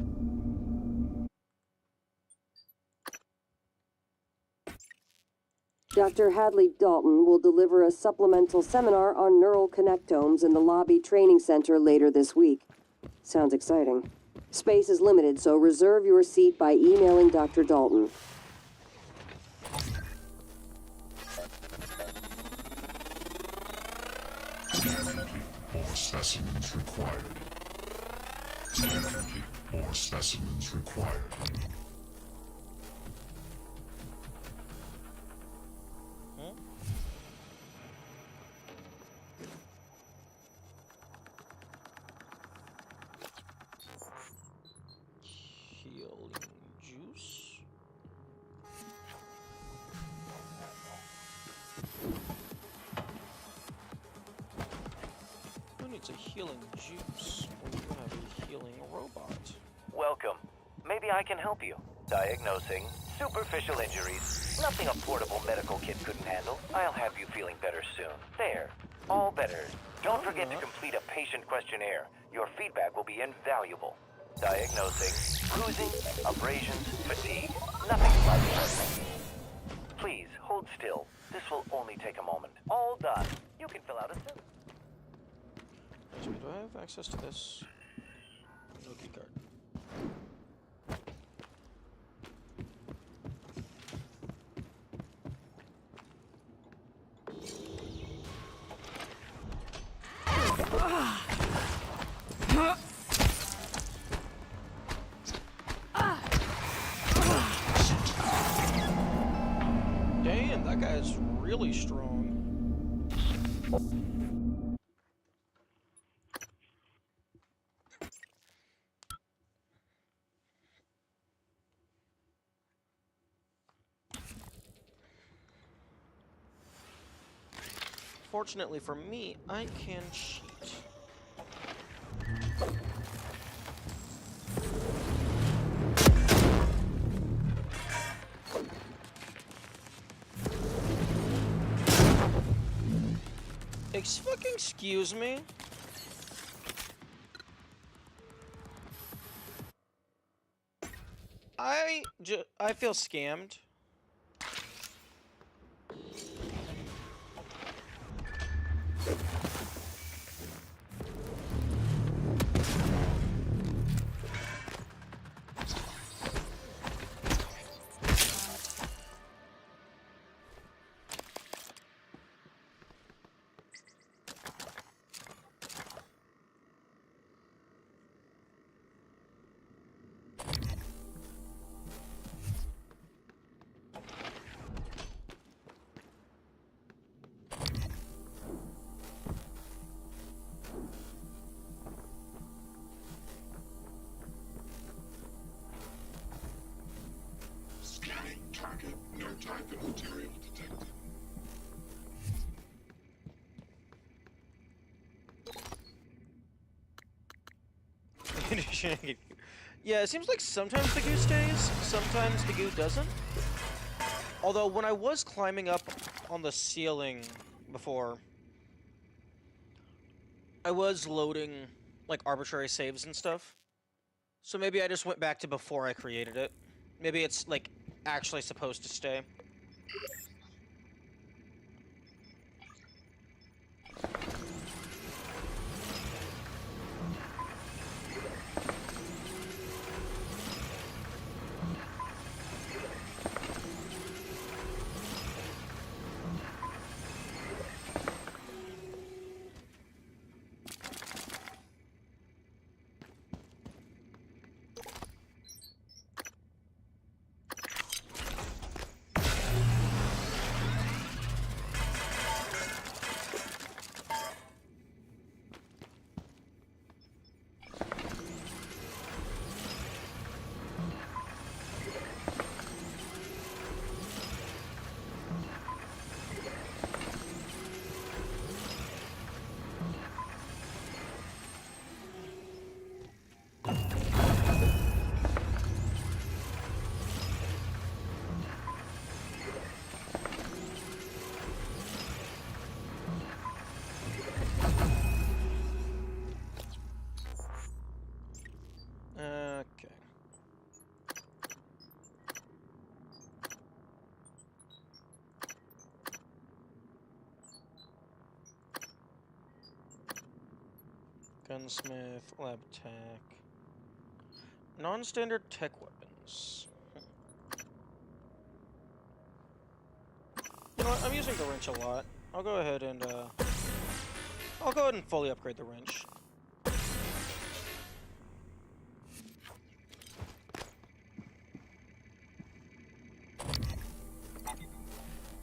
Dr. Hadley Dalton will deliver a supplemental seminar on neural connectomes in the Lobby Training Center later this week. Sounds exciting. Space is limited, so reserve your seat by emailing Dr. Dalton. More specimens required. Scan complete. More specimens required. Healing juice. Who needs a healing juice when you have a healing robot? Welcome. Maybe I can help you. Diagnosing superficial injuries. Nothing a portable medical kit couldn't handle. I'll have you feeling better soon. There. All better. Don't forget to complete a patient questionnaire. Your feedback will be invaluable. Diagnosing bruising, abrasions, fatigue. Nothing life-threatening. Please, hold still. This will only take a moment. All done. You can fill out a survey. Wait, do I have access to this? No key card. Damn, that guy's really strong. Fortunately for me, I can cheat. Excuse me? I feel scammed. Scanning target. No type of material detected. Yeah, it seems like sometimes the goo stays, sometimes the goo doesn't. Although, when I was climbing up on the ceiling before, I was loading, like, arbitrary saves and stuff. So maybe I just went back to before I created it. Maybe it's, like, actually supposed to stay. Okay. Gunsmith, lab tech. Non-standard tech weapons. You know what? I'm using the wrench a lot. I'll go ahead and fully upgrade the wrench.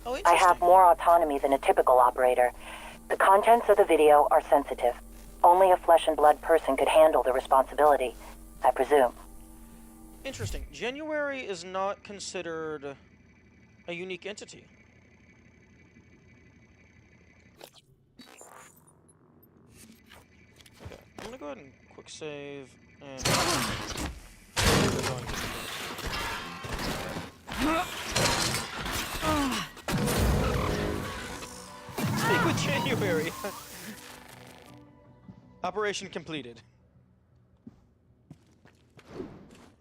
Oh, I have more autonomy than a typical operator. The contents of the video are sensitive. Only a flesh and blood person could handle the responsibility, I presume. Interesting. January is not considered a unique entity. Okay, I'm gonna go ahead and quick save and speak with January. Operation completed.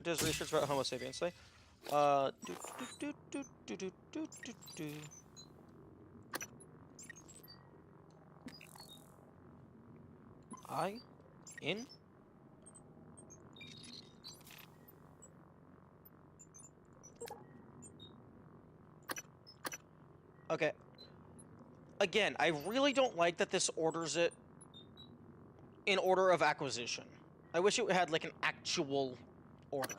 Does research about Homo sapiens say? In? Okay. Again, I really don't like that this orders it in order of acquisition. I wish it had, like, an actual order.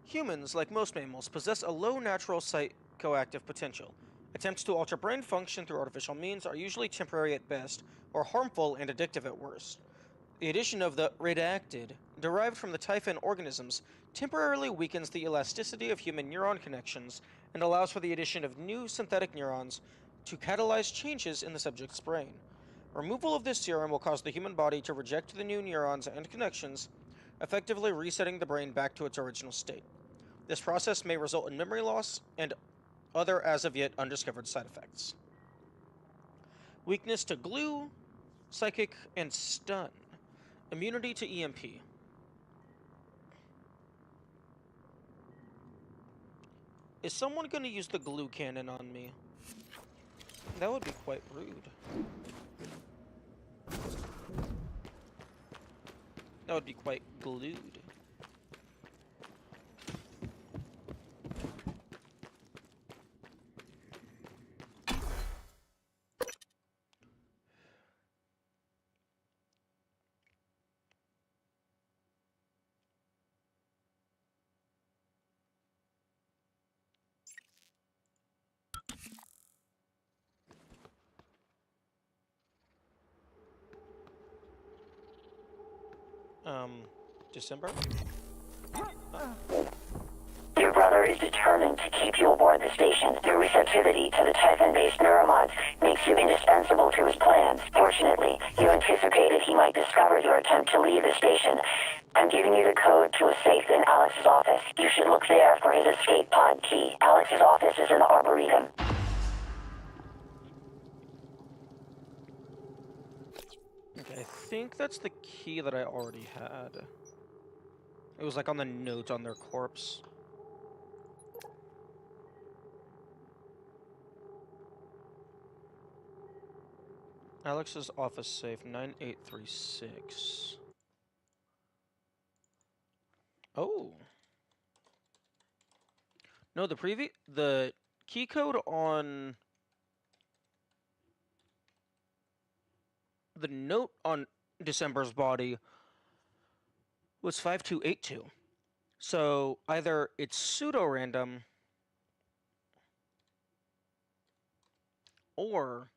Humans, like most mammals, possess a low natural psychoactive potential. Attempts to alter brain function through artificial means are usually temporary at best, or harmful and addictive at worst. The addition of the redacted, derived from the Typhon organisms, temporarily weakens the elasticity of human neuron connections and allows for the addition of new synthetic neurons to catalyze changes in the subject's brain. Removal of this serum will cause the human body to reject the new neurons and connections, effectively resetting the brain back to its original state. This process may result in memory loss and other as-of-yet undiscovered side effects. Weakness to glue, psychic, and stun. Immunity to EMP. Is someone going to use the glue cannon on me? That would be quite rude. That would be quite glued. December? You're right. brother is determined to keep you aboard the station. Your receptivity to the Typhon-based neuromods makes you indispensable to his plans. Fortunately, you anticipated he might discover your attempt to leave the station. I'm giving you the code to a safe in Alex's office. You should look there for his escape pod key. Alex's office is in the Arboretum. Okay, I think that's the key that I already had. It was like on the note on their corpse. Alex's office safe, 9836. Oh. No, the key code on the note on December's body was 5282. So either it's pseudo-random or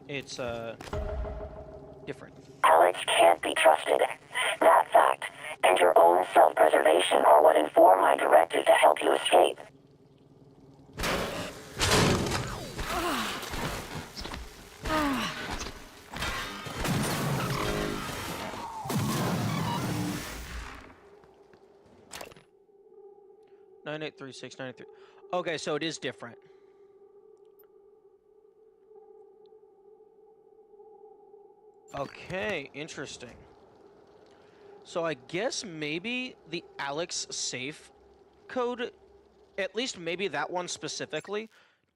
it's different. Alex can't be trusted. That fact and your own self-preservation are what inform my directive to help you escape. Nine eight three six 983. Okay, so it is different. Okay, interesting. So I guess maybe the Alex safe code, at least maybe that one specifically,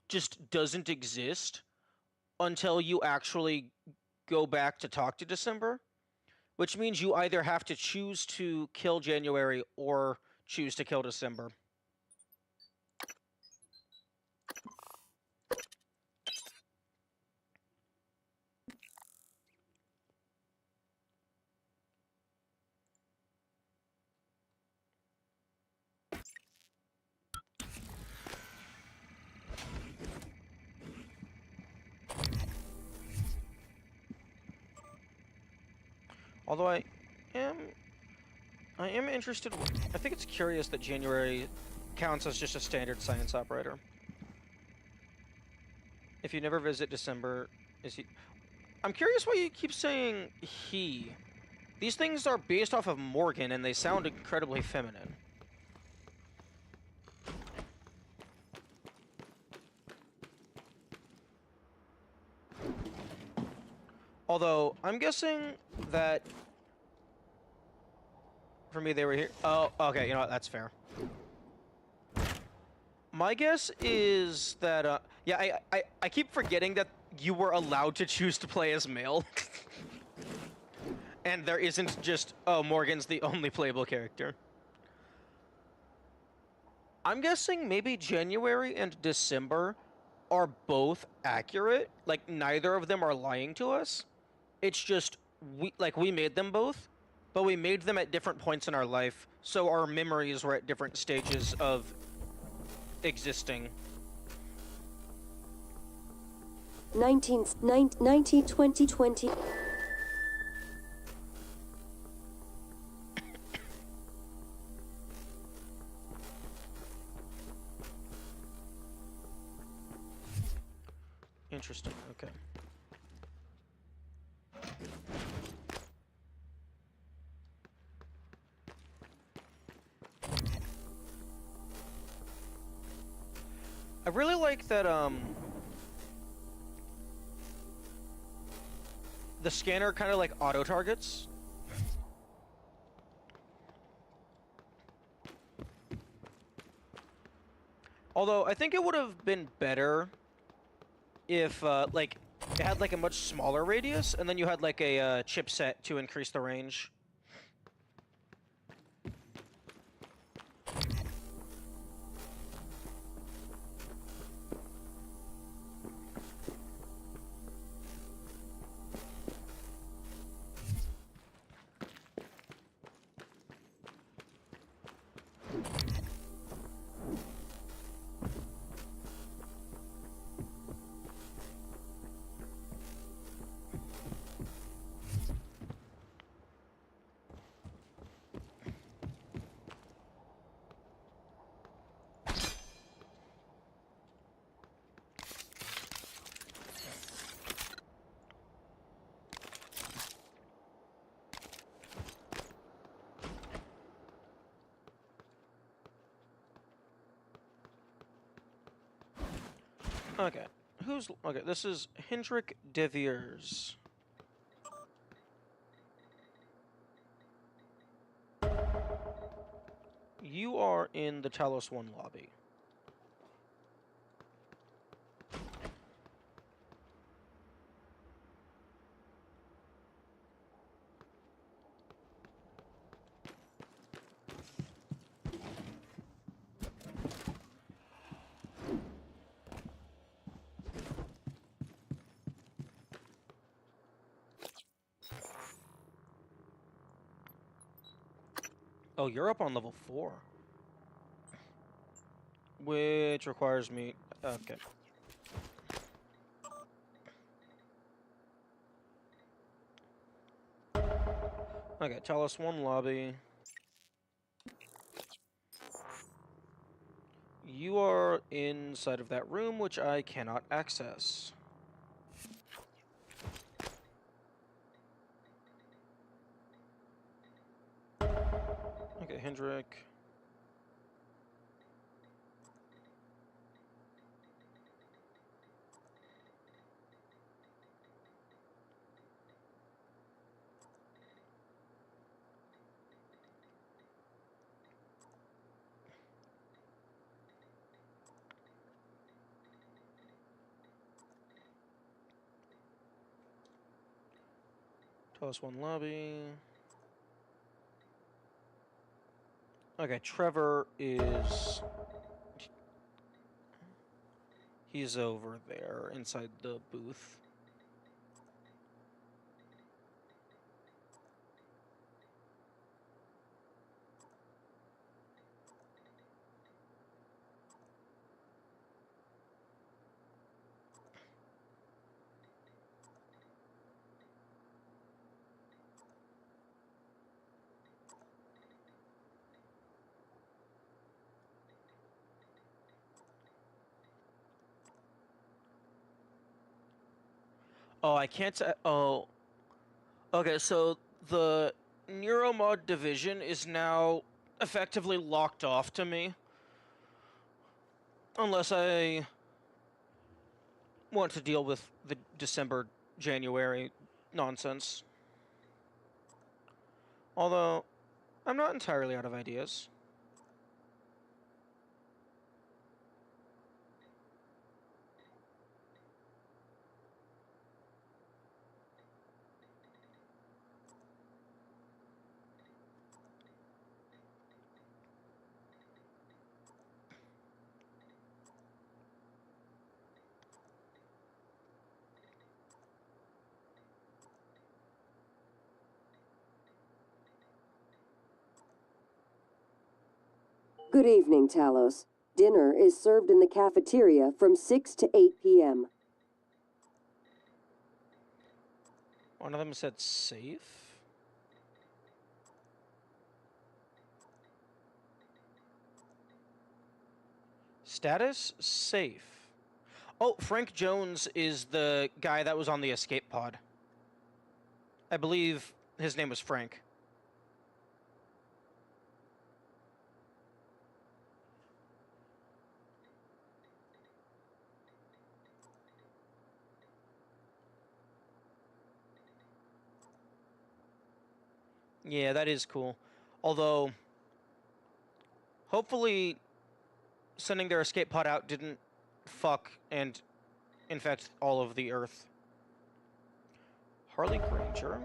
just doesn't exist until you actually go back to talk to December, which means you either have to choose to kill January or choose to kill December. Although I am interested. I think it's curious that January counts as just a standard science operator. If you never visit December, is he? I'm curious why you keep saying he. These things are based off of Morgan, and they sound incredibly feminine. Although, I'm guessing that... For me, they were here. Oh, okay, you know what, that's fair. My guess is that, yeah, I keep forgetting that you were allowed to choose to play as male. And there isn't just, oh, Morgan's the only playable character. I'm guessing maybe January and December are both accurate. Like, neither of them are lying to us. It's just, we made them both, but we made them at different points in our life, so our memories were at different stages of existing. 2020. Interesting, okay. I really like that, the scanner kind of like auto-targets. Although, I think it would have been better if, like, it had like a much smaller radius, and then you had like a chipset to increase the range. Okay. Okay, this is Hendrik de Viers. You are in the Talos 1 lobby. Oh, you're up on level 4. Which requires me... Okay. Okay, Talos 1 lobby. You are inside of that room, which I cannot access. Okay, Hendrik. Talos 1 lobby. Okay, Trevor is... He's over there, inside the booth. Oh, I can't... Oh. Okay, so the Neuromod division is now effectively locked off to me. Unless I want to deal with the December, January nonsense. Although, I'm not entirely out of ideas. Good evening, Talos. Dinner is served in the cafeteria from 6 to 8 p.m. One of them said safe? Status? Safe. Oh, Frank Jones is the guy that was on the escape pod. I believe his name was Frank. Yeah, that is cool. Although, hopefully, sending their escape pod out didn't fuck and infect all of the Earth. Harley Granger?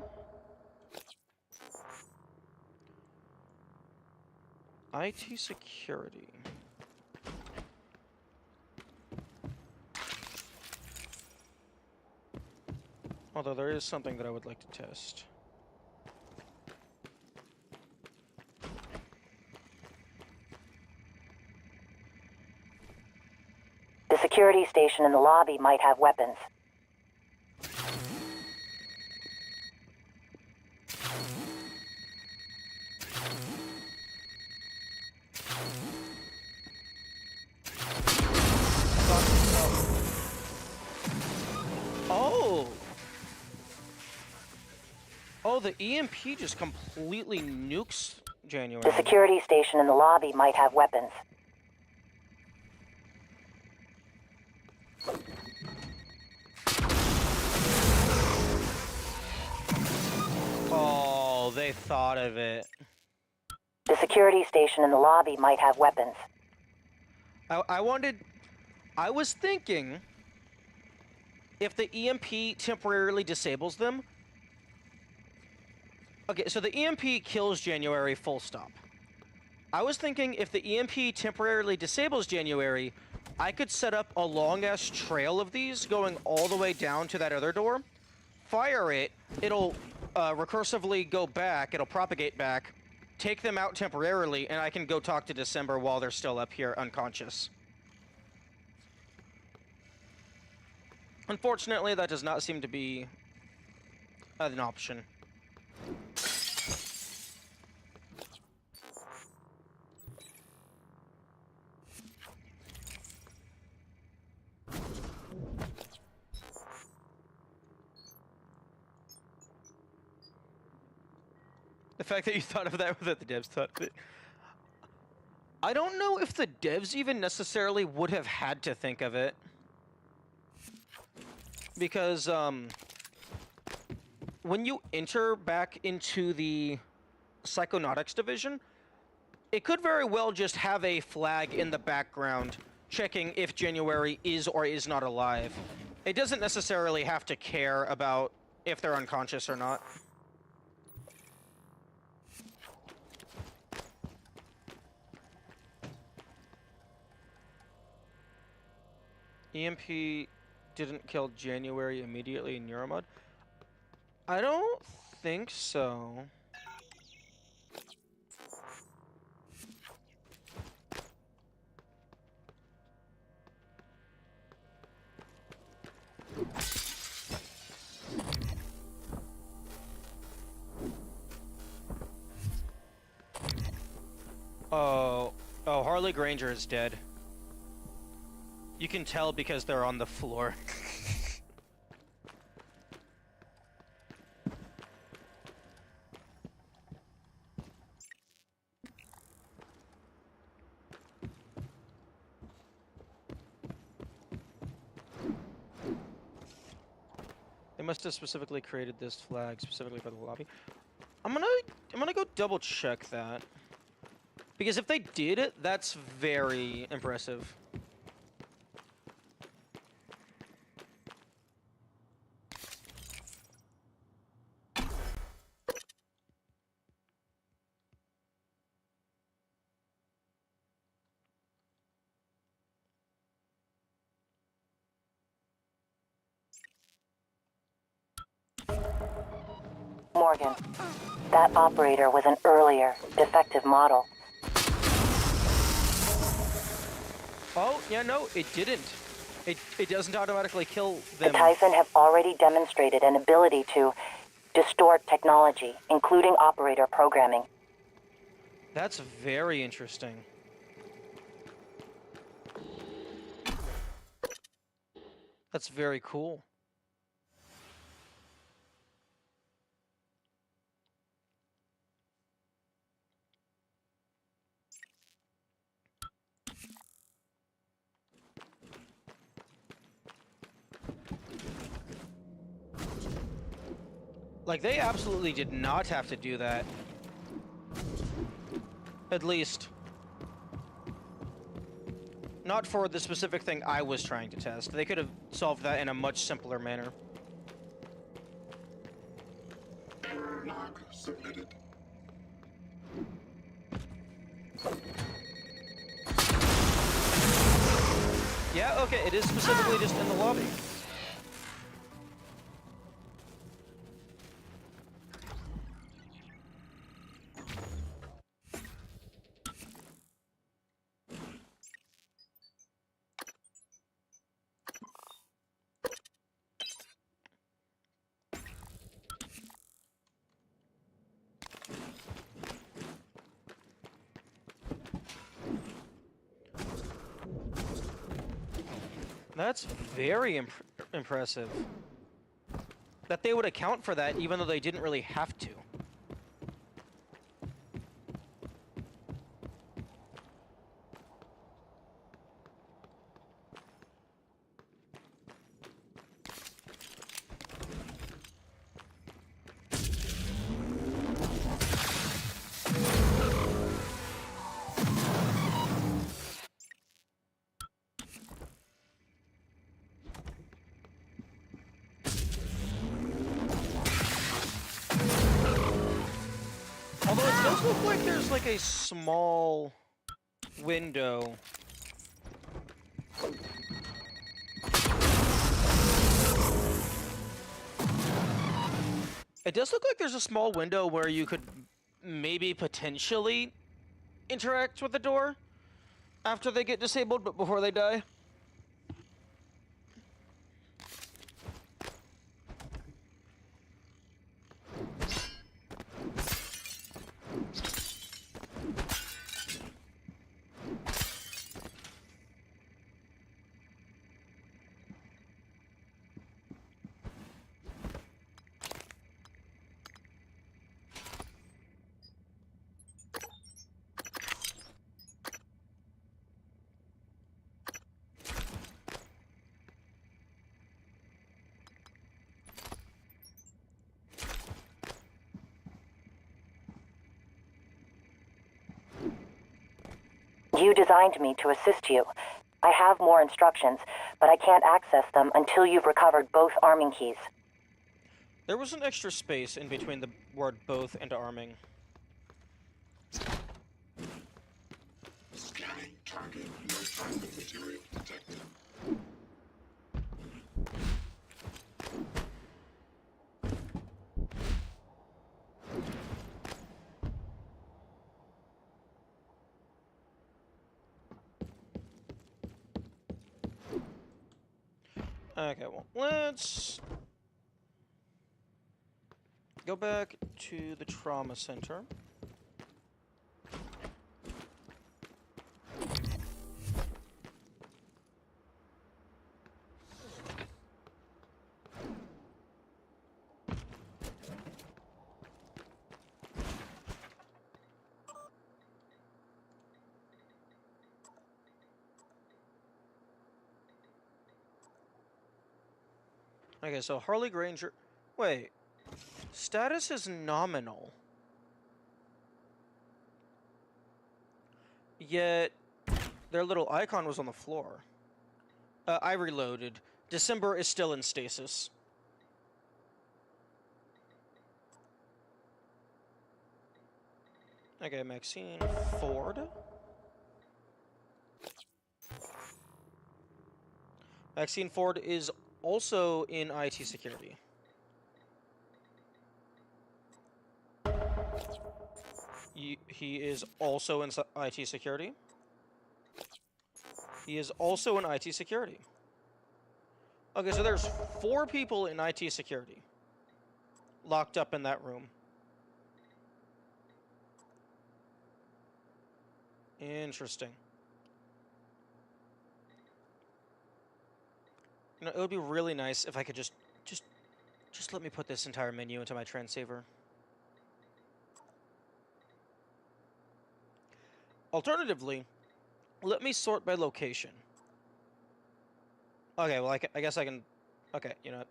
IT security. Although there is something that I would like to test. The security station in the lobby might have weapons. Oh! Oh, the EMP just completely nukes January. The security station in the lobby might have weapons. Oh, they thought of it. The security station in the lobby might have weapons. I was thinking, if the EMP temporarily disables them... Okay, so the EMP kills January, full stop. I was thinking if the EMP temporarily disables January, I could set up a long-ass trail of these going all the way down to that other door, fire it, it'll recursively go back, it'll propagate back, take them out temporarily, and I can go talk to December while they're still up here unconscious. Unfortunately, that does not seem to be an option. The fact that you thought of that, that the devs thought of it. I don't know if the devs even necessarily would have had to think of it. Because, when you enter back into the Psychonautics division, it could very well just have a flag in the background checking if January is or is not alive. It doesn't necessarily have to care about if they're unconscious or not. EMP didn't kill January immediately in Euromod? I don't think so. Oh, Harley Granger is dead. You can tell because they're on the floor. They must have specifically created this flag specifically for the lobby. I'm gonna go double check that. Because if they did it, that's very impressive. Morgan, that operator was an earlier, defective model. Oh, yeah, no, it didn't. It doesn't automatically kill them. The Typhon have already demonstrated an ability to distort technology, including operator programming. That's very interesting. That's very cool. Like, they absolutely did not have to do that. At least, not for the specific thing I was trying to test. They could have solved that in a much simpler manner. Error log submitted. Yeah, okay, it is specifically just in the lobby. That's very impressive. That they would account for that even though they didn't really have to. look like there's like a small window. It does look like there's a small window where you could maybe potentially interact with the door after they get disabled, but before they die. You designed me to assist you. I have more instructions, but I can't access them until you've recovered both arming keys. There was an extra space in between the word both and arming. Scanning target. No typhon material detected. Okay, well, let's go back to the trauma center. Okay, so Harley Granger... Wait. Status is nominal. Yet, their little icon was on the floor. I reloaded. December is still in stasis. Okay, Maxine Ford. Maxine Ford is also in IT security. He is also in IT security. He is also in IT security. Okay, so there's 4 people in IT security locked up in that room. Interesting. You know, it would be really nice if I could just let me put this entire menu into my Transaver. Alternatively, let me sort by location. Okay, well, I guess I can... Okay, you know,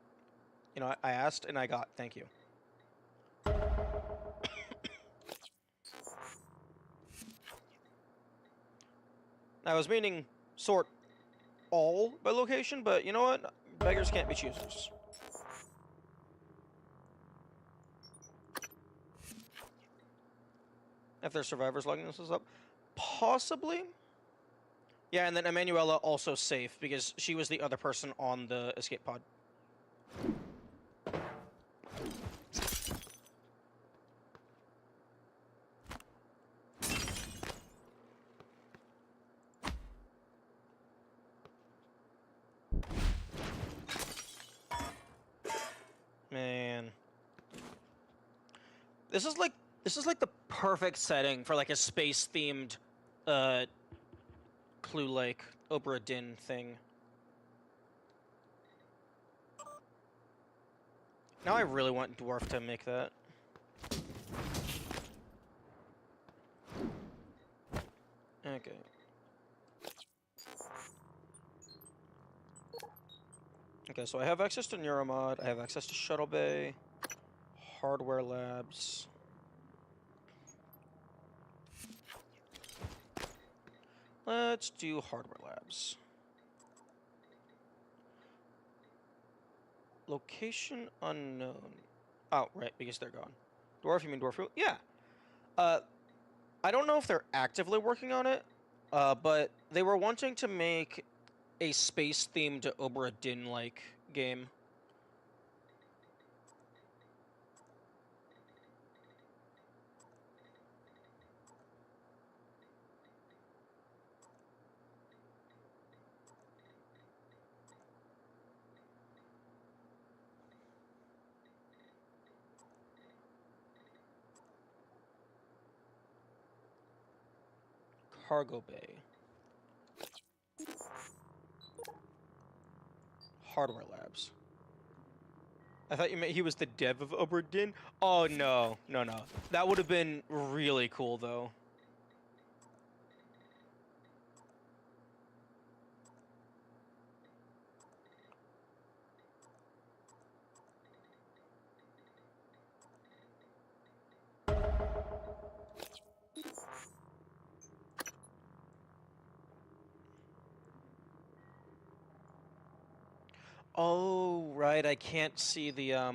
I asked and I got. Thank you. I was meaning sort all by location, but you know what? Beggars can't be choosers. If there's survivors logging this up. Possibly. Yeah, and then Emanuela also safe, because she was the other person on the escape pod. Man. This is like the perfect setting for like a space-themed Clue Lake Obra Dinn thing. Now I really want Dwarf to make that. Okay. Okay, so I have access to Neuromod, I have access to Shuttle Bay, Hardware Labs. Let's do Hardware Labs. Location unknown. Oh, right, because they're gone. Dwarf, you mean Dwarf? Yeah. I don't know if they're actively working on it, but they were wanting to make a space-themed Obra Dinn-like game. Cargo Bay. Hardware Labs. I thought you meant he was the dev of Obra Dinn? Oh, no. No, no. That would have been really cool, though. Oh, right, I can't see the,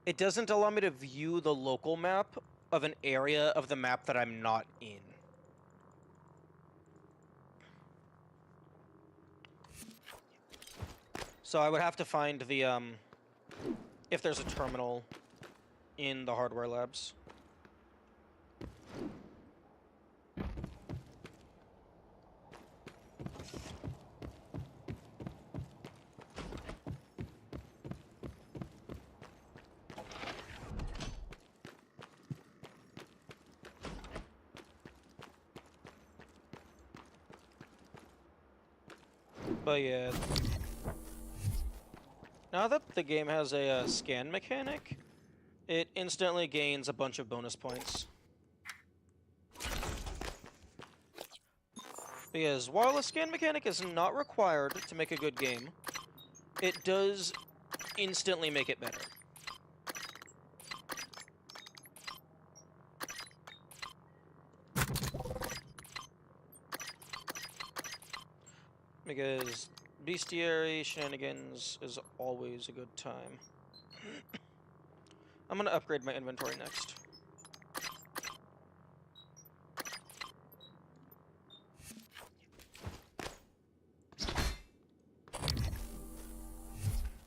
It doesn't allow me to view the local map of an area of the map that I'm not in. So I would have to find the, if there's a terminal in the hardware labs. But yeah, now that the game has a scan mechanic, it instantly gains a bunch of bonus points. Because while a scan mechanic is not required to make a good game, it does instantly make it better. Because bestiary shenanigans is always a good time. I'm gonna upgrade my inventory next.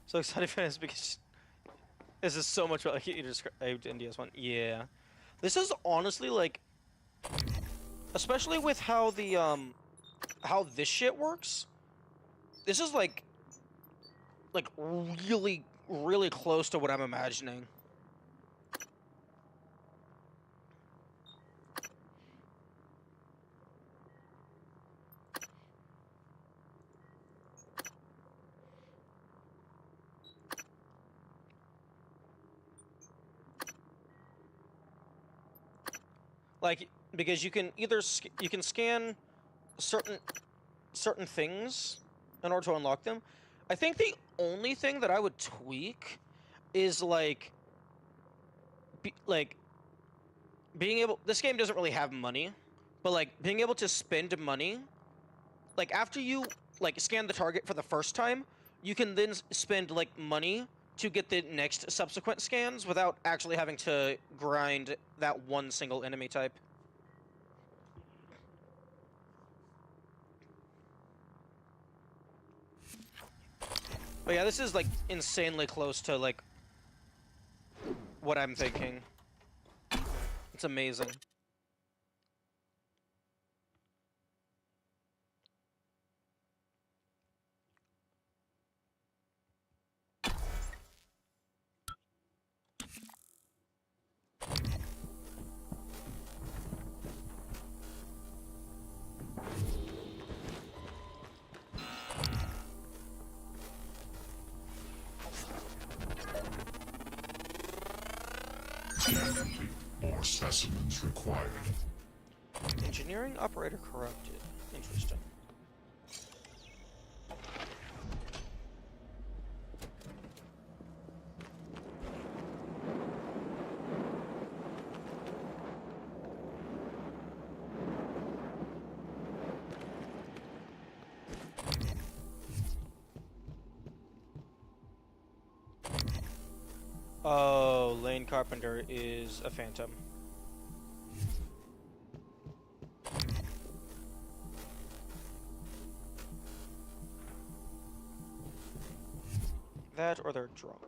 So excited for this because this is so much like you described in DS1. Yeah. This is honestly like, especially with how the how this shit works, this is like really, really close to what I'm imagining. Like, because you can either you can scan certain things in order to unlock them. I think the only thing that I would tweak is like being able. This game doesn't really have money, but like being able to spend money. Like after you like scan the target for the first time, you can then spend like money to get the next subsequent scans without actually having to grind that one single enemy type. But yeah, this is like insanely close to like what I'm thinking. It's amazing. Scan complete. More specimens required. Engineering operator corrupted. Interesting. Oh, lane Carpenter is a phantom. That or they're drunk.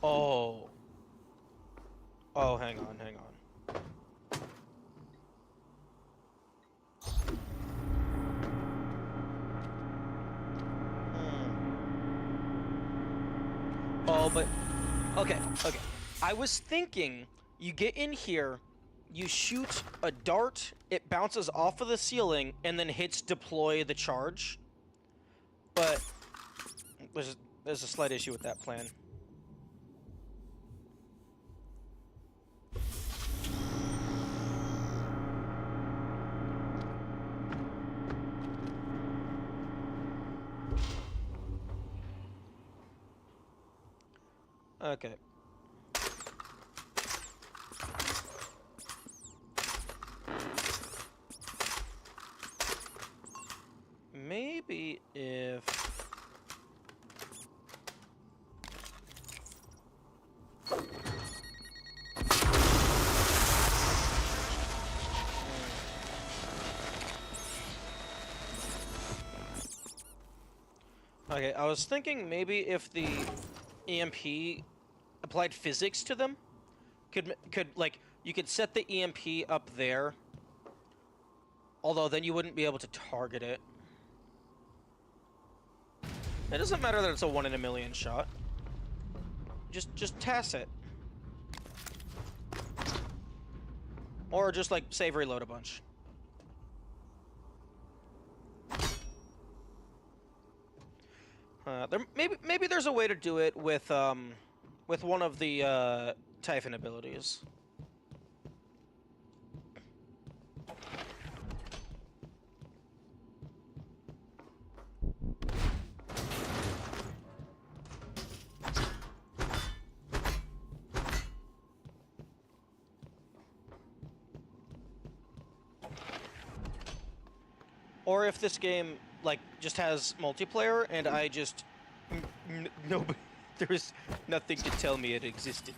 Oh. Oh, hang on, hang on. Oh, but... Okay, okay. I was thinking, you get in here, you shoot a dart, it bounces off of the ceiling, and then hits deploy the charge. But there's a slight issue with that plan. Okay. Maybe if... Okay, I was thinking maybe if the EMP applied physics to them, could like you could set the EMP up there. Although then you wouldn't be able to target it. It doesn't matter that it's a 1 in a million shot. Just TAS it. Or just like save reload a bunch. Maybe there's a way to do it with one of the Typhon abilities. Or if this game like just has multiplayer and I just nobody there's nothing to tell me it existed.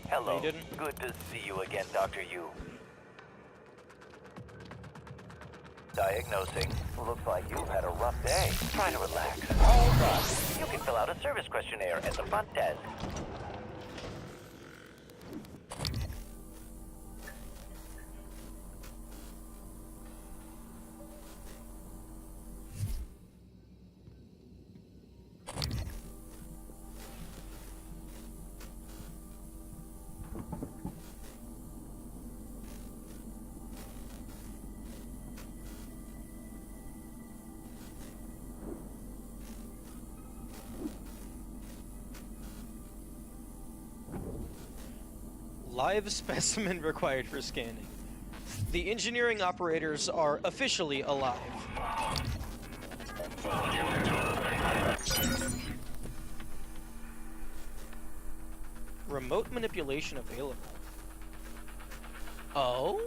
Hello. Good to see you again, Dr. Yu. Diagnosing. Looks like you've had a rough day. Try to relax. Hold on. You can fill out a service questionnaire at the front desk. Live specimen required for scanning. The engineering operators are officially alive. Remote manipulation available. Oh?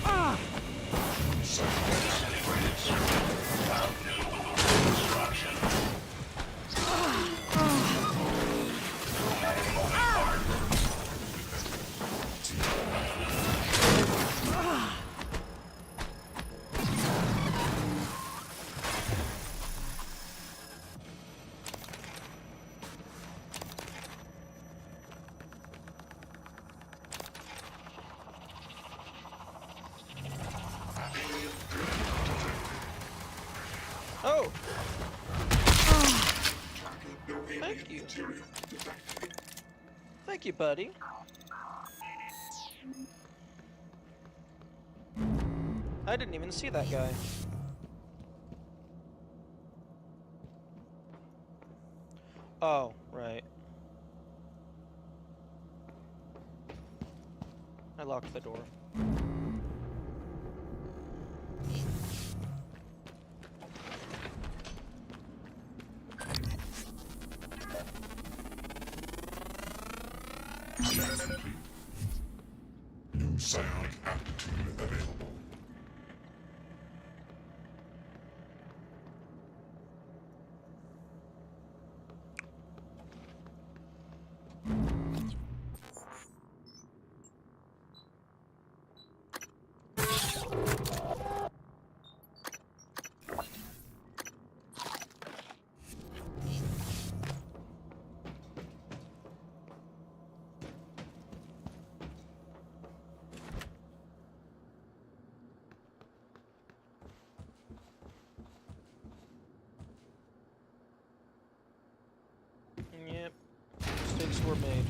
Ah! Oh! Thank you. Thank you, buddy. I didn't even see that guy. Oh, right. I locked the door. Check complete. New psionic aptitude available. Yep. Mistakes were made.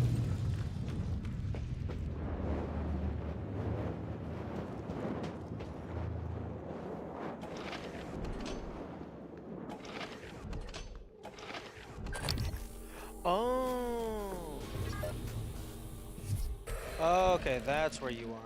Oh. Okay, that's where you are.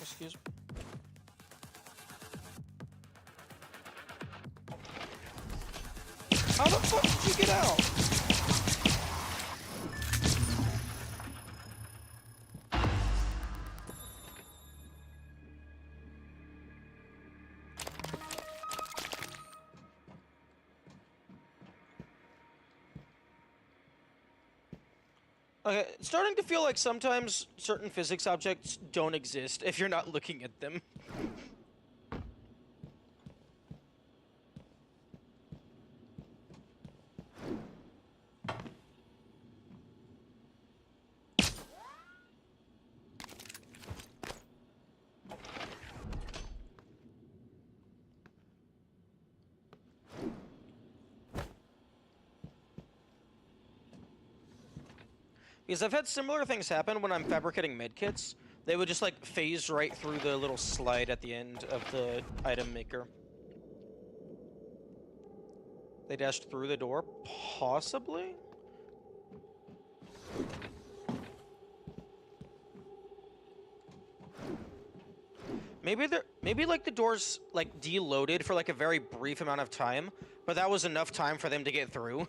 Excuse me. How the fuck did you get out? Okay, it's starting to feel like sometimes certain physics objects don't exist if you're not looking at them. Because I've had similar things happen when I'm fabricating medkits. They would just like phase right through the little slide at the end of the item maker. They dashed through the door? Possibly? Maybe like the doors like deloaded for like a very brief amount of time, but that was enough time for them to get through.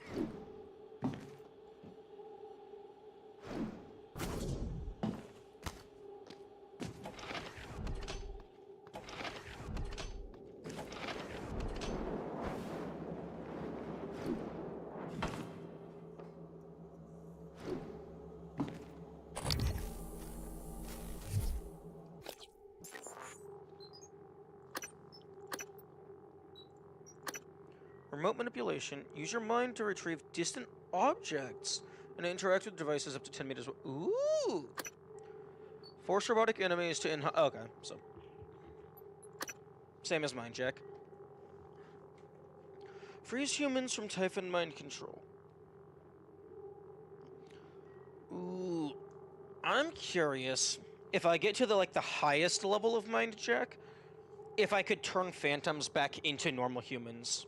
Remote manipulation. Use your mind to retrieve distant objects and interact with devices up to 10 meters. Ooh! Force robotic enemies to okay, so. Same as mine, Jack. Freeze humans from Typhon mind control. Ooh. I'm curious if I get to the highest level of mind check, if I could turn phantoms back into normal humans.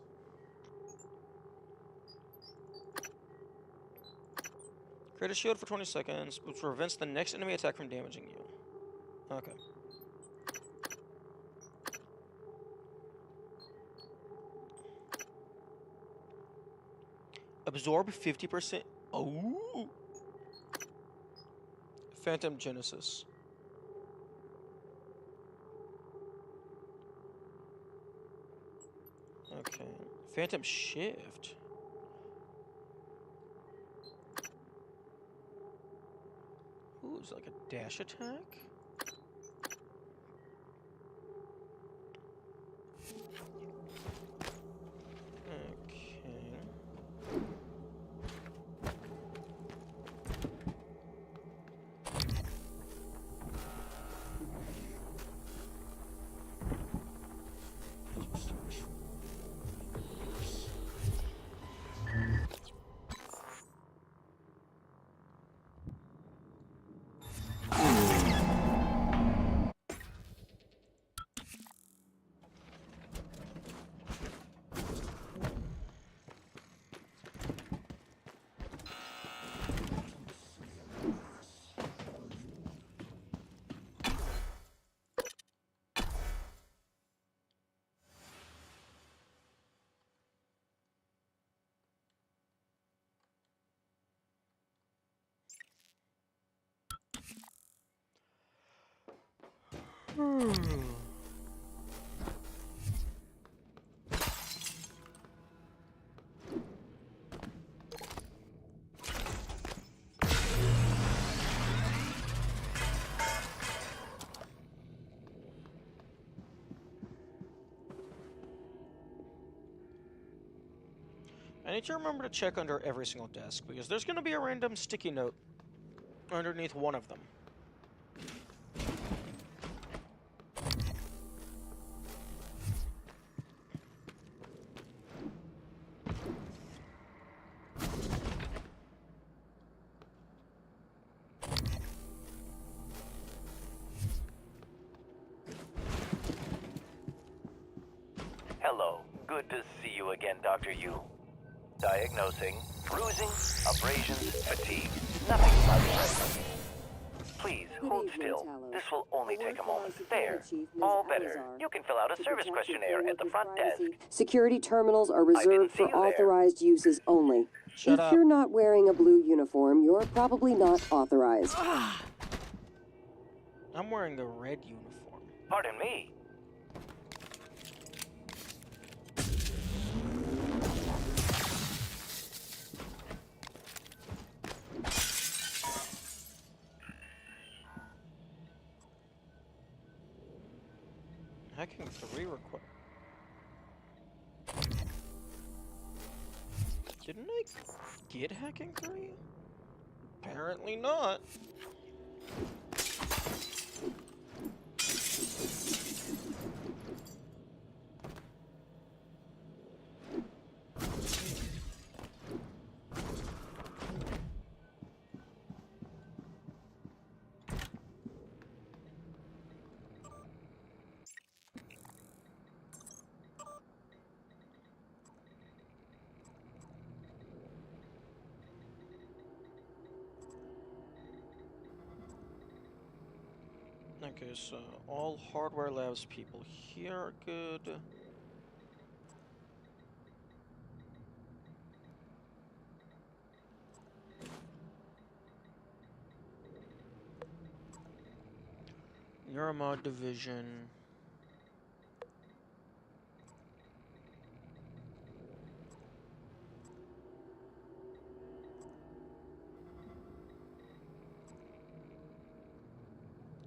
Create a shield for 20 seconds, which prevents the next enemy attack from damaging you. Okay. Absorb 50%. Oh! Phantom Genesis. Okay. Phantom Shift. Ooh, is it like a dash attack? I need to remember to check under every single desk, because there's going to be a random sticky note underneath one of them. Hello. Good to see you again, Dr. Yu. Diagnosing bruising, abrasions, fatigue. Nothing much. Please, hold still. This will only take a moment. There. All better. You can fill out a service questionnaire at the front desk. Security terminals are reserved for authorized uses only. Shut if up. you're not wearing a blue uniform, you're probably not authorized. I'm wearing a red uniform. Pardon me. Hacking 3 require. Didn't I get hacking 3? Apparently not. Okay, so all hardware labs people here are good. Neuromod division.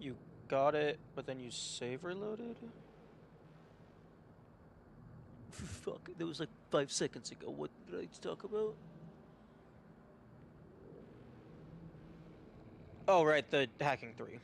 You got it, but then you save reloaded? Fuck, that was like 5 seconds ago. What did I talk about? Oh, right, the hacking 3.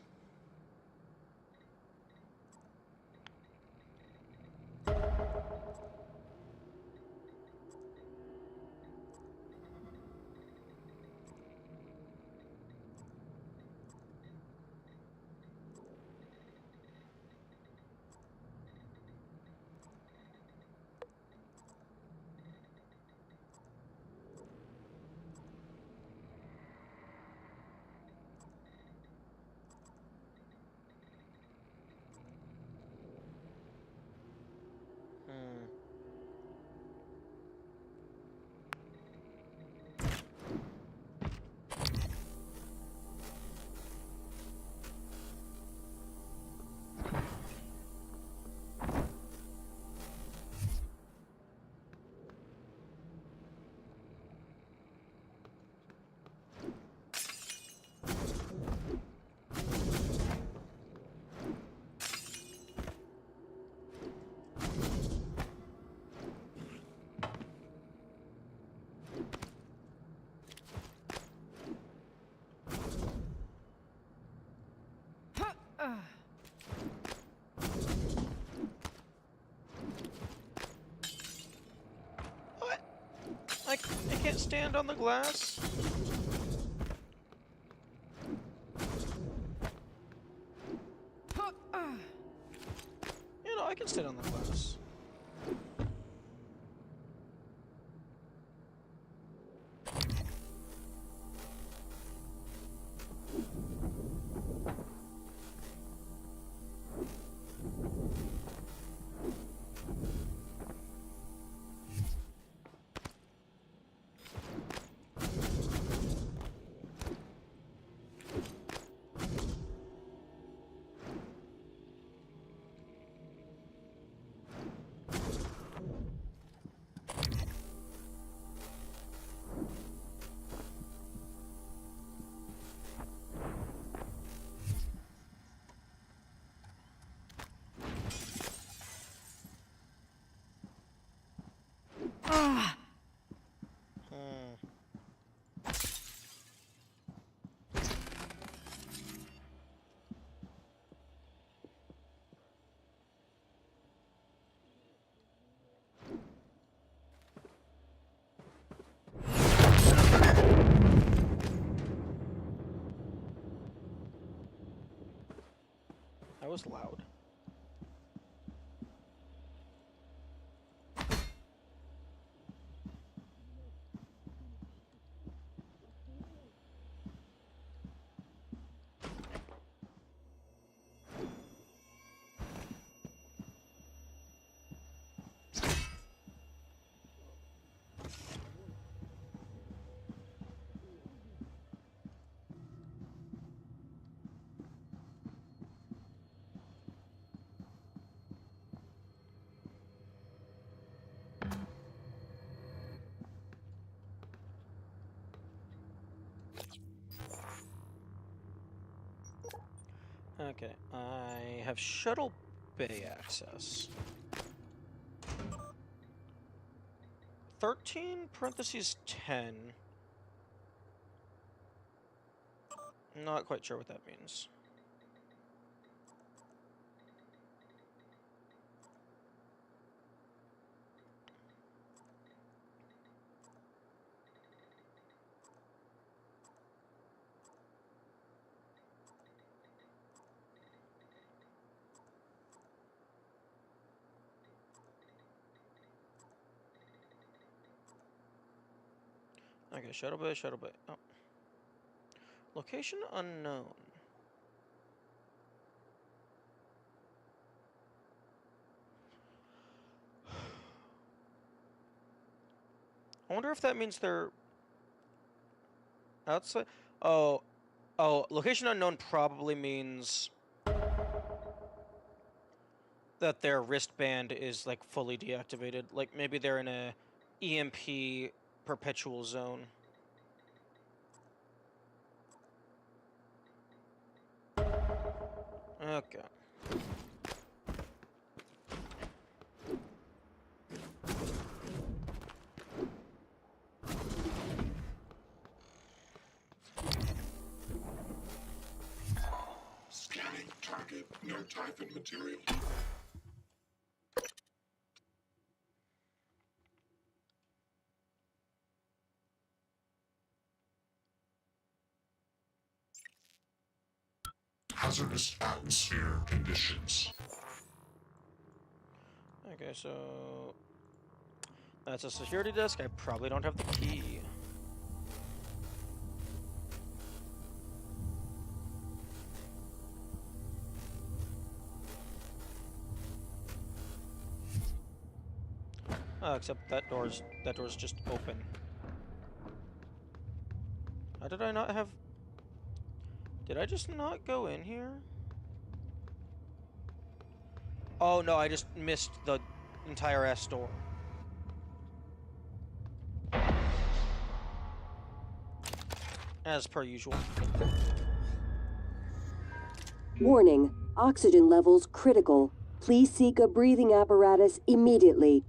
What? I can't stand on the glass? You know, I can stand on the glass. That was loud. Okay, I have shuttle bay access. 13 parentheses 10. Not quite sure what that means. Okay, shuttle bay, shuttle bay. Oh. Location unknown. I wonder if that means they're outside. Oh, location unknown probably means that their wristband is like fully deactivated. Like maybe they're in a EMP perpetual zone. Okay. Scanning target. No Typhon material. Hazardous atmosphere conditions. Okay, so that's a security desk. I probably don't have the key. Oh, except that door's just open. How did I not have? Did I just not go in here? Oh no, I just missed the entire S door. As per usual. Warning, oxygen levels critical. Please seek a breathing apparatus immediately.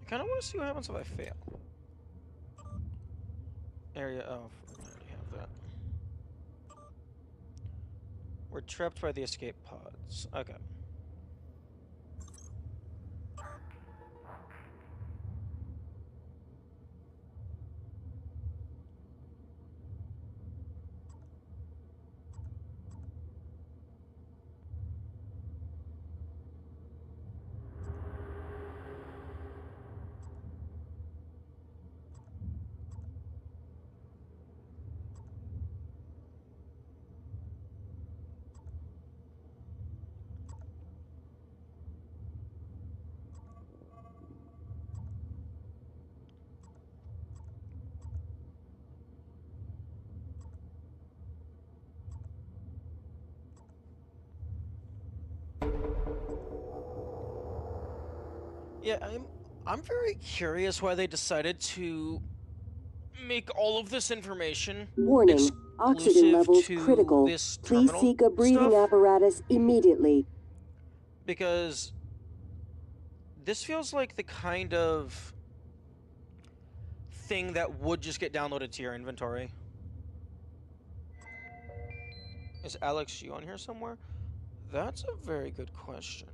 I kind of want to see what happens if I fail. Area of. I already have that. We're trapped by the escape pods. Okay. Yeah, I'm very curious why they decided to make all of this information Warning, oxygen levels critical. Please seek a breathing apparatus immediately. Because this feels like the kind of thing that would just get downloaded to your inventory. Is Alex Yu on here somewhere? That's a very good question.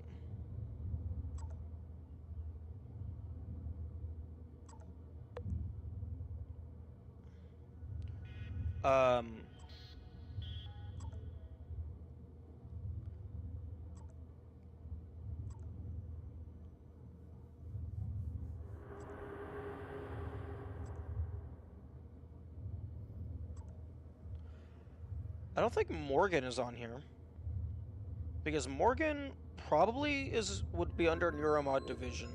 I don't think Morgan is on here. Because Morgan probably would be under Neuromod Division.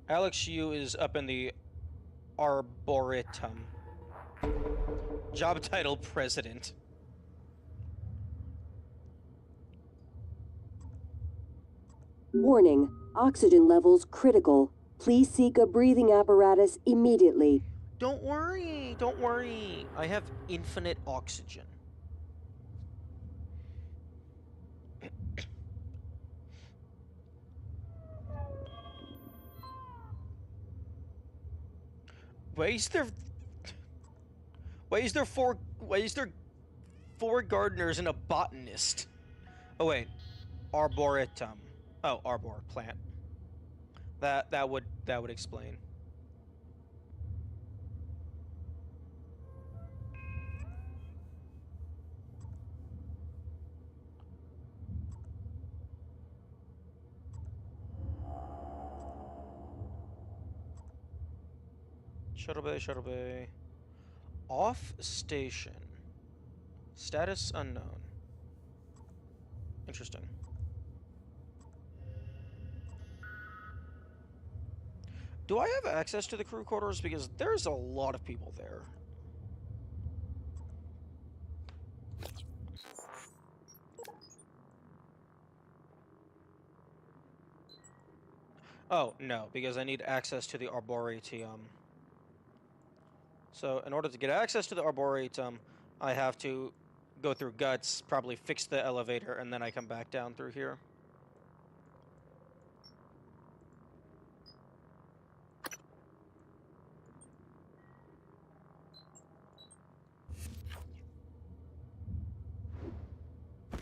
Alex Yu is up in the Arboretum. Job title President. Warning, oxygen levels critical. Please seek a breathing apparatus immediately. Don't worry, don't worry. I have infinite oxygen. Why is there four gardeners and a botanist? Oh wait, Arboretum. Oh, arbor, plant. That would explain. Shuttle bay, shuttle bay. Off station. Status unknown. Interesting. Do I have access to the crew quarters? Because there's a lot of people there. Oh, no, because I need access to the Arboretum. So, in order to get access to the Arboretum, I have to go through Guts, probably fix the elevator, and then I come back down through here.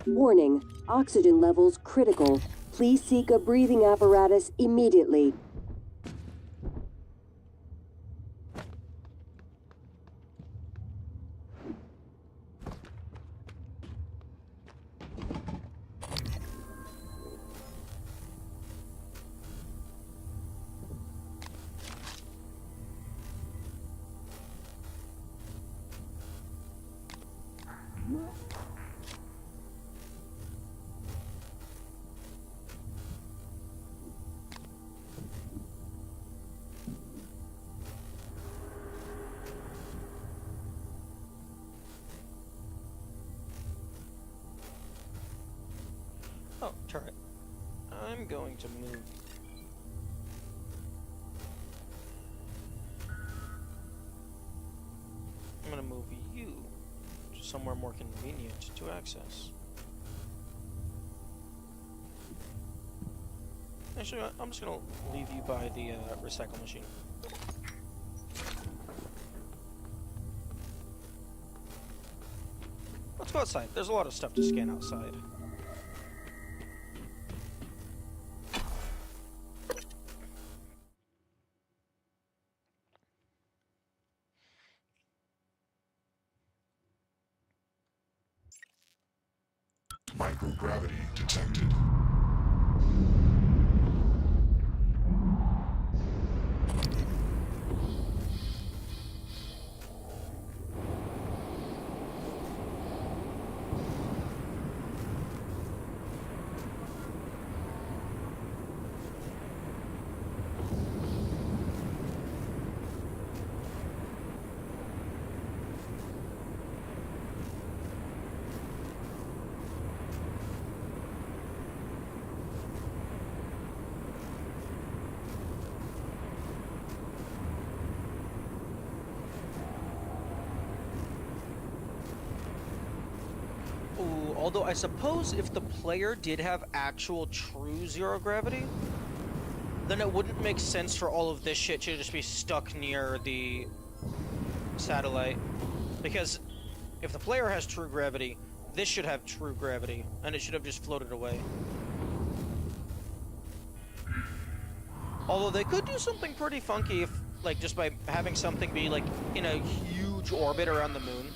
Warning, oxygen levels critical. Please seek a breathing apparatus immediately. Oh, turret. I'm going to move. I'm going to move you to somewhere more convenient to access. Actually, I'm just going to leave you by the recycle machine. Let's go outside. There's a lot of stuff to scan outside. Microgravity detected. Although I suppose if the player did have actual true zero gravity, then it wouldn't make sense for all of this shit to just be stuck near the satellite. Because if the player has true gravity, this should have true gravity, and it should have just floated away. Although they could do something pretty funky if, like, just by having something be, like, in a huge orbit around the moon.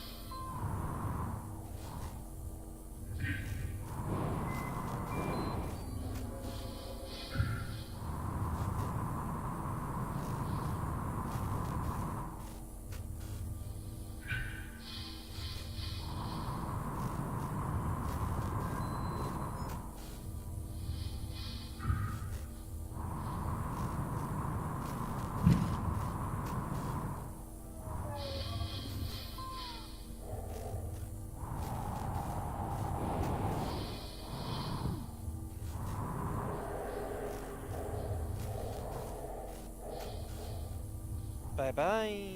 Bye-bye.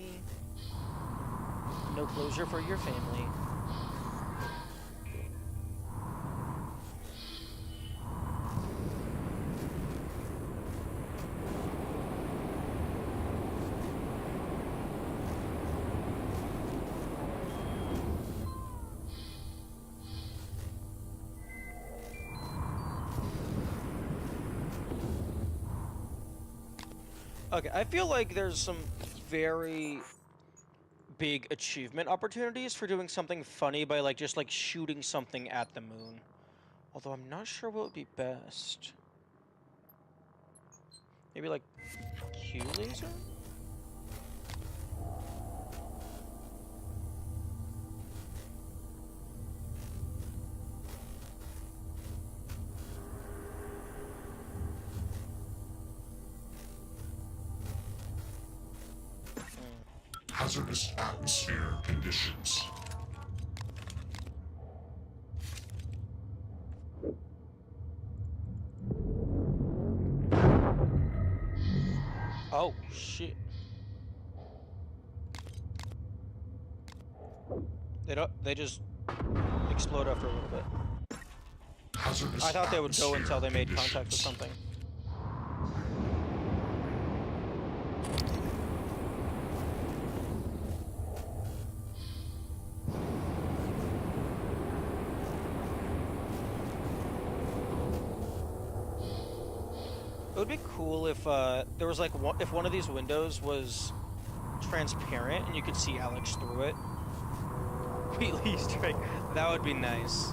No closure for your family. Okay, I feel like there's some very big achievement opportunities for doing something funny by, like, just, like, shooting something at the moon. Although I'm not sure what would be best. Maybe, like, Q-laser? Hazardous atmosphere conditions. Oh, shit. They just explode after a little bit. Hazardous I thought they would go atmosphere until they made conditions. contact with something. It would be cool if there was, like, if one of these windows was transparent and you could see Alex through it. Wheatley Easter egg. That would be nice.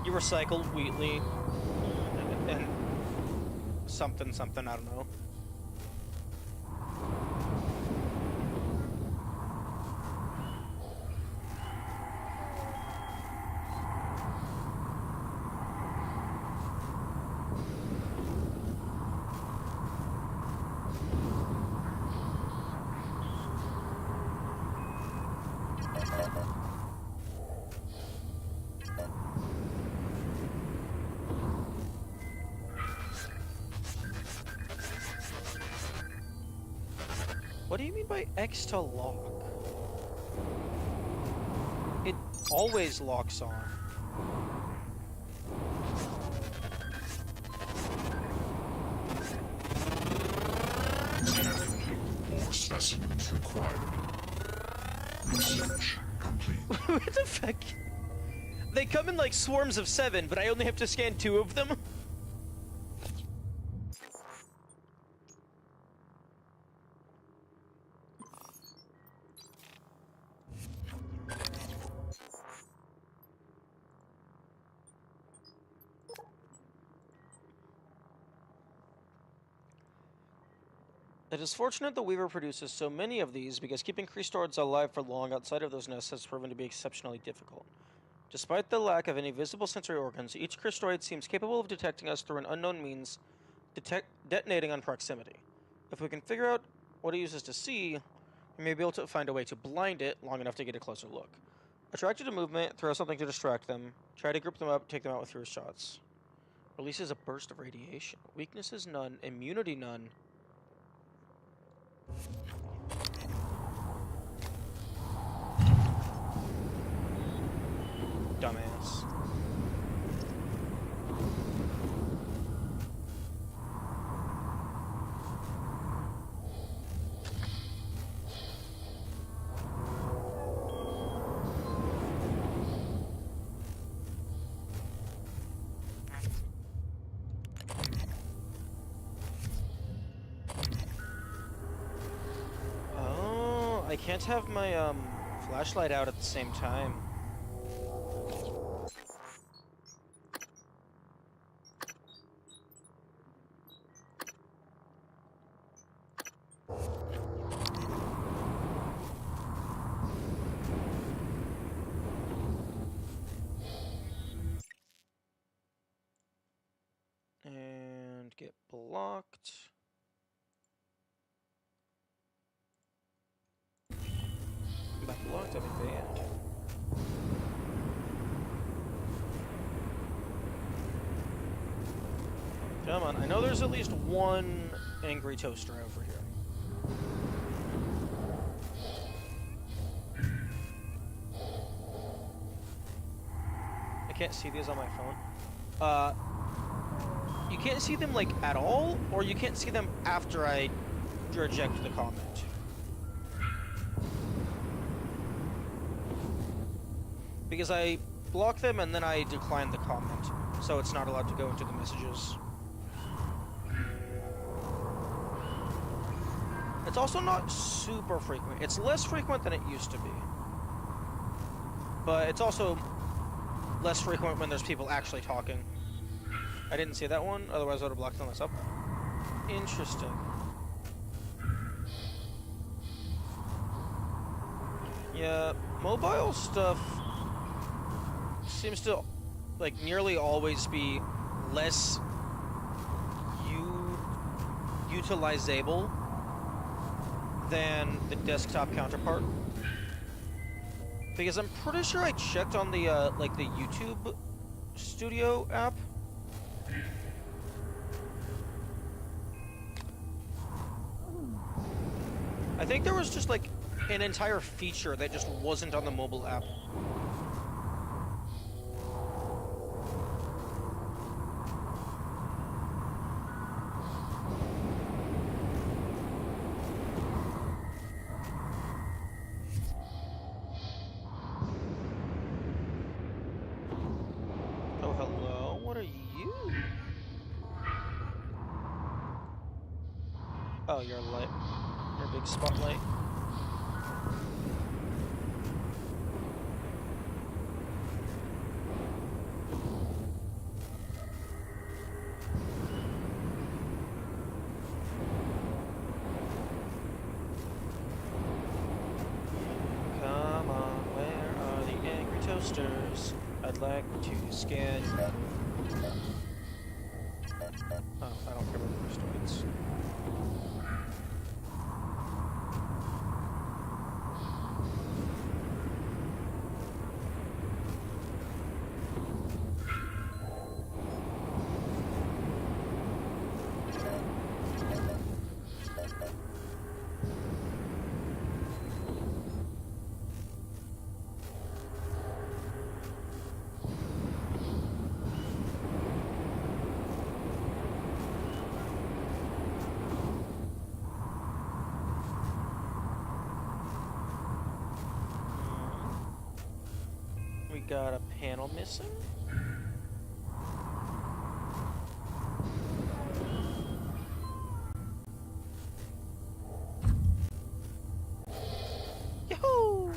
You recycled Wheatley and something, I don't know. What do you mean by X to lock? It always locks on. More specimens required. Research complete. What the fuck? They come in like swarms of 7, but I only have to scan 2 of them? It is fortunate the Weaver produces so many of these because keeping Creastords alive for long outside of those nests has proven to be exceptionally difficult. Despite the lack of any visible sensory organs, each Creastoid seems capable of detecting us through an unknown means, detonating on proximity. If we can figure out what it uses to see, we may be able to find a way to blind it long enough to get a closer look. Attracted to movement, throw something to distract them, try to group them up, take them out with your shots. Releases a burst of radiation. Weaknesses none, immunity none. Dumbass. Oh, I can't have my flashlight out at the same time. And get blocked. Back blocked, that'd be bad. Come on, I know there's at least one angry toaster over here. I can't see these on my phone. You can't see them, like, at all, or you can't see them after I reject the comment. Because I block them and then I decline the comment, so it's not allowed to go into the messages. It's also not super frequent. It's less frequent than it used to be. But it's also less frequent when there's people actually talking. I didn't see that one, otherwise I would have blocked on this up. Interesting. Yeah, mobile stuff seems to, like, nearly always be less utilizable than the desktop counterpart. Because I'm pretty sure I checked on the, like, the YouTube Studio app. I think there was just, like, an entire feature that just wasn't on the mobile app. Oh, hello? What are you? Oh, you're a light. You're a big spotlight. Come on, where are the angry toasters? I'd like to scan. Oh, I don't care about the stories. We got a panel missing. Yahoo!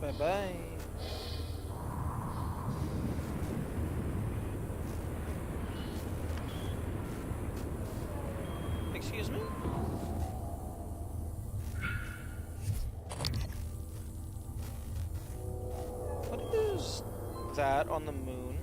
Bye-bye. Excuse me? What is that on the moon?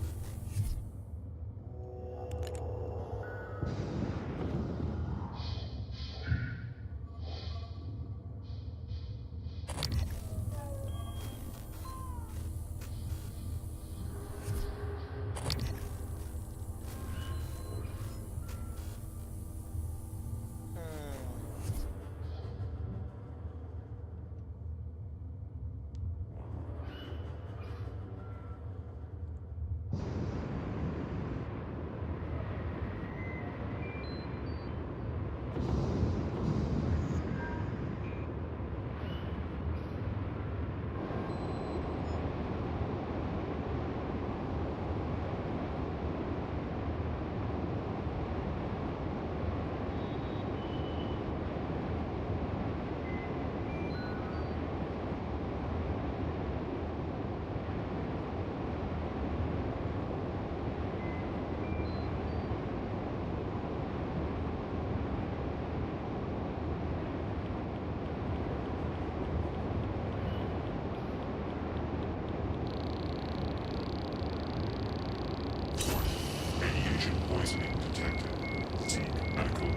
poisoning detected. Seek medical.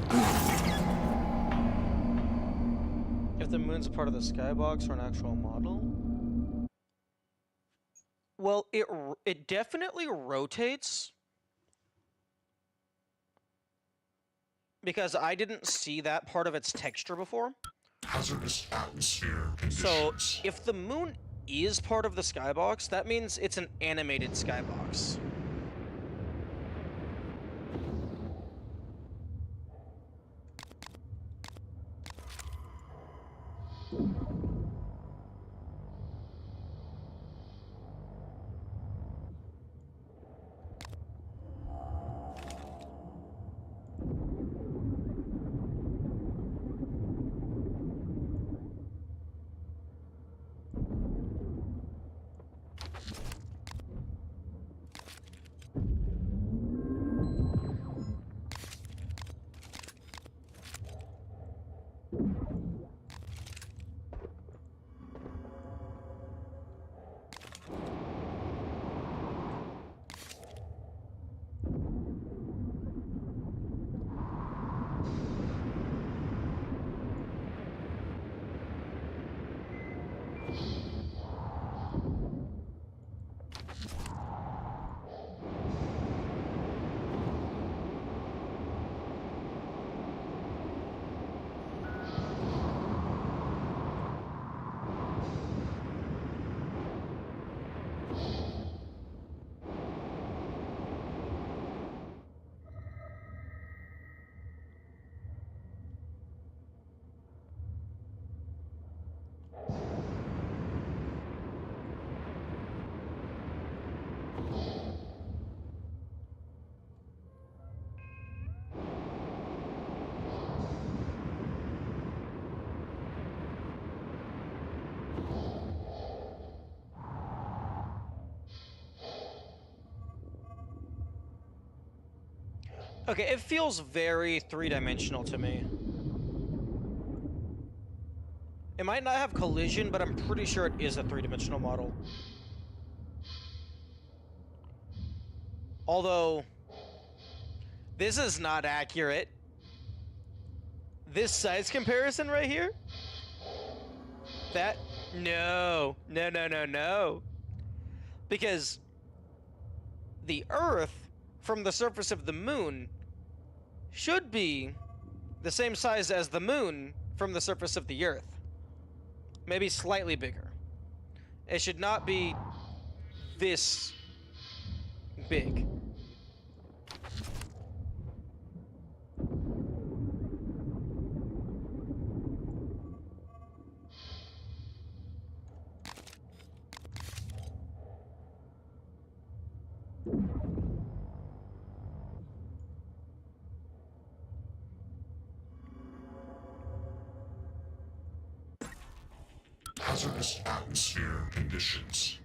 If the moon's a part of the skybox or an actual model? Well, it definitely rotates. Because I didn't see that part of its texture before. Hazardous atmosphere conditions. So, if the moon is part of the skybox, that means it's an animated skybox. Okay, it feels very three-dimensional to me. It might not have collision, but I'm pretty sure it is a three-dimensional model. Although, this is not accurate. This size comparison right here? That, no. Because the Earth from the surface of the moon should be the same size as the moon from the surface of the Earth. Maybe slightly bigger. It should not be this big. Hazardous atmosphere conditions.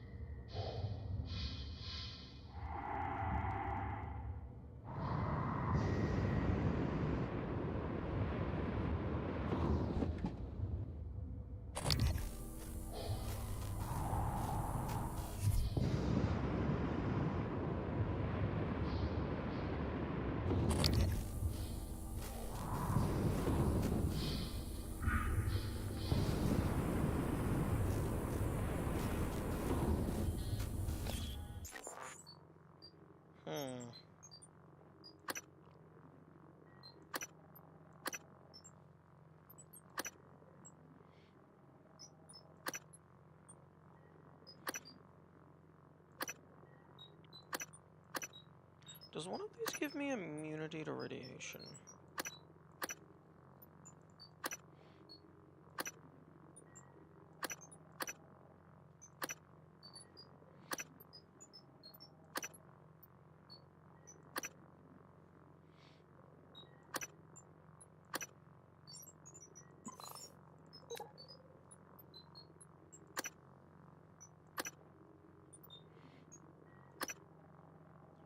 Does one of these give me immunity to radiation?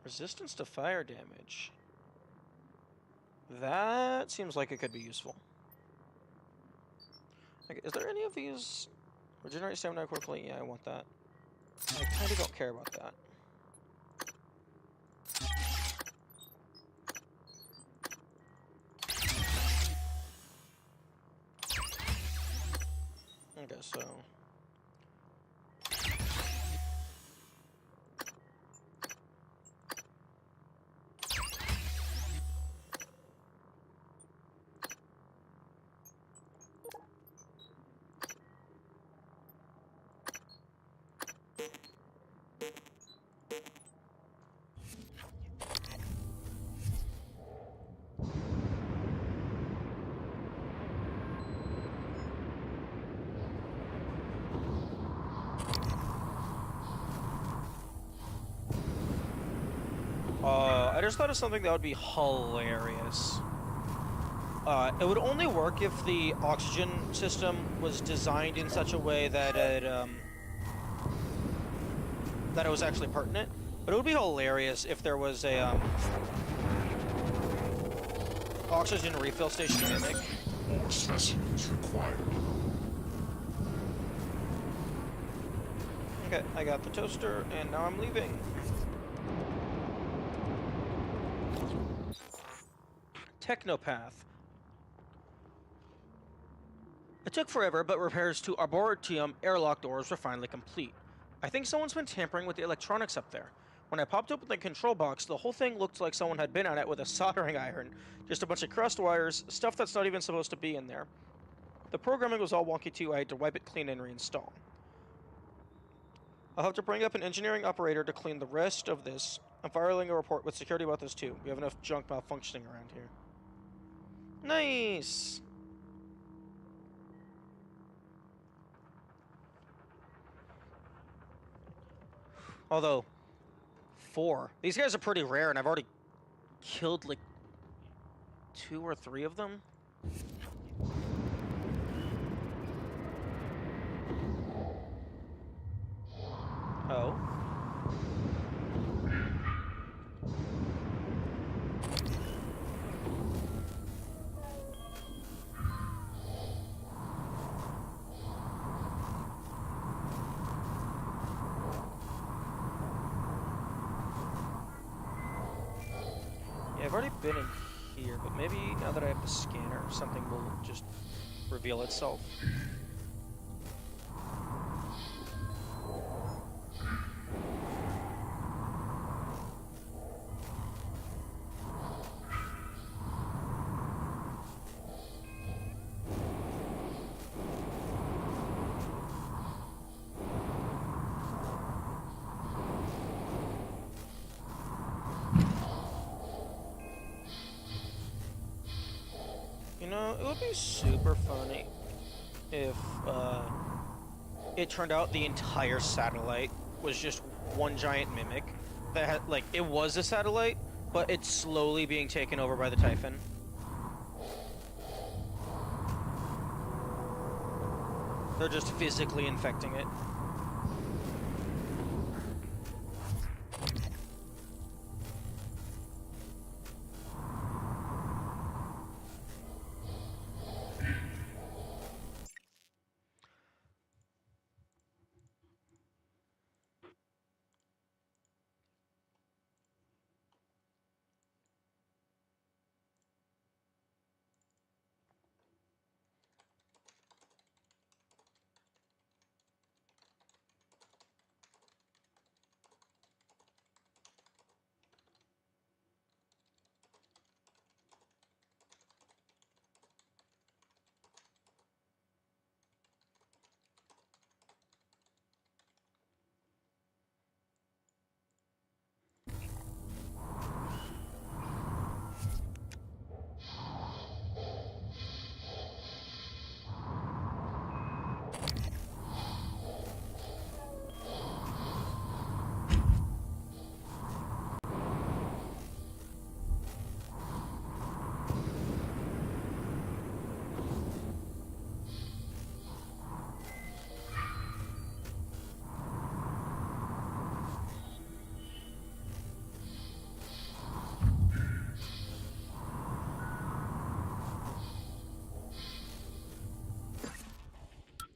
Resistance to fire damage. That seems like it could be useful. Okay, is there any of these? Regenerate stamina quickly? Yeah, I want that. I kind of don't care about that. so... I just thought of something that would be hilarious. It would only work if the oxygen system was designed in such a way that it was actually pertinent. But it would be hilarious if there was a oxygen refill station mimic. More specimens required. Okay, I got the toaster, and now I'm leaving. Technopath. It took forever, but repairs to Arboretum airlock doors were finally complete. I think someone's been tampering with the electronics up there. When I popped open the control box, the whole thing looked like someone had been at it with a soldering iron. Just a bunch of crust wires, stuff that's not even supposed to be in there. The programming was all wonky too, I had to wipe it clean and reinstall. I'll have to bring up an engineering operator to clean the rest of this. I'm filing a report with security about this too. We have enough junk malfunctioning around here. Nice! Although, 4. These guys are pretty rare, and I've already killed, like, 2 or 3 of them. Oh. Yeah, I've already been in here, but maybe now that I have the scanner, something will just reveal itself. You know, it would be super funny if it turned out the entire satellite was just one giant mimic that had, like, it was a satellite, but it's slowly being taken over by the Typhon. They're just physically infecting it.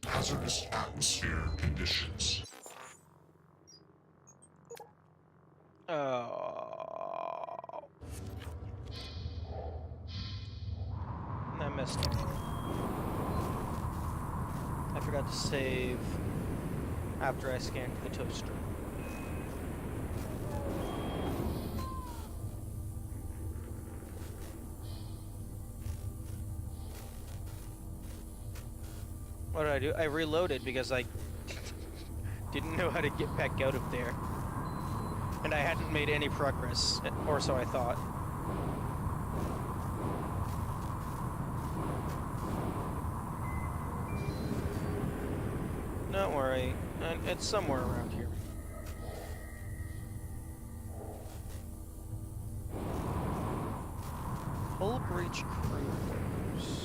Hazardous atmosphere conditions. Oh. I messed up. I forgot forgot to save after I scanned the toaster. What did I do? I reloaded because I didn't know how to get back out of there. And I hadn't made any progress, or so I thought. Don't worry, it's somewhere around here. Hull breach crew quarters.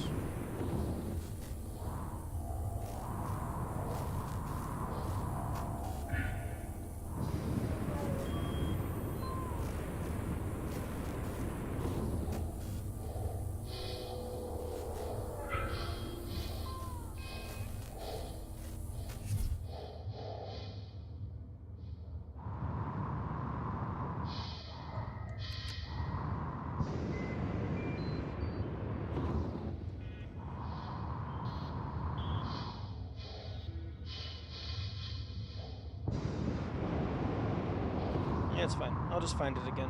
Yeah, it's fine. I'll just find it again.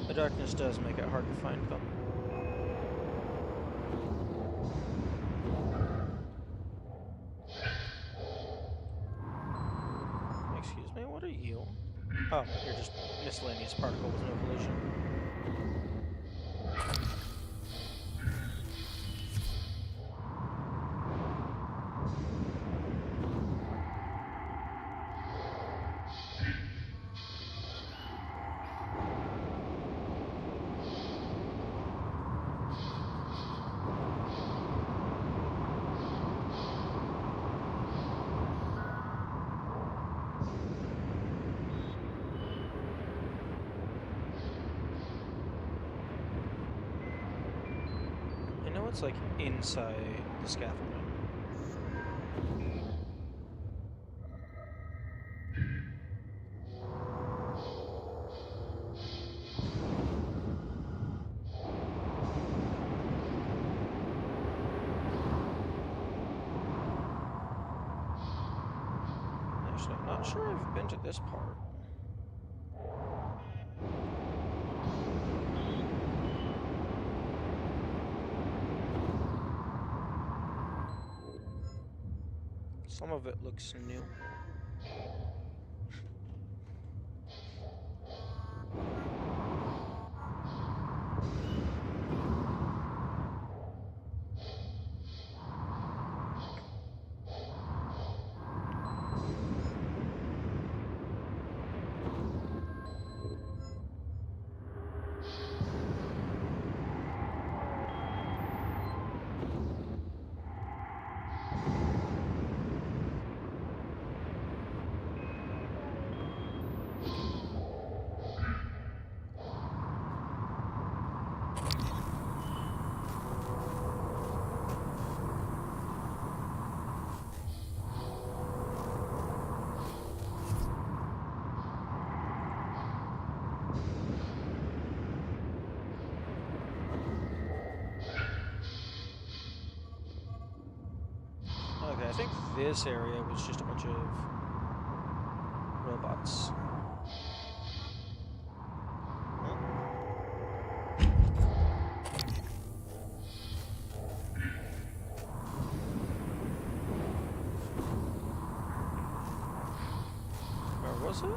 The darkness does make it hard to find them. Excuse me, what are you? Oh, you're just miscellaneous particle with no collision. It's like inside the scaffolding. Actually, I'm not sure I've been to this part. Some of it looks new. Okay, I think this area was just a bunch of robots. Where was it?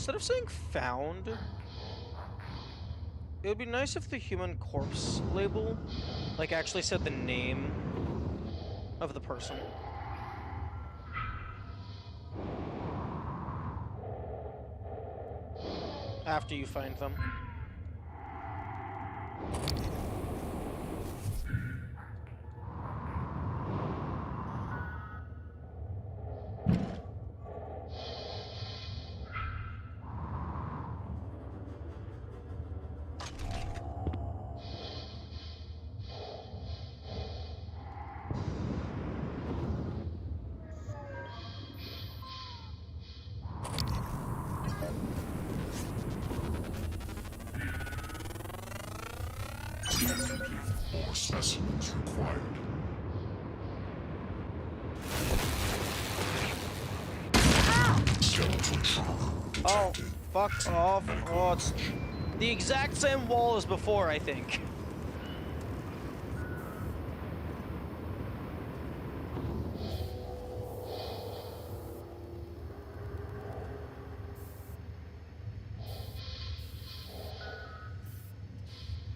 instead of saying found, it would be nice if the human corpse label, like, actually said the name of the person. After you find them. More specimens required. Skeletal trauma Oh, detected. fuck off. Oh, it's the exact same wall as before, I think.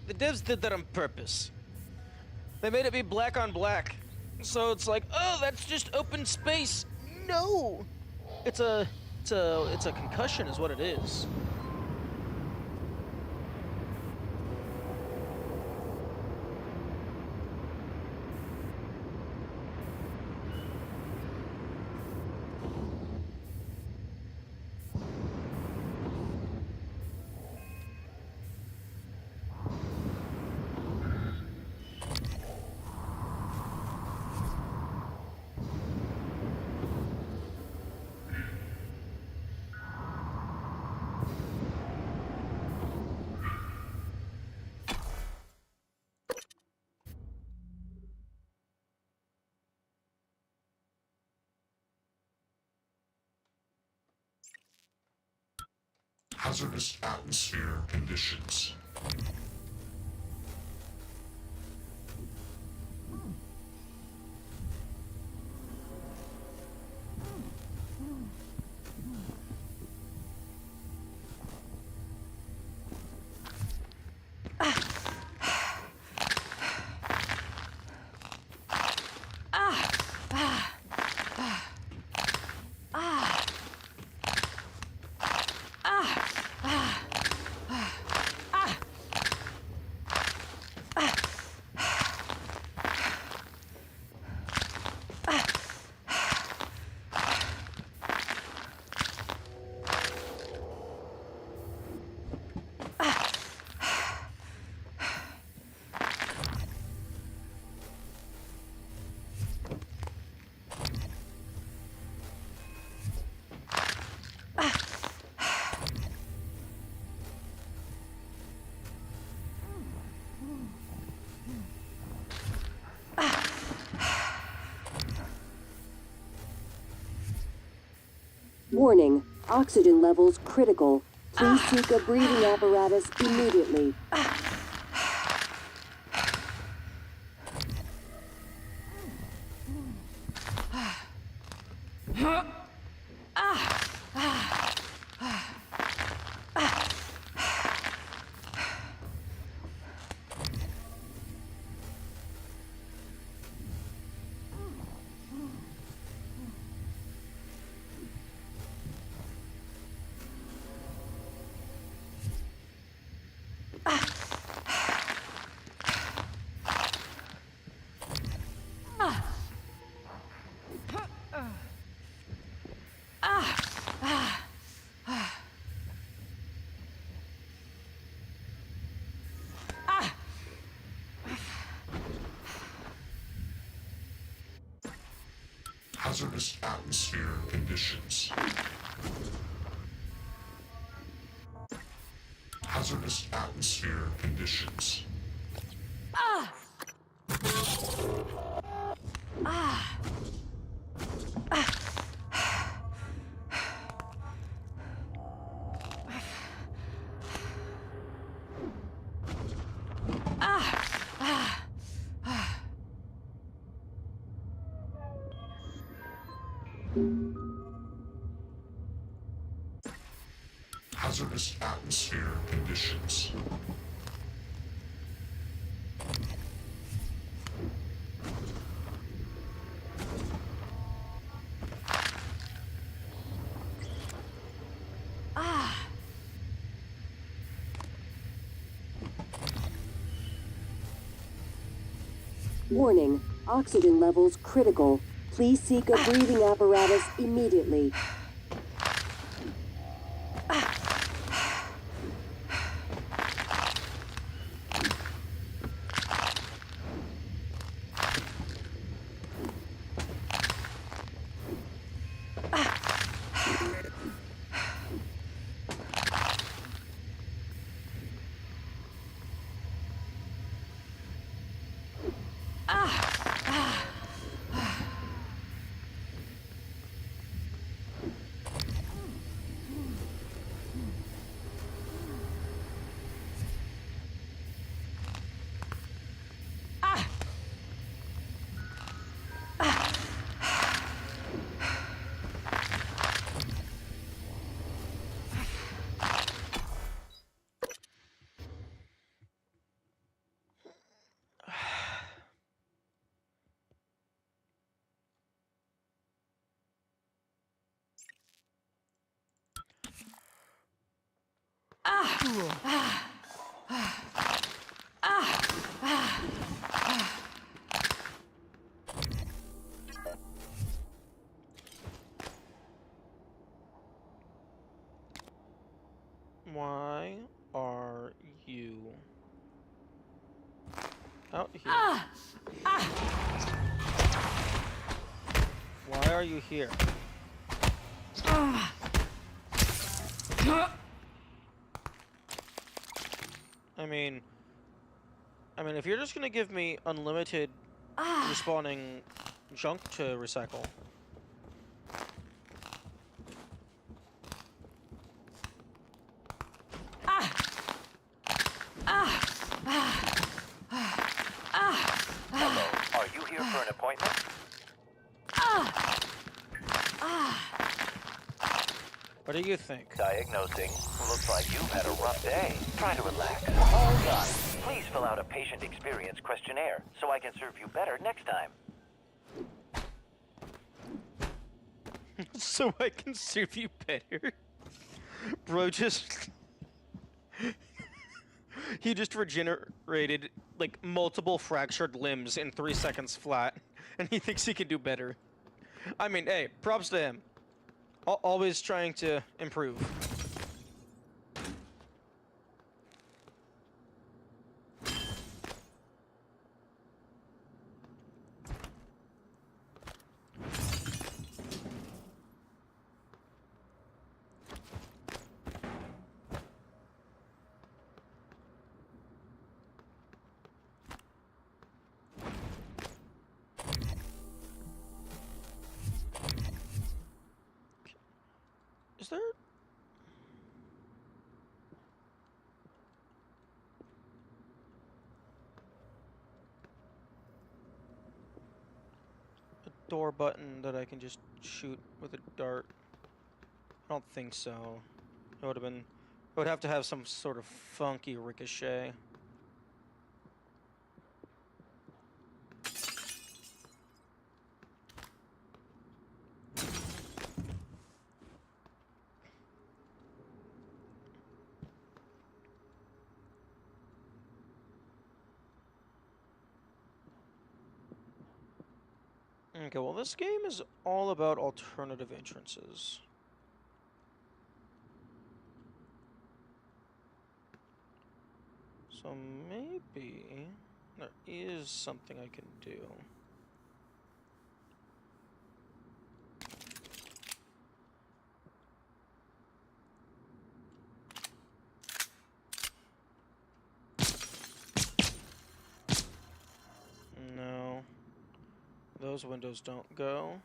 The devs did that on purpose. They made it be black on black. So it's like, oh, that's just open space. No! It's a concussion is what it is. Hazardous atmosphere conditions. Warning, oxygen levels critical. Please seek a breathing apparatus immediately. Hazardous atmosphere conditions. Hazardous atmosphere conditions. hazardous atmosphere conditions. Warning, oxygen levels critical. Please seek a breathing apparatus immediately. Why are you out here? Why are you here? I mean, if you're just gonna give me unlimited respawning junk to recycle. Hello, are you here for an appointment? What do you think? Diagnosing. Looks like you've had a rough day. Try to relax. Hold on. Please fill out a patient experience questionnaire so I can serve you better next time. So I can serve you better? Bro, just... he just regenerated, like, multiple fractured limbs in 3 seconds flat, and he thinks he can do better. I mean, hey, props to him. Always trying to improve. Is there... a door button that I can just shoot with a dart? I don't think so. It would have been... it would have to have some sort of funky ricochet. Okay, well, this game is all about alternative entrances. So maybe there is something I can do. No. Those windows don't go.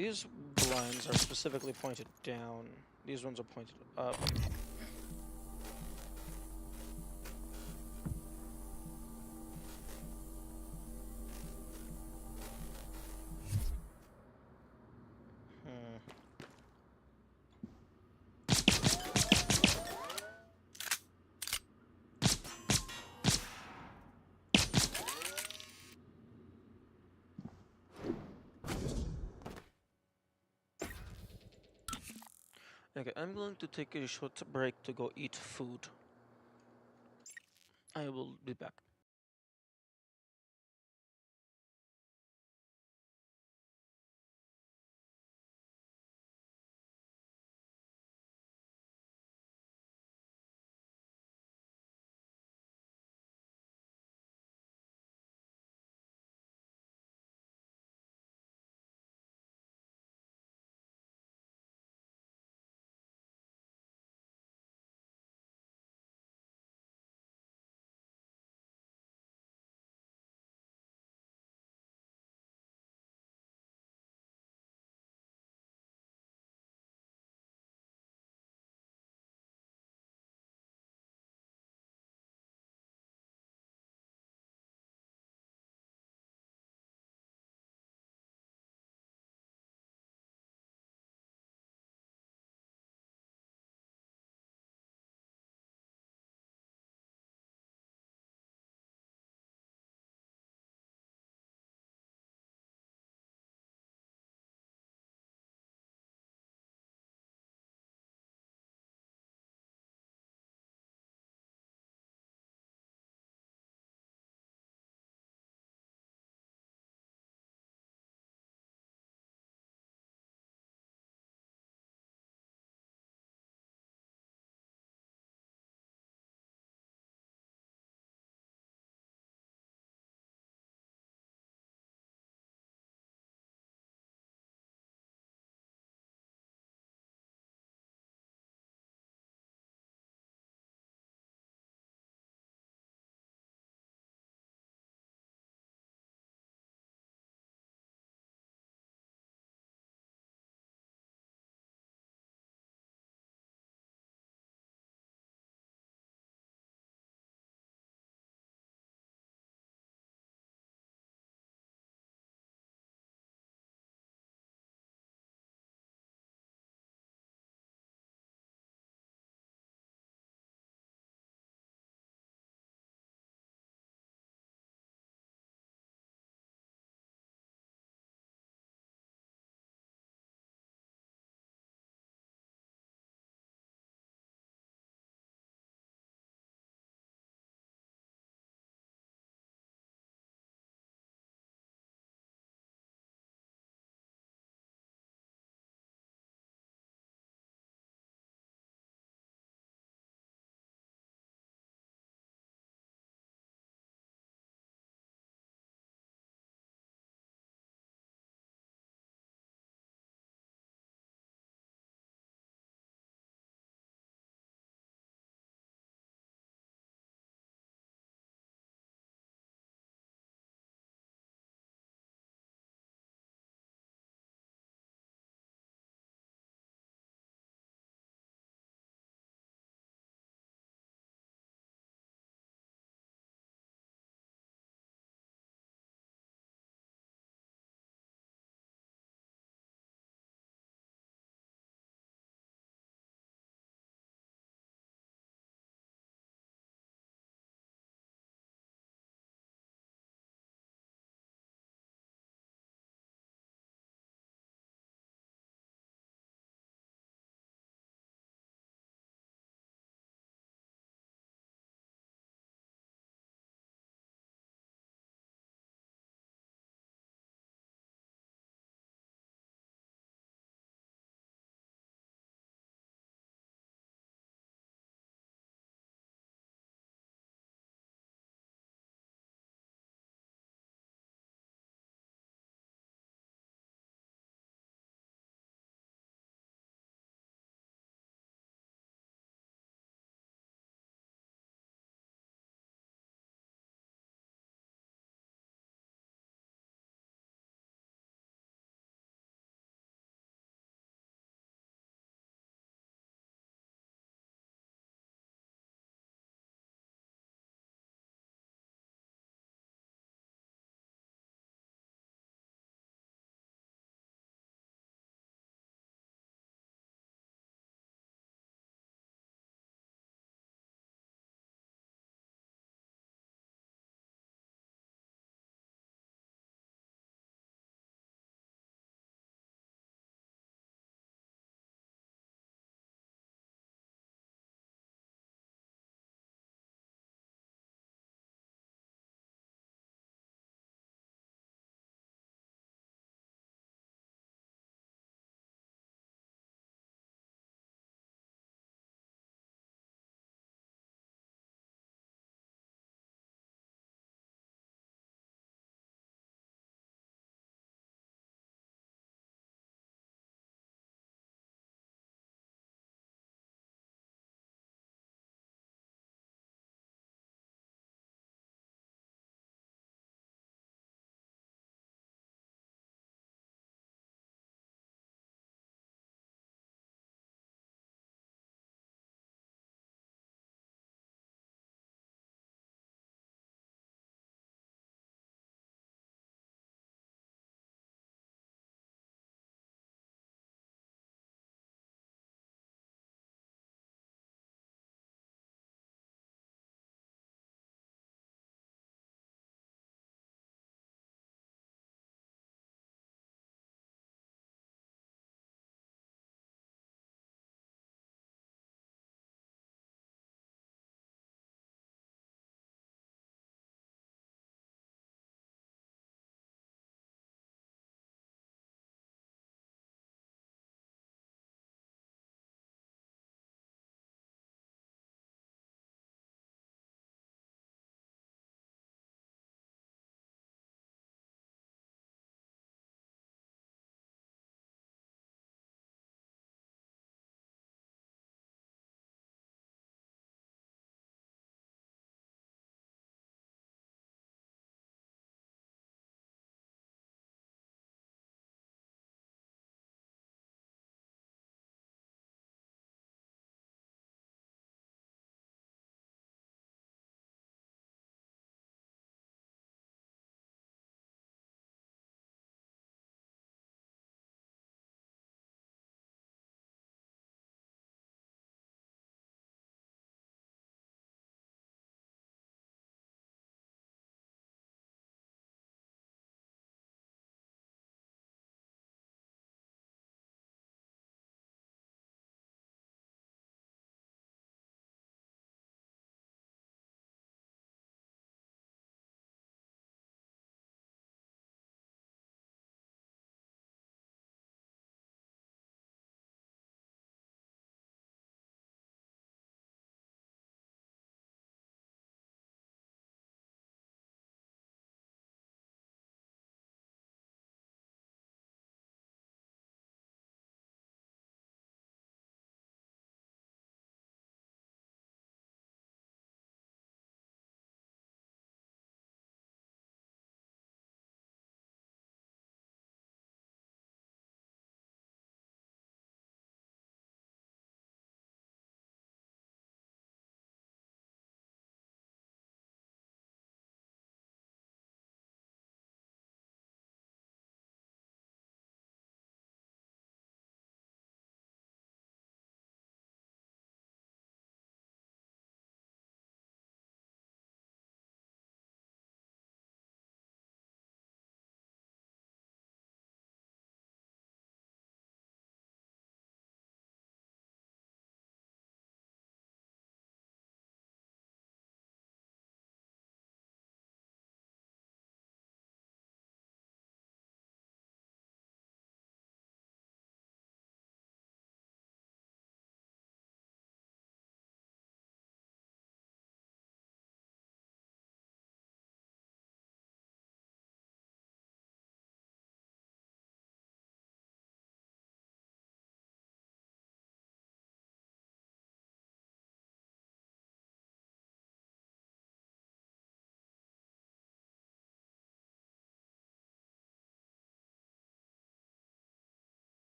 these blinds are specifically pointed down. These ones are pointed up. Okay, I'm going to take a short break to go eat food. I will be back.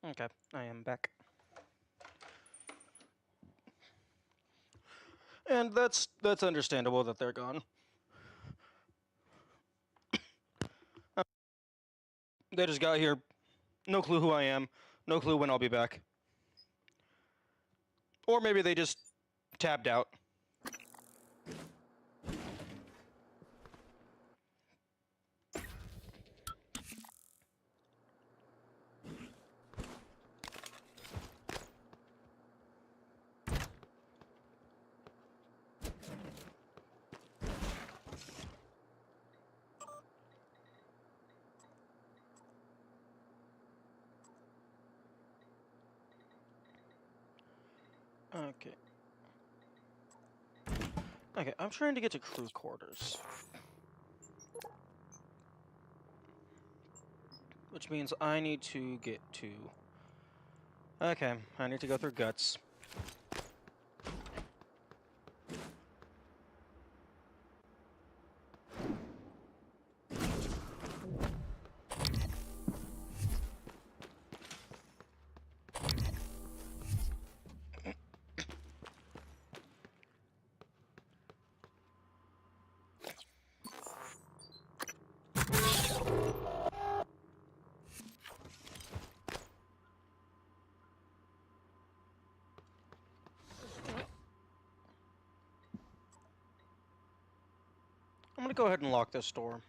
Okay, I am back. And that's understandable that they're gone. They just got here. No clue who I am. No clue when I'll be back. Or maybe they just tabbed out. Okay. Okay, I'm trying to get to crew quarters. Which means I need to get to... Okay, I need to go through guts. I'm gonna go ahead and lock this door.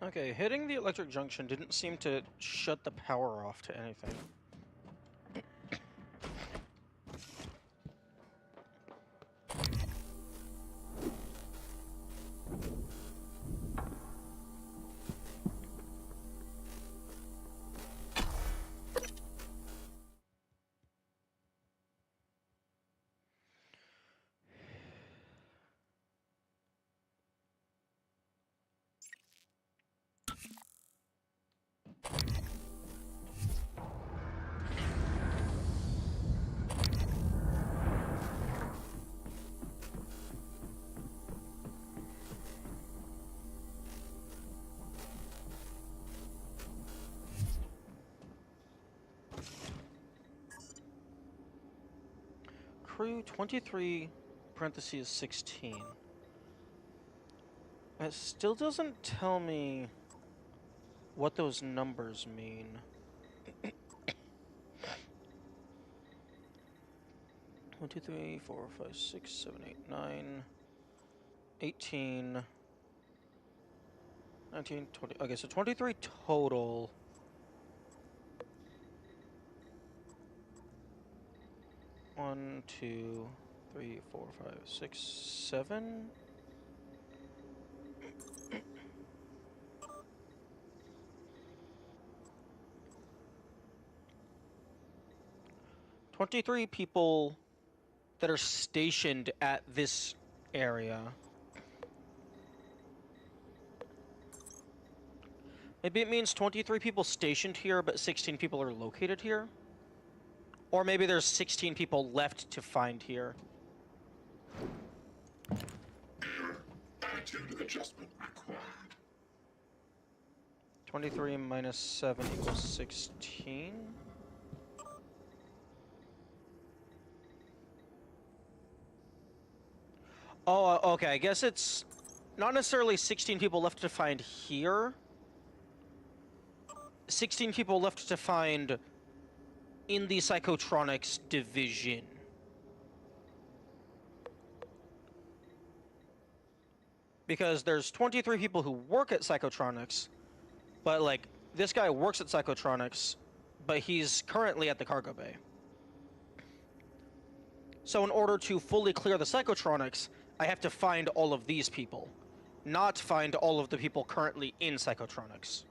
Okay, hitting the electric junction didn't seem to shut the power off to anything. Crew 23 parentheses 16. It still doesn't tell me what those numbers mean. 1, 2, 3, 4, 5, 6, 7, 8, 9, 18, 19, 20. Okay, so 23 total. One, 2, 3, 4, 5, 6, 7. "23 people that are stationed at this area." Maybe it means 23 people stationed here, but 16 people are located here? Or maybe there's 16 people left to find here. Attitude adjustment required. 23 minus 7 equals 16. Oh, okay, I guess it's not necessarily 16 people left to find here. 16 people left to find in the Psychotronics division. Because there's 23 people who work at Psychotronics, but like this guy works at Psychotronics, but he's currently at the cargo bay. So in order to fully clear the Psychotronics, I have to find all of these people, not find all of the people currently in Psychotronics.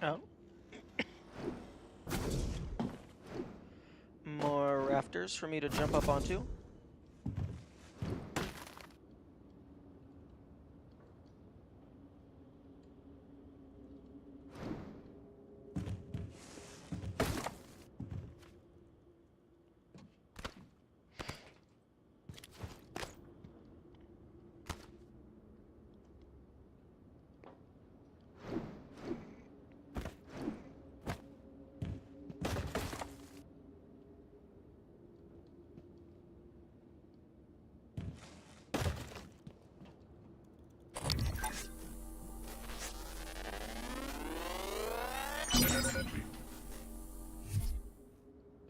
Oh. More rafters for me to jump up onto.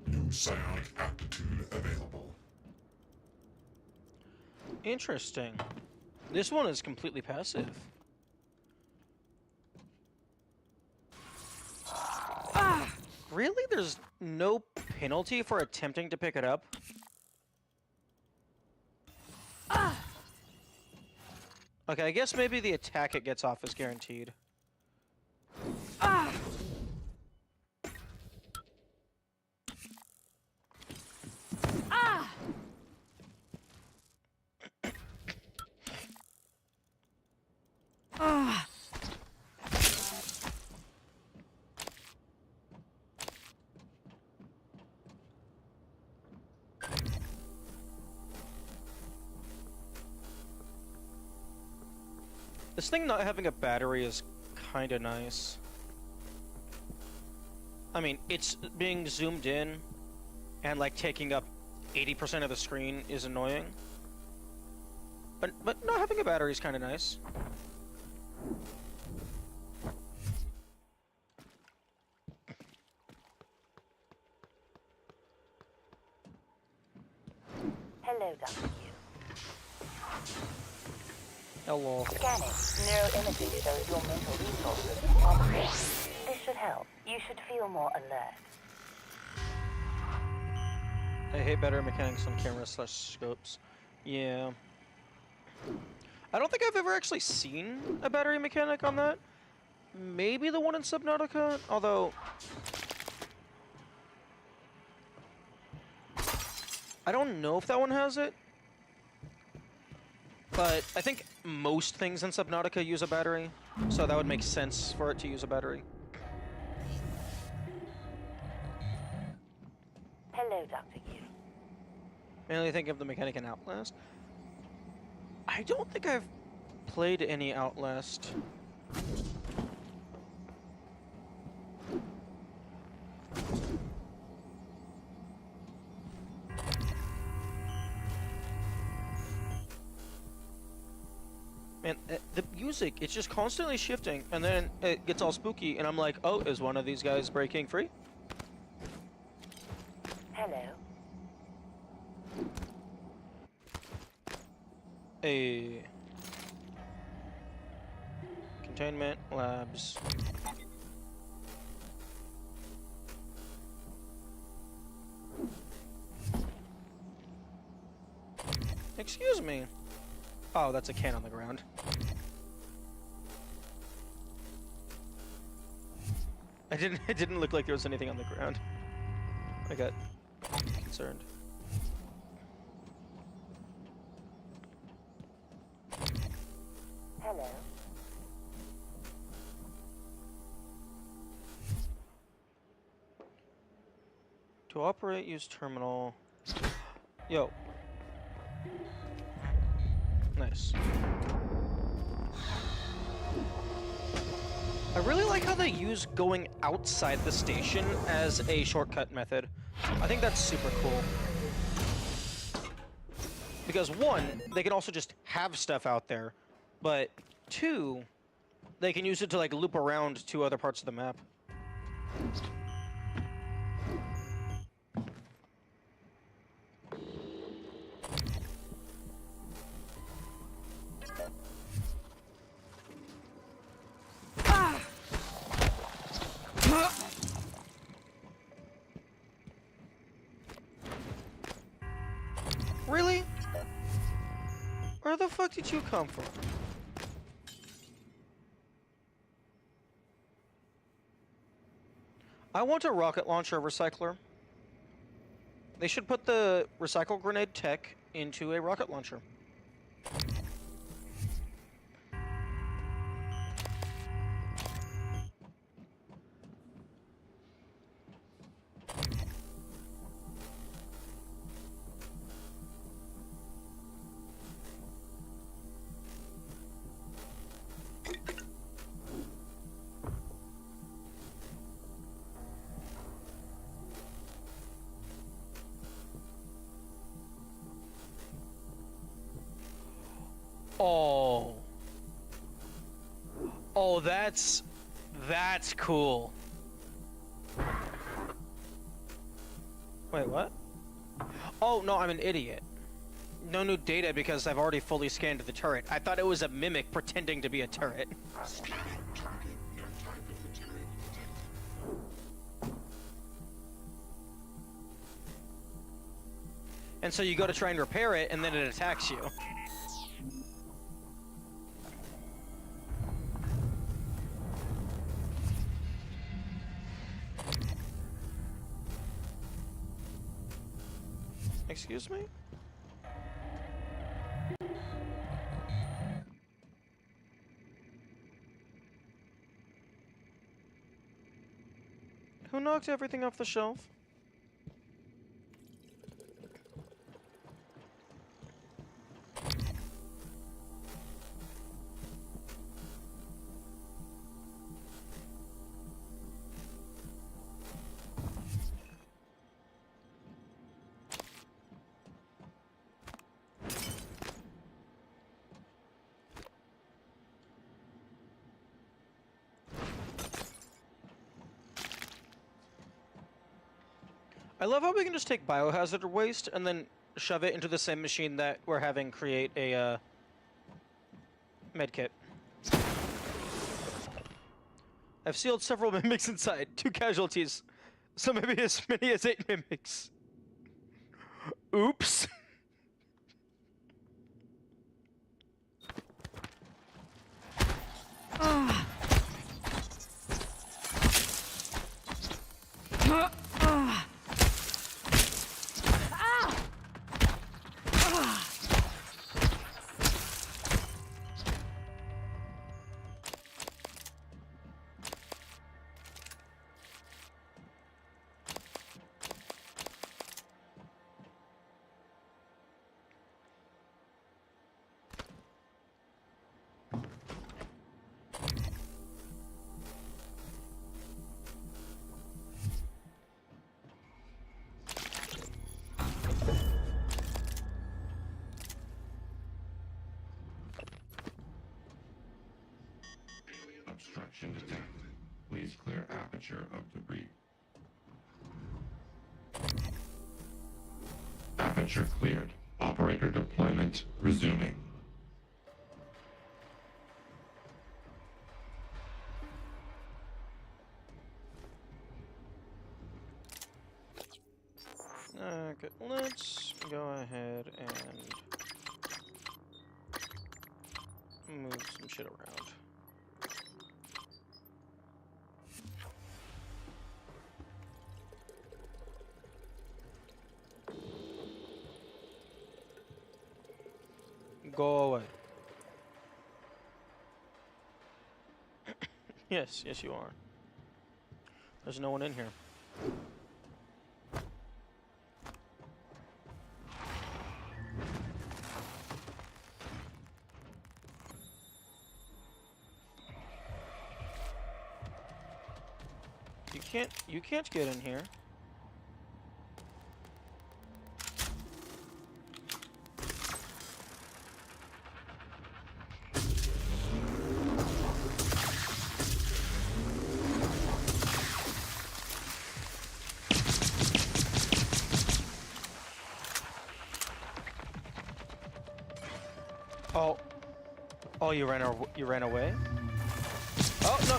New psionic aptitude available. Interesting. This one is completely passive. Really? There's no penalty for attempting to pick it up? Okay, I guess maybe the attack it gets off is guaranteed. This thing not having a battery is kind of nice. I mean, it's being zoomed in and like taking up 80% of the screen is annoying. But not having a battery is kind of nice. Hello, Dr. Yu. Hello. Scanning. Neuroimaging shows your mental resources are poor. This should help. You should feel more alert. I hate battery mechanics on cameras/scopes. Yeah. I don't think I've ever actually seen a battery mechanic on that. Maybe the one in Subnautica, although I don't know if that one has it. But I think most things in Subnautica use a battery, so that would make sense for it to use a battery. Hello, Dr. Yu. Mainly think of the mechanic in Outlast. I don't think I've played any Outlast. Man, the music, it's just constantly shifting, and then it gets all spooky, and I'm like, oh, is one of these guys breaking free? Hello. A containment labs. Excuse me. Oh, that's a can on the ground. It didn't look like there was anything on the ground. I got concerned. Hello. To operate, use terminal. Yo. Nice. I really like how they use going outside the station as a shortcut method. I think that's super cool. Because one, they can also just have stuff out there, but two, they can use it to like loop around to other parts of the map. Really? Where the fuck did you come from? I want a rocket launcher recycler. They should put the recycle grenade tech into a rocket launcher. Oh. Oh, that's cool. Wait, what? Oh, no, I'm an idiot. No new data because I've already fully scanned the turret. I thought it was a mimic pretending to be a turret. Scanning target. No type of material detected. And so you go to try and repair it, and then it attacks you. Excuse me? Who knocked everything off the shelf? I love how we can just take biohazard waste and then shove it into the same machine that we're having create a medkit. I've sealed several mimics inside, 2 casualties, so maybe as many as 8 mimics. Oops. Obstruction detected. Please clear aperture of debris. Aperture cleared. Operator deployment resuming. Okay, let's go ahead and move some shit around. Go away. Yes, yes you are. There's no one in here. You can't get in here. Oh. Oh, you ran away? Oh, no.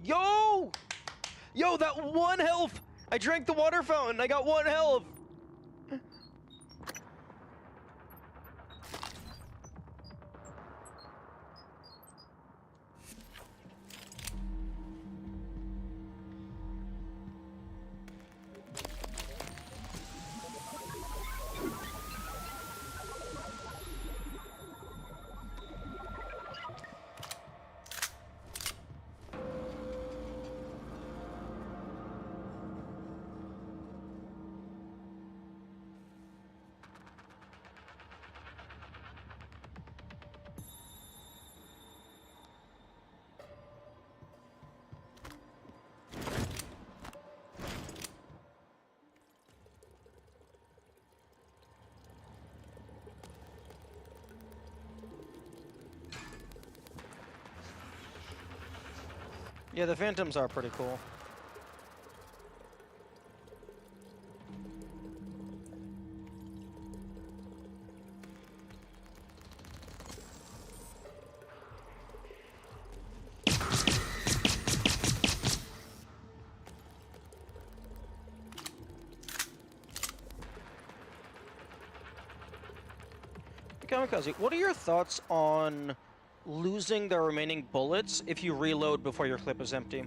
Yo! Yo, that 1 health! I drank the water fountain, I got 1 health! Yeah, the phantoms are pretty cool. Kamikaze, what are your thoughts on losing the remaining bullets if you reload before your clip is empty?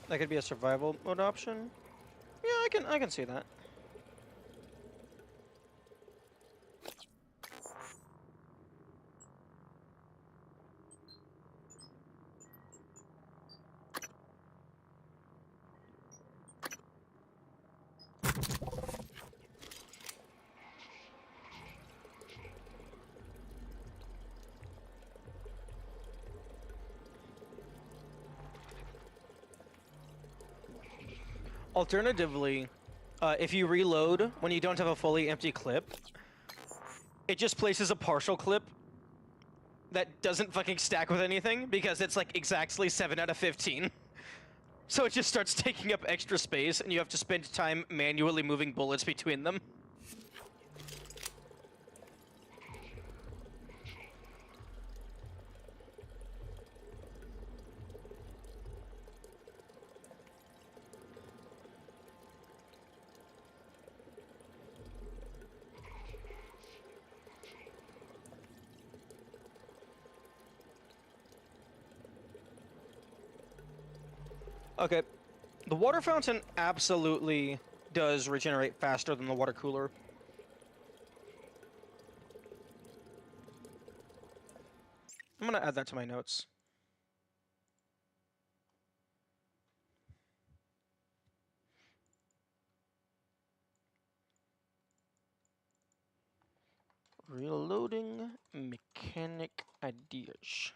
That could be a survival mode option. Yeah, I can see that. Alternatively, if you reload when you don't have a fully empty clip, it just places a partial clip that doesn't fucking stack with anything because it's like exactly 7 out of 15. So it just starts taking up extra space and you have to spend time manually moving bullets between them. Okay, the water fountain absolutely does regenerate faster than the water cooler. I'm gonna add that to my notes. Reloading mechanic ideas.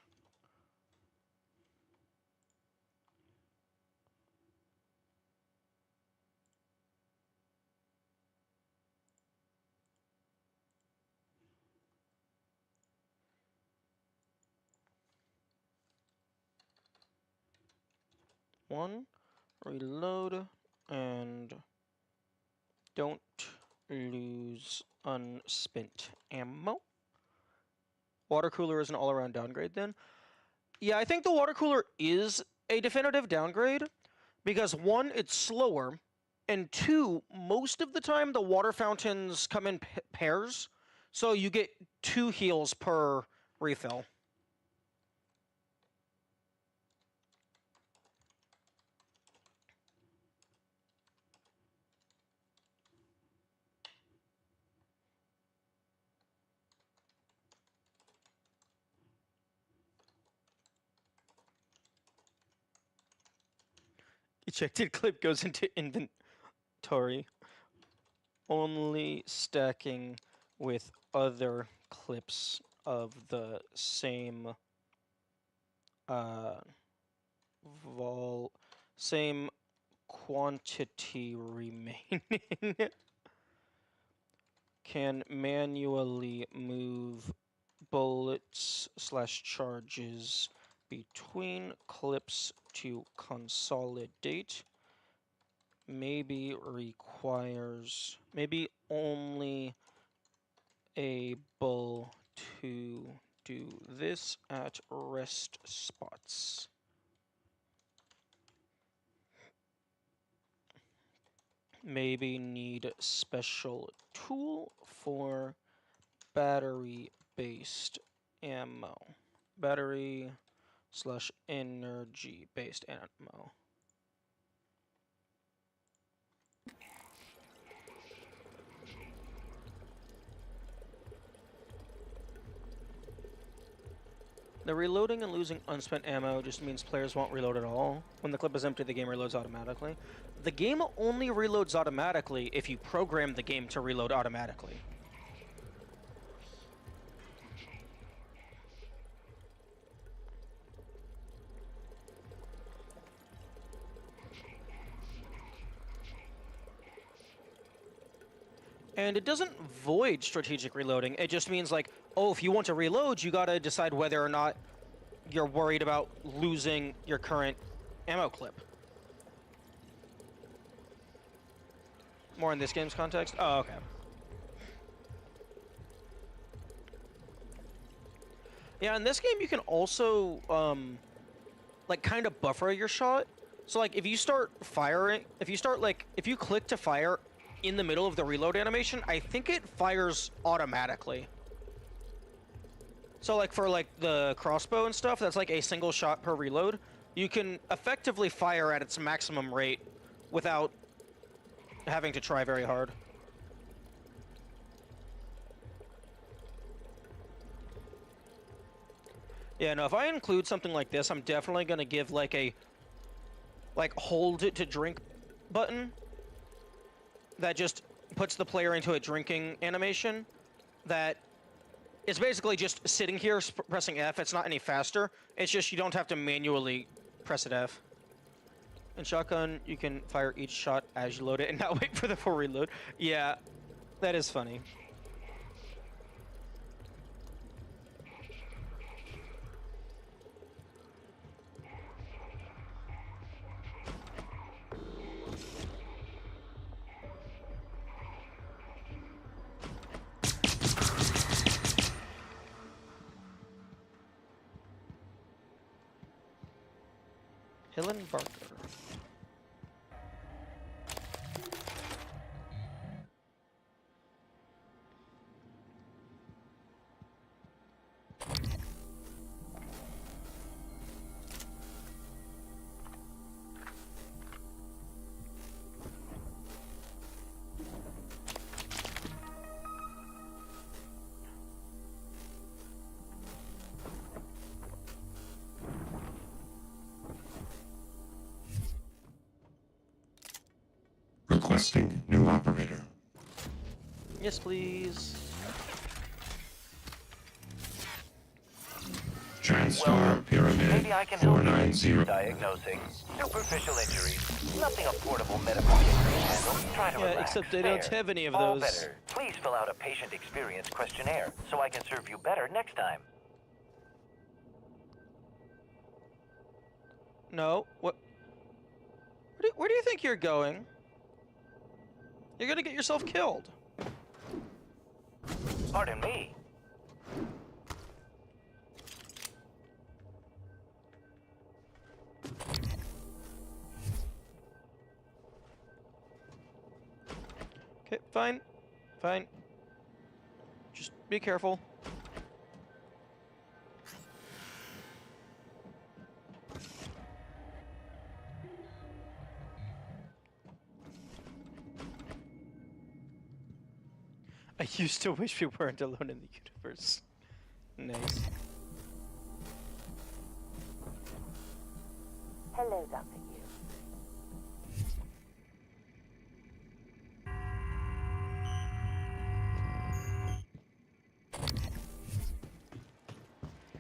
One, reload, and don't lose unspent ammo. Water cooler is an all-around downgrade then. Yeah, I think the water cooler is a definitive downgrade because one, it's slower, and two, most of the time the water fountains come in pairs, so you get 2 heals per refill. Ejected clip goes into inventory. Only stacking with other clips of the same same quantity remaining. Can manually move bullets/charges between clips to consolidate. Maybe only able to do this at rest spots. Maybe need special tool for battery-based ammo. Battery/energy-based ammo. The reloading and losing unspent ammo just means players won't reload at all. When the clip is empty, the game reloads automatically. The game only reloads automatically if you program the game to reload automatically. And it doesn't void strategic reloading. It just means like, oh, if you want to reload, you gotta decide whether or not you're worried about losing your current ammo clip. More in this game's context? Oh, okay. Yeah, in this game you can also, like, kind of buffer your shot. So, like, if you start firing, if you click to fire in the middle of the reload animation, I think it fires automatically. So like for like the crossbow and stuff, that's like a single shot per reload. You can effectively fire at its maximum rate without having to try very hard. Yeah, no, if I include something like this, I'm definitely gonna give like a hold it to drink button that just puts the player into a drinking animation that is basically just sitting here pressing F. It's not any faster. It's just you don't have to manually press it F. In shotgun, you can fire each shot as you load it and not wait for the full reload. Yeah, that is funny. Helen Barker. Requesting new operator. Yes, please. TranStar Pyramid Maybe I can help 490. you. Diagnosing superficial injuries. Nothing a portable medical kit can handle. Try to relax. Except they don't have any of All those. better. Please fill out a patient experience questionnaire so I can serve you better next time. No. What? Where do you think you're going? You're gonna get yourself killed. Pardon me. Okay, fine. Fine. Just be careful. I used to wish we weren't alone in the universe. Nice. Hello, Dr. Yu.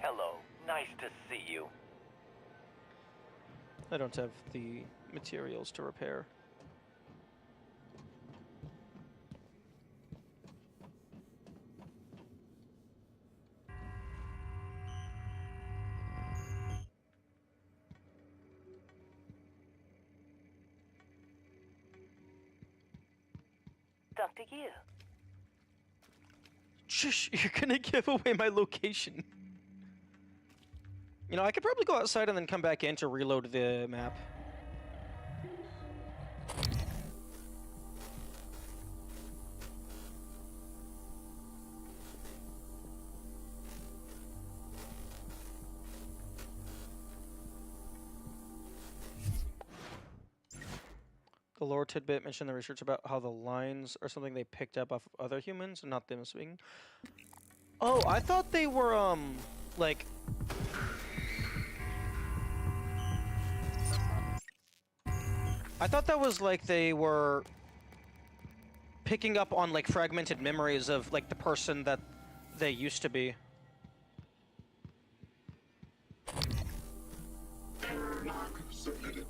Hello. Nice to see you. I don't have the materials to repair. Dr. Yu. Shush, you're gonna give away my location. You know, I could probably go outside and then come back in to reload the map. The lore tidbit mentioned the research about how the lines are something they picked up off of other humans and not them speaking. Oh, I thought they were, like... I thought that was like they were picking up on like fragmented memories of like the person that they used to be. Lock submitted.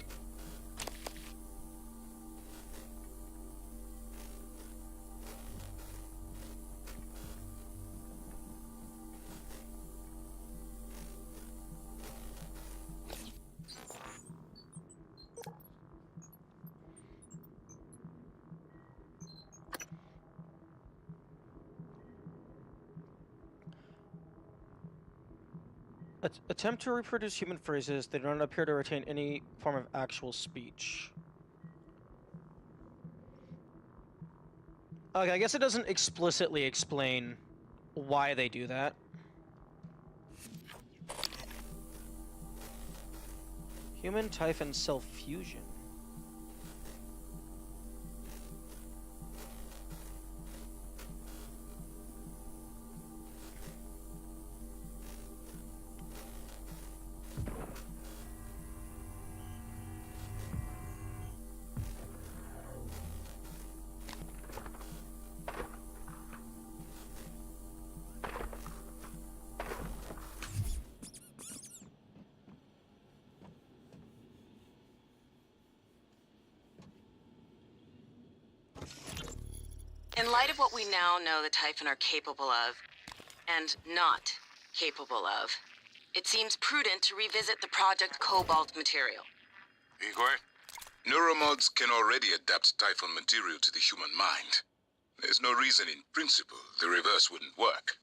Attempt to reproduce human phrases. They do not appear to retain any form of actual speech. Okay, I guess it doesn't explicitly explain why they do that. Human Typhon cell fusion. In light of what we now know the Typhon are capable of, and not capable of, it seems prudent to revisit the Project Cobalt material. Igor, neuromods can already adapt Typhon material to the human mind. There's no reason in principle the reverse wouldn't work.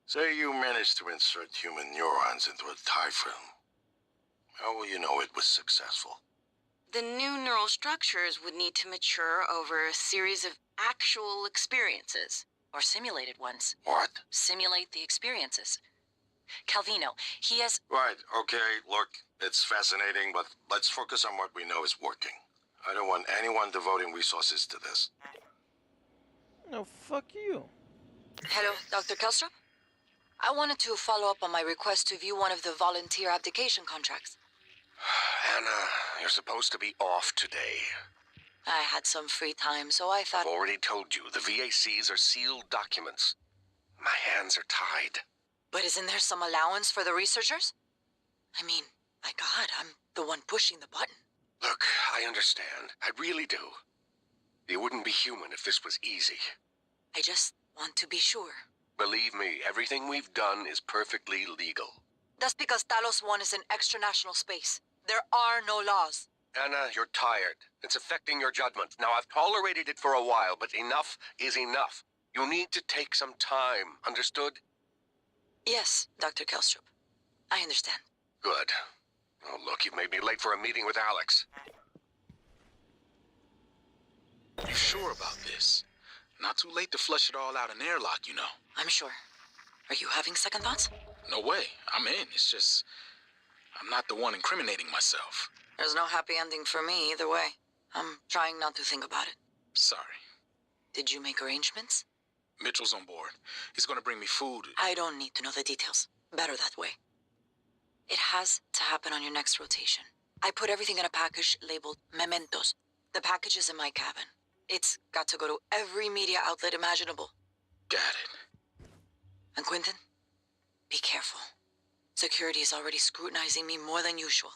Say you managed to insert human neurons into a Typhon. How will you know it was successful? The new neural structures would need to mature over a series of actual experiences. Or simulated ones. What? Simulate the experiences. Calvino, he has... Right, okay, look, it's fascinating, but let's focus on what we know is working. I don't want anyone devoting resources to this. No, fuck you. Hello, Dr. Kelstrup? I wanted to follow up on my request to view one of the volunteer abdication contracts. Anna, you're supposed to be off today. I had some free time, so I thought... I've already told you, the VACs are sealed documents. My hands are tied. But isn't there some allowance for the researchers? I mean, my God, I'm the one pushing the button. Look, I understand. I really do. You wouldn't be human if this was easy. I just want to be sure. Believe me, everything we've done is perfectly legal. That's because Talos 1 is an extra-national space. There are no laws. Anna, you're tired. It's affecting your judgment. Now, I've tolerated it for a while, but enough is enough. You need to take some time, understood? Yes, Dr. Kelstrup. I understand. Good. Oh, look, you've made me late for a meeting with Alex. You sure about this? Not too late to flush it all out in airlock, you know. I'm sure. Are you having second thoughts? No way. I'm in. It's just... I'm not the one incriminating myself. There's no happy ending for me either way. I'm trying not to think about it. Sorry. Did you make arrangements? Mitchell's on board. He's gonna bring me food. I don't need to know the details. Better that way. It has to happen on your next rotation. I put everything in a package labeled Mementos. The package is in my cabin. It's got to go to every media outlet imaginable. Got it. And Quentin, be careful. Security is already scrutinizing me more than usual.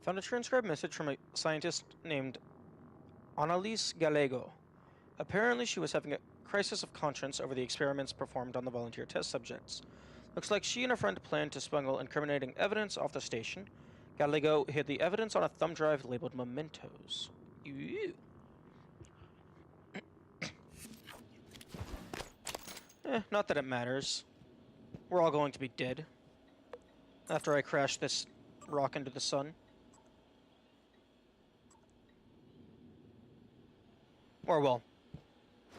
Found a transcribed message from a scientist named Annalise Gallego. Apparently she was having a crisis of conscience over the experiments performed on the volunteer test subjects. Looks like she and a friend planned to smuggle incriminating evidence off the station. Gallego hid the evidence on a thumb drive labeled Mementos. Ew. Not that it matters. We're all going to be dead after I crash this rock into the sun. Or, well,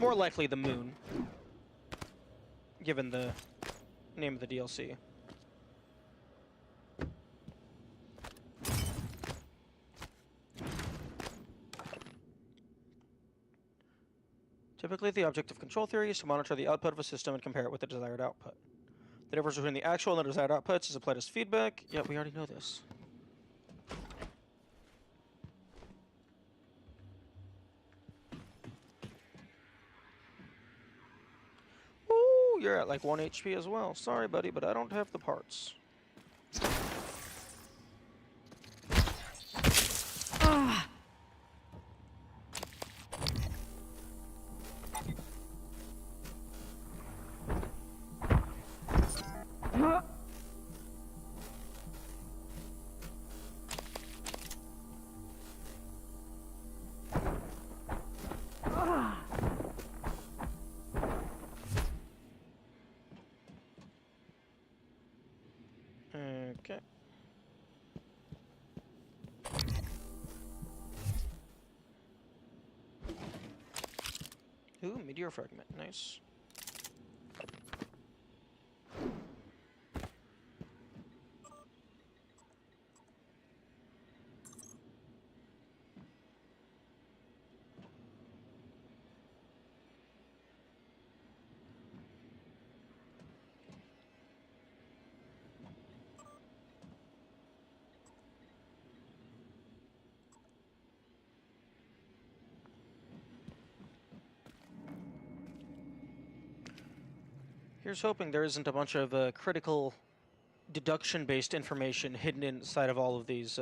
more likely the moon, given the name of the DLC. Typically, the object of control theory is to monitor the output of a system and compare it with the desired output. The difference between the actual and the desired outputs is applied as feedback. Yeah, we already know this. Ooh, you're at like 1 HP as well. Sorry, buddy, but I don't have the parts. Okay. Ooh, meteor fragment. Nice. Here's hoping there isn't a bunch of critical deduction-based information hidden inside of all of these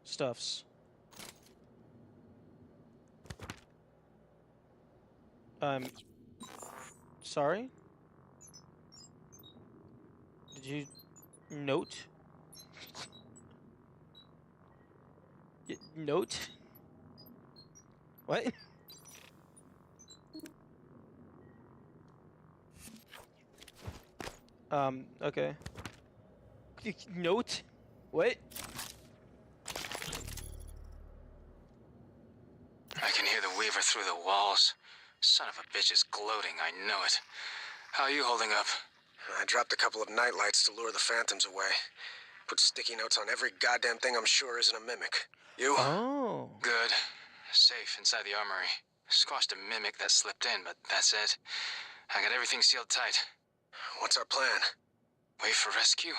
stuffs. Sorry? Did you note? Note? What? Okay. Note? What? I can hear the Weaver through the walls. Son of a bitch is gloating, I know it. How are you holding up? I dropped a couple of nightlights to lure the phantoms away. Put sticky notes on every goddamn thing I'm sure isn't a mimic. You? Oh. Good. Safe inside the armory. Squashed a mimic that slipped in, but that's it. I got everything sealed tight. What's our plan? Wait for rescue?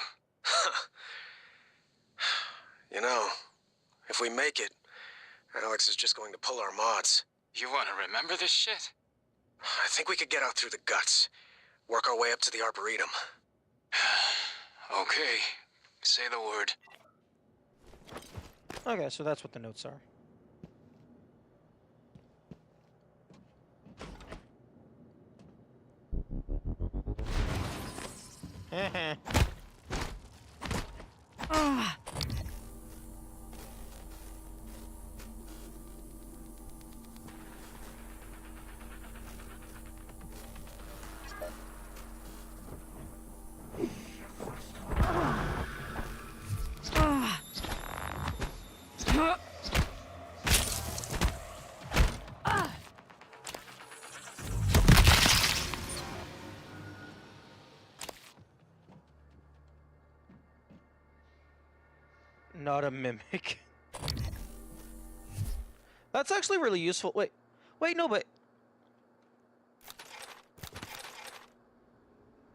You know, if we make it, Alex is just going to pull our mods. You want to remember this shit? I think we could get out through the guts. Work our way up to the Arboretum. Okay. Say the word. Okay, so that's what the notes are. Not a mimic. That's actually really useful. Wait, no, but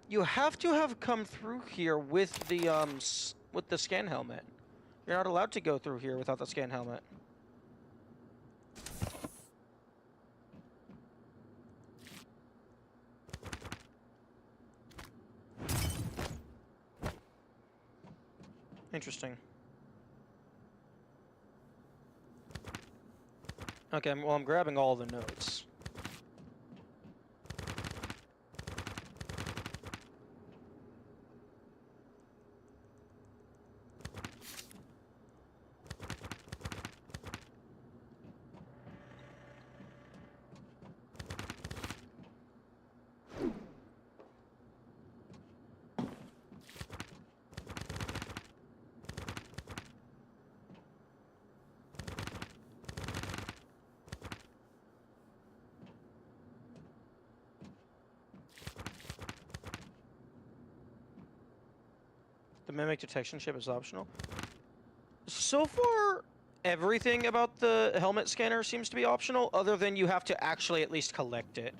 you have to have come through here with the scan helmet. You're not allowed to go through here without the scan helmet. Interesting. Okay, well, I'm grabbing all the notes. The mimic detection chip is optional. So far, everything about the helmet scanner seems to be optional, other than you have to actually at least collect it.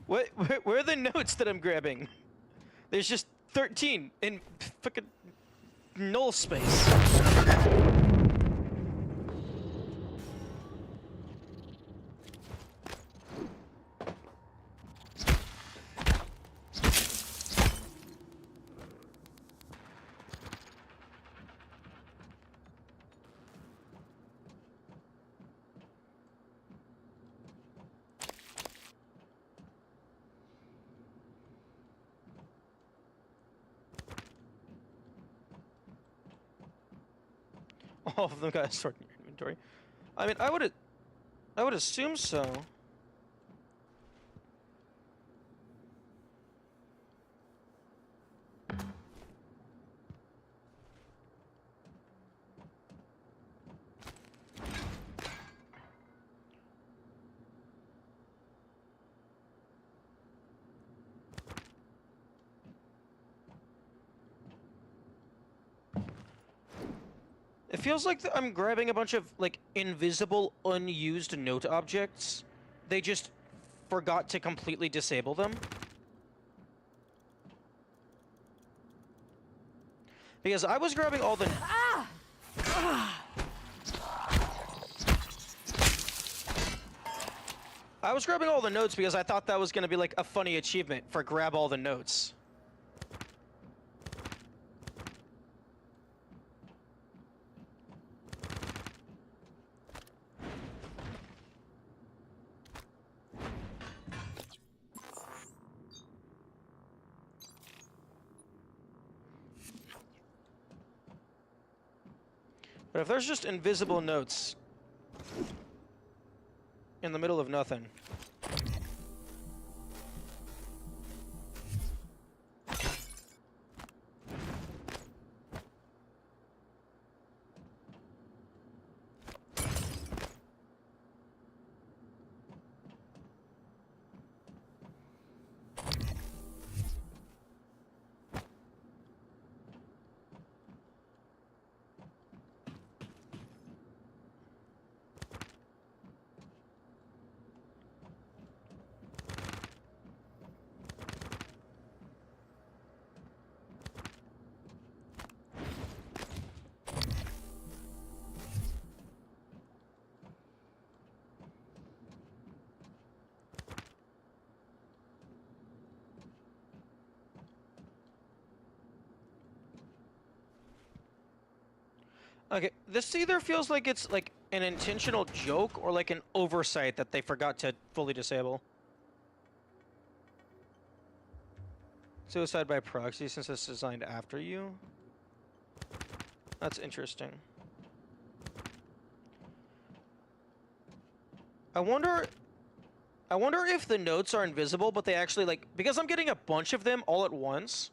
Where are the notes that I'm grabbing? There's just 13 in fucking null space. All of them got stored in your inventory. I mean, I would assume so. It feels like I'm grabbing a bunch of, like, invisible, unused note objects. They just forgot to completely disable them. Because I was grabbing all the... I was grabbing all the notes because I thought that was going to be, like, a funny achievement for grab all the notes. But if there's just invisible notes in the middle of nothing... Okay, this either feels like it's like an intentional joke or like an oversight that they forgot to fully disable. Suicide by proxy since it's designed after you. That's interesting. I wonder if the notes are invisible, but they actually like, because I'm getting a bunch of them all at once.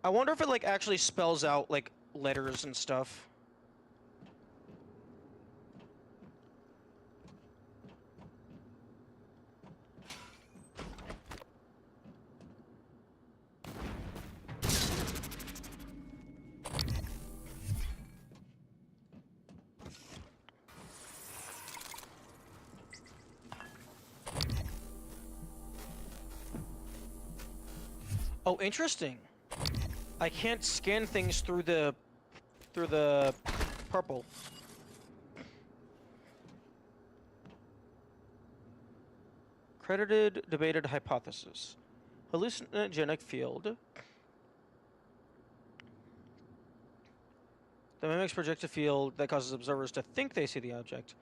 I wonder if it like actually spells out like letters and stuff. Oh, interesting. I can't scan things through the purple. Credited debated hypothesis. Hallucinogenic field. The Mimic's project a field that causes observers to think they see the object.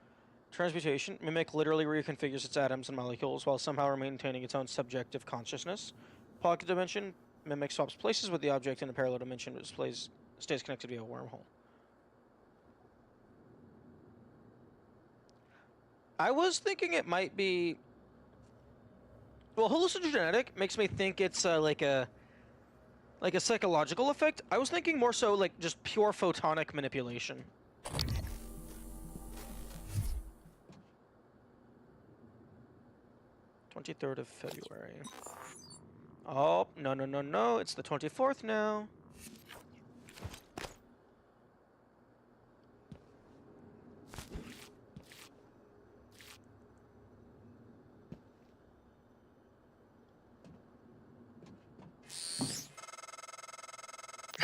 Transmutation. Mimic literally reconfigures its atoms and molecules while somehow maintaining its own subjective consciousness. Pocket dimension. Mimic swaps places with the object in a parallel dimension, but stays connected via a wormhole. I was thinking it might be... Well, hallucinogenetic makes me think it's like a psychological effect. I was thinking more so like just pure photonic manipulation. (23rd of February). Oh, no. It's the 24th now.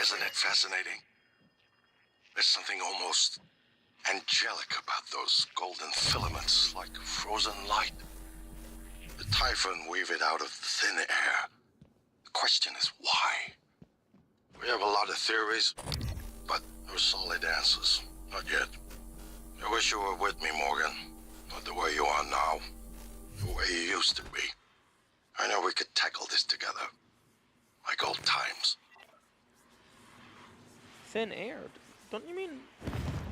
Isn't it fascinating? There's something almost angelic about those golden filaments, like frozen light. The Typhon weave it out of thin air. The question is why? We have a lot of theories, but no solid answers. Not yet. I wish you were with me, Morgan. Not the way you are now. The way you used to be. I know we could tackle this together. Like old times. Thin air? Don't you mean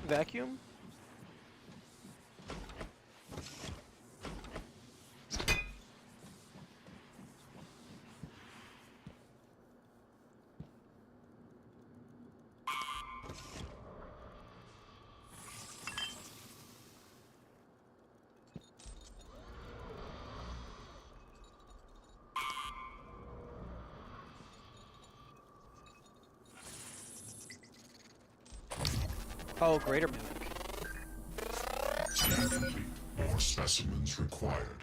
vacuum? Oh, greater mimic. More specimens required.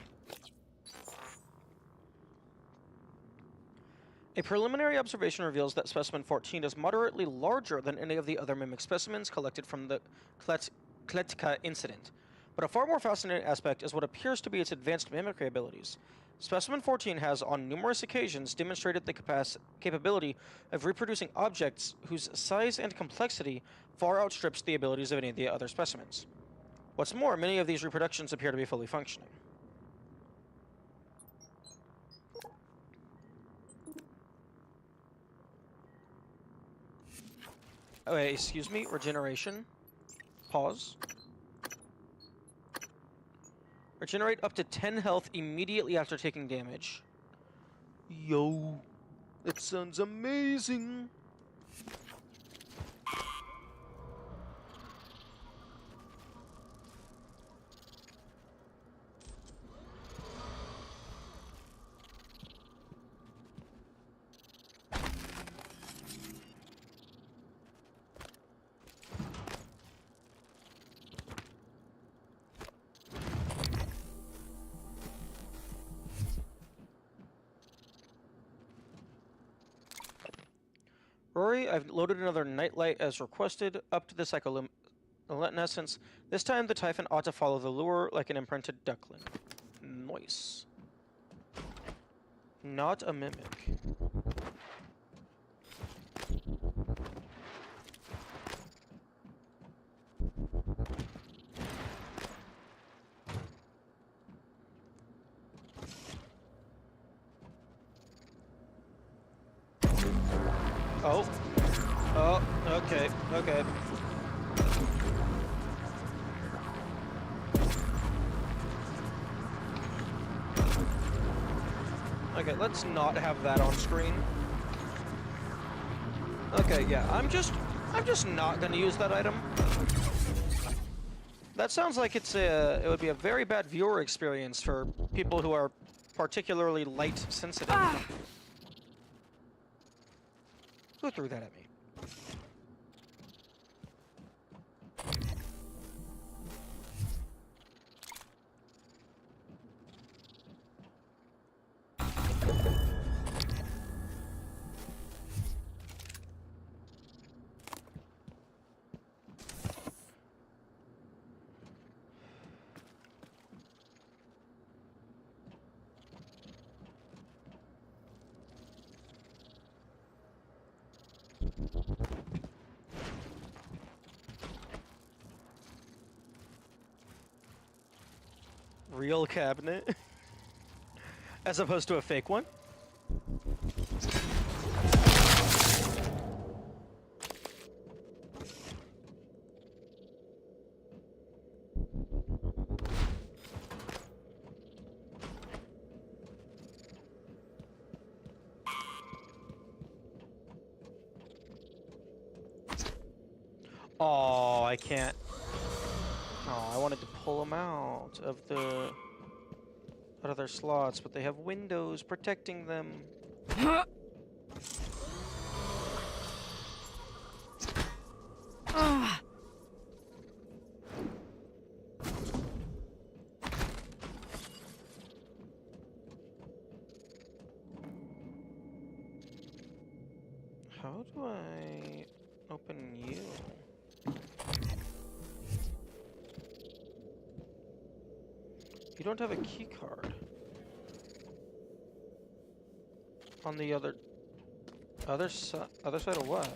A preliminary observation reveals that specimen 14 is moderately larger than any of the other mimic specimens collected from the Kletka incident. But a far more fascinating aspect is what appears to be its advanced mimicry abilities. Specimen 14 has, on numerous occasions, demonstrated the capability of reproducing objects whose size and complexity far outstrips the abilities of any of the other specimens. What's more, many of these reproductions appear to be fully functioning. Oh, wait, excuse me, regeneration. Pause. Regenerate up to 10 health immediately after taking damage. Yo, that sounds amazing. Rory, I've loaded another nightlight as requested, up to the psycholuminescence. This time the Typhon ought to follow the lure like an imprinted duckling. Nice. Not a mimic. Oh. Oh, okay, okay. Okay, let's not have that on screen. Okay, yeah, I'm just not gonna use that item. That sounds like it would be a very bad viewer experience for people who are particularly light sensitive. Who threw that at me? Real cabinet? As opposed to a fake one? Oh, I can't. Oh, I wanted to pull them out of their slots, but they have windows protecting them. How do I open you? You don't have a key card. On the other side of what?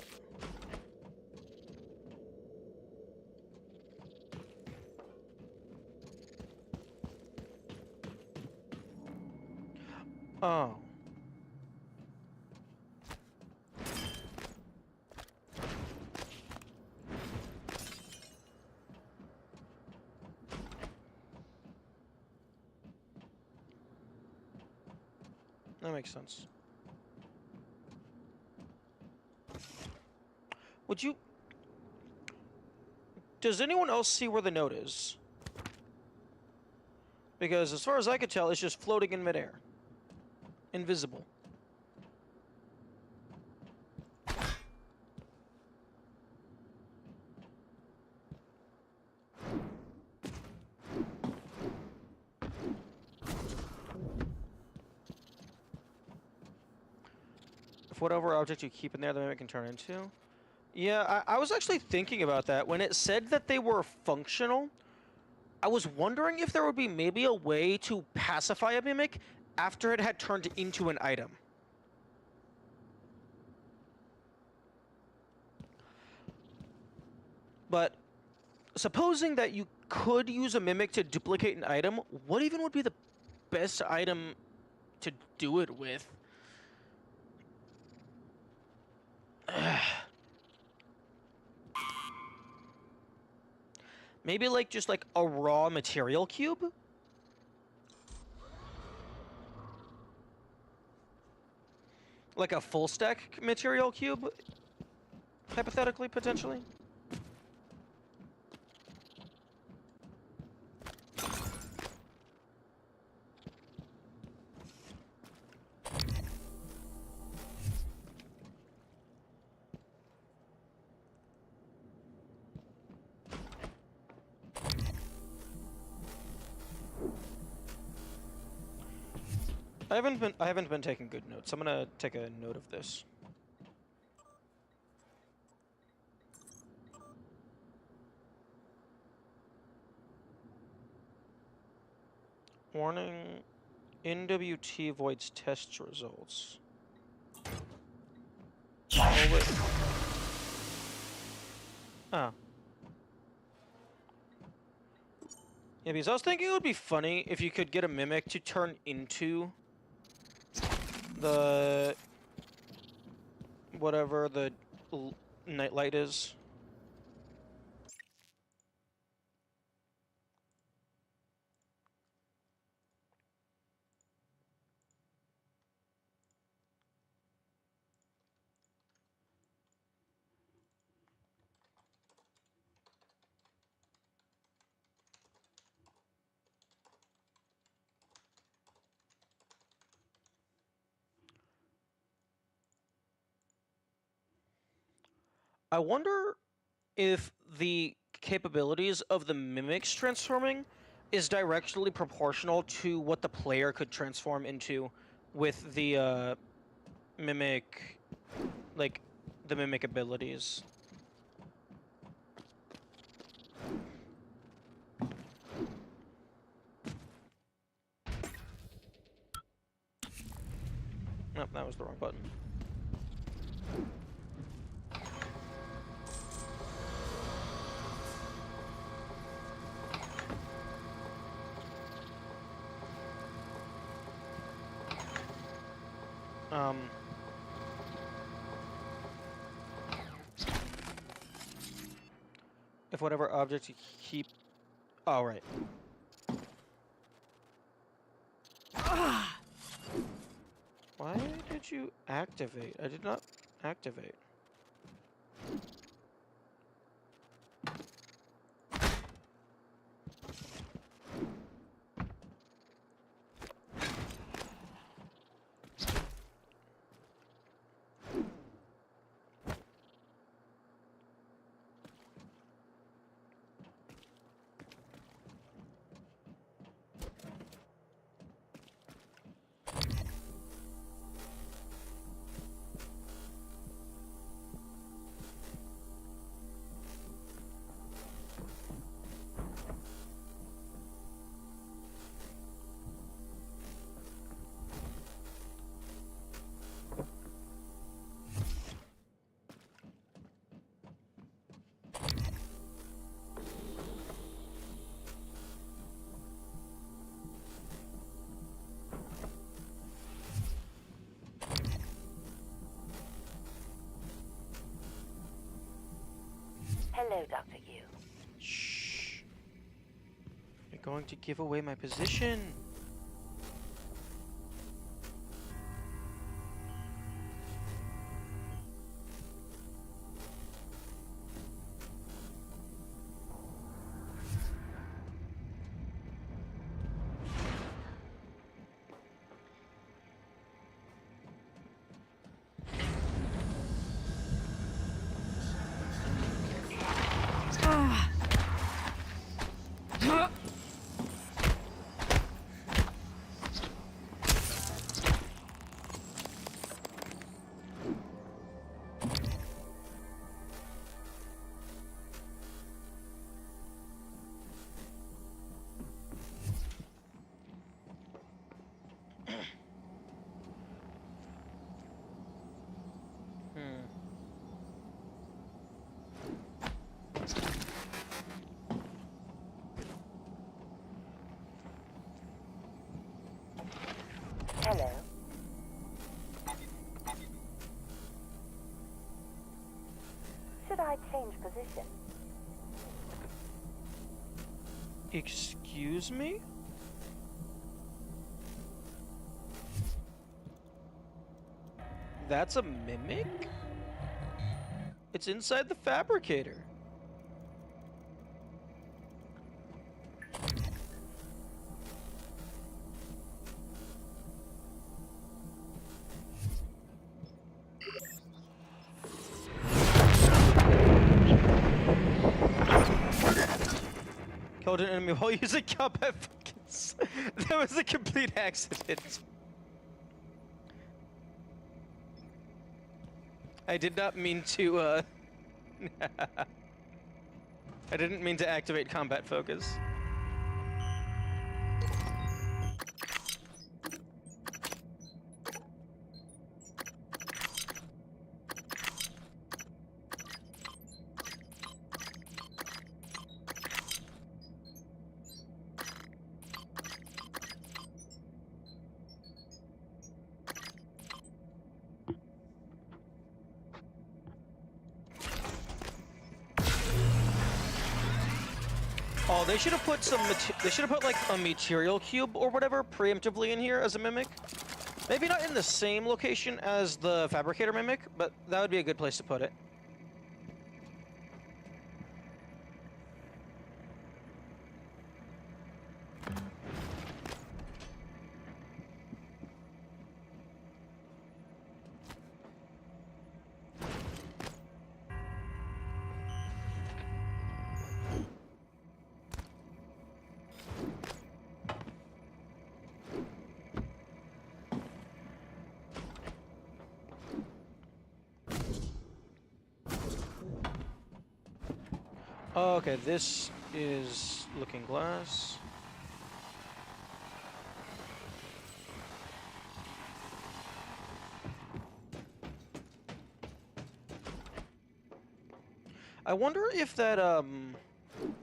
Oh. That makes sense. Would you... Does anyone else see where the note is? Because as far as I could tell, it's just floating in midair. Invisible. If whatever object you keep in there, the mimic can turn into. Yeah, I was actually thinking about that. When it said that they were functional, I was wondering if there would be maybe a way to pacify a mimic after it had turned into an item. But supposing that you could use a mimic to duplicate an item, what even would be the best item to do it with? Maybe like just like a raw material cube? Like a full stack material cube? Hypothetically, potentially? I haven't been taking good notes. I'm gonna take a note of this. Warning, NWT voids test results. Oh, wait. Oh. Yeah, because I was thinking it would be funny if you could get a mimic to turn into the whatever the nightlight is. I wonder if the capabilities of the mimics transforming is directly proportional to what the player could transform into with the mimic, like the mimic abilities. Nope, that was the wrong button. If whatever object you keep... Oh, right. Why did you activate? I did not activate. Hello, Dr. Yu. Shh. You're going to give away my position. Hello. Should I change position? Excuse me? That's a mimic? It's inside the fabricator. Killed an enemy while using combat focus. That was a complete accident. I did not mean to, I didn't mean to activate combat focus. Oh, they should have put some. They should have put like a material cube or whatever preemptively in here as a mimic. Maybe not in the same location as the fabricator mimic, but that would be a good place to put it. Okay, this is Looking Glass. I wonder if that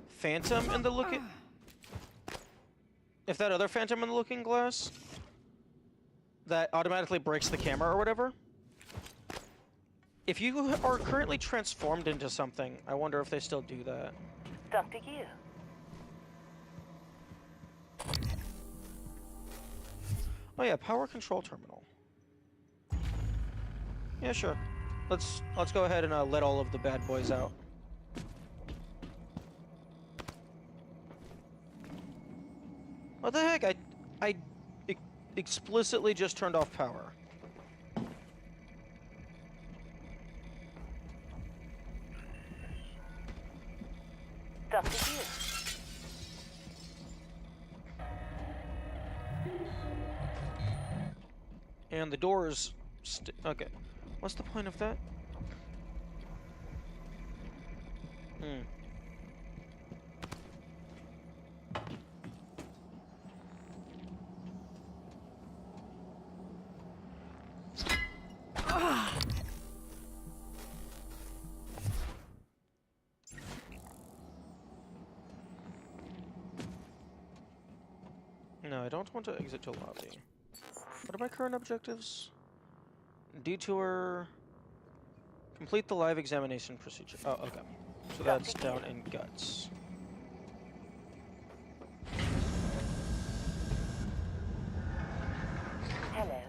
phantom in the if that other phantom in the Looking Glass that automatically breaks the camera or whatever. If you are currently transformed into something, I wonder if they still do that. Dr. Yu. Oh yeah, power control terminal. Yeah, sure. Let's go ahead and let all of the bad boys out. What the heck? I explicitly just turned off power. Dr. Yu. And the doors. Okay. What's the point of that? No, I don't want to exit to lobby. What are my current objectives? Detour. Complete the live examination procedure. Oh, okay. So that's down in guts. Hello.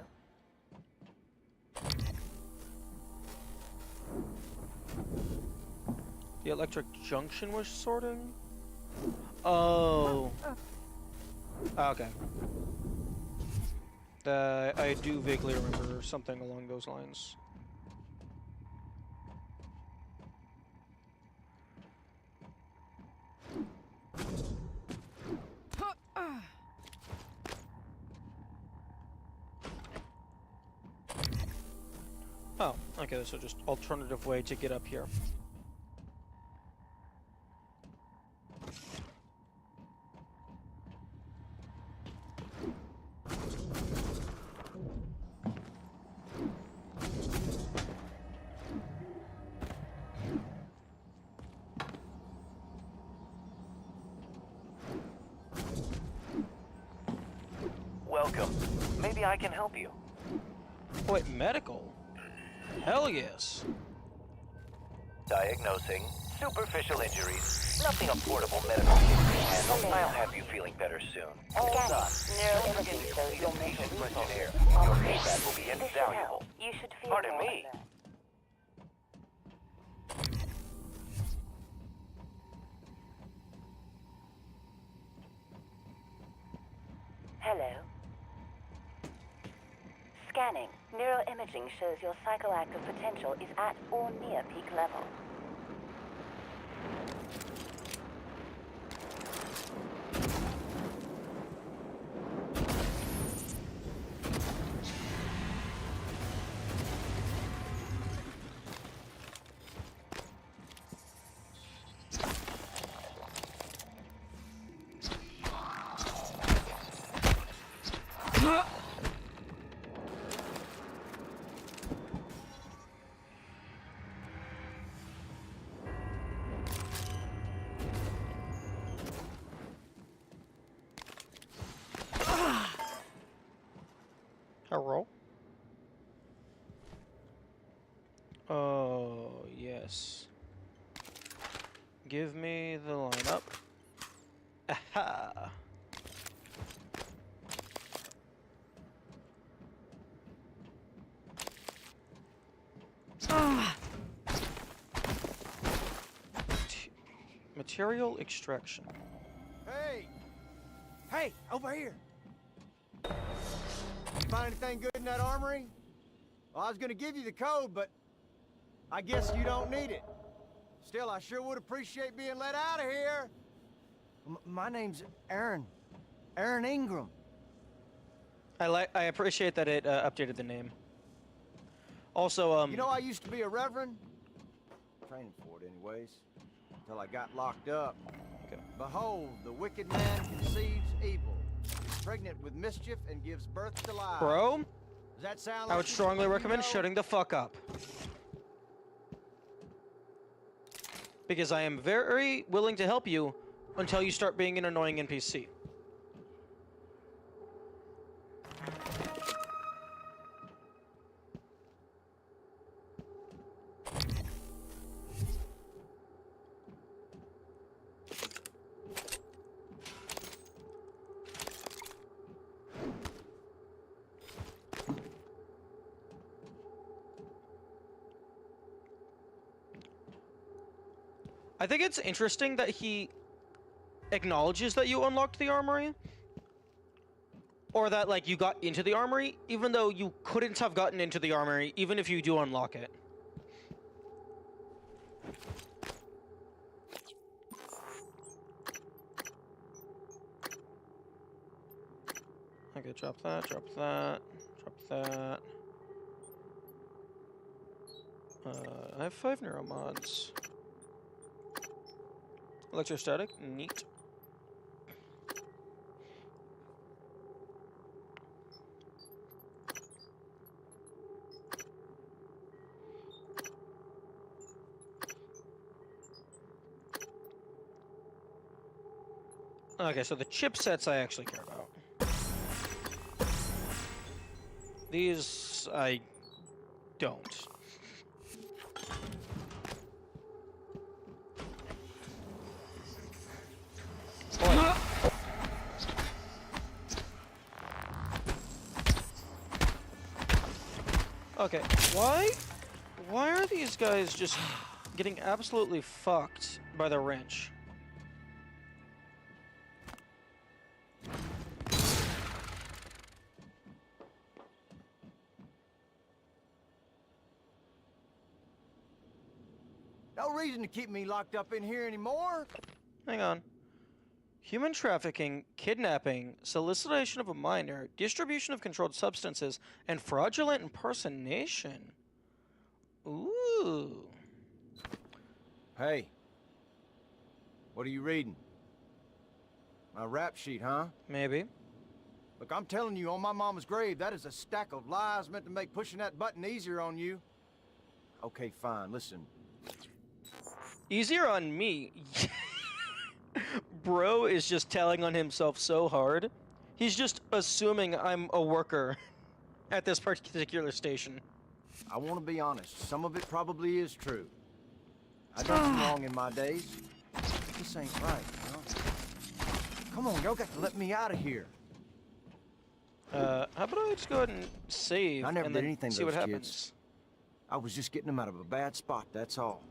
The electric junction was sorting? Oh. Okay. I do vaguely remember something along those lines. Oh, okay, so just alternative way to get up here. Welcome. Maybe I can help you. Wait, medical? Hell yes. Diagnosing superficial injuries. Nothing a portable medical kit can handle. I'll have you feeling better soon. All done. Don't forget to complete a patient questionnaire. Your feedback will be invaluable. You should feel Pardon more me. alert. Hello. Scanning. Neuroimaging shows your psychoactive potential is at or near peak level. Hello? Oh, yes. Give me the lineup. Aha. Material extraction. Hey! Hey, over here! You find anything good in that armory? Well, I was gonna give you the code, but I guess you don't need it. Still, I sure would appreciate being let out of here. My name's Aaron. Aaron Ingram. I appreciate that it updated the name. Also, You know, I used to be a reverend. Training for it, anyways. Until I got locked up. Okay. Behold, the wicked man conceives evil, is pregnant with mischief, and gives birth to lies. Bro, Does that sound I like would strongly recommend you know? shutting the fuck up. Because I am very willing to help you until you start being an annoying NPC. I think it's interesting that he acknowledges that you unlocked the armory. Or that, like, you got into the armory, even though you couldn't have gotten into the armory, even if you do unlock it. Okay, drop that, drop that, drop that. I have 5 neuromods. Electrostatic, neat. Okay, so the chipsets I actually care about. These I don't. Okay, why are these guys just getting absolutely fucked by the wrench? No reason to keep me locked up in here anymore. Hang on. Human trafficking, kidnapping, solicitation of a minor, distribution of controlled substances, and fraudulent impersonation. Ooh. Hey. What are you reading? My rap sheet, huh? Maybe. Look, I'm telling you, on my mama's grave, that is a stack of lies meant to make pushing that button easier on you. Okay, fine, listen. Easier on me. Bro is just telling on himself so hard. He's just assuming I'm a worker at this particular station. I want to be honest. Some of it probably is true. I've done some wrong in my days. This ain't right, you know? Come on, y'all got to let me out of here. How about I just go ahead and save I never and did then anything to see what those happens. kids. I was just getting them out of a bad spot, that's all.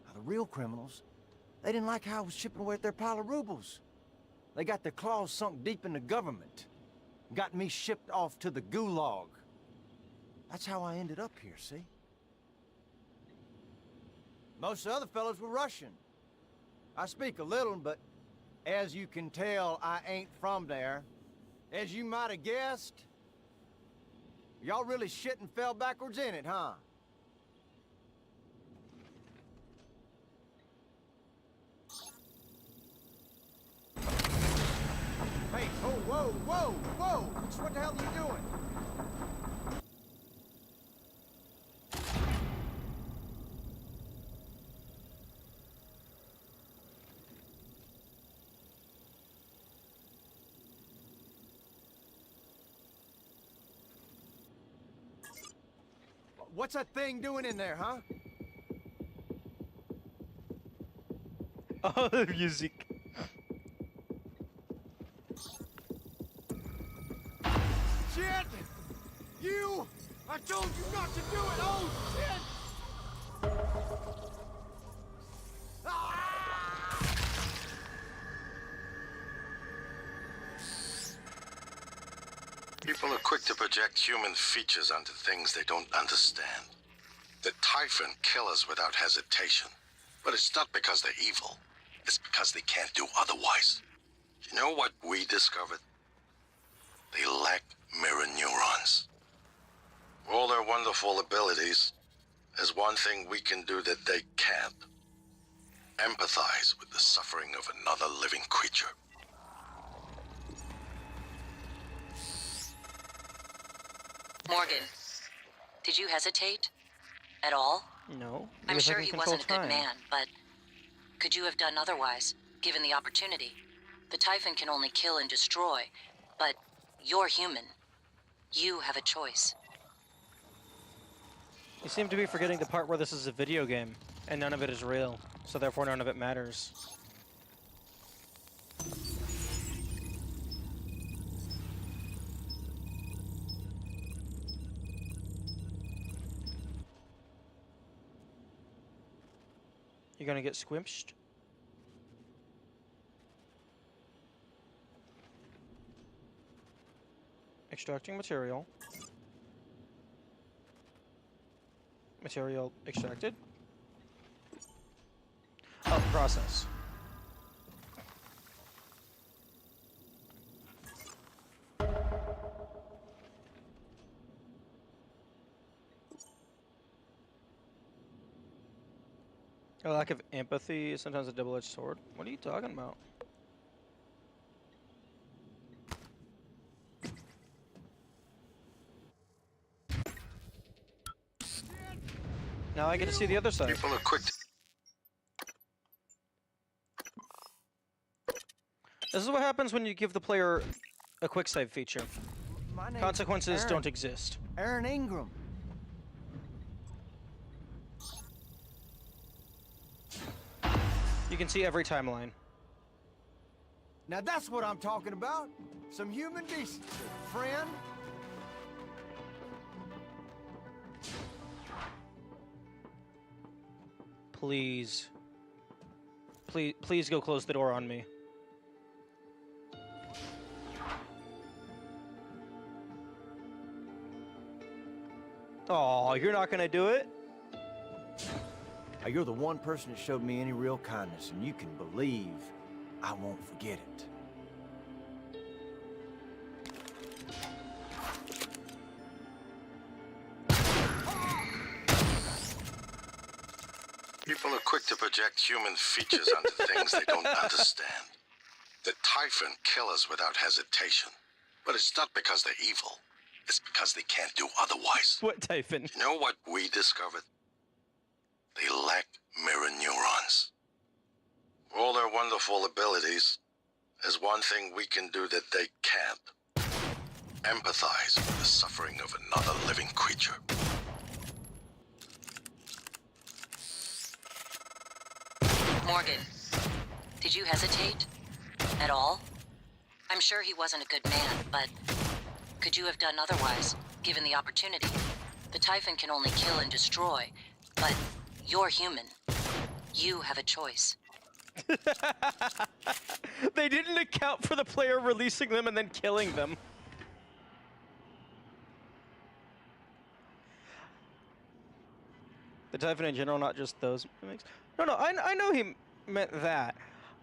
Now, the real criminals, they didn't like how I was chipping away at their pile of rubles. They got their claws sunk deep in the government. Got me shipped off to the gulag. That's how I ended up here, see? Most of the other fellows were Russian. I speak a little, but as you can tell, I ain't from there. As you might have guessed, y'all really shit and fell backwards in it, huh? Hey, oh, whoa, whoa, whoa! What the hell are you doing? What's that thing doing in there, huh? Oh, the music. I told you not to do it! Oh, shit! People are quick to project human features onto things they don't understand. The Typhon kill us without hesitation. But it's not because they're evil. It's because they can't do otherwise. You know what we discovered? They lack mirror neurons. For all their wonderful abilities, there's one thing we can do that they can't. Empathize with the suffering of another living creature. Morgan, did you hesitate? At all? No. I'm because I sure can he control wasn't a good time. man, but could you have done otherwise, given the opportunity? The Typhon can only kill and destroy, but you're human. You have a choice. You seem to be forgetting the part where this is a video game, and none of it is real, so therefore none of it matters. You're gonna get squimpshed? Extracting material. Material extracted. Oh, process. A lack of empathy is sometimes a double-edged sword. What are you talking about? Now I get to see the other side. People are quick to... This is what happens when you give the player a quick save feature. My name's Consequences Aaron. don't exist. Aaron Ingram. You can see every timeline. Now that's what I'm talking about. Some human decency, friend. Please. Please go close the door on me. Oh, you're not gonna do it? Now, you're the one person that showed me any real kindness, and you can believe I won't forget it. People are quick to project human features onto things they don't understand. The Typhon kill us without hesitation. But it's not because they're evil. It's because they can't do otherwise. What Typhon? You know what we discovered? They lack mirror neurons. For all their wonderful abilities, there's one thing we can do that they can't. Empathize with the suffering of another living creature. Morgan, did you hesitate? At all? I'm sure he wasn't a good man, but could you have done otherwise, given the opportunity? The Typhon can only kill and destroy, but you're human. You have a choice. They didn't account for the player releasing them and then killing them. The Typhon in general, not just those mimics. No, I know he meant that.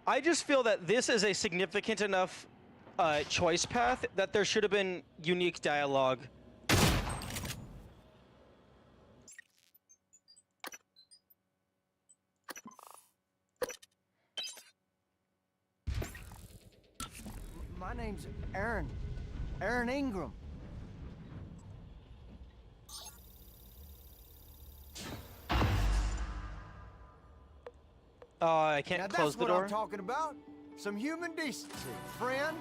I just feel that this is a significant enough choice path that there should have been unique dialogue. My name's Aaron. Aaron Ingram. I can't Now close that's the what door. I'm talking about. Some human decency, friend.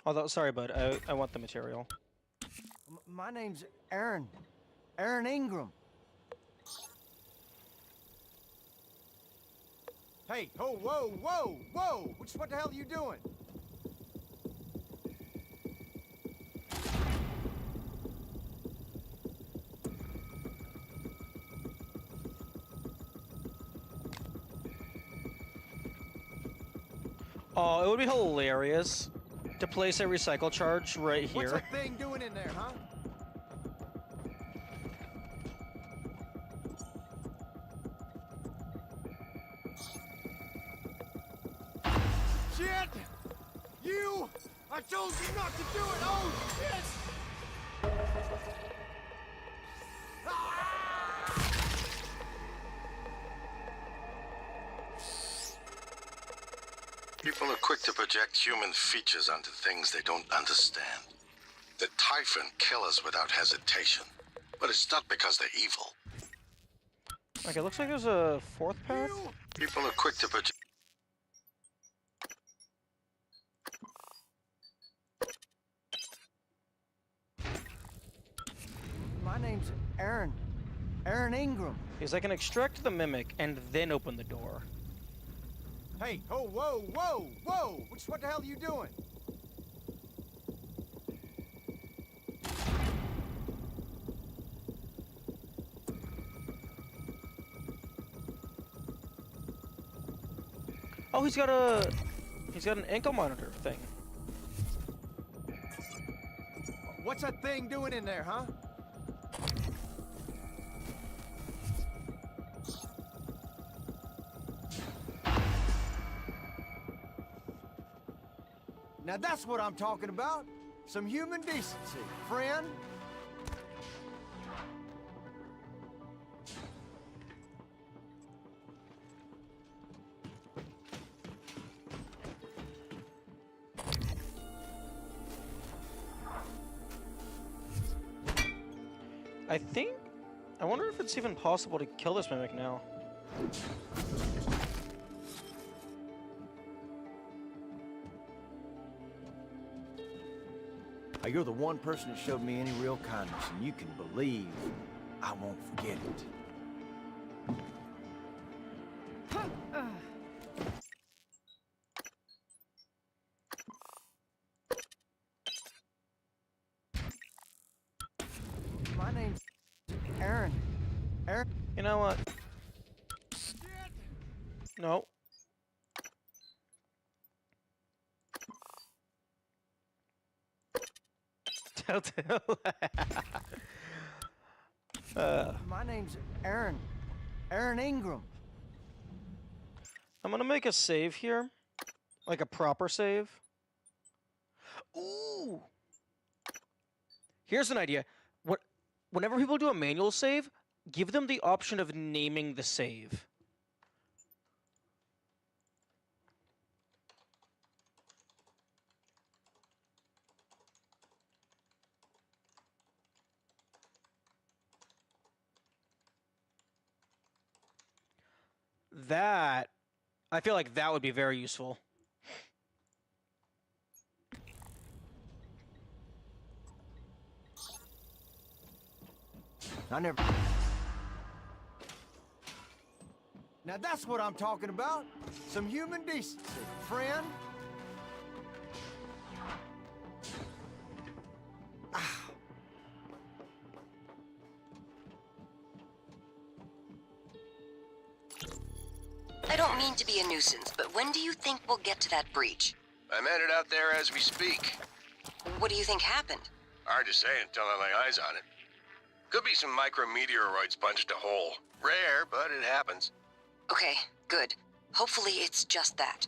Although, sorry, bud, I want the material. My name's Aaron. Aaron Ingram. Hey, oh, whoa, whoa, whoa! What the hell are you doing? Oh, it would be hilarious to place a recycle charge right What's here. that thing doing in there, huh? Shit! You! I told you not to do it! Oh, shit! People are quick to project human features onto things they don't understand. The Typhon kill us without hesitation, but it's not because they're evil. Okay, looks like there's a fourth path. People are quick to project. My name's Aaron. Aaron Ingram. Because I can extract the mimic and then open the door. Hey, oh, whoa, whoa, whoa! What the hell are you doing? Oh, he's got an ankle monitor thing. What's that thing doing in there, huh? Now that's what I'm talking about. Some human decency, friend. I wonder if it's even possible to kill this mimic now. You're the one person that showed me any real kindness, and you can believe I won't forget it. My name's Aaron. Aaron? You know what? No. Telltale. My name's Aaron. Aaron Ingram. I'm gonna make a save here. Like a proper save. Ooh! Here's an idea. Whenever people do a manual save, give them the option of naming the save. That, I feel like that would be very useful. I never... Now that's what I'm talking about. Some human decency, friend. I don't mean to be a nuisance, but when do you think we'll get to that breach? I'm headed out there as we speak. What do you think happened? Hard to say until I lay eyes on it. Could be some micrometeoroids punched a hole. Rare, but it happens. Okay, good. Hopefully it's just that.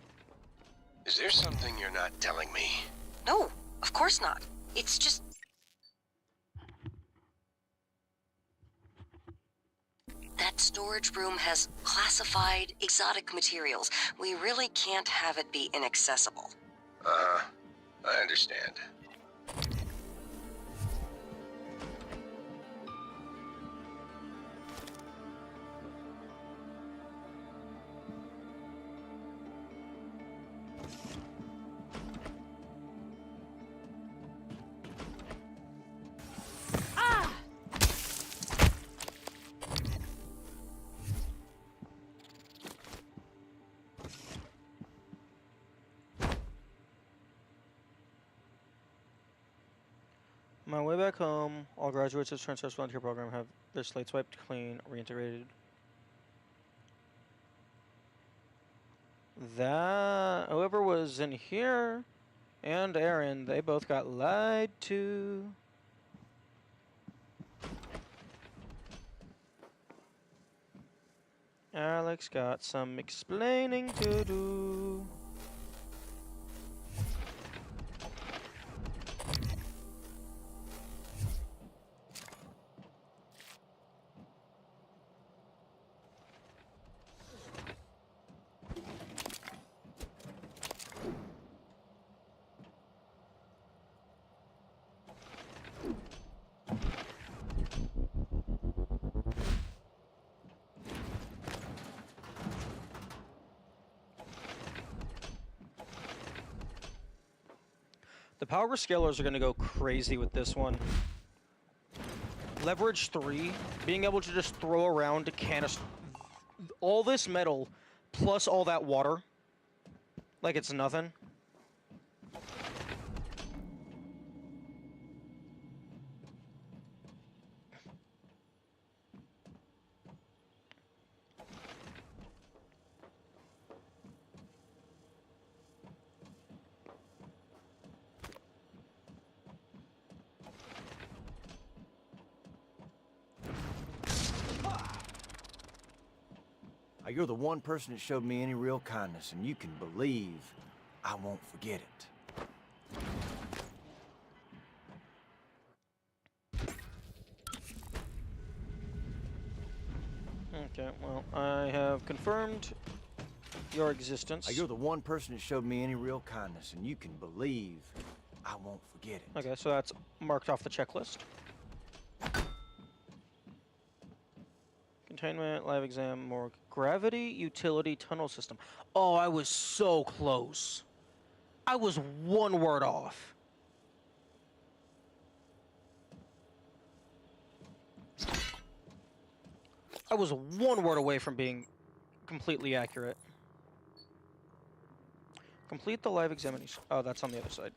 Is there something you're not telling me? No, of course not. It's just... That storage room has classified exotic materials. We really can't have it be inaccessible. Uh-huh. I understand. On my way back home, all graduates of Transfer's volunteer program have their slates wiped clean, reintegrated. That whoever was in here and Aaron, they both got lied to. Alex got some explaining to do. The power scalers are going to go crazy with this one. Leverage 3, being able to just throw around a canister, all this metal plus all that water, like it's nothing. You're the one person that showed me any real kindness, and you can believe I won't forget it. Okay, well, I have confirmed your existence. You're the one person that showed me any real kindness, and you can believe I won't forget it. Okay, so that's marked off the checklist. Containment, live exam, morgue, gravity, utility, tunnel system. Oh, I was so close. I was one word off. I was one word away from being completely accurate. Complete the live examination. Oh, that's on the other side.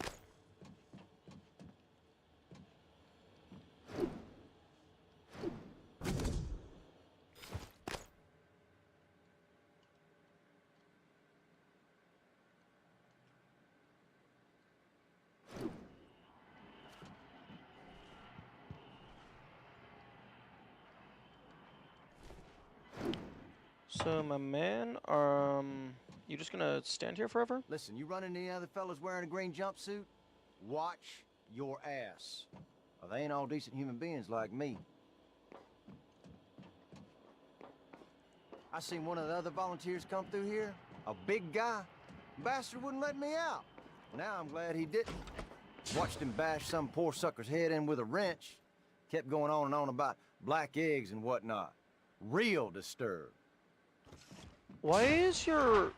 So, my man, you just gonna stand here forever? Listen, you run into any other fellas wearing a green jumpsuit? Watch your ass. Well, they ain't all decent human beings like me. I seen one of the other volunteers come through here. A big guy. Bastard wouldn't let me out. Now I'm glad he didn't. Watched him bash some poor sucker's head in with a wrench. Kept going on and on about black eggs and whatnot. Real disturbed. Why is your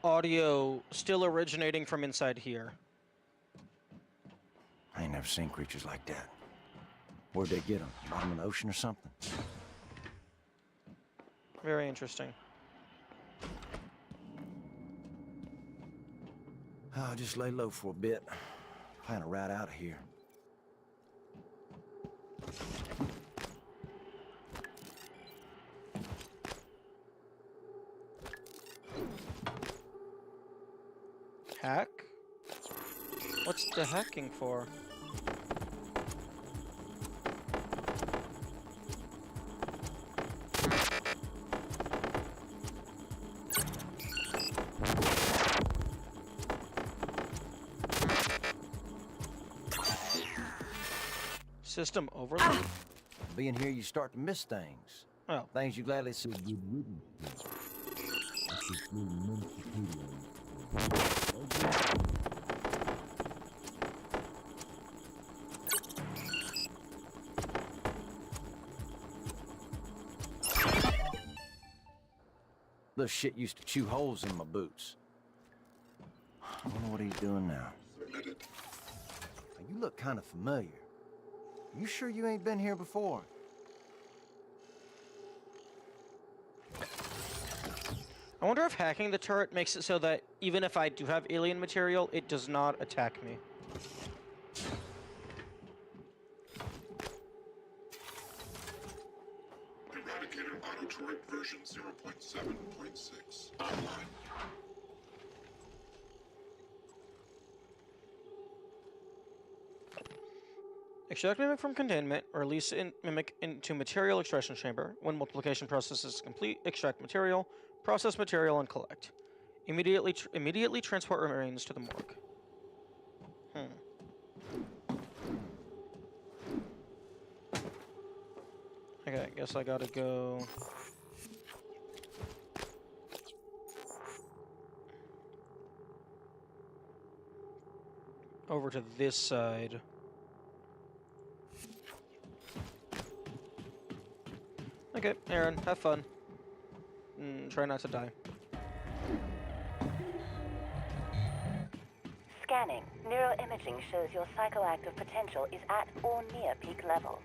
audio still originating from inside here? I ain't never seen creatures like that. Where'd they get them? Bottom of the ocean or something? Very interesting. I'll just lay low for a bit. Plan a ride out of here. Hack? What's the hacking for? System overload? Being here, you start to miss things. Oh. Things you gladly see. Little shit used to chew holes in my boots. I wonder what he's doing now. You look kind of familiar. You sure you ain't been here before? I wonder if hacking the turret makes it so that even if I do have alien material, it does not attack me. version 0.7.6 online. Extract Mimic from containment, release Mimic into material extraction chamber. When multiplication process is complete, extract material, process material, and collect. Immediately transport remains to the morgue. Okay, I guess I gotta go... over to this side. Okay, Aaron, have fun. Try not to die. Scanning. Neuroimaging shows your psychoactive potential is at or near peak level.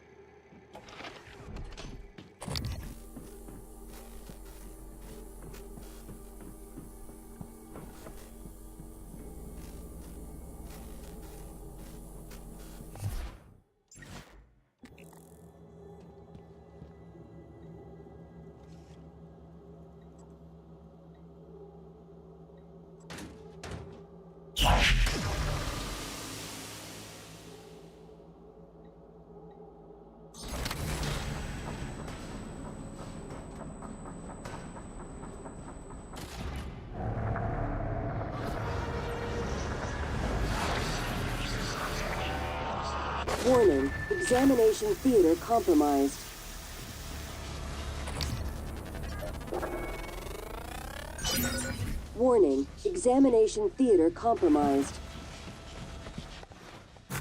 Warning, examination theater compromised. Warning, examination theater compromised. The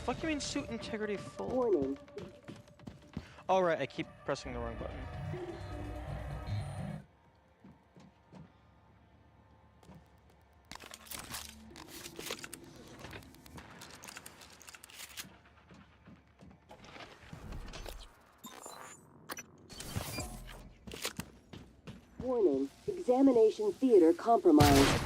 fuck you mean suit integrity full? Warning. Alright, I keep pressing the wrong button. Warning, examination theater compromised.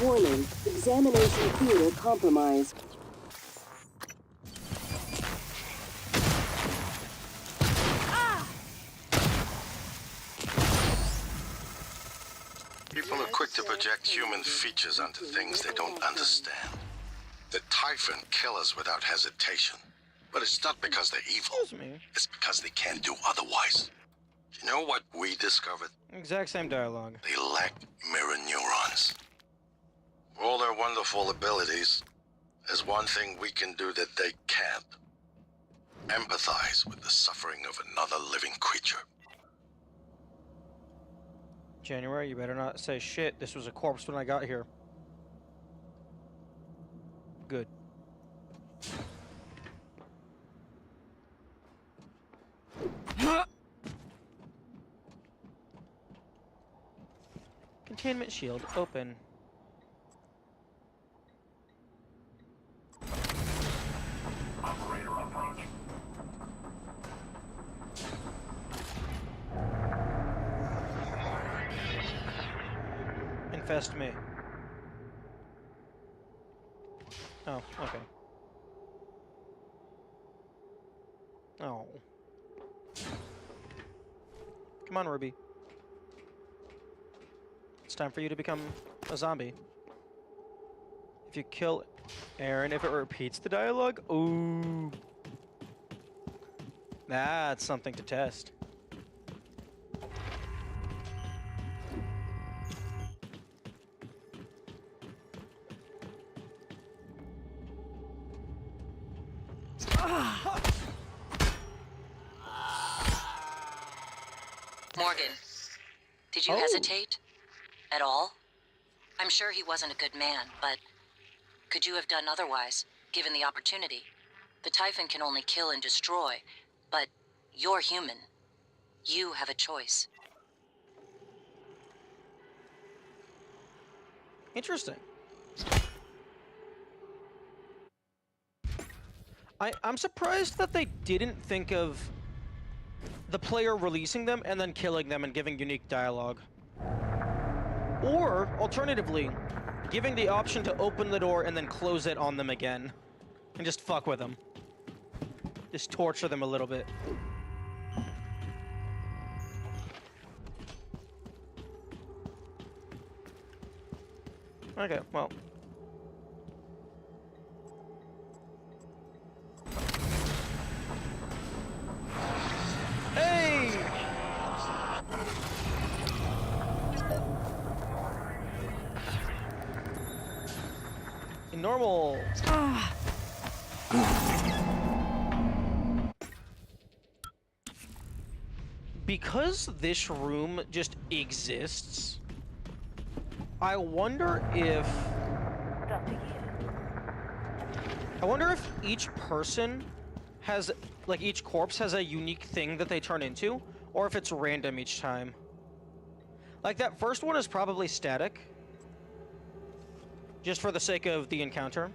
Warning, examination theater compromised. People are quick to project human features onto things they don't understand. The Typhon kill us without hesitation. But it's not because they're evil. It's because they can't do otherwise. You know what we discovered? Exact same dialogue. They lack mirror neurons. For all their wonderful abilities, there's one thing we can do that they can't. Empathize with the suffering of another living creature. January, you better not say shit. This was a corpse when I got here. Good. Containment shield open. Operator approach. Infest me. Oh, okay. Oh. Come on, Ruby. It's time for you to become a zombie. If you kill Aaron, if it repeats the dialogue, ooh. That's something to test. Morgan, did you hesitate? At all? I'm sure he wasn't a good man, but could you have done otherwise, given the opportunity? The Typhon can only kill and destroy, but you're human. You have a choice. Interesting. I'm surprised that they didn't think of the player releasing them and then killing them and giving unique dialogue. Or, alternatively, giving the option to open the door and then close it on them again. And just fuck with them. Just torture them a little bit. Okay, well. Hey! Normal. Because this room just exists, I wonder if each person has, like, each corpse has a unique thing that they turn into, or if it's random each time. Like, that first one is probably static, just for the sake of the encounter.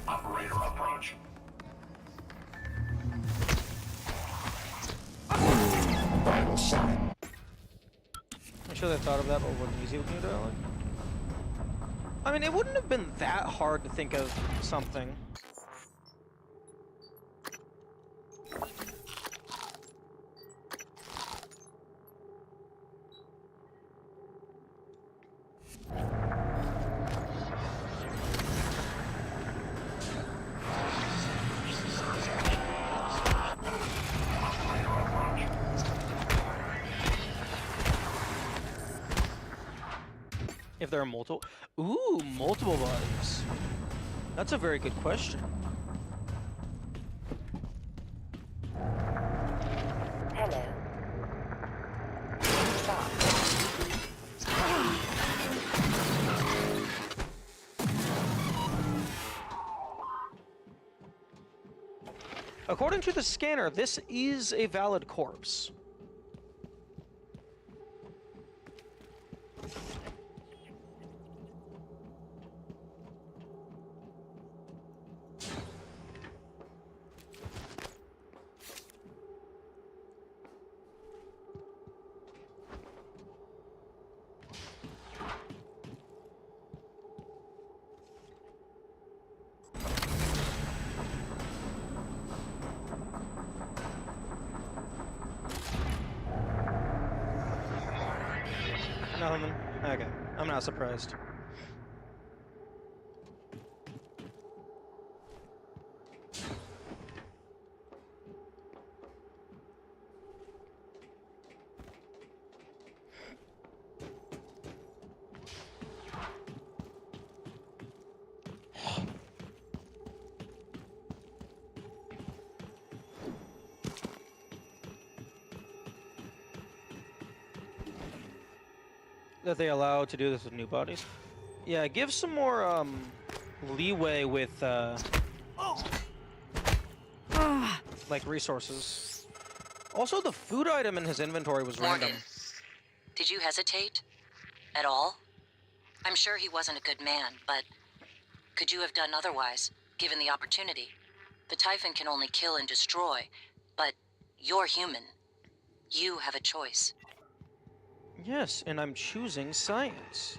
Operator approach. Vital sign. I'm sure they thought of that, but it wasn't easy with New Darling. I mean, it wouldn't have been that hard to think of something. If there are multiple... Ooh, multiple bodies. That's a very good question. Hello. Stop. According to the scanner, this is a valid corpse. Nothing. Okay, I'm not surprised. That they allow to do this with new bodies. Yeah, give some more leeway with like resources. Also, the food item in his inventory was Morgan, random. did you hesitate? At all? I'm sure he wasn't a good man, but could you have done otherwise, given the opportunity? The Typhon can only kill and destroy, but you're human. You have a choice. Yes, and I'm choosing science.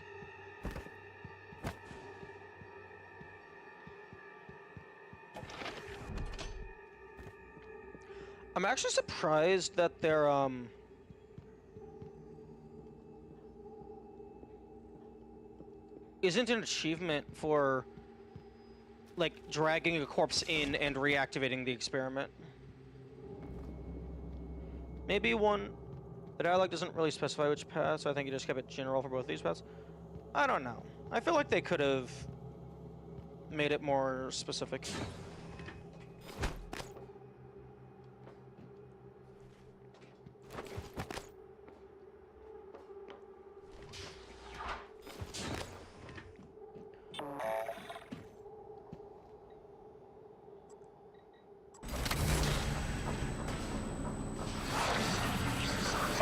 I'm actually surprised that there isn't an achievement for, like, dragging a corpse in and reactivating the experiment. Maybe one. The dialogue doesn't really specify which path, so I think you just kept it general for both these paths. I don't know. I feel like they could have made it more specific.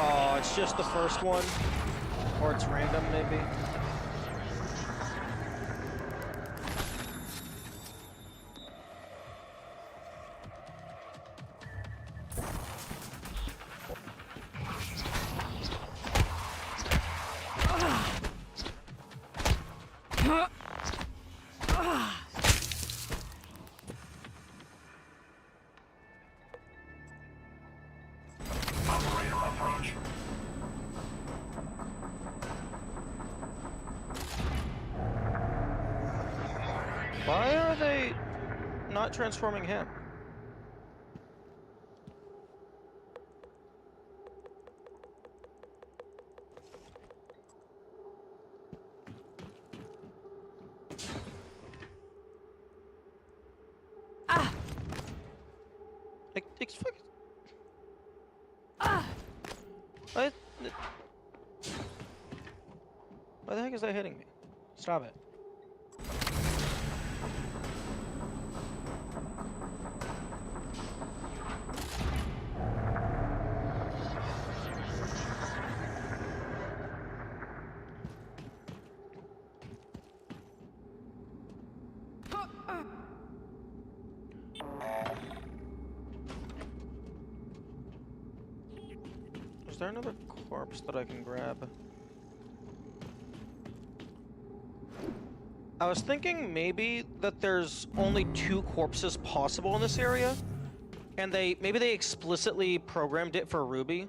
Oh, it's just the first one? Or it's random, maybe? Why are they not transforming him? Like, it's fucking... What? Why the heck is that hitting me? Stop it. Is there another corpse that I can grab? I was thinking maybe that there's only 2 corpses possible in this area, and maybe they explicitly programmed it for Ruby,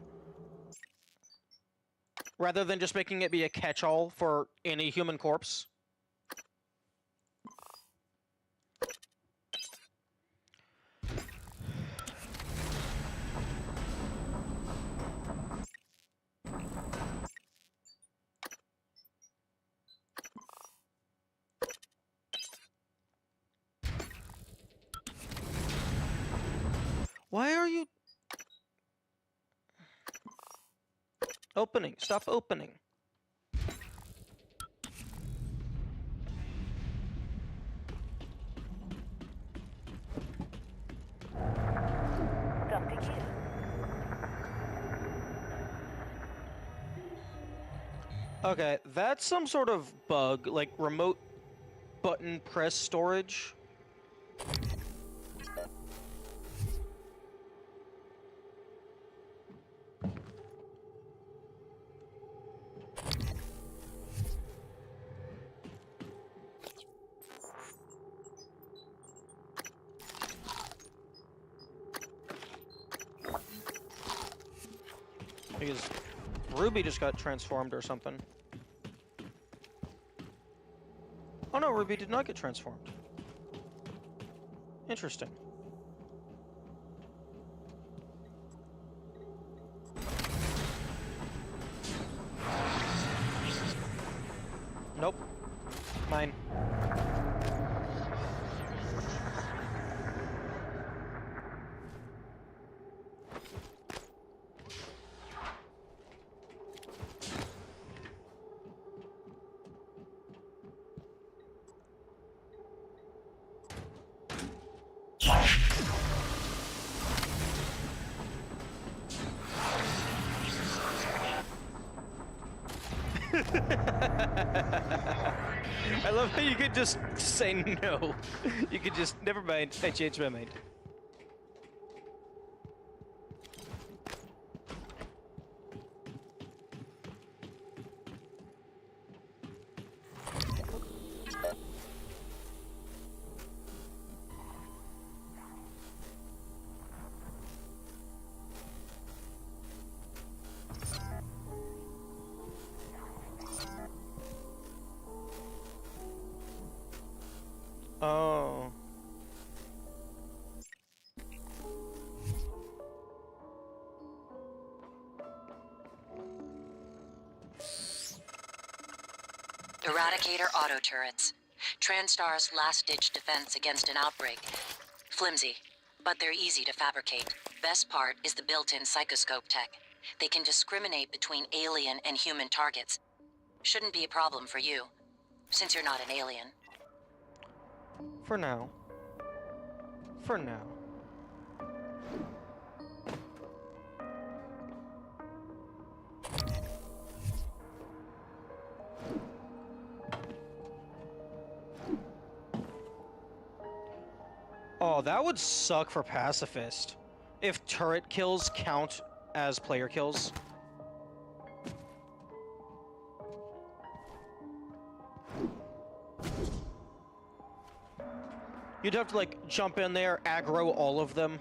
rather than just making it be a catch-all for any human corpse. Why are you... Opening. Stop opening. Okay, that's some sort of bug, like remote button press storage. Because Ruby just got transformed or something. Oh no, Ruby did not get transformed. Interesting. Nope. Mine. I love how you could just say no. You could just, never mind, I changed my mind. Oh. Eradicator auto turrets. TranStar's last-ditch defense against an outbreak. Flimsy, but they're easy to fabricate. Best part is the built-in psychoscope tech. They can discriminate between alien and human targets. Shouldn't be a problem for you, since you're not an alien. For now. For now. Oh, that would suck for Pacifist. If turret kills count as player kills. You'd have to, like, jump in there, aggro all of them.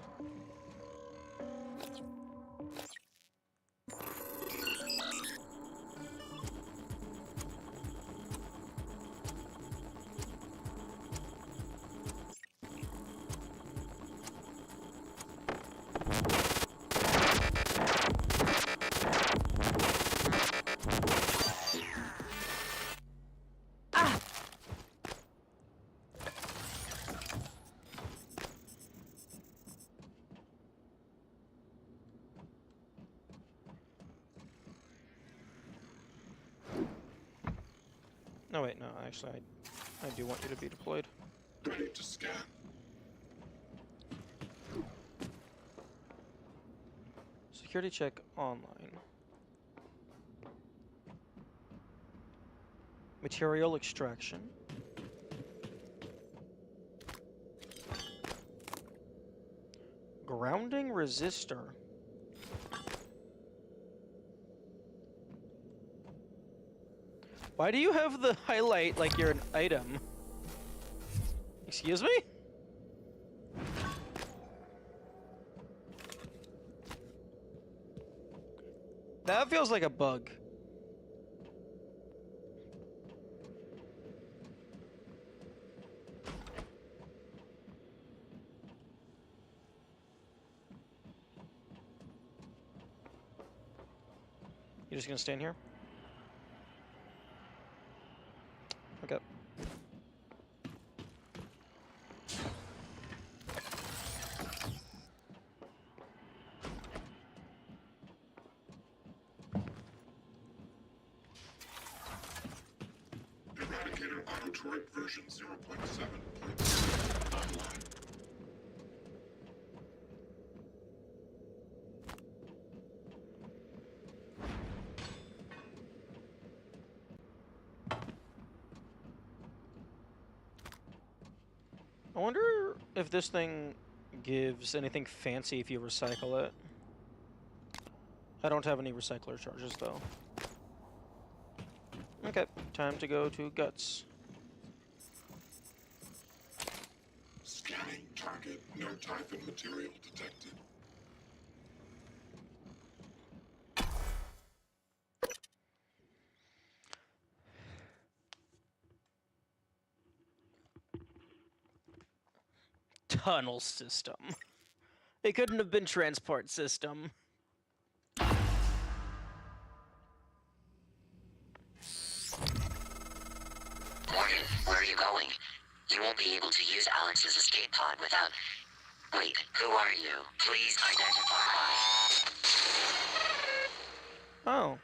No, wait, no. Actually, I do want you to be deployed. Ready to scan. Security check online. Material extraction. Grounding resistor. Why do you have the highlight like you're an item? Excuse me? That feels like a bug. You're just gonna stand here? Okay. Eradicator Autotroid version 0.7.0 online. I wonder if this thing gives anything fancy if you recycle it. I don't have any recycler charges though. Okay, time to go to Guts. Scanning target. No Typhon material detected. Tunnel system. It couldn't have been transport system. Morgan, where are you going? You won't be able to use Alex's escape pod without... Wait, who are you? Please identify. Oh.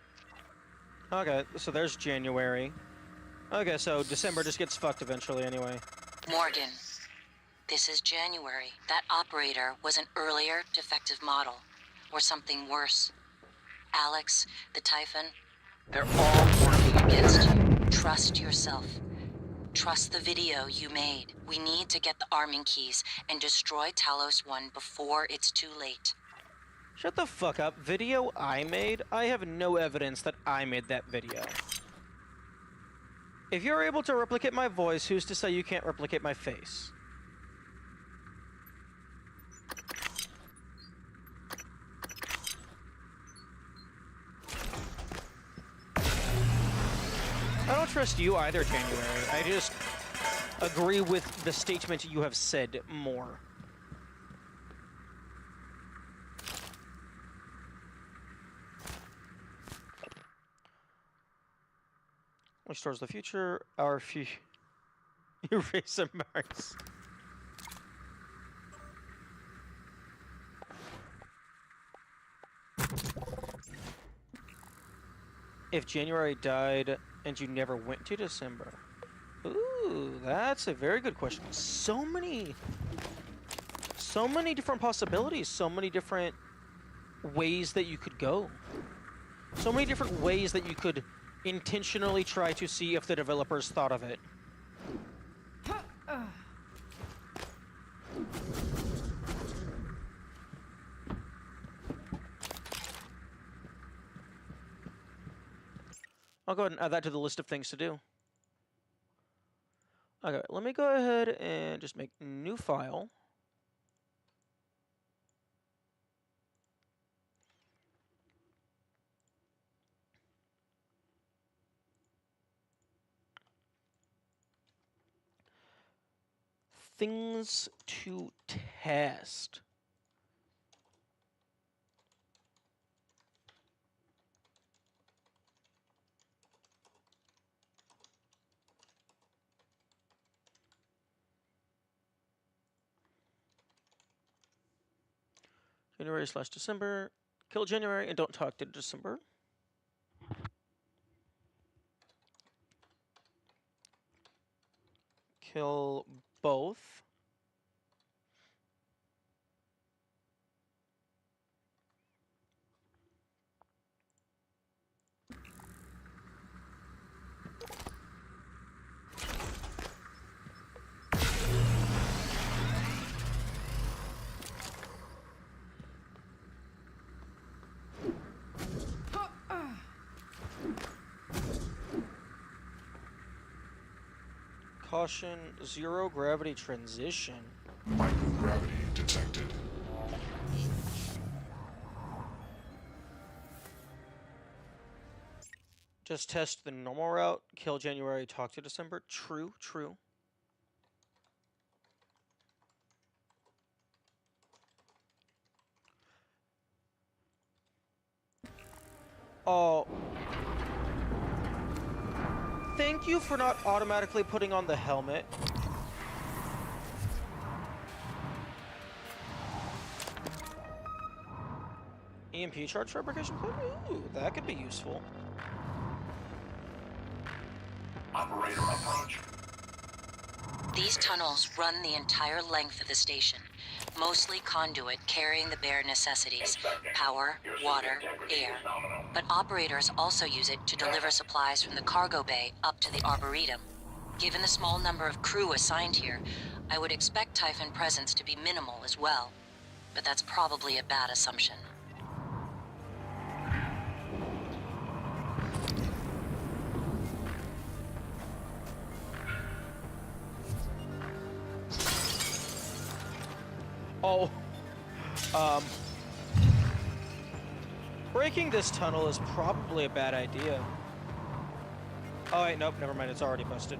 Okay, so there's January. Okay, so December just gets fucked eventually anyway. Morgan, this is January. That operator was an earlier defective model. Or something worse. Alex, the Typhon, they're all working against you. Trust yourself. Trust the video you made. We need to get the arming keys and destroy Talos 1 before it's too late. Shut the fuck up. Video I made? I have no evidence that I made that video. If you're able to replicate my voice, who's to say you can't replicate my face? I don't trust you either, January. I just agree with the statement you have said more. Which towards the future, our eraser marks. If January died and you never went to December. Ooh, that's a very good question. So many different possibilities, so many different ways that you could go. So many different ways that you could intentionally try to see if the developers thought of it. I'll go ahead and add that to the list of things to do. Okay, let me go ahead and just make a new file. Things to test. January/December. Kill January and don't talk to December. Kill both. Caution, zero gravity transition. Microgravity detected. Just test the normal route, kill January, talk to December. True, true. Oh. Thank you for not automatically putting on the helmet. EMP charge fabrication plan? Ooh, that could be useful. Operator approach. These tunnels run the entire length of the station. Mostly conduit carrying the bare necessities. Power, water, air. But operators also use it to deliver supplies from the cargo bay up to the Arboretum. Given the small number of crew assigned here, I would expect Typhon presence to be minimal as well. But that's probably a bad assumption. Oh, breaking this tunnel is probably a bad idea. Oh wait, nope, never mind, it's already busted.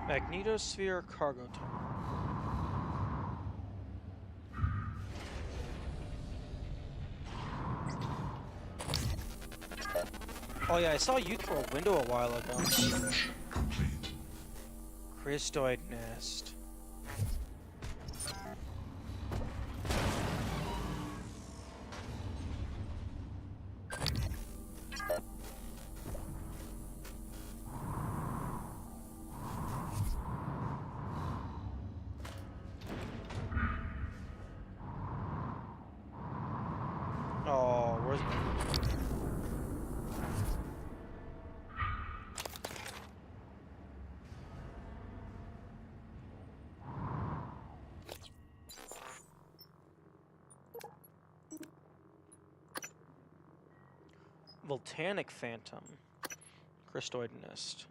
Magnetosphere cargo tunnel. Oh yeah, I saw you through a window a while ago. Search complete. Christoid nest. Oh, where's... Volcanic Phantom. Christoid nest.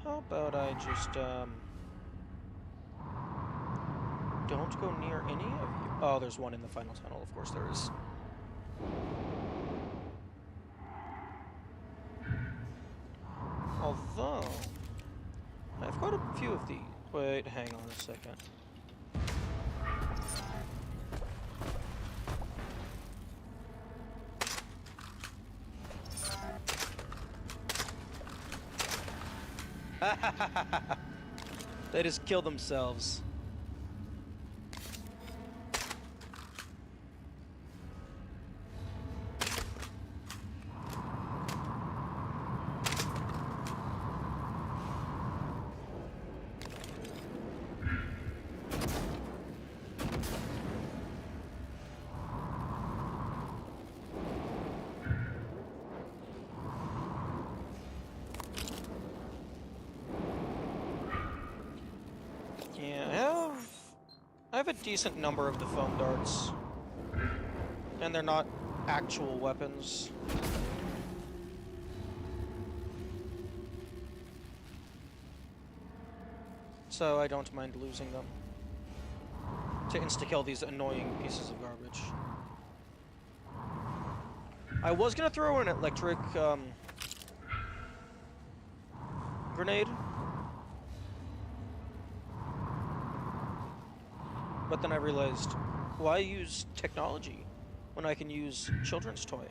How about I just, don't go near any of you. Oh, there's one in the final tunnel, of course there is. Although, I've got a few of these. Wait, hang on a second. They just kill themselves. I have a decent number of the foam darts, and they're not actual weapons. So I don't mind losing them to insta-kill these annoying pieces of garbage. I was gonna throw an electric grenade, but then I realized, why use technology when I can use children's toy?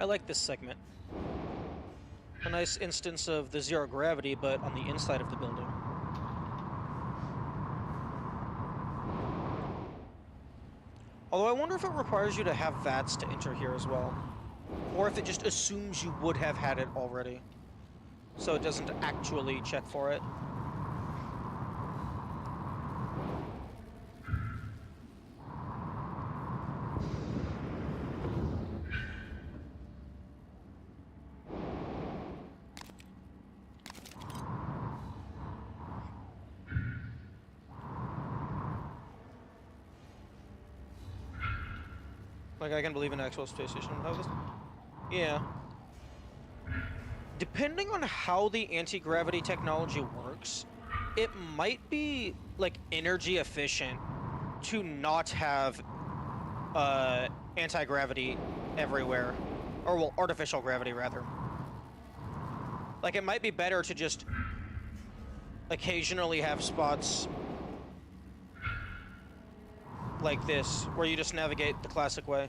I like this segment. A nice instance of the zero gravity, but on the inside of the building. Although I wonder if it requires you to have VATS to enter here as well. Or if it just assumes you would have had it already. So it doesn't actually check for it. Like, I can believe an actual space station would have this. Yeah. Depending on how the anti-gravity technology works, it might be, like, energy efficient to not have anti-gravity everywhere. Or, well, artificial gravity, rather. Like, it might be better to just occasionally have spots like this, where you just navigate the classic way.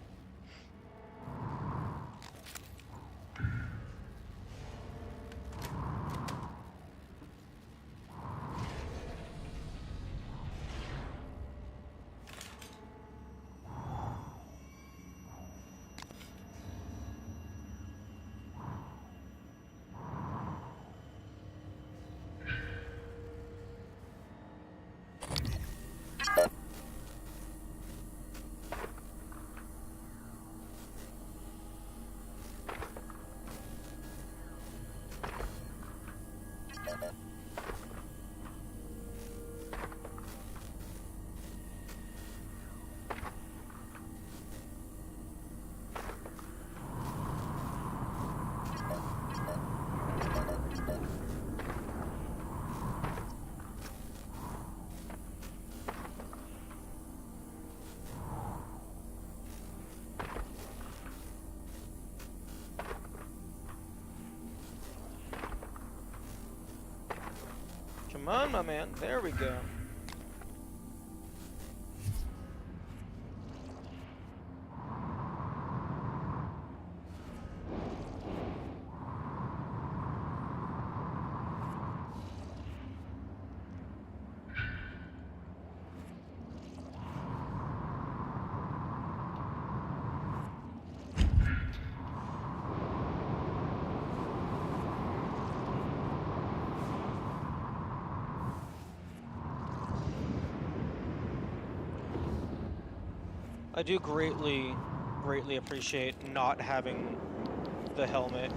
Come on, my man. There we go. I do greatly appreciate not having the helmet.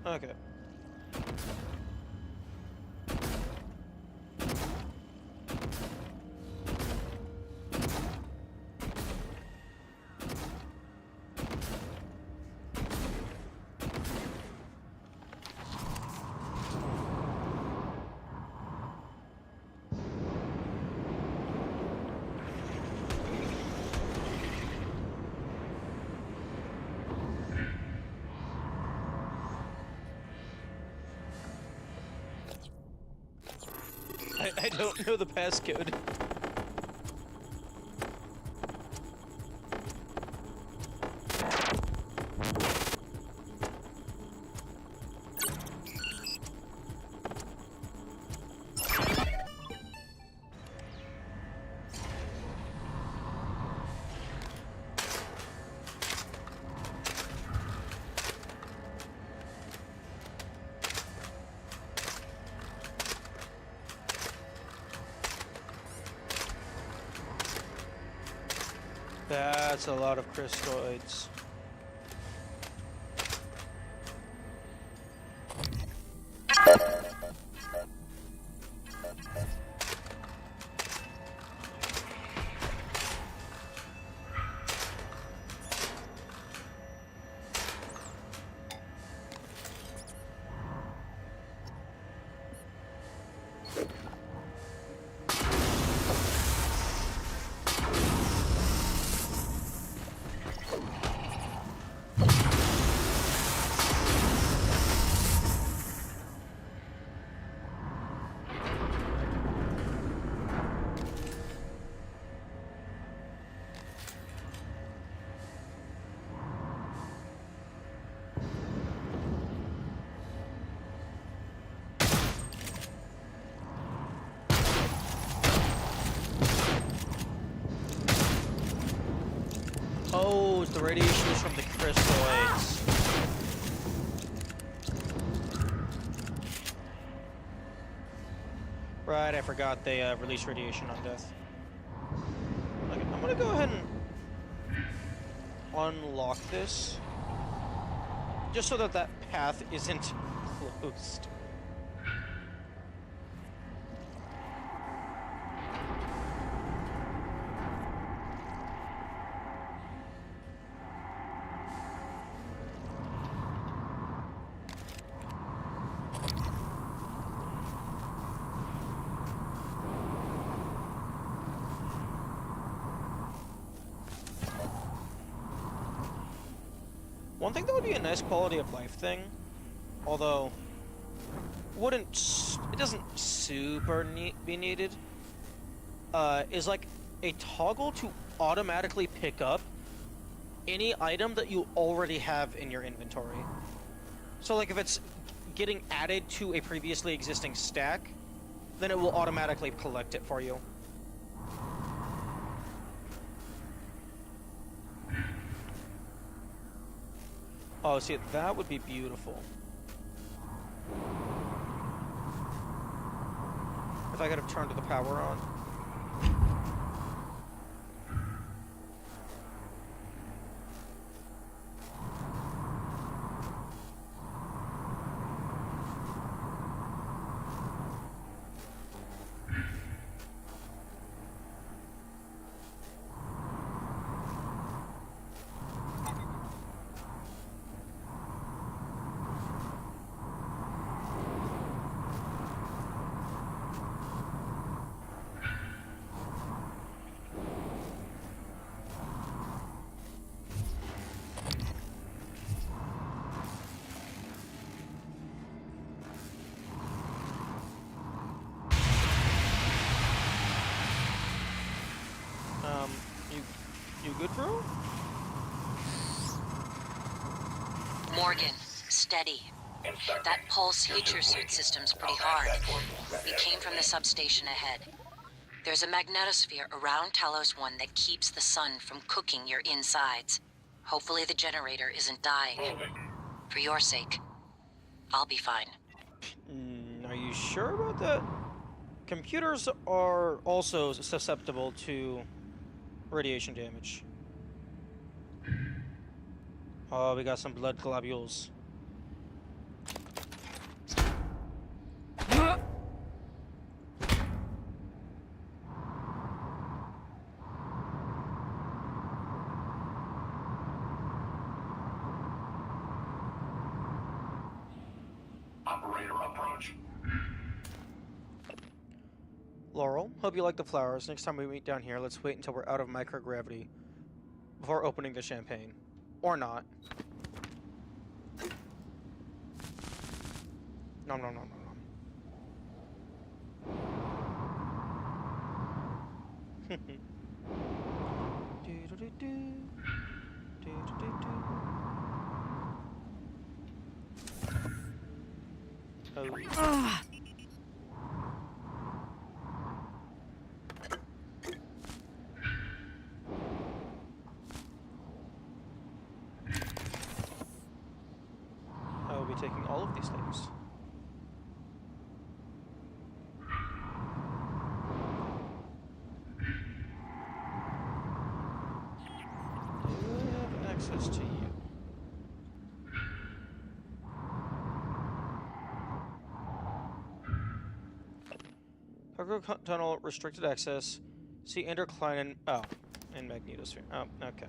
Okay. I don't know the passcode. That's a lot of crystalloids. Oh, the radiation is from the crystalloids. Right, I forgot they release radiation on death. Okay, I'm gonna go ahead and unlock this, just so that that path isn't closed. One thing that would be a nice quality of life thing, although it doesn't super be needed, is like a toggle to automatically pick up any item that you already have in your inventory. So like if it's getting added to a previously existing stack, then it will automatically collect it for you. Oh, see, that would be beautiful. If I could have turned the power on. You good, bro? Morgan, steady. That pulse heats your suit system's pretty hard. It came from the substation ahead. There's a magnetosphere around Talos 1 that keeps the sun from cooking your insides. Hopefully the generator isn't dying. For your sake, I'll be fine. Are you sure about that? Computers are also susceptible to radiation damage. Oh, we got some blood globules. Operator approach. Laurel, hope you like the flowers. Next time we meet down here, let's wait until we're out of microgravity before opening the champagne. Or not. Nom nom nom nom nom. Oh. I will be taking all of these things. Do I have access to you? Cargo tunnel, restricted access. See Ender Klein and... oh, and Magnetosphere. Oh, okay.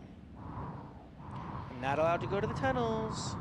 I'm not allowed to go to the tunnels.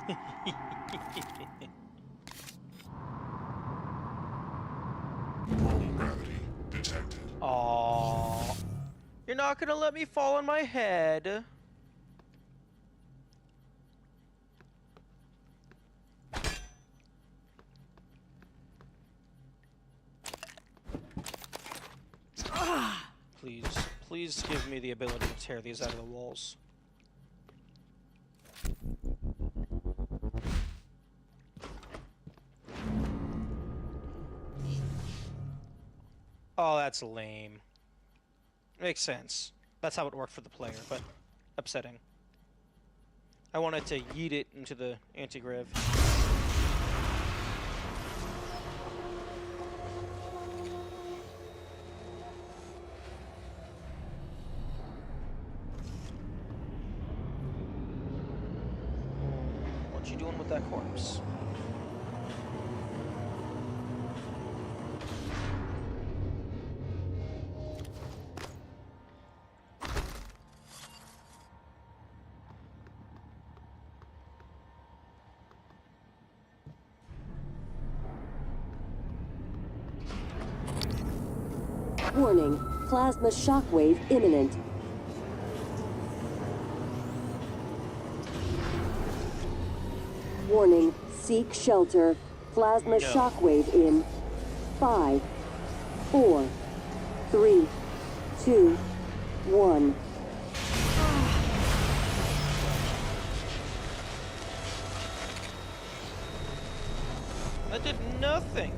Normal gravity detected. Aww. You're not gonna let me fall on my head. Please, please give me the ability to tear these out of the walls. Oh, that's lame. Makes sense. That's how it worked for the player, but upsetting. I wanted to yeet it into the anti-grav. What you doing with that corpse? Warning, plasma shockwave imminent. Warning, seek shelter. Plasma shockwave in 5, 4, 3, 2, 1. That did nothing.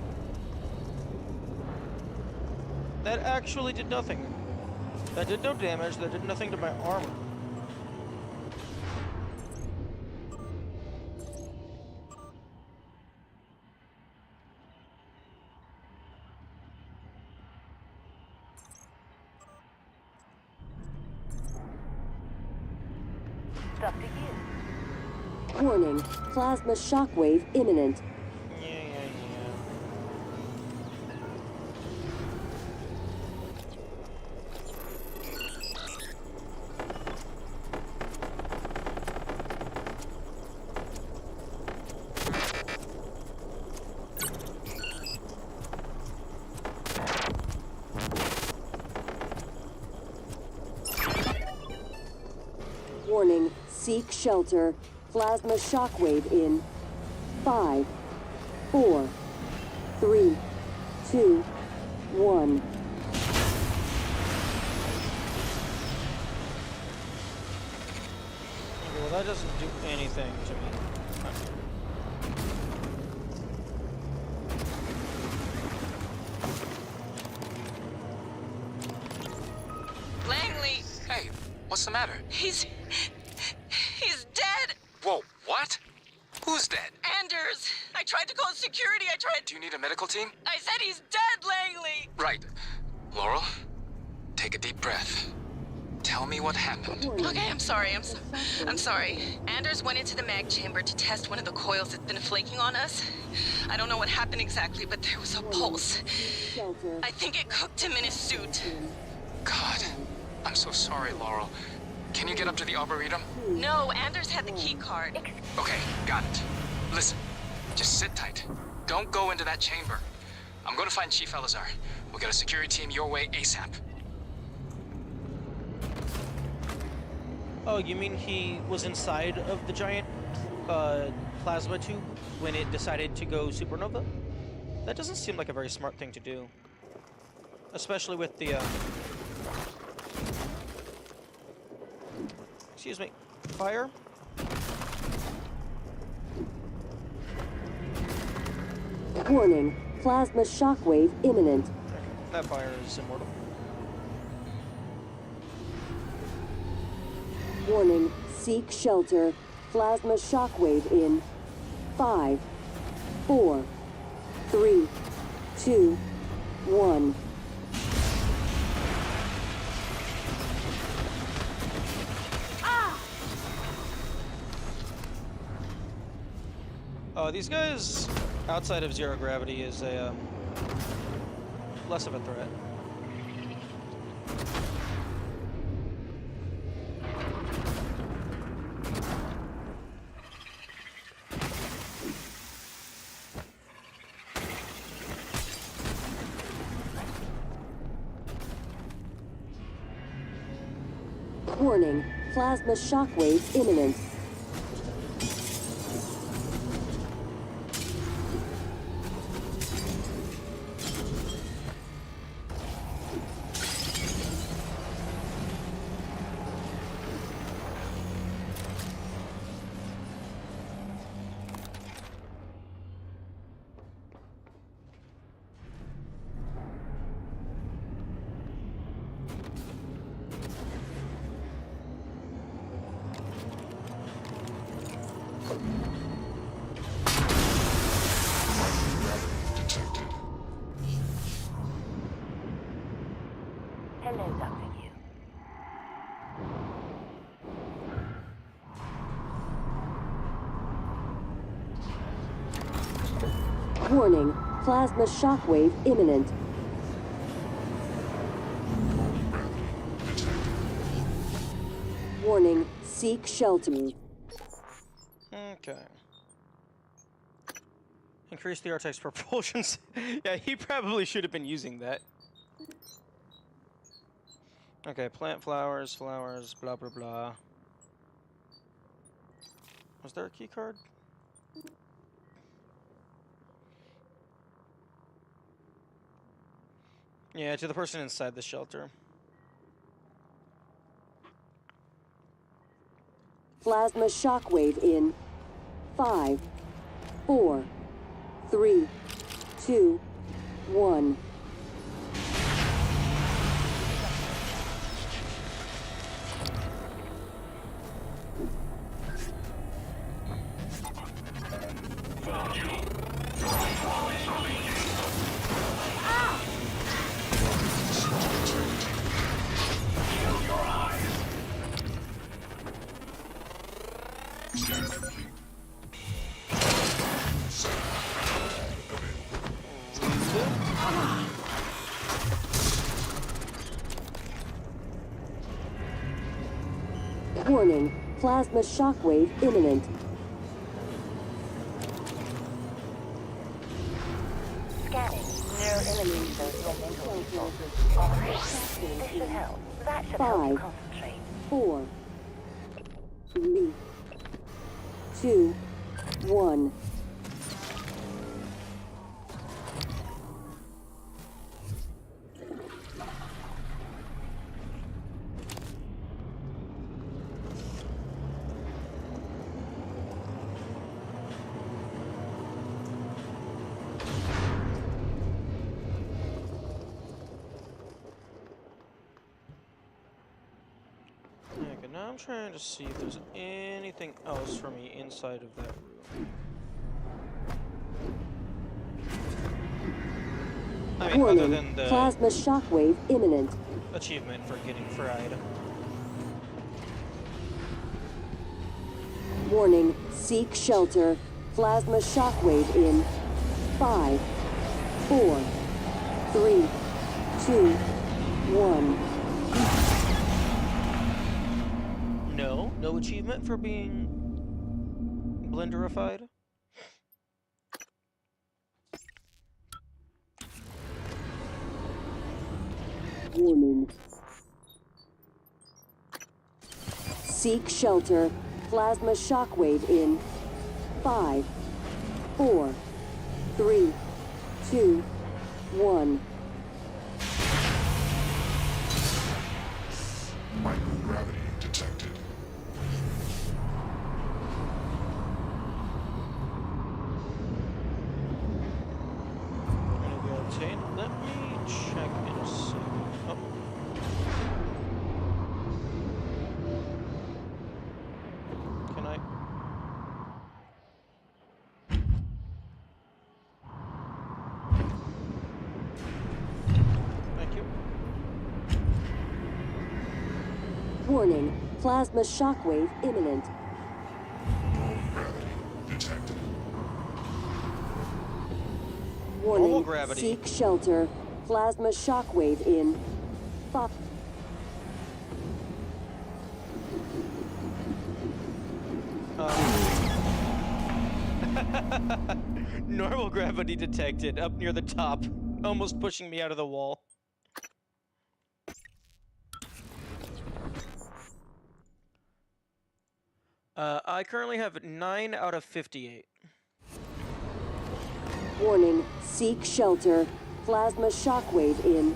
That actually did nothing. That did no damage. That did nothing to my armor. It's up to you. Warning, plasma shockwave imminent. Warning, seek shelter. Plasma shockwave in 5, 4, 3, 2, 1. Well, that doesn't do anything to me. Langley! Hey, what's the matter? He's dead! Whoa, what? Who's dead? Anders! I tried to call security, I tried... Do you need a medical team? I said he's dead, Langley! Right. Laurel, take a deep breath. Tell me what happened. Okay, I'm sorry, I'm sorry. Anders went into the mag chamber to test one of the coils that's been flaking on us. I don't know what happened exactly, but there was a pulse. I think it cooked him in his suit. God, I'm so sorry, Laurel. Can you get up to the Arboretum? No, Anders had the key card. Okay, got it. Listen, just sit tight. Don't go into that chamber. I'm going to find Chief Elazar. We'll get a security team your way ASAP. Oh, you mean he was inside of the giant plasma tube when it decided to go supernova? That doesn't seem like a very smart thing to do. Especially with the, excuse me, fire? Warning, plasma shockwave imminent. That fire is immortal. Warning, seek shelter. Plasma shockwave in 5, 4, 3, 2, 1. These guys outside of zero gravity is a less of a threat. Warning, plasma shockwave imminent. Hello, Dr. Yu. Warning, plasma shockwave imminent. Warning, seek shelter. Okay. Increase the Artex propulsion. Yeah, he probably should have been using that. Okay, plant flowers, blah blah blah. Was there a key card? Yeah, to the person inside the shelter. Plasma shockwave in 5, 4, 3, 2, 1. Scan complete. Warning, plasma shockwave imminent. Scanning. Neuroimaging shows your mental resources. This should help. That should help you 5, concentrate. 4, 3, 2, 1. Okay, now I'm trying to see if there's anything else for me inside of that room. I mean, other Warning, than the plasma shockwave imminent. achievement for getting fried. Warning, seek shelter. Plasma shockwave in 5, 4, 3, 2, 1. No achievement for being blenderified. Warning. Seek shelter. Plasma shockwave in 5, 4, 3, 2, 1. Microgravity detected. Let me check in a second. Oh. Can I? Thank you. Warning, plasma shockwave imminent. Gravity detected. Warning, Normal gravity. seek shelter. Plasma shockwave in 5. Normal gravity detected up near the top, almost pushing me out of the wall. I currently have 9 out of 58. Warning, seek shelter. Plasma shockwave in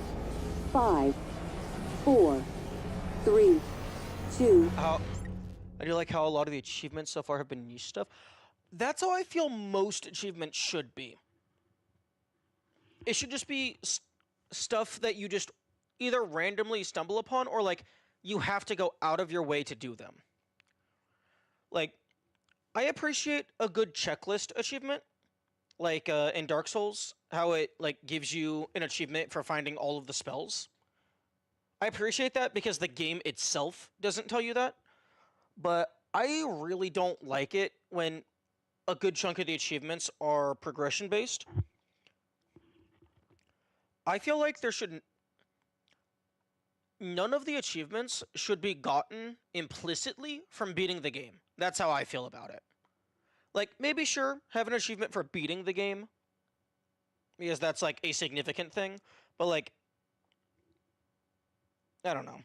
5, 4, 3, 2. I do like how a lot of the achievements so far have been niche stuff. That's how I feel most achievements should be. It should just be stuff that you just either randomly stumble upon or like you have to go out of your way to do them. Like, I appreciate a good checklist achievement, like in Dark Souls, how it like gives you an achievement for finding all of the spells. I appreciate that because the game itself doesn't tell you that, but I really don't like it when a good chunk of the achievements are progression based. I feel like there should none of the achievements should be gotten implicitly from beating the game. That's how I feel about it. Like, maybe sure, have an achievement for beating the game, because that's, like, a significant thing, but, like, I don't know.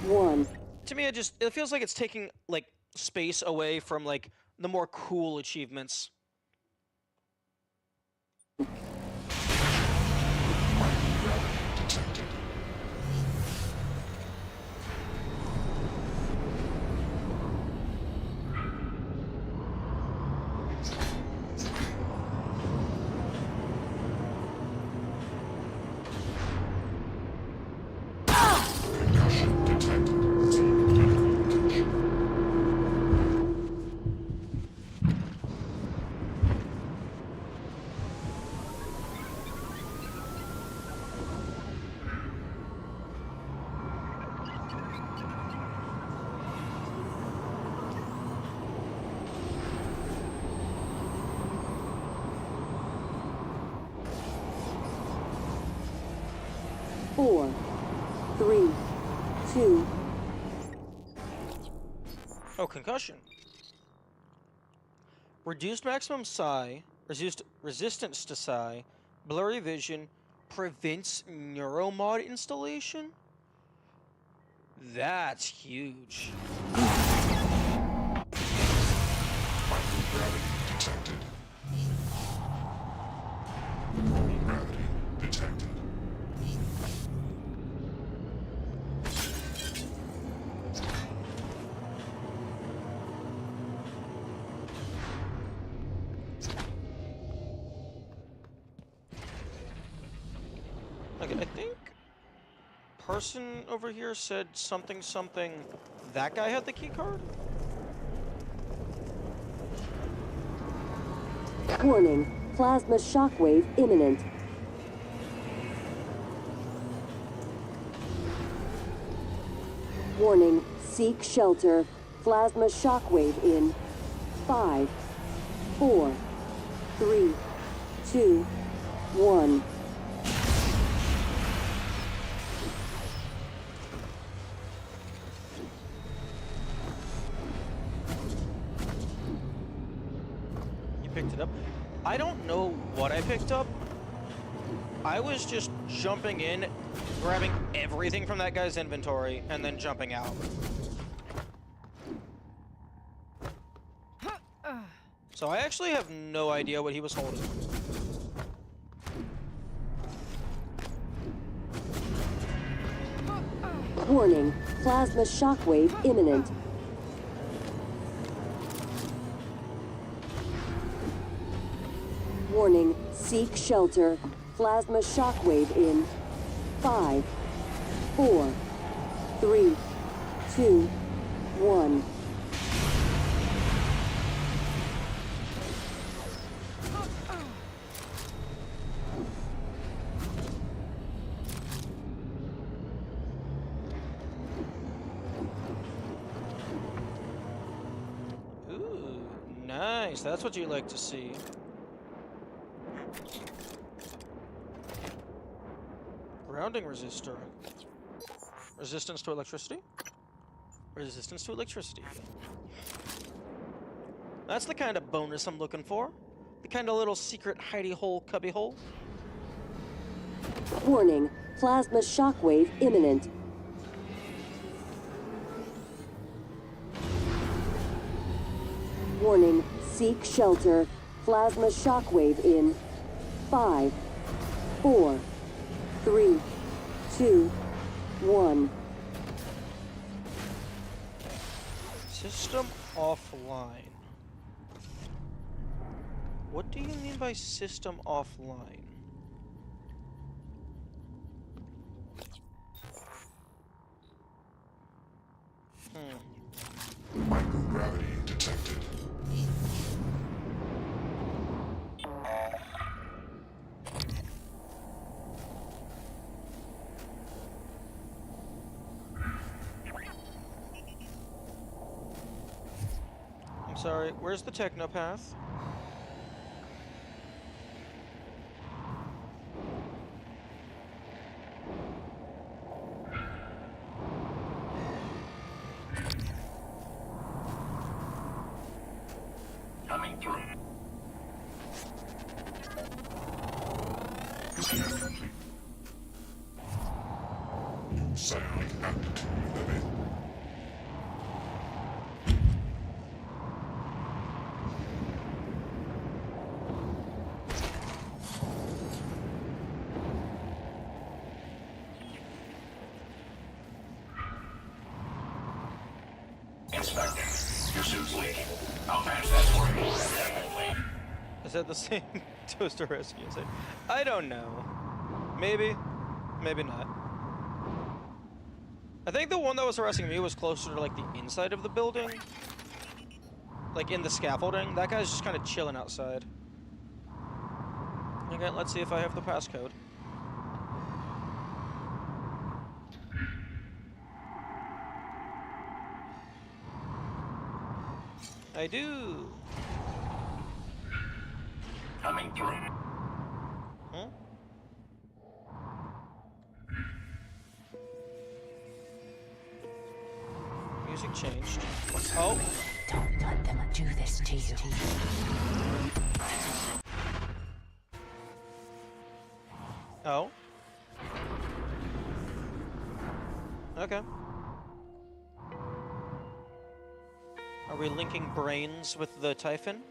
1. To me, it feels like it's taking, like, space away from, like, the more cool achievements. 4, 3, 2. Oh, concussion. Reduced maximum psi, resistance to psi, blurry vision, prevents neuromod installation? That's huge. Microgravity detected. Gravity detected. Okay, I think person over here said something. That guy had the key card? Warning, plasma shockwave imminent. Warning, seek shelter. Plasma shockwave in 5, 4, 3, 2, 1. Picked it up. I don't know what I picked up. I was just jumping in, grabbing everything from that guy's inventory, and then jumping out. So I actually have no idea what he was holding. Warning, plasma shockwave imminent. Warning, seek shelter. Plasma shockwave in 5, 4, 3, 2, 1. Ooh, nice. That's what you like to see. Grounding resistor. Resistance to electricity? Resistance to electricity. That's the kind of bonus I'm looking for. The kind of little secret hidey hole cubby hole. Warning, plasma shockwave imminent. Warning, seek shelter. Plasma shockwave in 5, 4, 3, 2, 1. System offline. What do you mean by system offline? Microgravity detected. I'm sorry, where's the technopath? Coming through. Scan complete. New psionic aptitude available. Inspecting. Your suit's leaking. I'll patch that for you. Definitely. Is that the same Toaster Rescue? I don't know. Maybe. Maybe not. I think the one that was harassing me was closer to like the inside of the building. Like in the scaffolding. That guy's just kind of chilling outside. Okay, let's see if I have the passcode. I do. Coming through. Huh? music changed. Oh. Don't let them do this to you. Oh. Okay. Are we linking brains with the Typhon?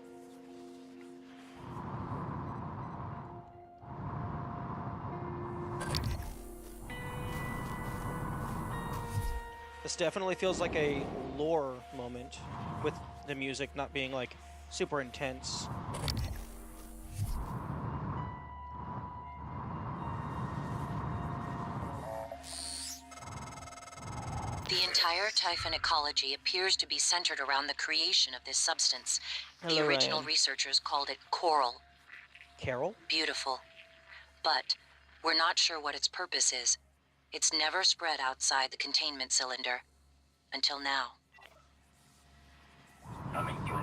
This definitely feels like a lore moment, with the music not being like super intense. The entire Typhon ecology appears to be centered around the creation of this substance. The Hello, original Ryan. researchers called it coral. Carol? Beautiful. But we're not sure what its purpose is. It's never spread outside the containment cylinder. Until now. Coming through.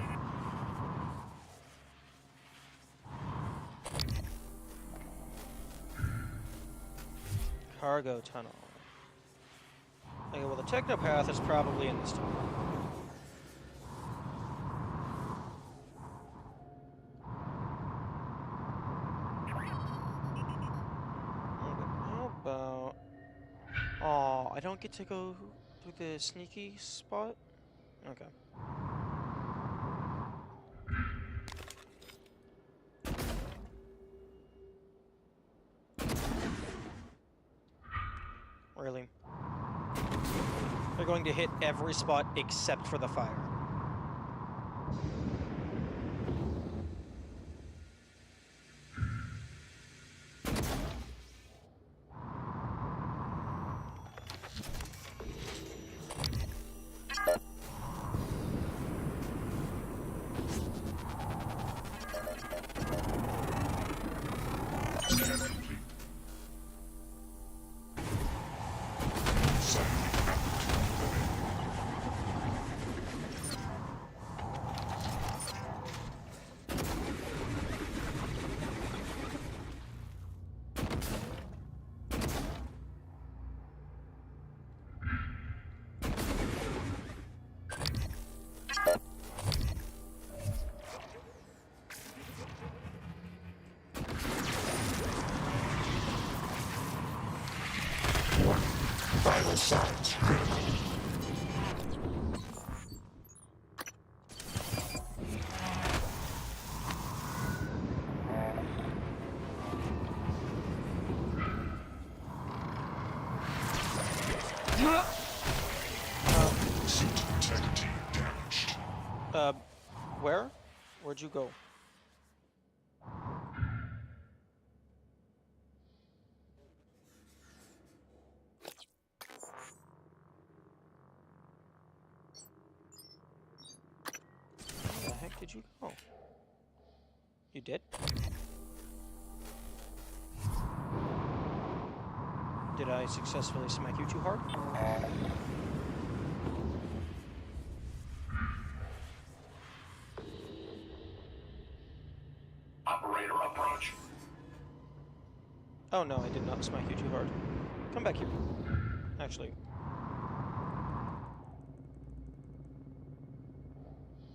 Cargo tunnel. Okay, well the Technopath is probably in this tunnel. How about... Aw, I don't get to go through the sneaky spot? Okay. Really? They're going to hit every spot except for the fire. Vital signs critical. Suit integrity damaged. Where? Where'd you go? Where the heck did you go? You did? Did I successfully smack you too hard? Operator approach. Oh no, I did not smack you too hard. Come back here. Actually.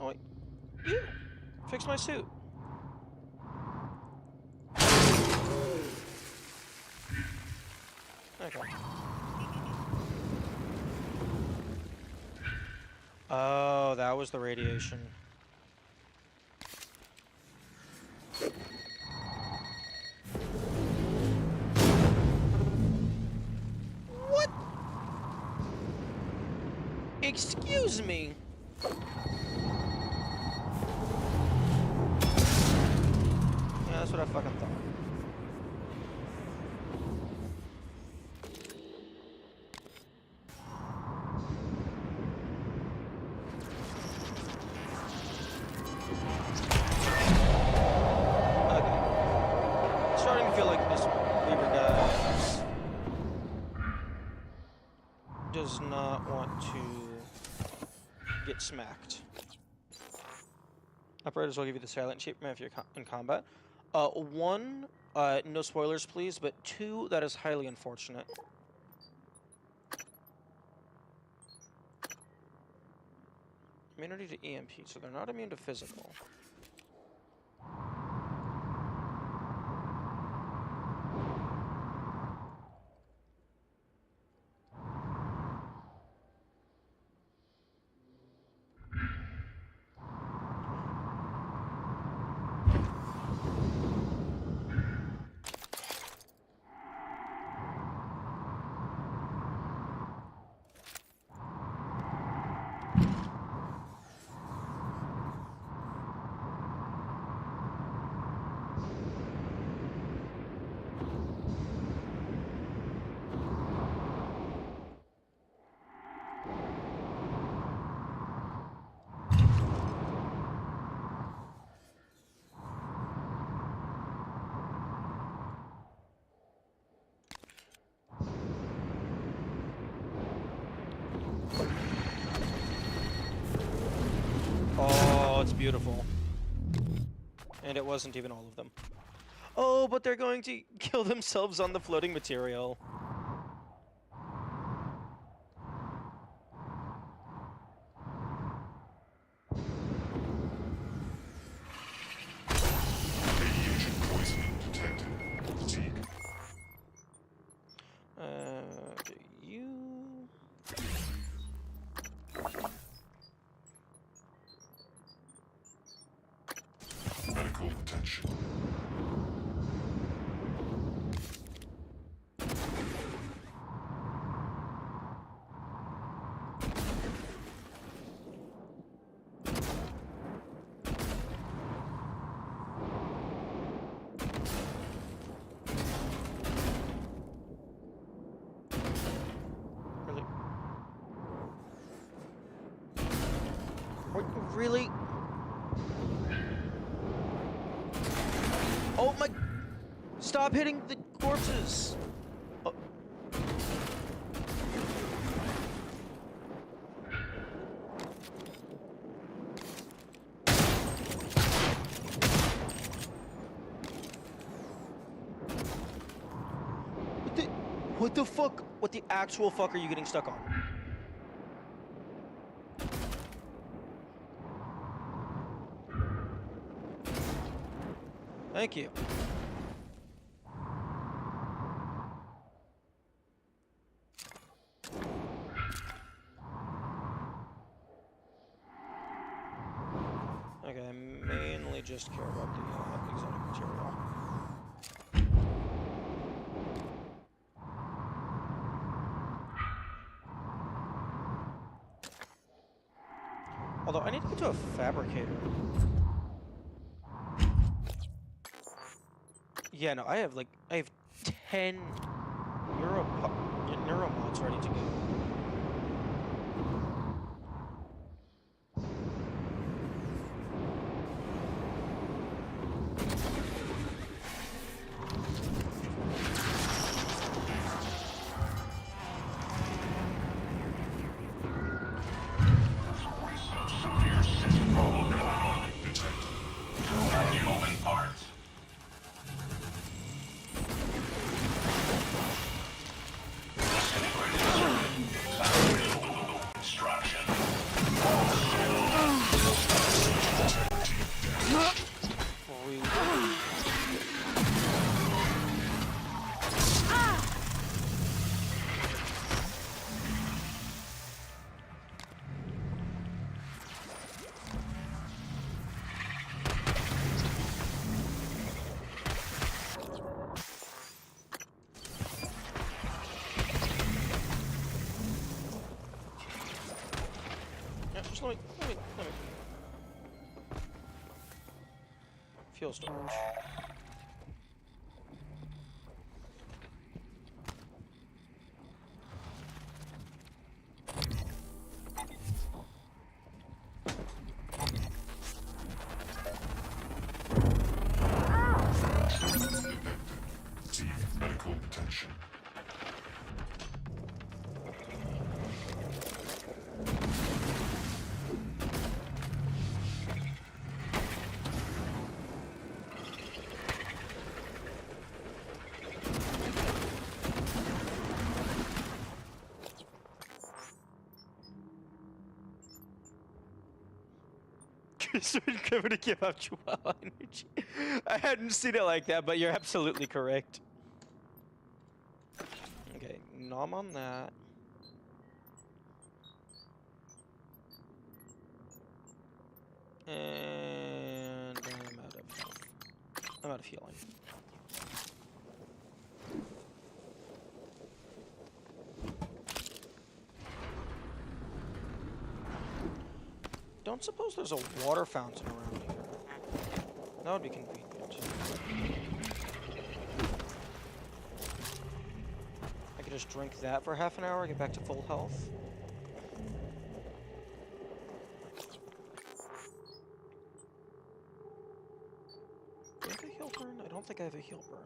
Oh wait. You! Fix my suit. Okay. Oh, that was the radiation. What? Excuse me. Yeah, that's what I fucking thought. Okay. Starting to feel like this Weaver guy does not want to get smacked. Operators will give you the silent treatment if you're in combat. One, no spoilers please, but two, that is highly unfortunate. Immunity to EMP, so they're not immune to physical. Oh, it's beautiful. And it wasn't even all of them. Oh, but they're going to kill themselves on the floating material. Radiation poisoning detected. Fatigue. Okay, you... Medical attention. Really? Wait, really? Oh my... Stop hitting the corpses! Oh. What the fuck? What the actual fuck are you getting stuck on? Thank you. Okay, I mainly just care about the exotic material. Although I need to get to a fabricator. Yeah, no, I have 10 neuromods ready to go. Severe system vulnerability detected. Human parts. Yeah, just let me. Fuel storage. Seek medical attention. Cover to give out Chihuahua energy. I hadn't seen it like that, but you're absolutely correct. Okay, nom on that. And I'm out of health. I'm out of healing. Don't suppose there's a water fountain around here. That would be convenient. I could just drink that for half an hour, get back to full health. Do I have a heal burn? I don't think I have a heal burn.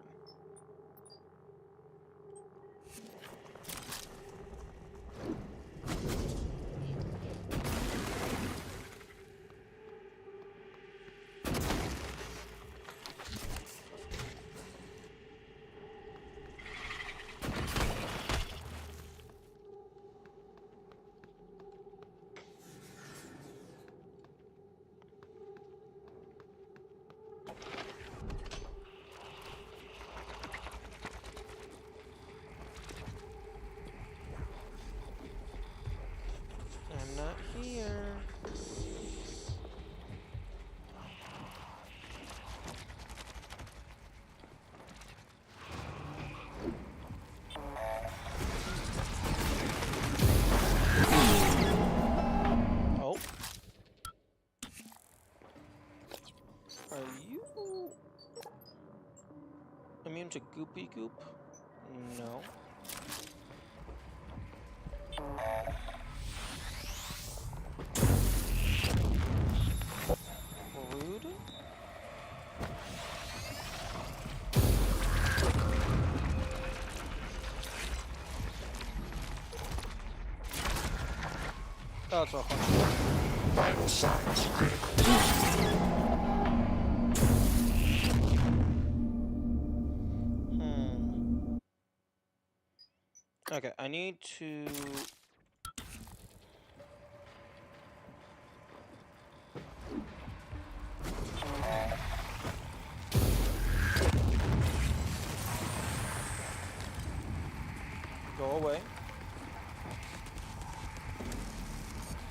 I'm not here. Oh. Are you immune to goopy goop? No. Rude. Oh, it's all fun. Vital signs critical. Okay, I need to... Go away.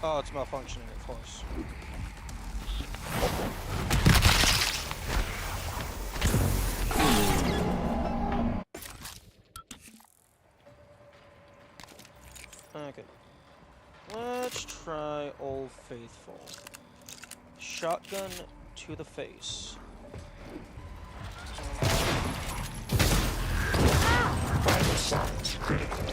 Oh, it's malfunctioning, of course. Okay. Let's try Old Faithful. Shotgun to the face. Vital signs critical.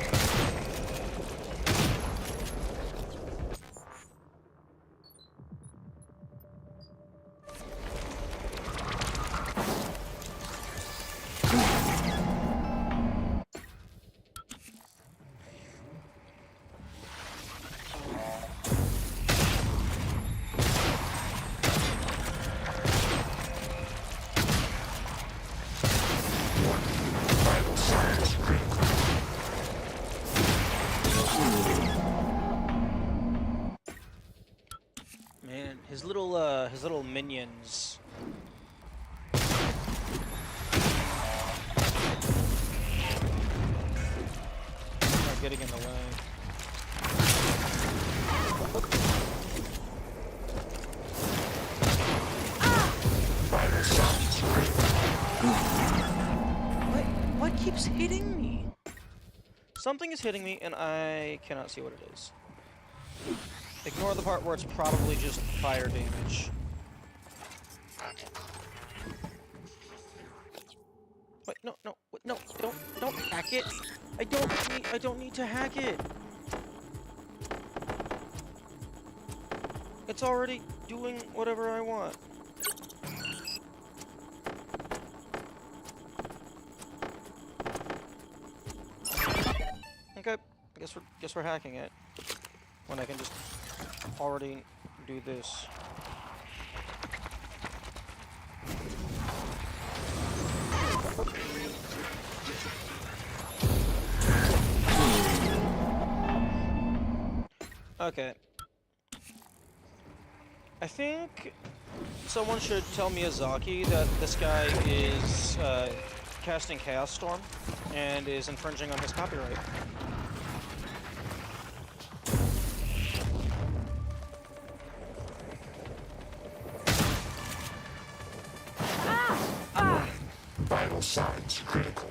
Man, his little minions. Are getting in the way. What keeps hitting me? Something is hitting me, and I cannot see what it is. Ignore the part where it's probably just fire damage. Wait, no, don't hack it. I don't need to hack it. It's already doing whatever I want. Okay, guess we're hacking it. When I can just already do this. Okay. I think Someone should tell Miyazaki that this guy is casting Chaos Storm and is infringing on his copyright. Vital signs critical.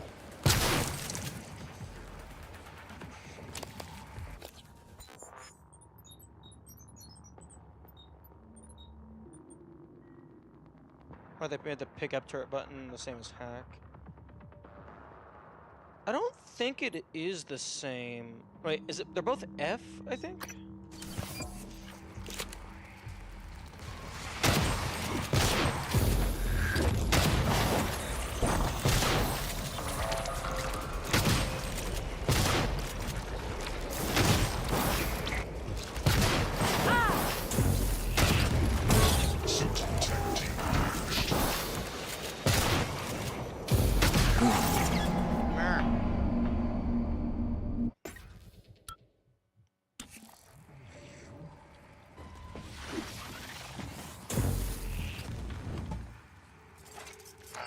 Or they made the pickup turret button the same as hack. I don't think it is the same. Wait, is it? They're both F, I think?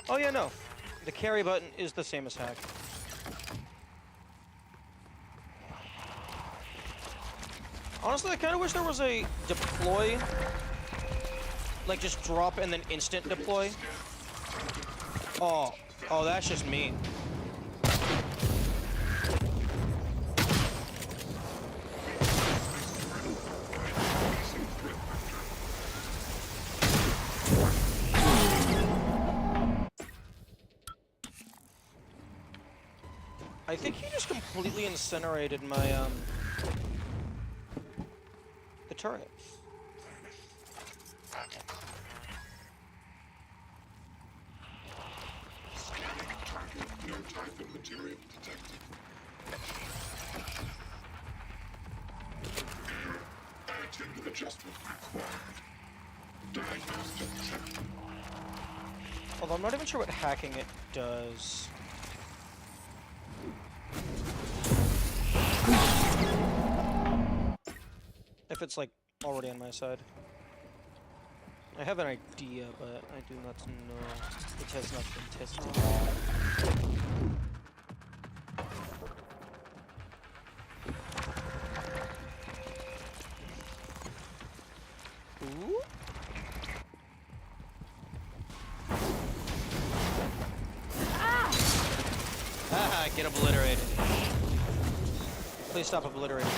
Oh yeah, no. The carry button is the same as hack. Honestly, I kind of wish there was a deploy. Like just drop and then instant deploy. Oh, that's just mean. I think he just completely incinerated my, the turret. Scanning target. No Typhon material detected. Additive adjustment required. Diagnostic check. Although I'm not even sure what hacking it does. If it's like already on my side. I have an idea, but I do not know. It has not been tested. Ooh. Ah! Get obliterated. Please stop obliterating.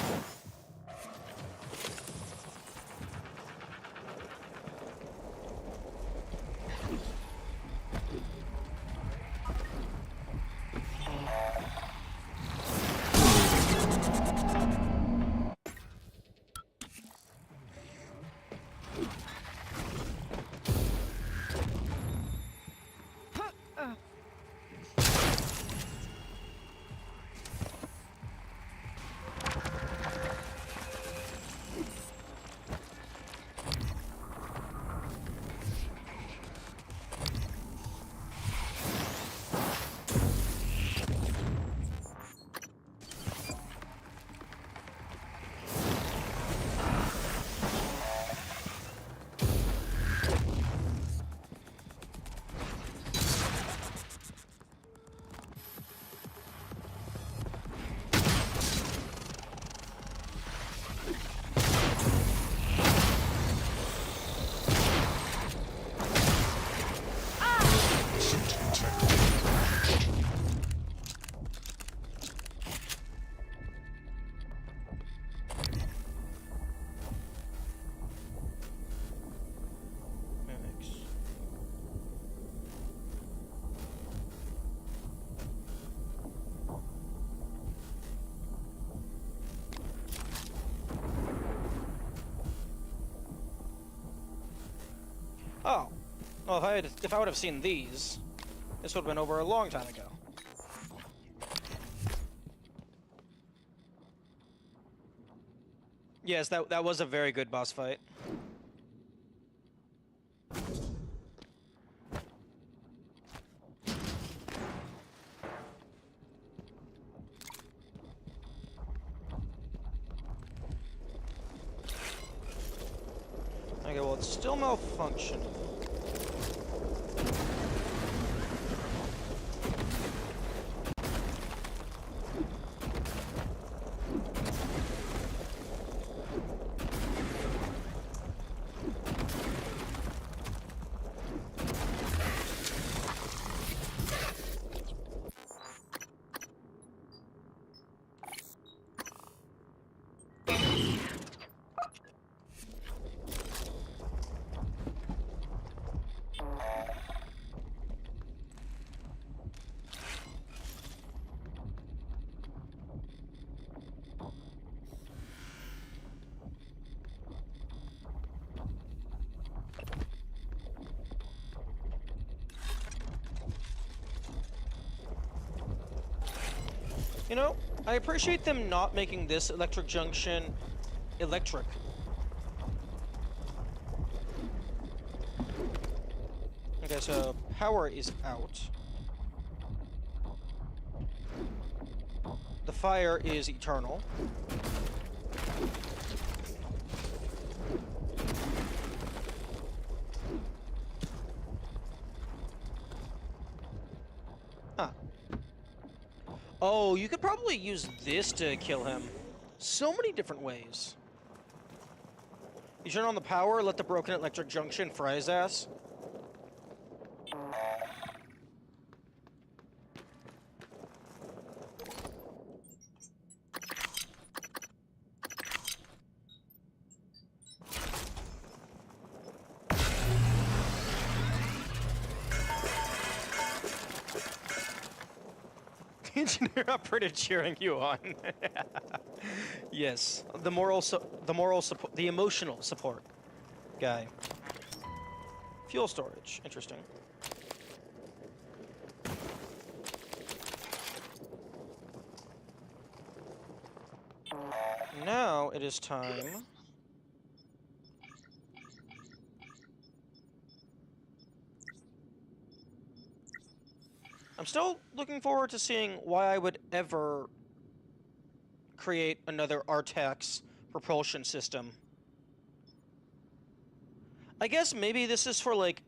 Oh. Well, if I would have seen these, this would have been over a long time ago. Yes, that was a very good boss fight. Okay, well, it's still malfunctioning. You know, I appreciate them not making this electric junction electric. Okay, so power is out. The fire is eternal. Huh. Oh, you could probably use this to kill him. So many different ways. You turn on the power, let the broken electric junction fry his ass. Engineer operator cheering you on. Yes, the support, the emotional support guy. Fuel storage, interesting. Now it is time. I'm still looking forward to seeing why I would ever create another Artax propulsion system. I guess maybe this is for, like,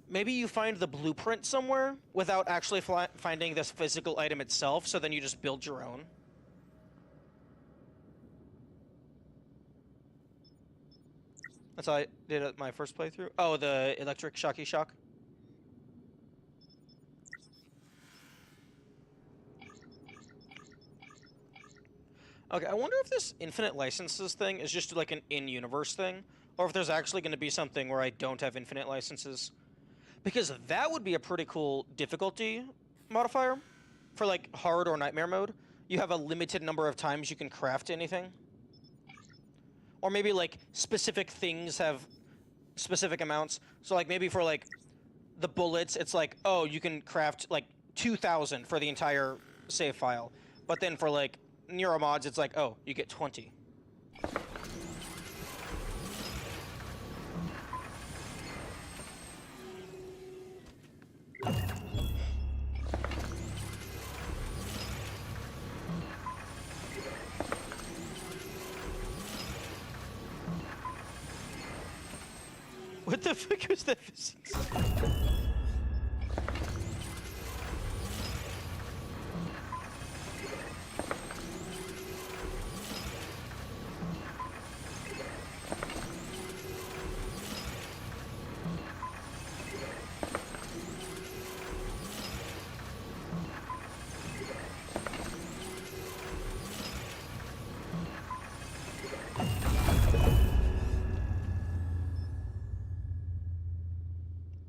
maybe you find the blueprint somewhere without actually finding this physical item itself, so then you just build your own. That's how I did it my first playthrough. Oh, the electric shocky shock. Okay, I wonder if this infinite licenses thing is just like an in-universe thing, or if there's actually going to be something where I don't have infinite licenses. Because that would be a pretty cool difficulty modifier for like hard or nightmare mode. You have a limited number of times you can craft anything. Or maybe like specific things have specific amounts. So like maybe for like the bullets, it's like, oh, you can craft like 2,000 for the entire save file. But then for like neuromods, it's like, oh, you get 20. What the fuck was that physics?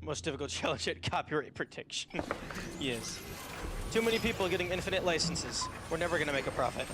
Most difficult challenge at copyright protection. Yes. Too many people getting infinite licenses. We're never gonna make a profit.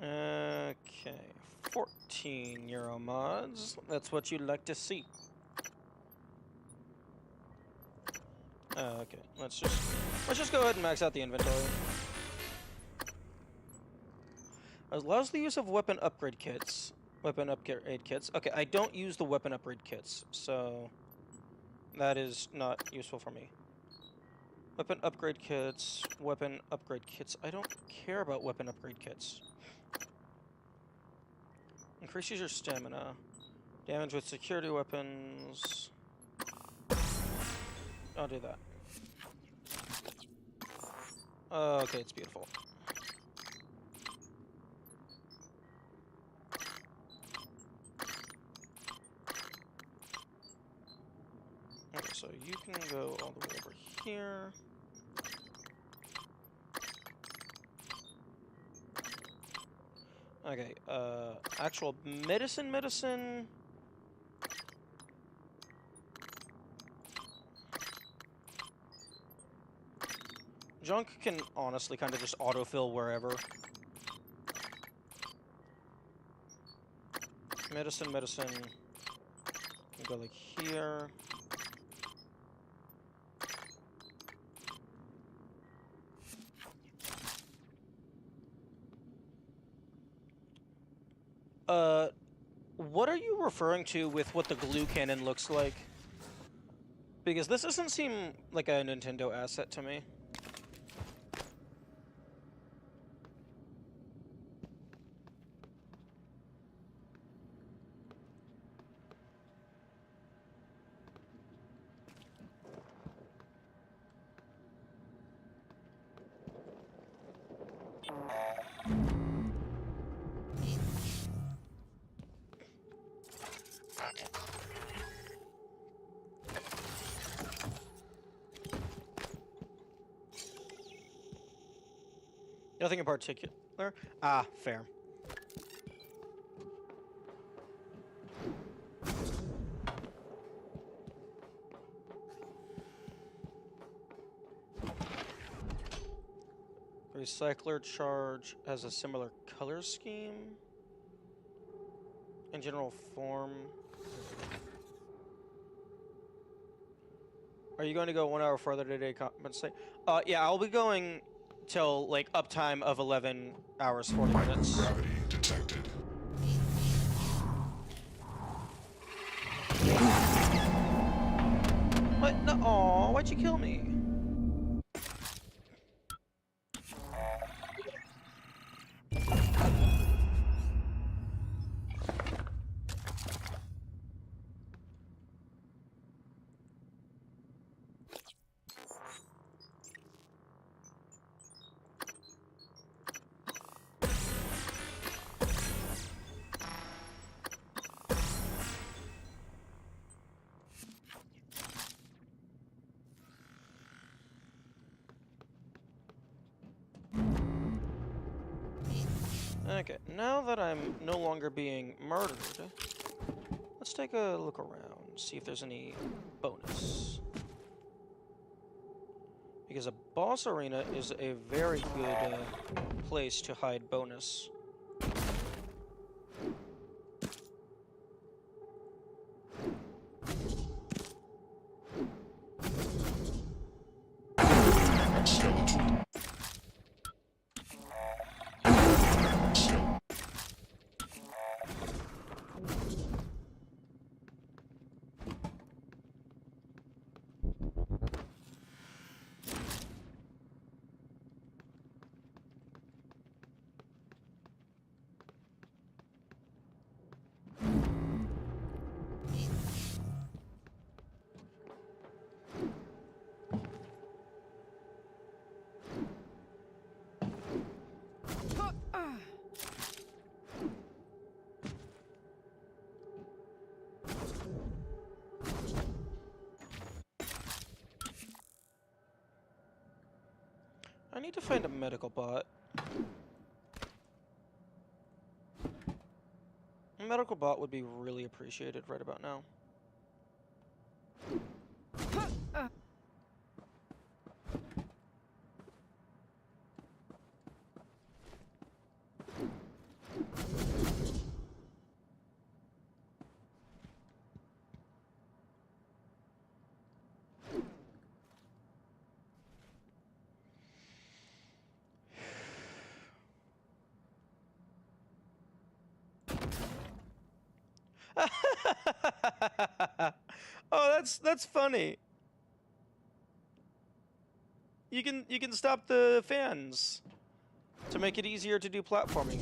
Okay, 14 neuromods. That's what you'd like to see. Okay, let's just go ahead and max out the inventory. Allows the use of weapon upgrade kits. Weapon upgrade kits. Okay, I don't use the weapon upgrade kits, so that is not useful for me. Weapon upgrade kits. Weapon upgrade kits. I don't care about weapon upgrade kits. Increases your stamina. Damage with security weapons. I'll do that. Okay, it's beautiful. Okay, so you can go all the way over here. Okay, actual medicine. Junk can honestly kind of just autofill wherever. Medicine. Can go like here. What are you referring to with what the glue cannon looks like? Because this doesn't seem like a Nintendo asset to me. Nothing in particular? Ah, fair. Recycler charge has a similar color scheme. In general form. Are you going to go 1 hour further today, compensate? Yeah, I'll be going till, like, uptime of 11 hours, 40 minutes. Gravity detected. What? No, aw, why'd you kill me? Okay, now that I'm no longer being murdered, let's take a look around, see if there's any bonus. Because a boss arena is a very good place to hide bonus. I need to find a medical bot. A medical bot would be really appreciated right about now. Oh, that's funny. You can stop the fans to make it easier to do platforming.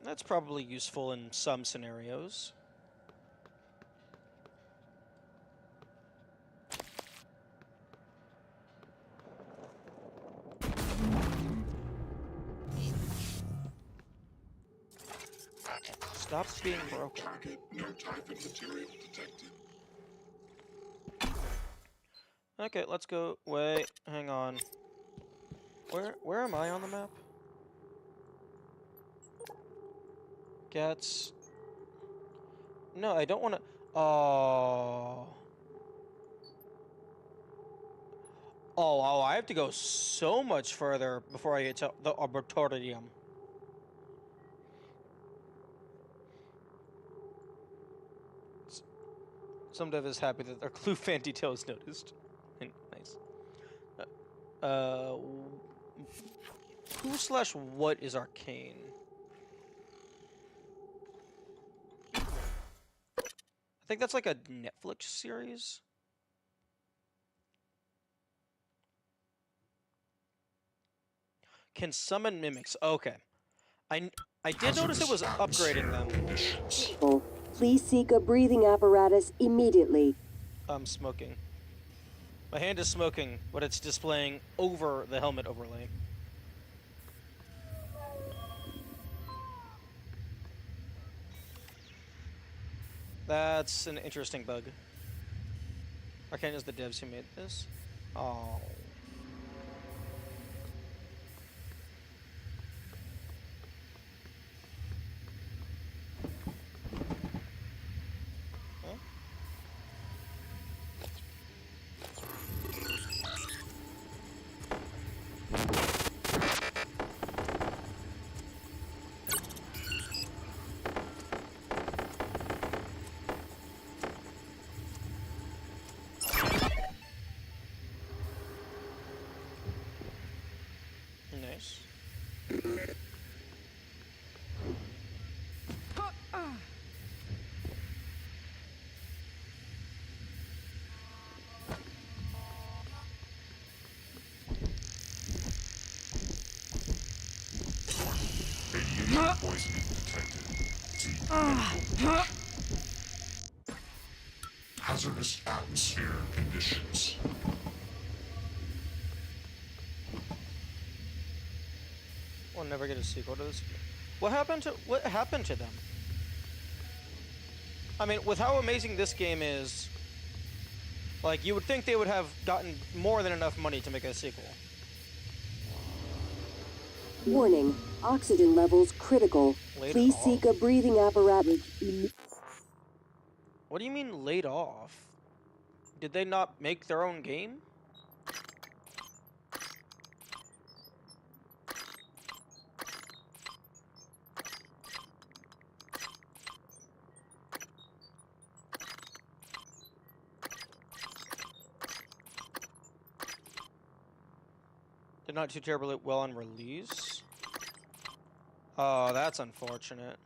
That's probably useful in some scenarios. Stop being broken. Target, no typhon material detected. Okay, let's go. Wait, hang on. Where am I on the map? Gets. No, I don't want to. Oh. Oh, I have to go so much further before I get to the Arboretum. Some dev is happy that their clue fan detail is noticed. Nice. Who/what is Arcane? I think that's like a Netflix series. Can summon mimics. Okay. I did notice it was upgrading them. Please seek a breathing apparatus immediately. I'm smoking. My hand is smoking, but it's displaying over the helmet overlay. That's an interesting bug. Arcane is the devs who made this. Oh. Nice. Poisoning detected. See medical hazardous atmosphere conditions. We'll never get a sequel to this. What happened to them? I mean, with how amazing this game is, like, you would think they would have gotten more than enough money to make a sequel. Warning, oxygen levels critical. Please seek a breathing apparatus. What do you mean laid off? Did they not make their own game? Did not do terribly well on release. Oh, that's unfortunate.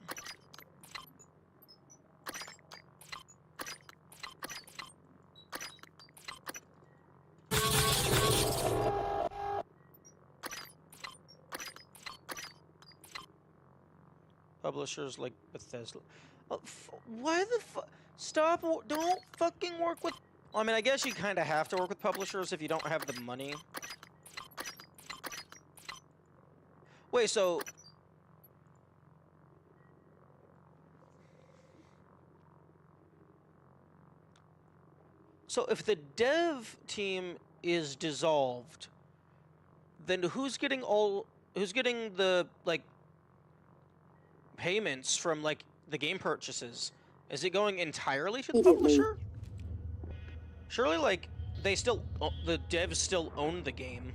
Publishers like Bethesda. Oh, why the fuck? Stop! Don't fucking work with. I mean, I guess you kind of have to work with publishers if you don't have the money. Wait, so if the dev team is dissolved, then who's getting the like payments from like the game purchases? Is it going entirely to the publisher? Surely like they still, the devs still own the game.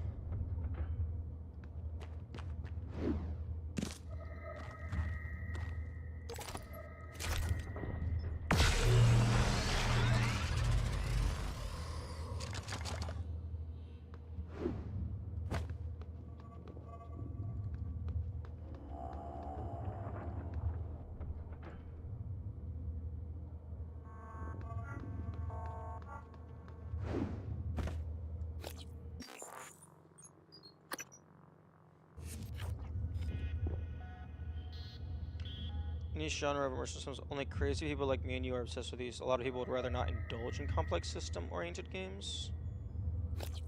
Niche genre of immersive systems. Only crazy people like me and you are obsessed with these. A lot of people would rather not indulge in complex system-oriented games.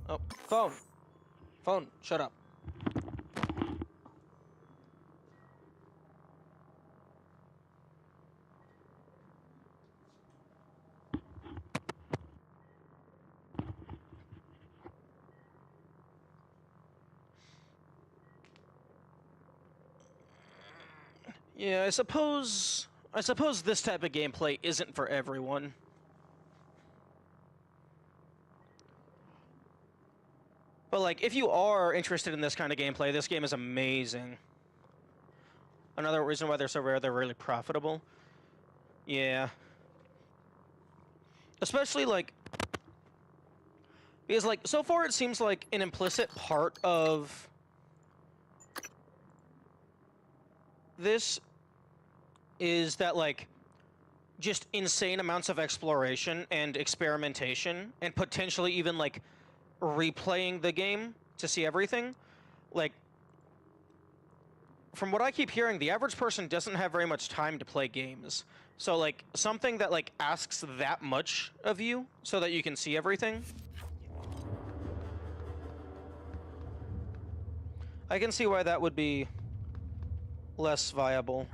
Oh, phone! Phone, shut up. Yeah, I suppose this type of gameplay isn't for everyone. But like, if you are interested in this kind of gameplay, this game is amazing. Another reason why they're so rare, they're really profitable. Yeah. Especially like, because like, so far it seems like an implicit part of this is that like just insane amounts of exploration and experimentation and potentially even like replaying the game to see everything. Like, from what I keep hearing, the average person doesn't have very much time to play games. So like something that like asks that much of you so that you can see everything, I can see why that would be less viable.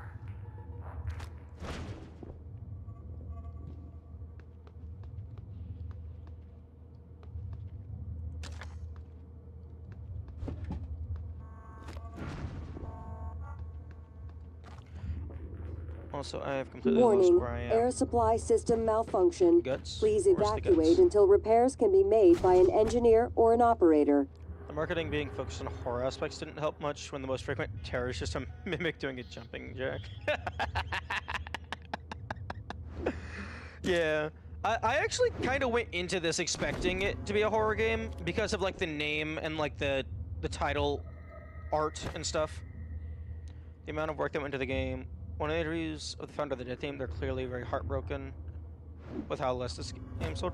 Also, I have completely lost Warning, where I am. air supply system malfunction. Guts? Please Where's the evacuate guts? until repairs can be made by an engineer or an operator. The marketing being focused on horror aspects didn't help much when the most frequent terror is just a mimic doing a jumping jack. Yeah. I actually kind of went into this expecting it to be a horror game because of like the name and like the title art and stuff. The amount of work that went into the game. One of the interviews of the founder of the Dead Team, they're clearly very heartbroken with how less this game sold.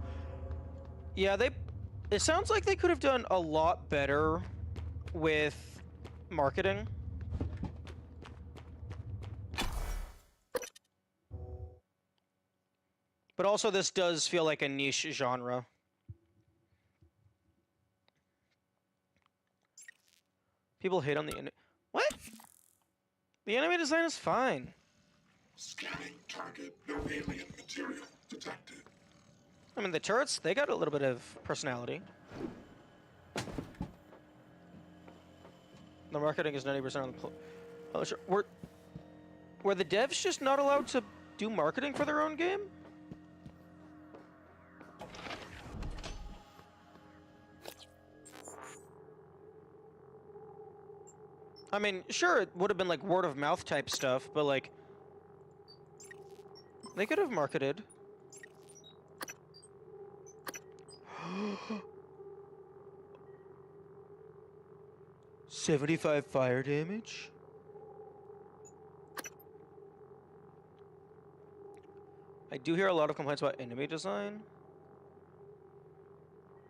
Yeah, it sounds like they could have done a lot better with marketing. But also this does feel like a niche genre. People hate on the what? The enemy design is fine. Scanning target. No alien material detected. I mean, the turrets, they got a little bit of personality. The marketing is 90% on the publisher. Were the devs just not allowed to do marketing for their own game? I mean, sure, it would have been like word of mouth type stuff, but like, they could have marketed. 75 fire damage? I do hear a lot of complaints about enemy design.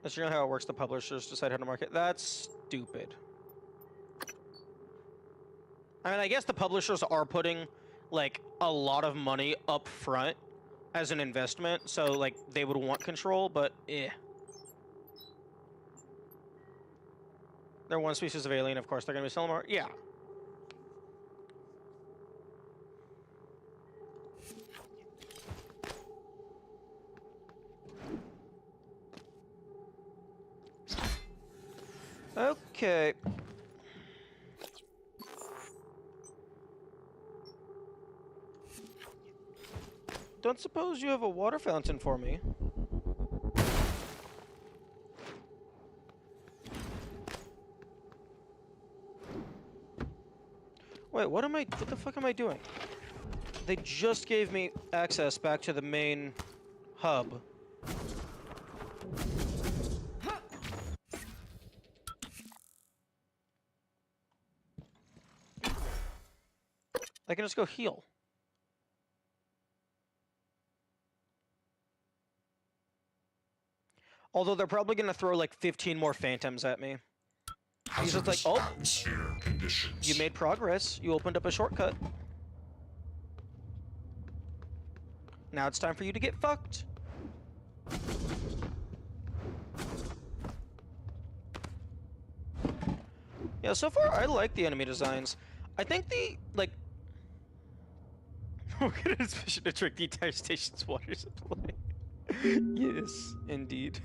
That's generally how it works. The publishers decide how to market. That's stupid. I mean, I guess the publishers are putting, like, a lot of money up front as an investment, so, like, they would want control, but, eh. They're one species of alien, of course they're gonna be selling more. Yeah. Okay. Don't suppose you have a water fountain for me? Wait, what the fuck am I doing? They just gave me access back to the main hub. I can just go heal. Although they're probably gonna throw like 15 more phantoms at me. He's just like, oh, you made progress. You opened up a shortcut. Now it's time for you to get fucked. Yeah, so far I like the enemy designs. I think the, like... We're gonna suspicion to drink the entire station's water supply. Yes, indeed.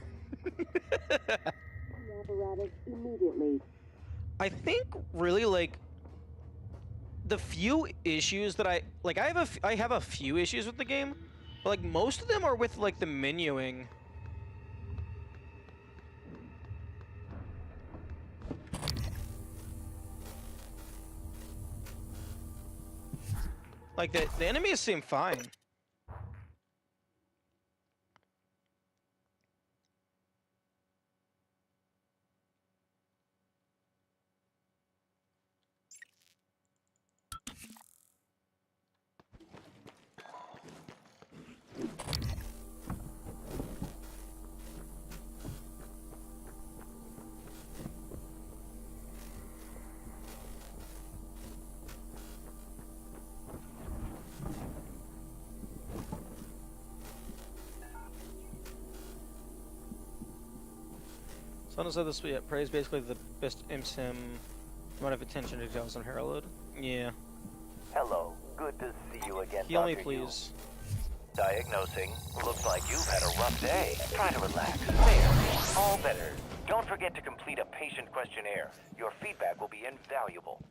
Apparatus immediately. I think really like the few issues that I have a few issues with the game, but like most of them are with like the menuing. Like the enemies seem fine. Someone said this week, praise basically the best MSIM amount of attention to details on Herald. Yeah. Hello. Good to see you again, Heal me, Dr. please. Diagnosing. Looks like you've had a rough day. Try to relax. There. All better. Don't forget to complete a patient questionnaire. Your feedback will be invaluable.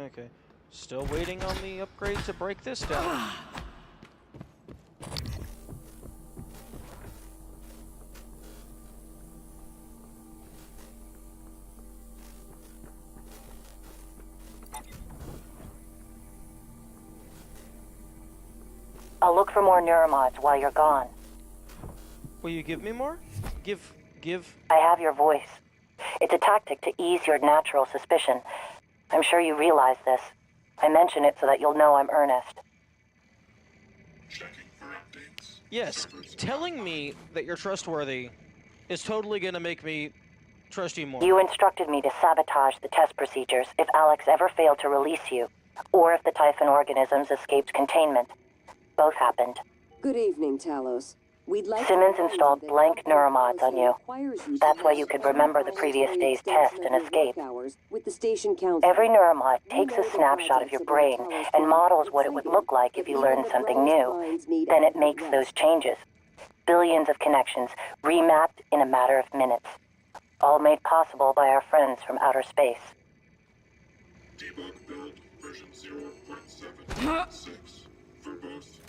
Okay. Still waiting on the upgrade to break this down. I'll look for more neuromods while you're gone. Will you give me more? Give. I have your voice. It's a tactic to ease your natural suspicion. I'm sure you realize this. I mention it so that you'll know I'm earnest. Yes, telling me that you're trustworthy is totally gonna make me trust you more. You instructed me to sabotage the test procedures if Alex ever failed to release you, or if the Typhon organisms escaped containment. Both happened. Good evening, Talos. We'd like Simmons installed blank neuromods on you. That's why you could remember the previous day's test and escape. With the station council. Every neuromod takes a snapshot of your brain and models what it would look like if you learned something new. Then it makes those changes. Billions of connections, remapped in a matter of minutes. All made possible by our friends from outer space. Debug build version 0.7.6. Verbose.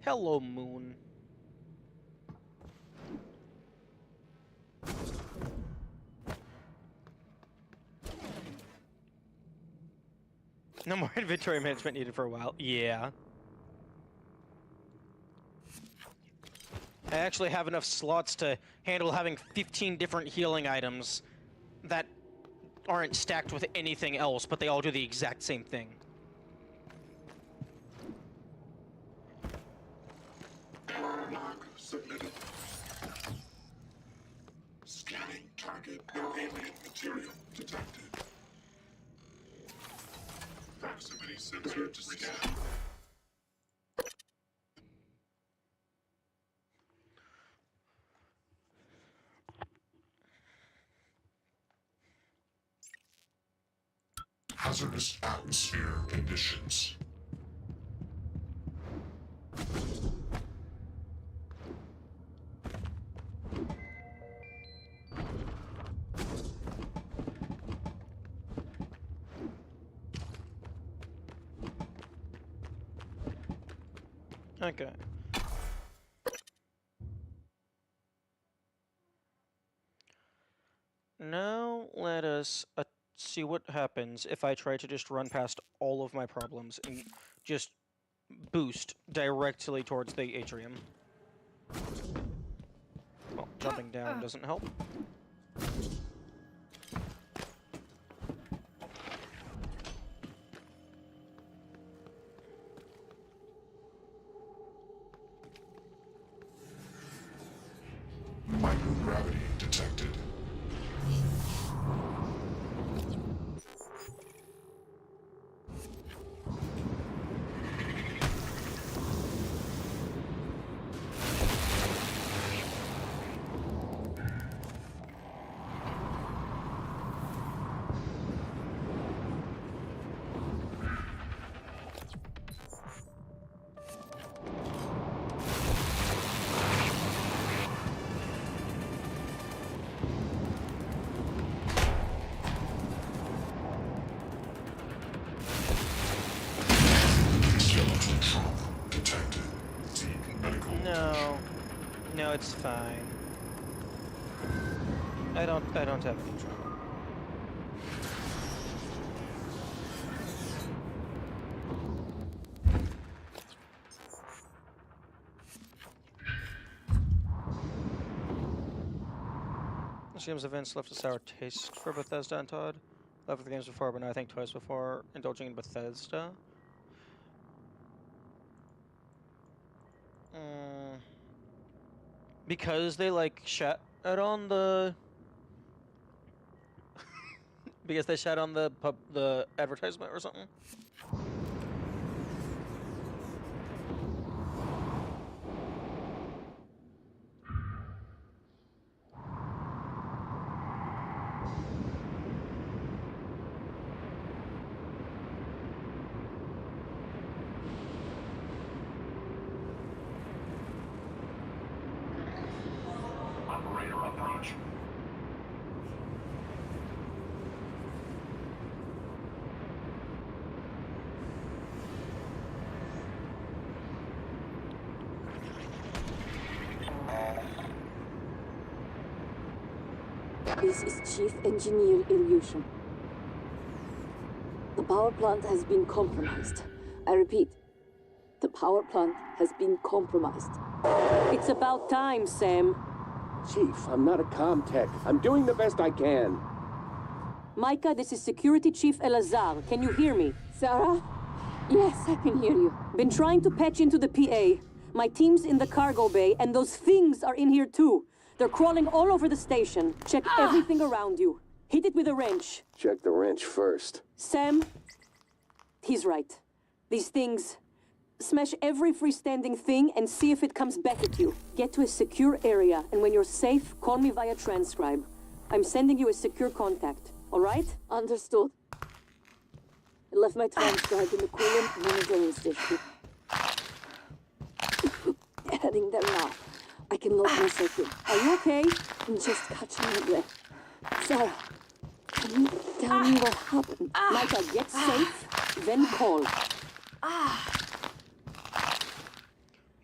Hello, Moon. No more inventory management needed for a while. Yeah. I actually have enough slots to handle having 15 different healing items that aren't stacked with anything else, but they all do the exact same thing. Log submitted. Scanning target. No alien material detected. Proximity sensor to scan. hazardous atmosphere conditions. Okay. Now let us see what happens if I try to just run past all of my problems and just boost directly towards the atrium. Well, jumping down doesn't help. Microgravity detected. Skeletal trauma detected. Deep medical. No, it's fine. I don't have any trauma. This game's events left a sour taste for Bethesda and Todd. Left the games before, but now I think twice before indulging in Bethesda. Because they like shat on the because they shat on the advertisement or something. Operator approach. This is Chief Engineer Ilyushin. The power plant has been compromised. I repeat, the power plant has been compromised. It's about time, Sam. Chief, I'm not a Comtech. I'm doing the best I can. Micah, this is Security Chief Elazar. Can you hear me? Sarah? Yes, I can hear you. Been trying to patch into the PA. My team's in the cargo bay, and those things are in here too. They're crawling all over the station. Check everything around you. Hit it with a wrench. Check the wrench first. Sam, he's right. These things... Smash every freestanding thing and see if it comes back at you. Get to a secure area, and when you're safe, call me via transcribe. I'm sending you a secure contact, all right? Understood. I left my transcribe in the coolant monitoring station. Heading there now. I can load myself in. Are you okay? I'm just catching my breath. Sarah, can you tell me what happened? Micah, get safe, then call.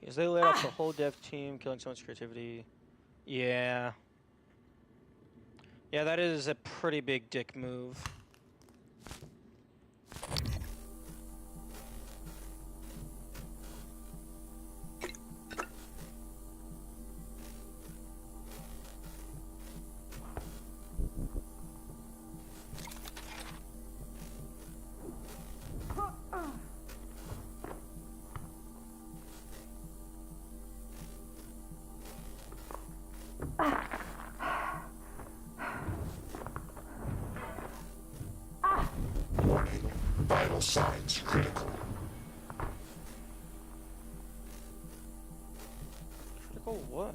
Yes, they laid off the whole dev team, killing someone's creativity. Yeah. Yeah, that is a pretty big dick move. Warning. Vital signs critical. Critical what?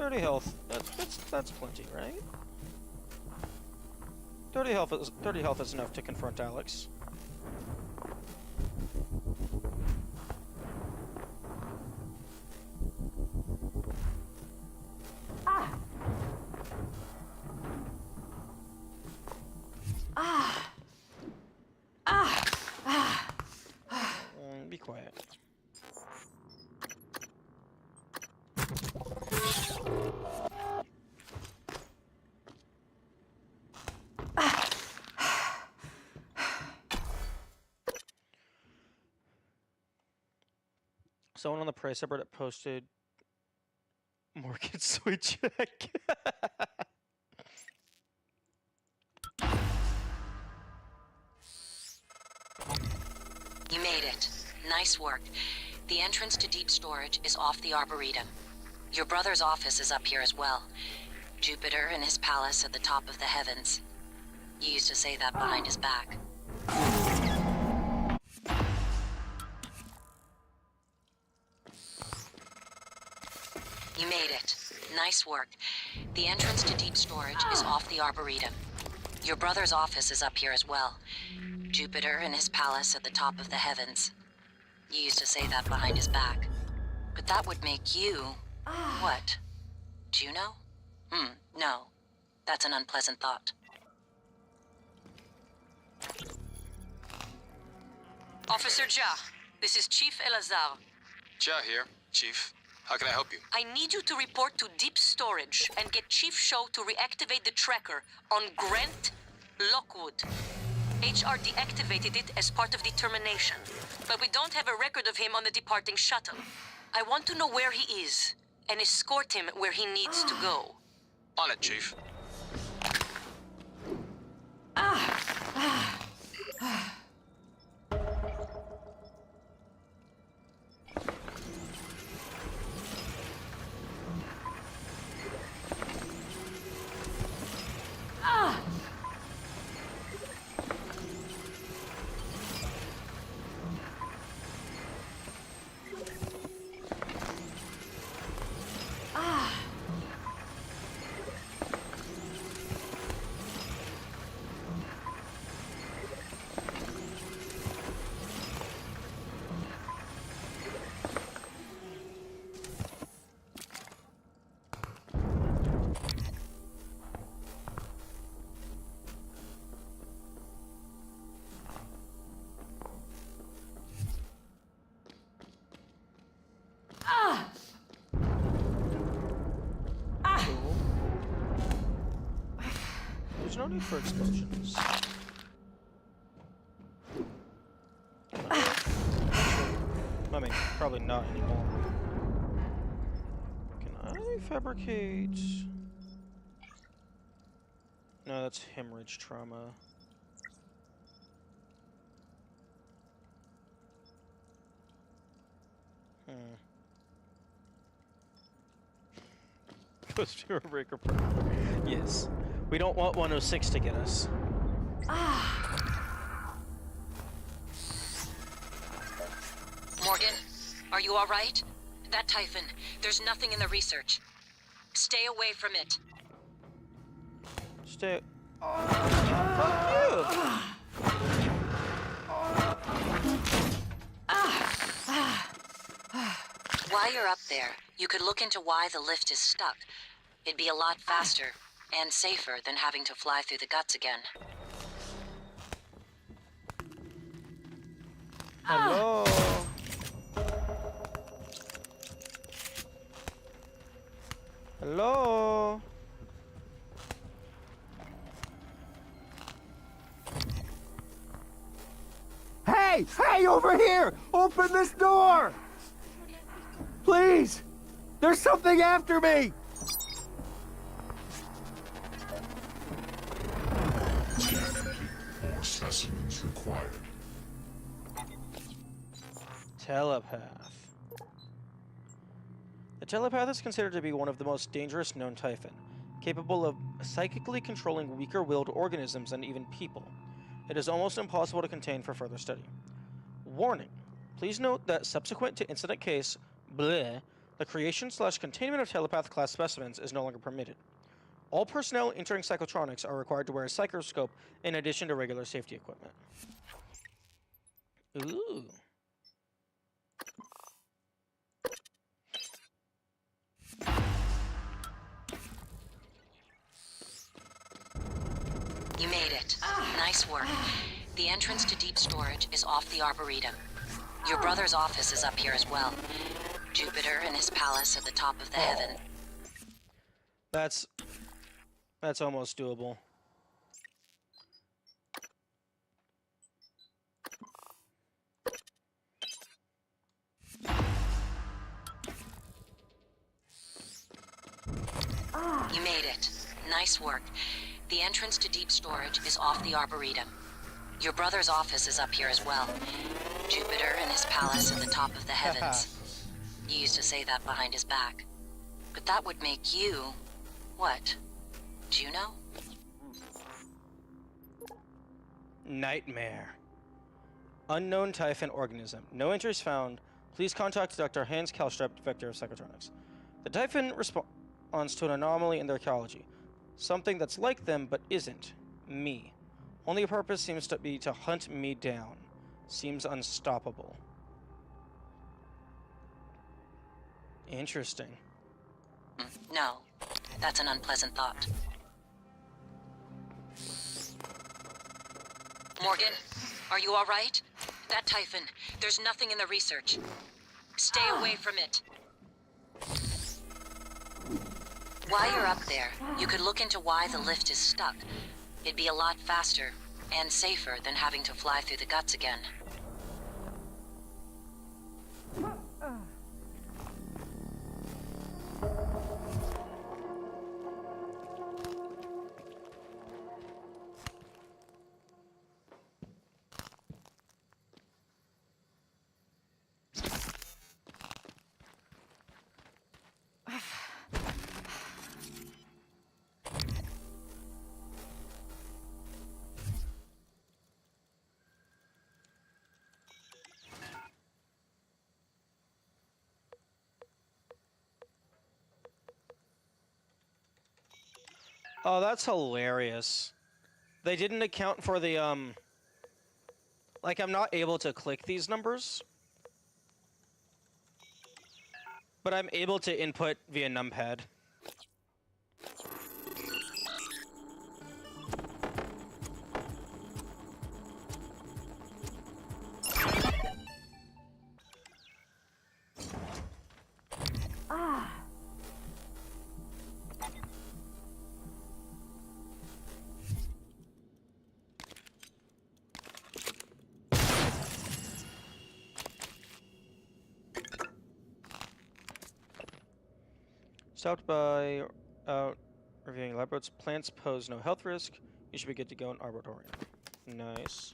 30 health. That's plenty, right? 30 health is enough to confront Alex. Be quiet. Someone on the Prey subreddit posted Morgan soy check. You made it. Nice work. The entrance to deep storage is off the Arboretum. Your brother's office is up here as well. Jupiter and his palace at the top of the heavens. You used to say that behind his back. You made it. Nice work. The entrance to deep storage is off the Arboretum. Your brother's office is up here as well. Jupiter and his palace at the top of the heavens. You used to say that behind his back. But that would make you... what? Juno? No. That's an unpleasant thought. Officer Ja, this is Chief Elazar. Ja here, Chief. How can I help you? I need you to report to deep storage and get Chief Show to reactivate the tracker on Grant Lockwood. HR deactivated it as part of the termination, but we don't have a record of him on the departing shuttle. I want to know where he is and escort him where he needs to go. On it, Chief. There's no need for explosions. I mean, probably not anymore. Can I fabricate? No, that's hemorrhage trauma. Ghost Hero Breaker Pro. Yes. We don't want 106 to get us. Morgan, are you all right? That Typhon, there's nothing in the research. Stay away from it. Stay. Fuck you! While you're up there, you could look into why the lift is stuck. It'd be a lot faster and safer than having to fly through the guts again. Hello? Hello? Hey! Hey, over here! Open this door! Please! There's something after me! More specimens required. Telepath. The telepath is considered to be one of the most dangerous known Typhon, capable of psychically controlling weaker-willed organisms and even people. It is almost impossible to contain for further study. Warning. Please note that subsequent to incident case, the The creation/containment of telepath-class specimens is no longer permitted. All personnel entering Psychotronics are required to wear a psychoscope in addition to regular safety equipment. Ooh. You made it. Nice work. The entrance to deep storage is off the Arboretum. Your brother's office is up here as well. Jupiter and his palace at the top of the heaven. That's almost doable. You made it. Nice work. The entrance to deep storage is off the Arboretum. Your brother's office is up here as well. Jupiter and his palace at the top of the heavens. You used to say that behind his back. But that would make you... what? Juno? Nightmare. Unknown Typhon organism. No entries found. Please contact Dr. Hans Kalstrup, Director of Psychotronics. The Typhon responds to an anomaly in their ecology. Something that's like them, but isn't. Me. Only purpose seems to be to hunt me down. Seems unstoppable. Interesting. No. That's an unpleasant thought. Morgan, are you all right? That Typhon, there's nothing in the research. Stay away from it. While you're up there, you could look into why the lift is stuck. It'd be a lot faster and safer than having to fly through the guts again. Oh, that's hilarious. They didn't account for the, like, I'm not able to click these numbers. But I'm able to input via numpad. Stopped by reviewing lab notes. Plants pose no health risk. You should be good to go in Arboretum. Nice.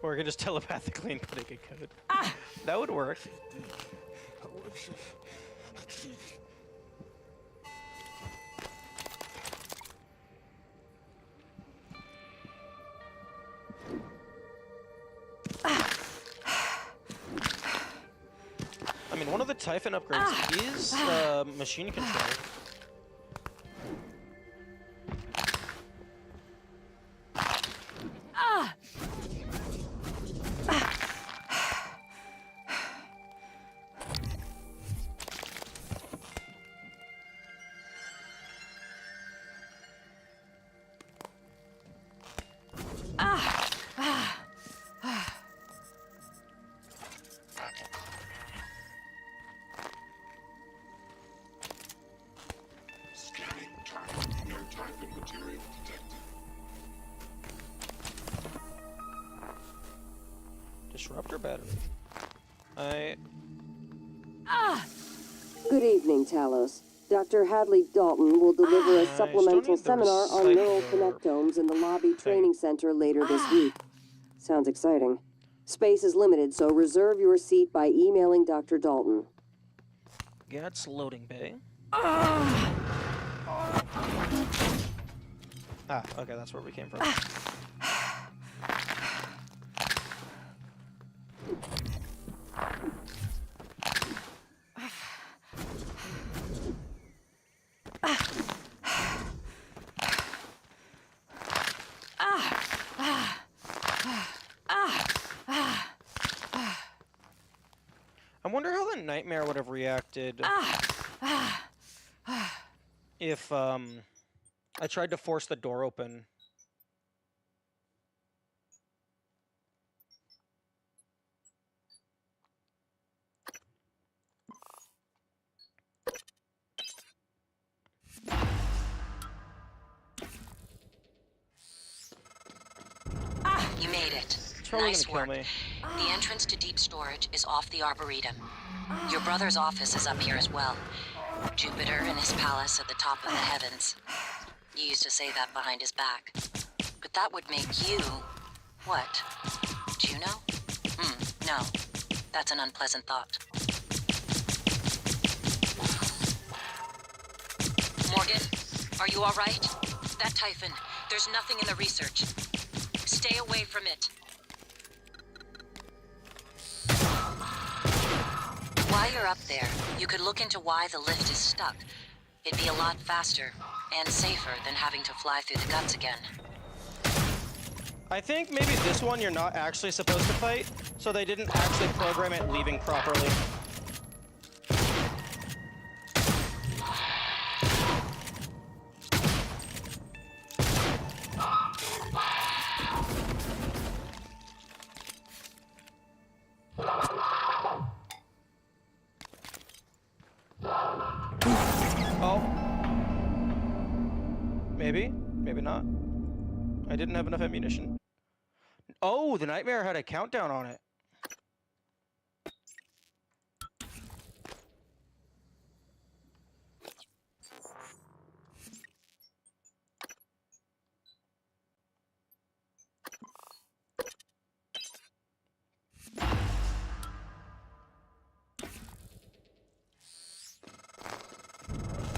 Or we could just telepathically input a code. That would work. I mean, one of the Typhon upgrades is machine control. Disruptor battery. Good evening, Talos. Dr. Hadley Dalton will deliver a supplemental seminar on neural connectomes in the lobby training center later this week. Sounds exciting. Space is limited, so reserve your seat by emailing Dr. Dalton. Yeah, it's loading bay. Okay, that's where we came from. I wonder how the nightmare would have reacted if I tried to force the door open. You made it. Nice work. The entrance to deep storage is off the Arboretum. Your brother's office is up here as well. Jupiter and his palace at the top of the heavens. You used to say that behind his back. But that would make you... what? Do you know? No. That's an unpleasant thought. Morgan, are you all right? That Typhon, there's nothing in the research. Stay away from it. While you're up there, you could look into why the lift is stuck. It'd be a lot faster and safer than having to fly through the guts again. I think maybe this one you're not actually supposed to fight, so they didn't actually program it leaving properly. Maybe, maybe not. I didn't have enough ammunition. Oh, the nightmare had a countdown on it.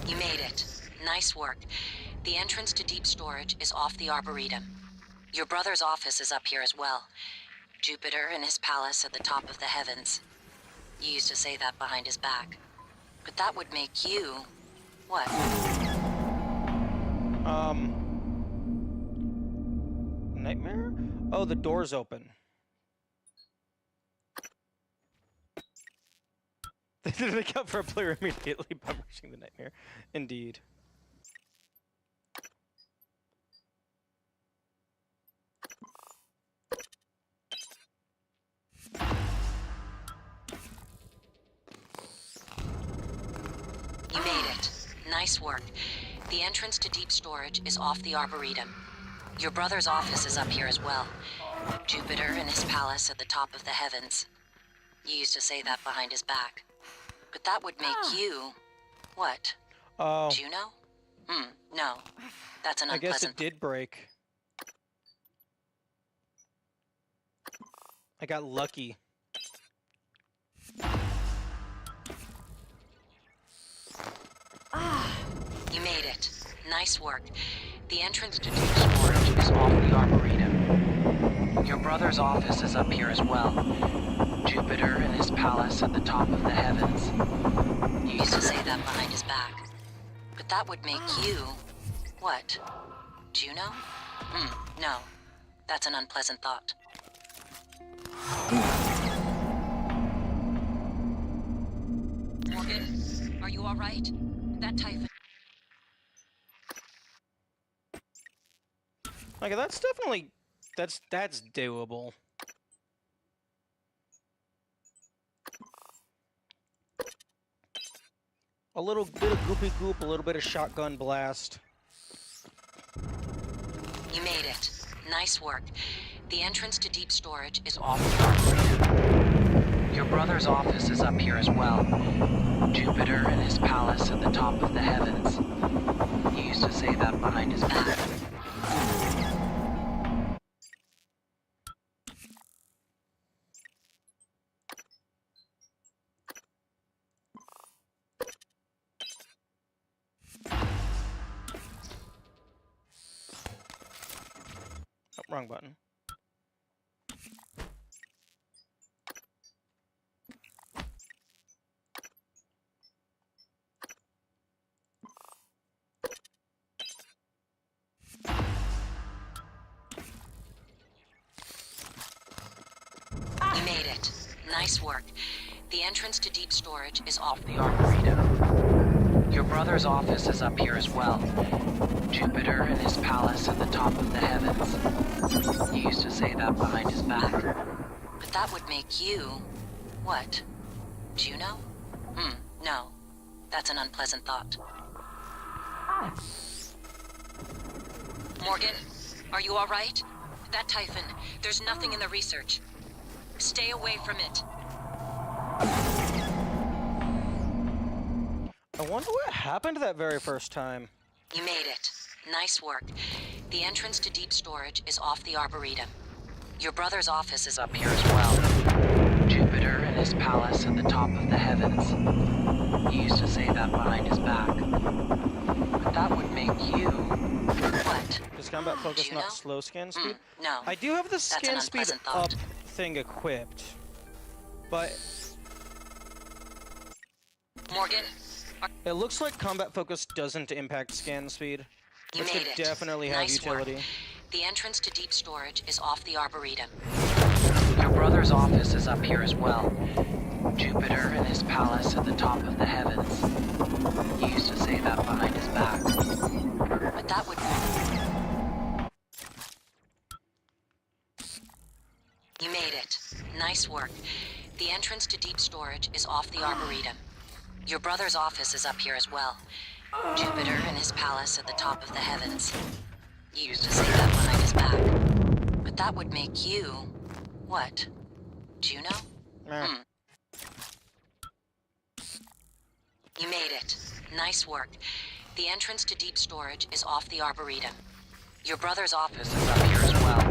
You made it. Nice work. The entrance to deep storage is off the Arboretum. Your brother's office is up here as well. Jupiter and his palace at the top of the heavens. You used to say that behind his back. But that would make you... what? Nightmare? Oh, the door's open. They didn't account for a player immediately by rushing the nightmare. Indeed. You made it. Nice work. The entrance to deep storage is off the Arboretum. Your brother's office is up here as well. Jupiter and his palace at the top of the heavens. You used to say that behind his back. But that would make you... what? Oh. Do you know? No. That's an I unpleasant... guess it did break. I got lucky. You made it. Nice work. The entrance to deep storage is off the Arboretum. Your brother's office is up here as well. Jupiter and his palace at the top of the heavens. You used to say that behind his back. But that would make you... what? Do you know? No. That's an unpleasant thought. Morgan, are you all right? That Typhon... Okay, that's definitely... That's doable. A little bit of goopy goop, a little bit of shotgun blast. You made it. Nice work. The entrance to deep storage is off the Arboretum. Your brother brother's office is up here as well. Jupiter and his palace at the top of the heavens. He used to say that behind his back. Oh, wrong button. You made it. Nice work. The entrance to deep storage is off the Arboretum. Your brother's office is up here as well. Jupiter and his palace at the top of the heavens. He used to say that behind his back. But that would make you... what? Juno? No. That's an unpleasant thought. Morgan, are you all right? That Typhon, there's nothing in the research. Stay away from it. I wonder what happened that very first time. You made it. Nice work. The entrance to deep storage is off the Arboretum. Your brother's office is up here as well. Jupiter and his palace at the top of the heavens. He used to say that behind his back. But that would make you... what? Is combat focus not slow scan speed? No. I do have the That's an scan speed unpleasant up thought. thing equipped. But Morgan, it looks like combat focus doesn't impact scan speed. you Which made could it. definitely have Nice utility. work. The entrance to deep storage is off the Arboretum. Your brother's office is up here as well. Jupiter and his palace at the top of the heavens. He used to say that behind his back. But that would... You made it. Nice work. The entrance to deep storage is off the Arboretum. Your brother's office is up here as well. Jupiter and his palace at the top of the heavens. He used to say that behind his back. But that would make you... what? Juno? You made it. Nice work. The entrance to deep storage is off the Arboretum. Your brother's office is up here as well.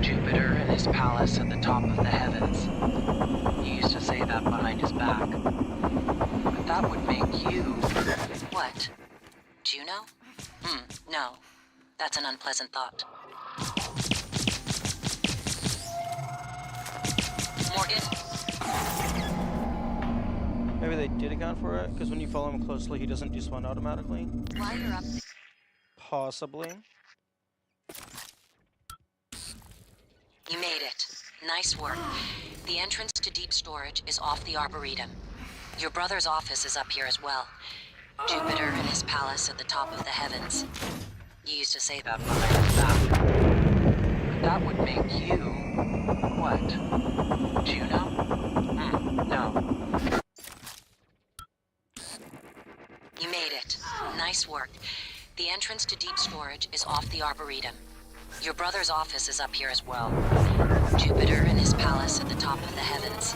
Jupiter and his palace at the top of the heavens. He used to say that behind his back. But that would make you... what? Juno? No. That's an unpleasant thought. Morgan? Maybe they did account for it, because when you follow him closely, he doesn't despawn automatically. While you're up... Possibly. You made it. Nice work. The entrance to deep storage is off the Arboretum. Your brother's office is up here as well. Jupiter and his palace at the top of the heavens. You used to say that behind his back. But that would make you... what? Juno? No. You made it. Nice work. The entrance to deep storage is off the Arboretum. Your brother's office is up here as well. Jupiter and his palace at the top of the heavens.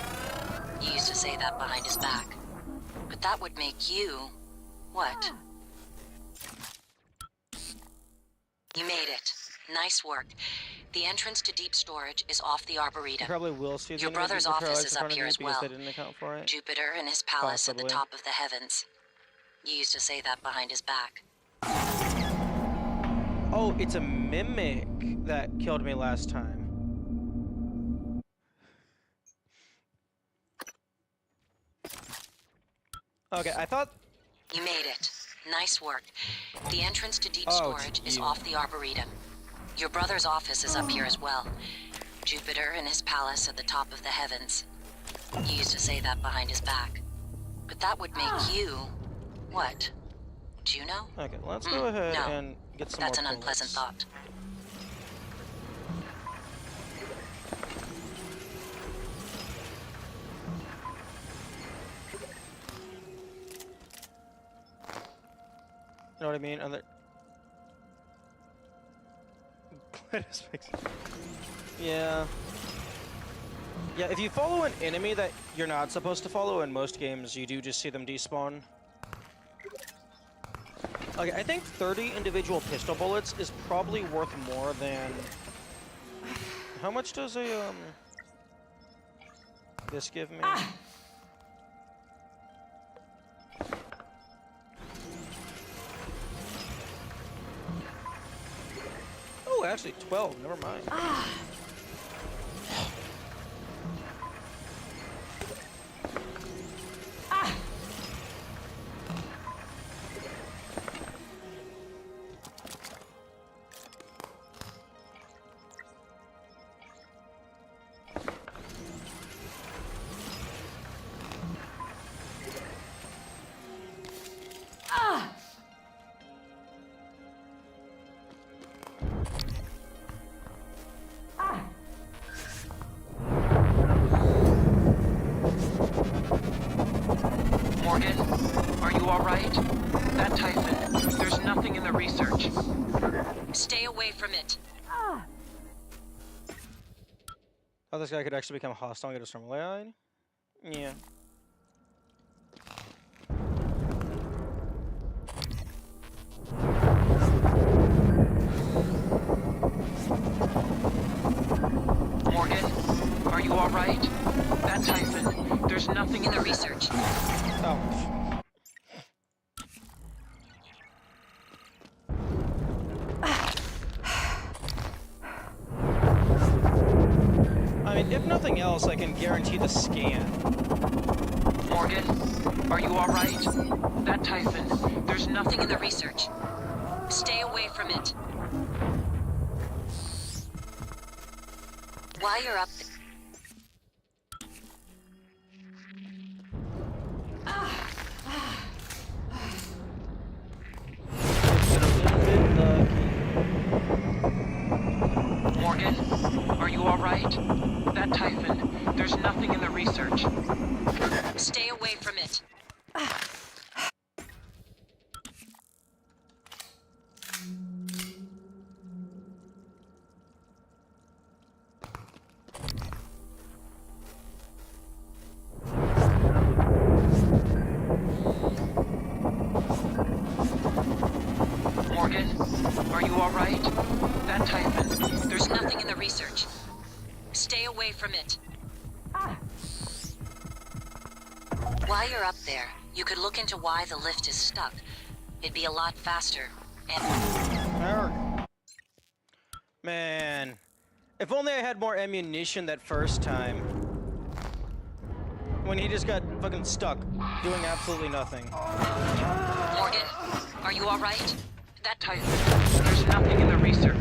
You used to say that behind his back. But that would make you... what? You made it. Nice work. The entrance to deep storage is off the Arboretum. You probably will see Your the brother's office is up here as well. They didn't account for it. Jupiter and his palace at the Possibly. top of the heavens. You used to say that behind his back. Oh, it's a mimic that killed me last time. Okay, I thought... You made it. Nice work. The entrance to deep Oh, storage it's is you. off the Arboretum. Your brother's office is up here as well. Jupiter and his palace at the top of the heavens. You used to say that behind his back. But that would make you... what? Juno? Okay, let's go ahead no. and get some That's more an unpleasant bullets. thought. You know what I mean? And yeah. Yeah, if you follow an enemy that you're not supposed to follow in most games, you do just see them despawn. Okay, I think 30 individual pistol bullets is probably worth more than... How much does a, this give me? Oh, actually 12, never mind. Morgan, are you alright? That Typhon, there's nothing in the research. Stay away from it. Oh, this guy could actually become hostile and get us from line? Yeah. Morgan, are you alright? That Typhon, there's nothing in the research. Oh. I mean, if nothing else, I can guarantee the scan. Morgan, are you alright? That Typhon, there's nothing in the research. Stay away from it. While you're up Morgan, are you alright? That Typhon, there's nothing in the research. Stay away from it. Morgan, are you alright? That Typhon, there's nothing in the research. Stay away from it. While you're up there, you could look into why the lift is stuck. It'd be a lot faster and... Man. If only I had more ammunition that first time. When he just got fucking stuck, doing absolutely nothing. Morgan, are you alright? That Typhon, there's nothing in the research.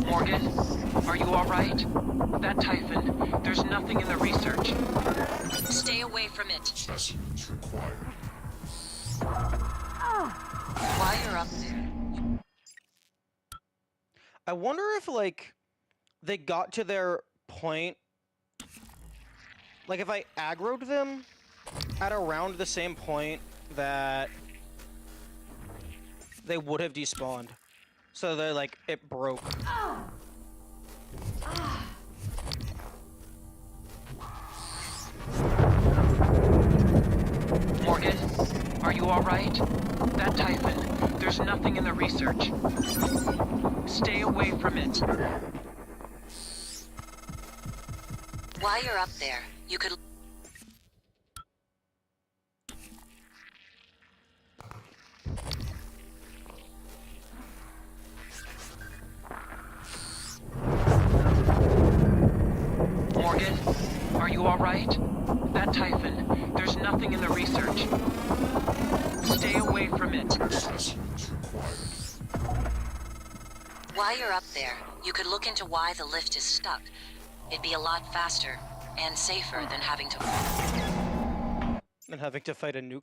Morgan, are you alright? That Typhon, there's nothing in the research. Stay away from it. Specimens required. While you're up there. I wonder if, like, they got to their point... Like, if I aggroed them at around the same point that they would have despawned. So they're like, it broke. Morgan, are you alright? That Typhon, there's nothing in the research. Stay away from it. While you're up there, you could... Morgan, are you alright? That Typhon, there's nothing in the research. Stay away from it. Specimens required. While you're up there, you could look into why the lift is stuck. It'd be a lot faster and safer than having to... Than having to fight a nuke.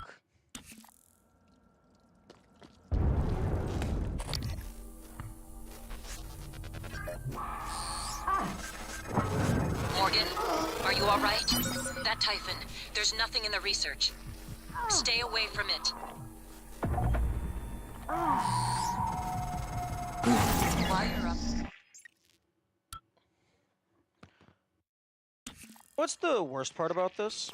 Morgan, are you alright? That Typhon, there's nothing in the research. Stay away from it. While you're up. What's the worst part about this?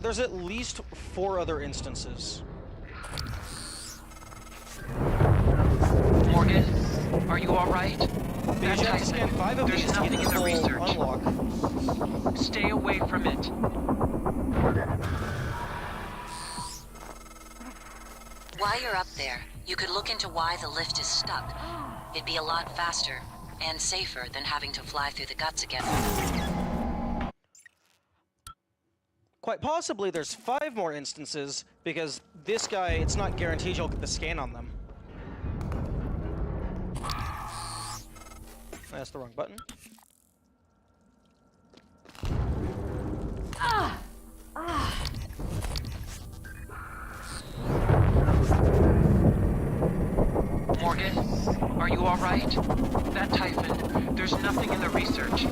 There's at least 4 other instances. Morgan, are you alright? Because you have to scan 5 of these to get the full unlock. Stay away from it. While you're up there, you could look into why the lift is stuck. It'd be a lot faster and safer than having to fly through the guts again. Quite possibly there's 5 more instances, because this guy, it's not guaranteed you'll get the scan on them. That's the wrong button. Morgan, are you alright? That Typhon, there's nothing in the research.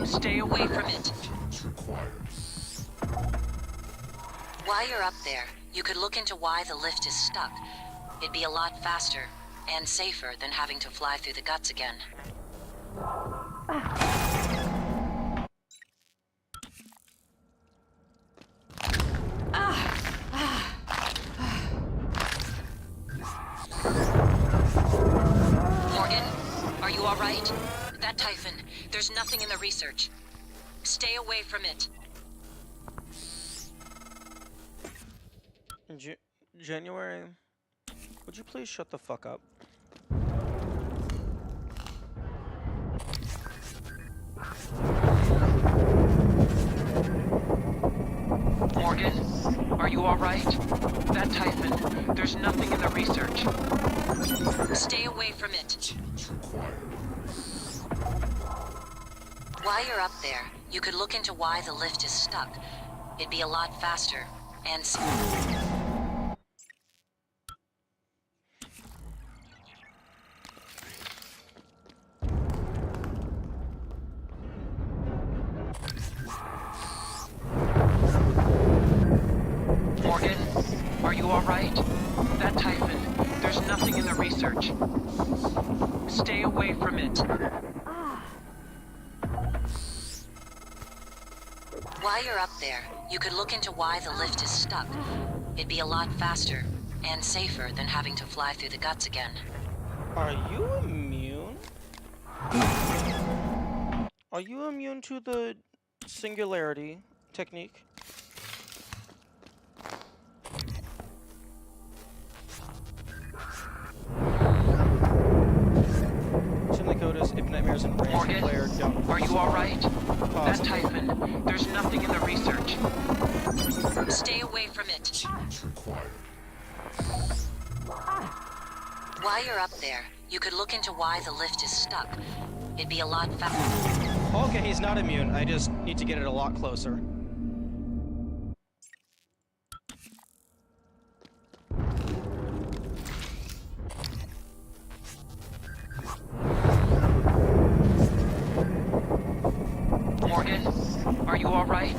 Stay away from it. While you're up there, you could look into why the lift is stuck. It'd be a lot faster and safer than having to fly through the guts again. Morgan, are you alright? That Typhon, there's nothing in the research. Stay away from it. January, would you please shut the fuck up? Morgan, are you alright? That Typhon, there's nothing in the research. Stay away from it. While you're up there, you could look into why the lift is stuck. It'd be a lot faster and Morgan, are you alright? That Typhon, there's nothing in the research. Stay away from it. While you're up there, you could look into why the lift is stuck. It'd be a lot faster and safer than having to fly through the guts again. Are you immune? Are you immune to the singularity technique? Sim the code is if nightmares and brains Morgan, player don't. Are you alright? That Typhon, there's nothing in the research. Stay away from it. While you're up there, you could look into why the lift is stuck. It'd be a lot faster. Okay, he's not immune. I just need to get it a lot closer. Morgan, are you alright?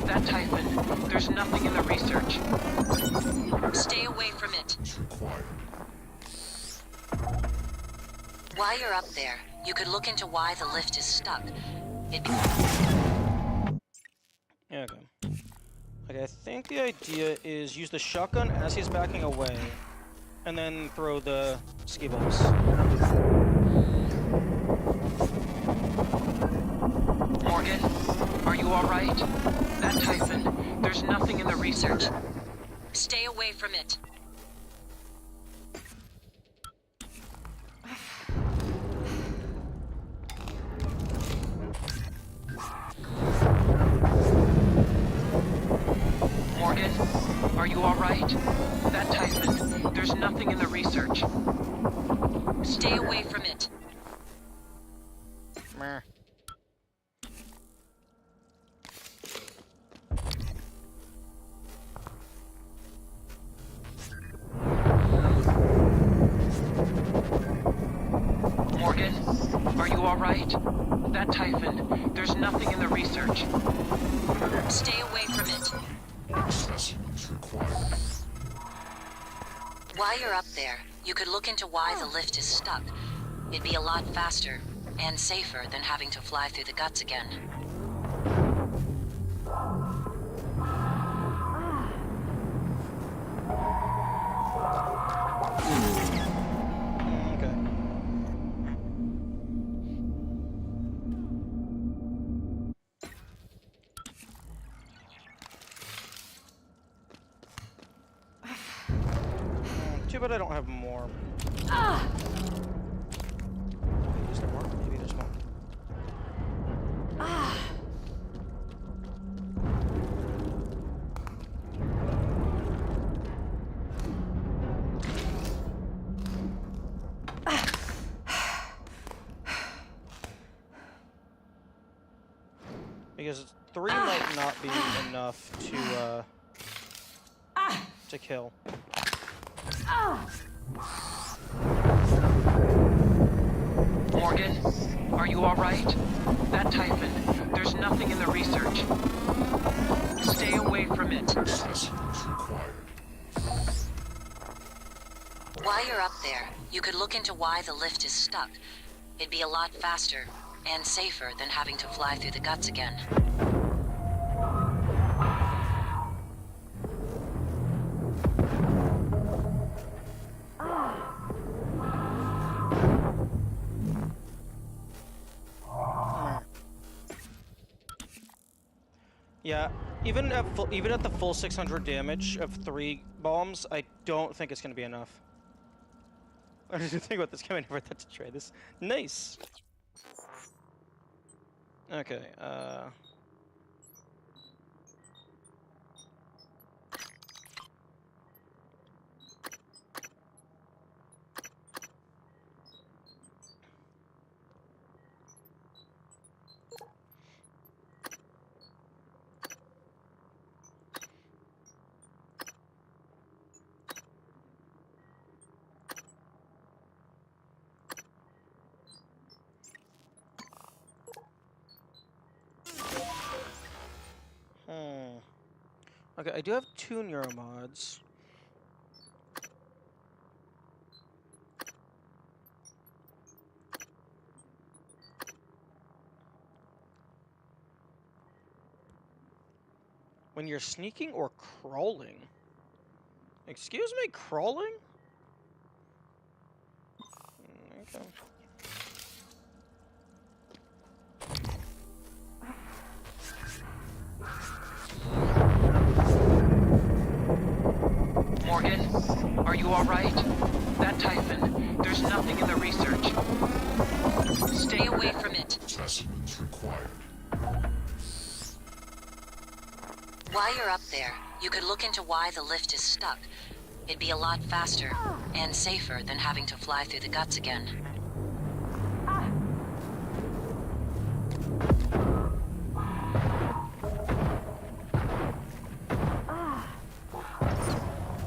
That Typhon, there's nothing in the research. Stay away from it. While you're up there, you could look into why the lift is stuck. It'd be... Yeah, okay. Okay, I think the idea is use the shotgun as he's backing away, and then throw the ski balls. Morgan, are you alright? That Typhon, there's nothing in the research. Stay away from it. Morgan, are you alright? That Typhon, there's nothing in the research. Stay away from it. Meh. Morgan, are you alright? That Typhon, there's nothing in the research. Stay away from it. While you're up there, you could look into why the lift is stuck. It'd be a lot faster and safer than having to fly through the guts again. Too bad I don't have more. Is there more? Maybe there's more. Because 3 might not be enough to kill. Morgan, are you alright? That Typhon, there's nothing in the research. Stay away from it. While you're up there, you could look into why the lift is stuck. It'd be a lot faster and safer than having to fly through the guts again. Yeah, even at the full 600 damage of 3 bombs, I don't think it's gonna be enough. I didn't think about this. Coming never thought to try this. Nice. Okay. Okay, I do have 2 neuromods. When you're sneaking or crawling? Excuse me, crawling? Okay. Morgan, are you alright? That Typhon, there's nothing in the research. Stay away from it. Specimens required. While you're up there, you could look into why the lift is stuck. It'd be a lot faster and safer than having to fly through the guts again.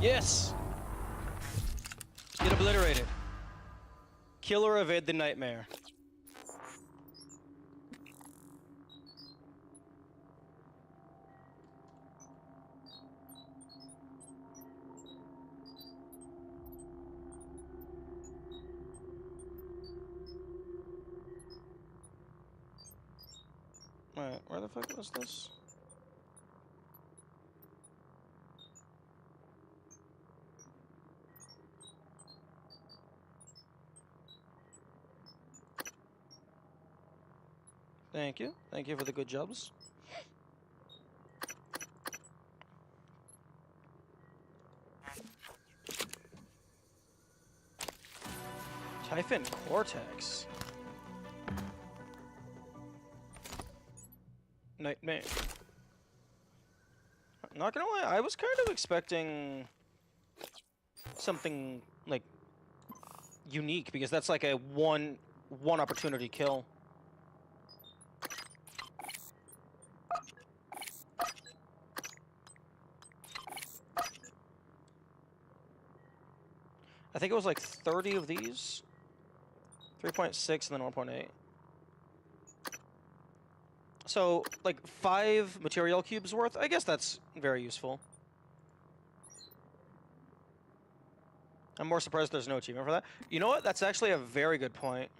Yes! Get obliterated. Kill or evade the nightmare. Alright, where the fuck was this? Thank you. Thank you for the good jobs. Typhon Cortex. Nightmare. Not gonna lie, I was kind of expecting something like unique because that's like a one opportunity kill. I think it was like 30 of these. 3.6 and then 1.8. So, like 5 material cubes worth. I guess that's very useful. I'm more surprised there's no achievement for that. You know what? That's actually a very good point.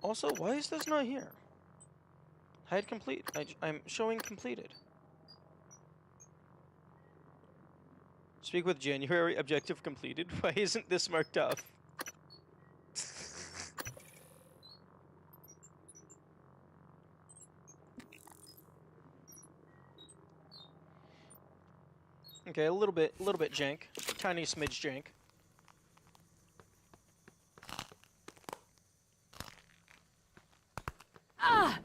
Also, why is this not here? Hide complete. I'm showing completed. Speak with January. Objective completed. Why isn't this marked off? Okay, a little bit jank. Tiny smidge jank. Ah!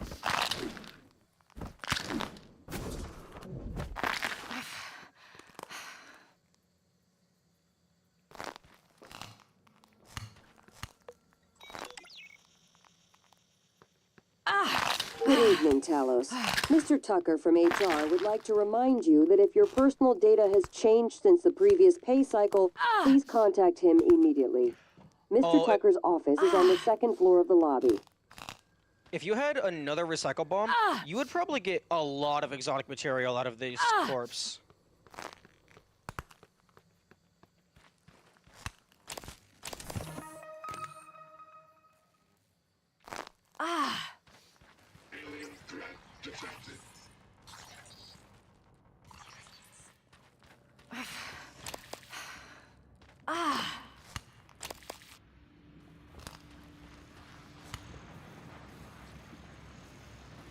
Good evening, Talos. Mr. Tucker from HR would like to remind you that if your personal data has changed since the previous pay cycle, please contact him immediately. Mr. Tucker's office is on the second floor of the lobby. If you had another recycle bomb, you would probably get a lot of exotic material out of these corpse. Alien threat detected.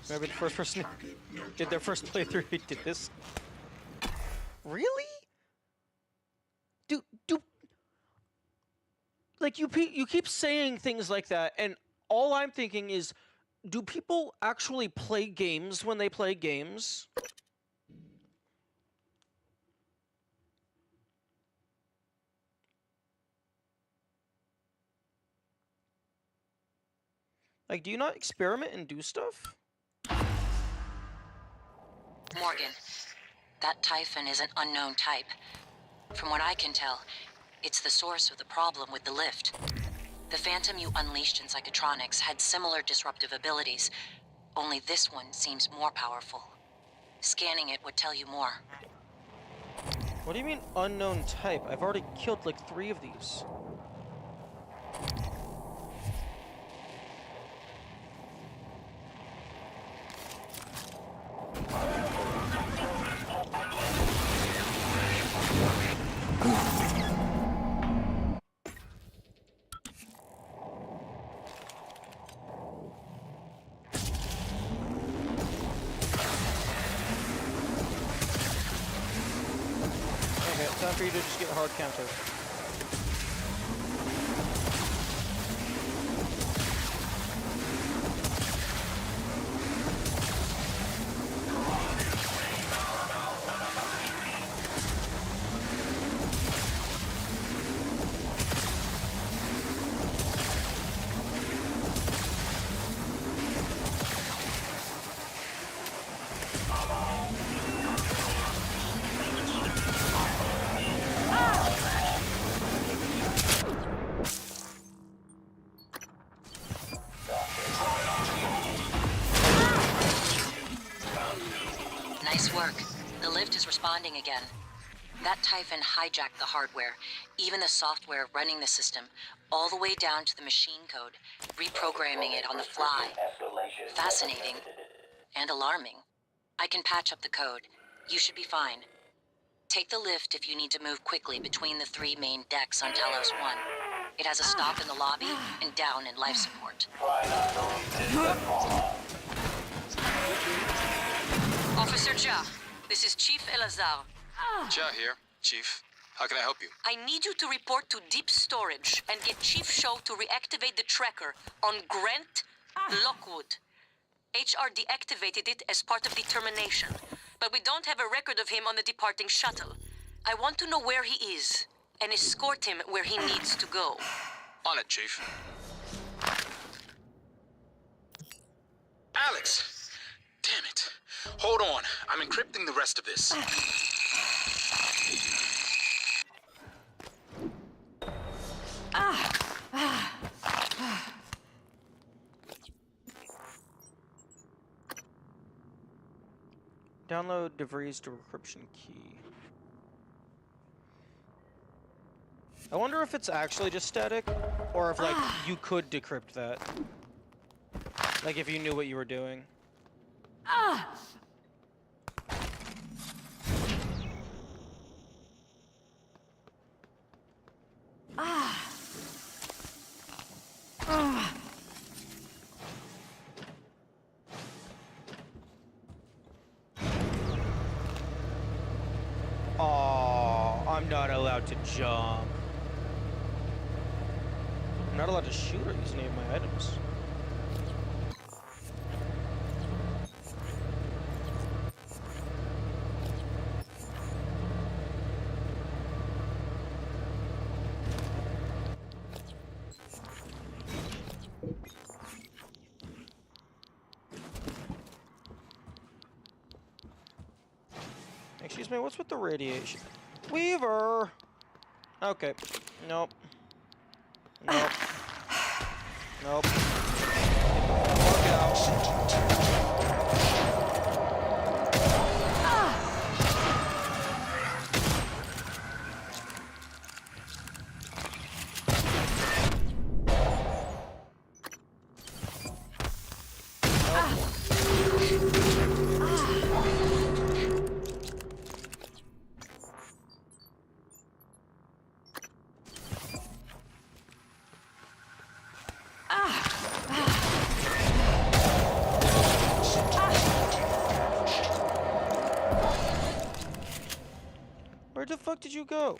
Maybe the first person did their first playthrough who did this. Really? Do like you keep saying things like that, and all I'm thinking is, do people actually play games when they play games? Like, do you not experiment and do stuff? Morgan, that Typhon is an unknown type. From what I can tell, it's the source of the problem with the lift. The Phantom you unleashed in Psychotronics had similar disruptive abilities, only this one seems more powerful. Scanning it would tell you more. What do you mean, unknown type? I've already killed like 3 of these. Time for you to just get hard counter. Nice work. The lift is responding again. That Typhon hijacked the hardware, even the software running the system, all the way down to the machine code, reprogramming it on the fly. Fascinating. And alarming. I can patch up the code. You should be fine. Take the lift if you need to move quickly between the 3 main decks on Talos 1. It has a stop in the lobby and down in life support. Officer Ja, this is Chief Elazar. Ja here, Chief. How can I help you? I need you to report to Deep Storage and get Chief Show to reactivate the tracker on Grant Lockwood. HR deactivated it as part of the termination, but we don't have a record of him on the departing shuttle. I want to know where he is and escort him where he needs to go. On it, Chief. Alex! Damn it. Hold on. I'm encrypting the rest of this. Download DeVries decryption key. I wonder if it's actually just static, or if, like, you could decrypt that. Like, if you knew what you were doing. Oh, I'm not allowed to jump. I'm not allowed to shoot or use any of my items. Excuse me, what's with the radiation? Weaver! Okay. Nope. Nope. Nope. Fuck out. Where the fuck did you go?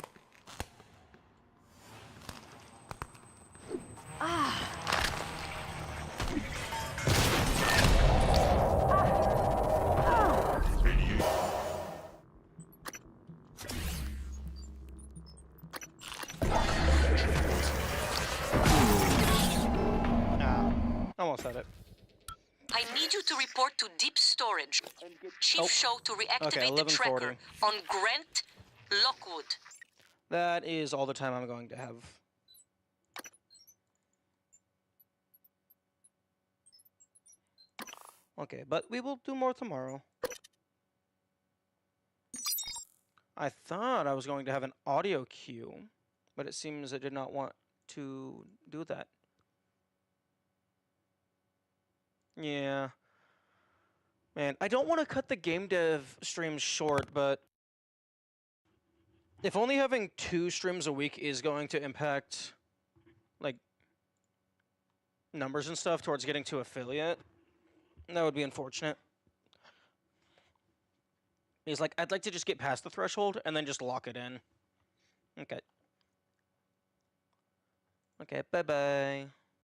Almost had it. I need you to report to deep storage. Chief Show to reactivate the tracker 11:40. on Grant Lockwood. That is all the time I'm going to have. Okay, but we will do more tomorrow. I thought I was going to have an audio cue, but it seems it did not want to do that. Yeah. Man, I don't want to cut the game dev streams short, but if only having 2 streams a week is going to impact, like, numbers and stuff towards getting to affiliate, that would be unfortunate. He's like, I'd like to just get past the threshold and then just lock it in. Okay. Okay, bye-bye.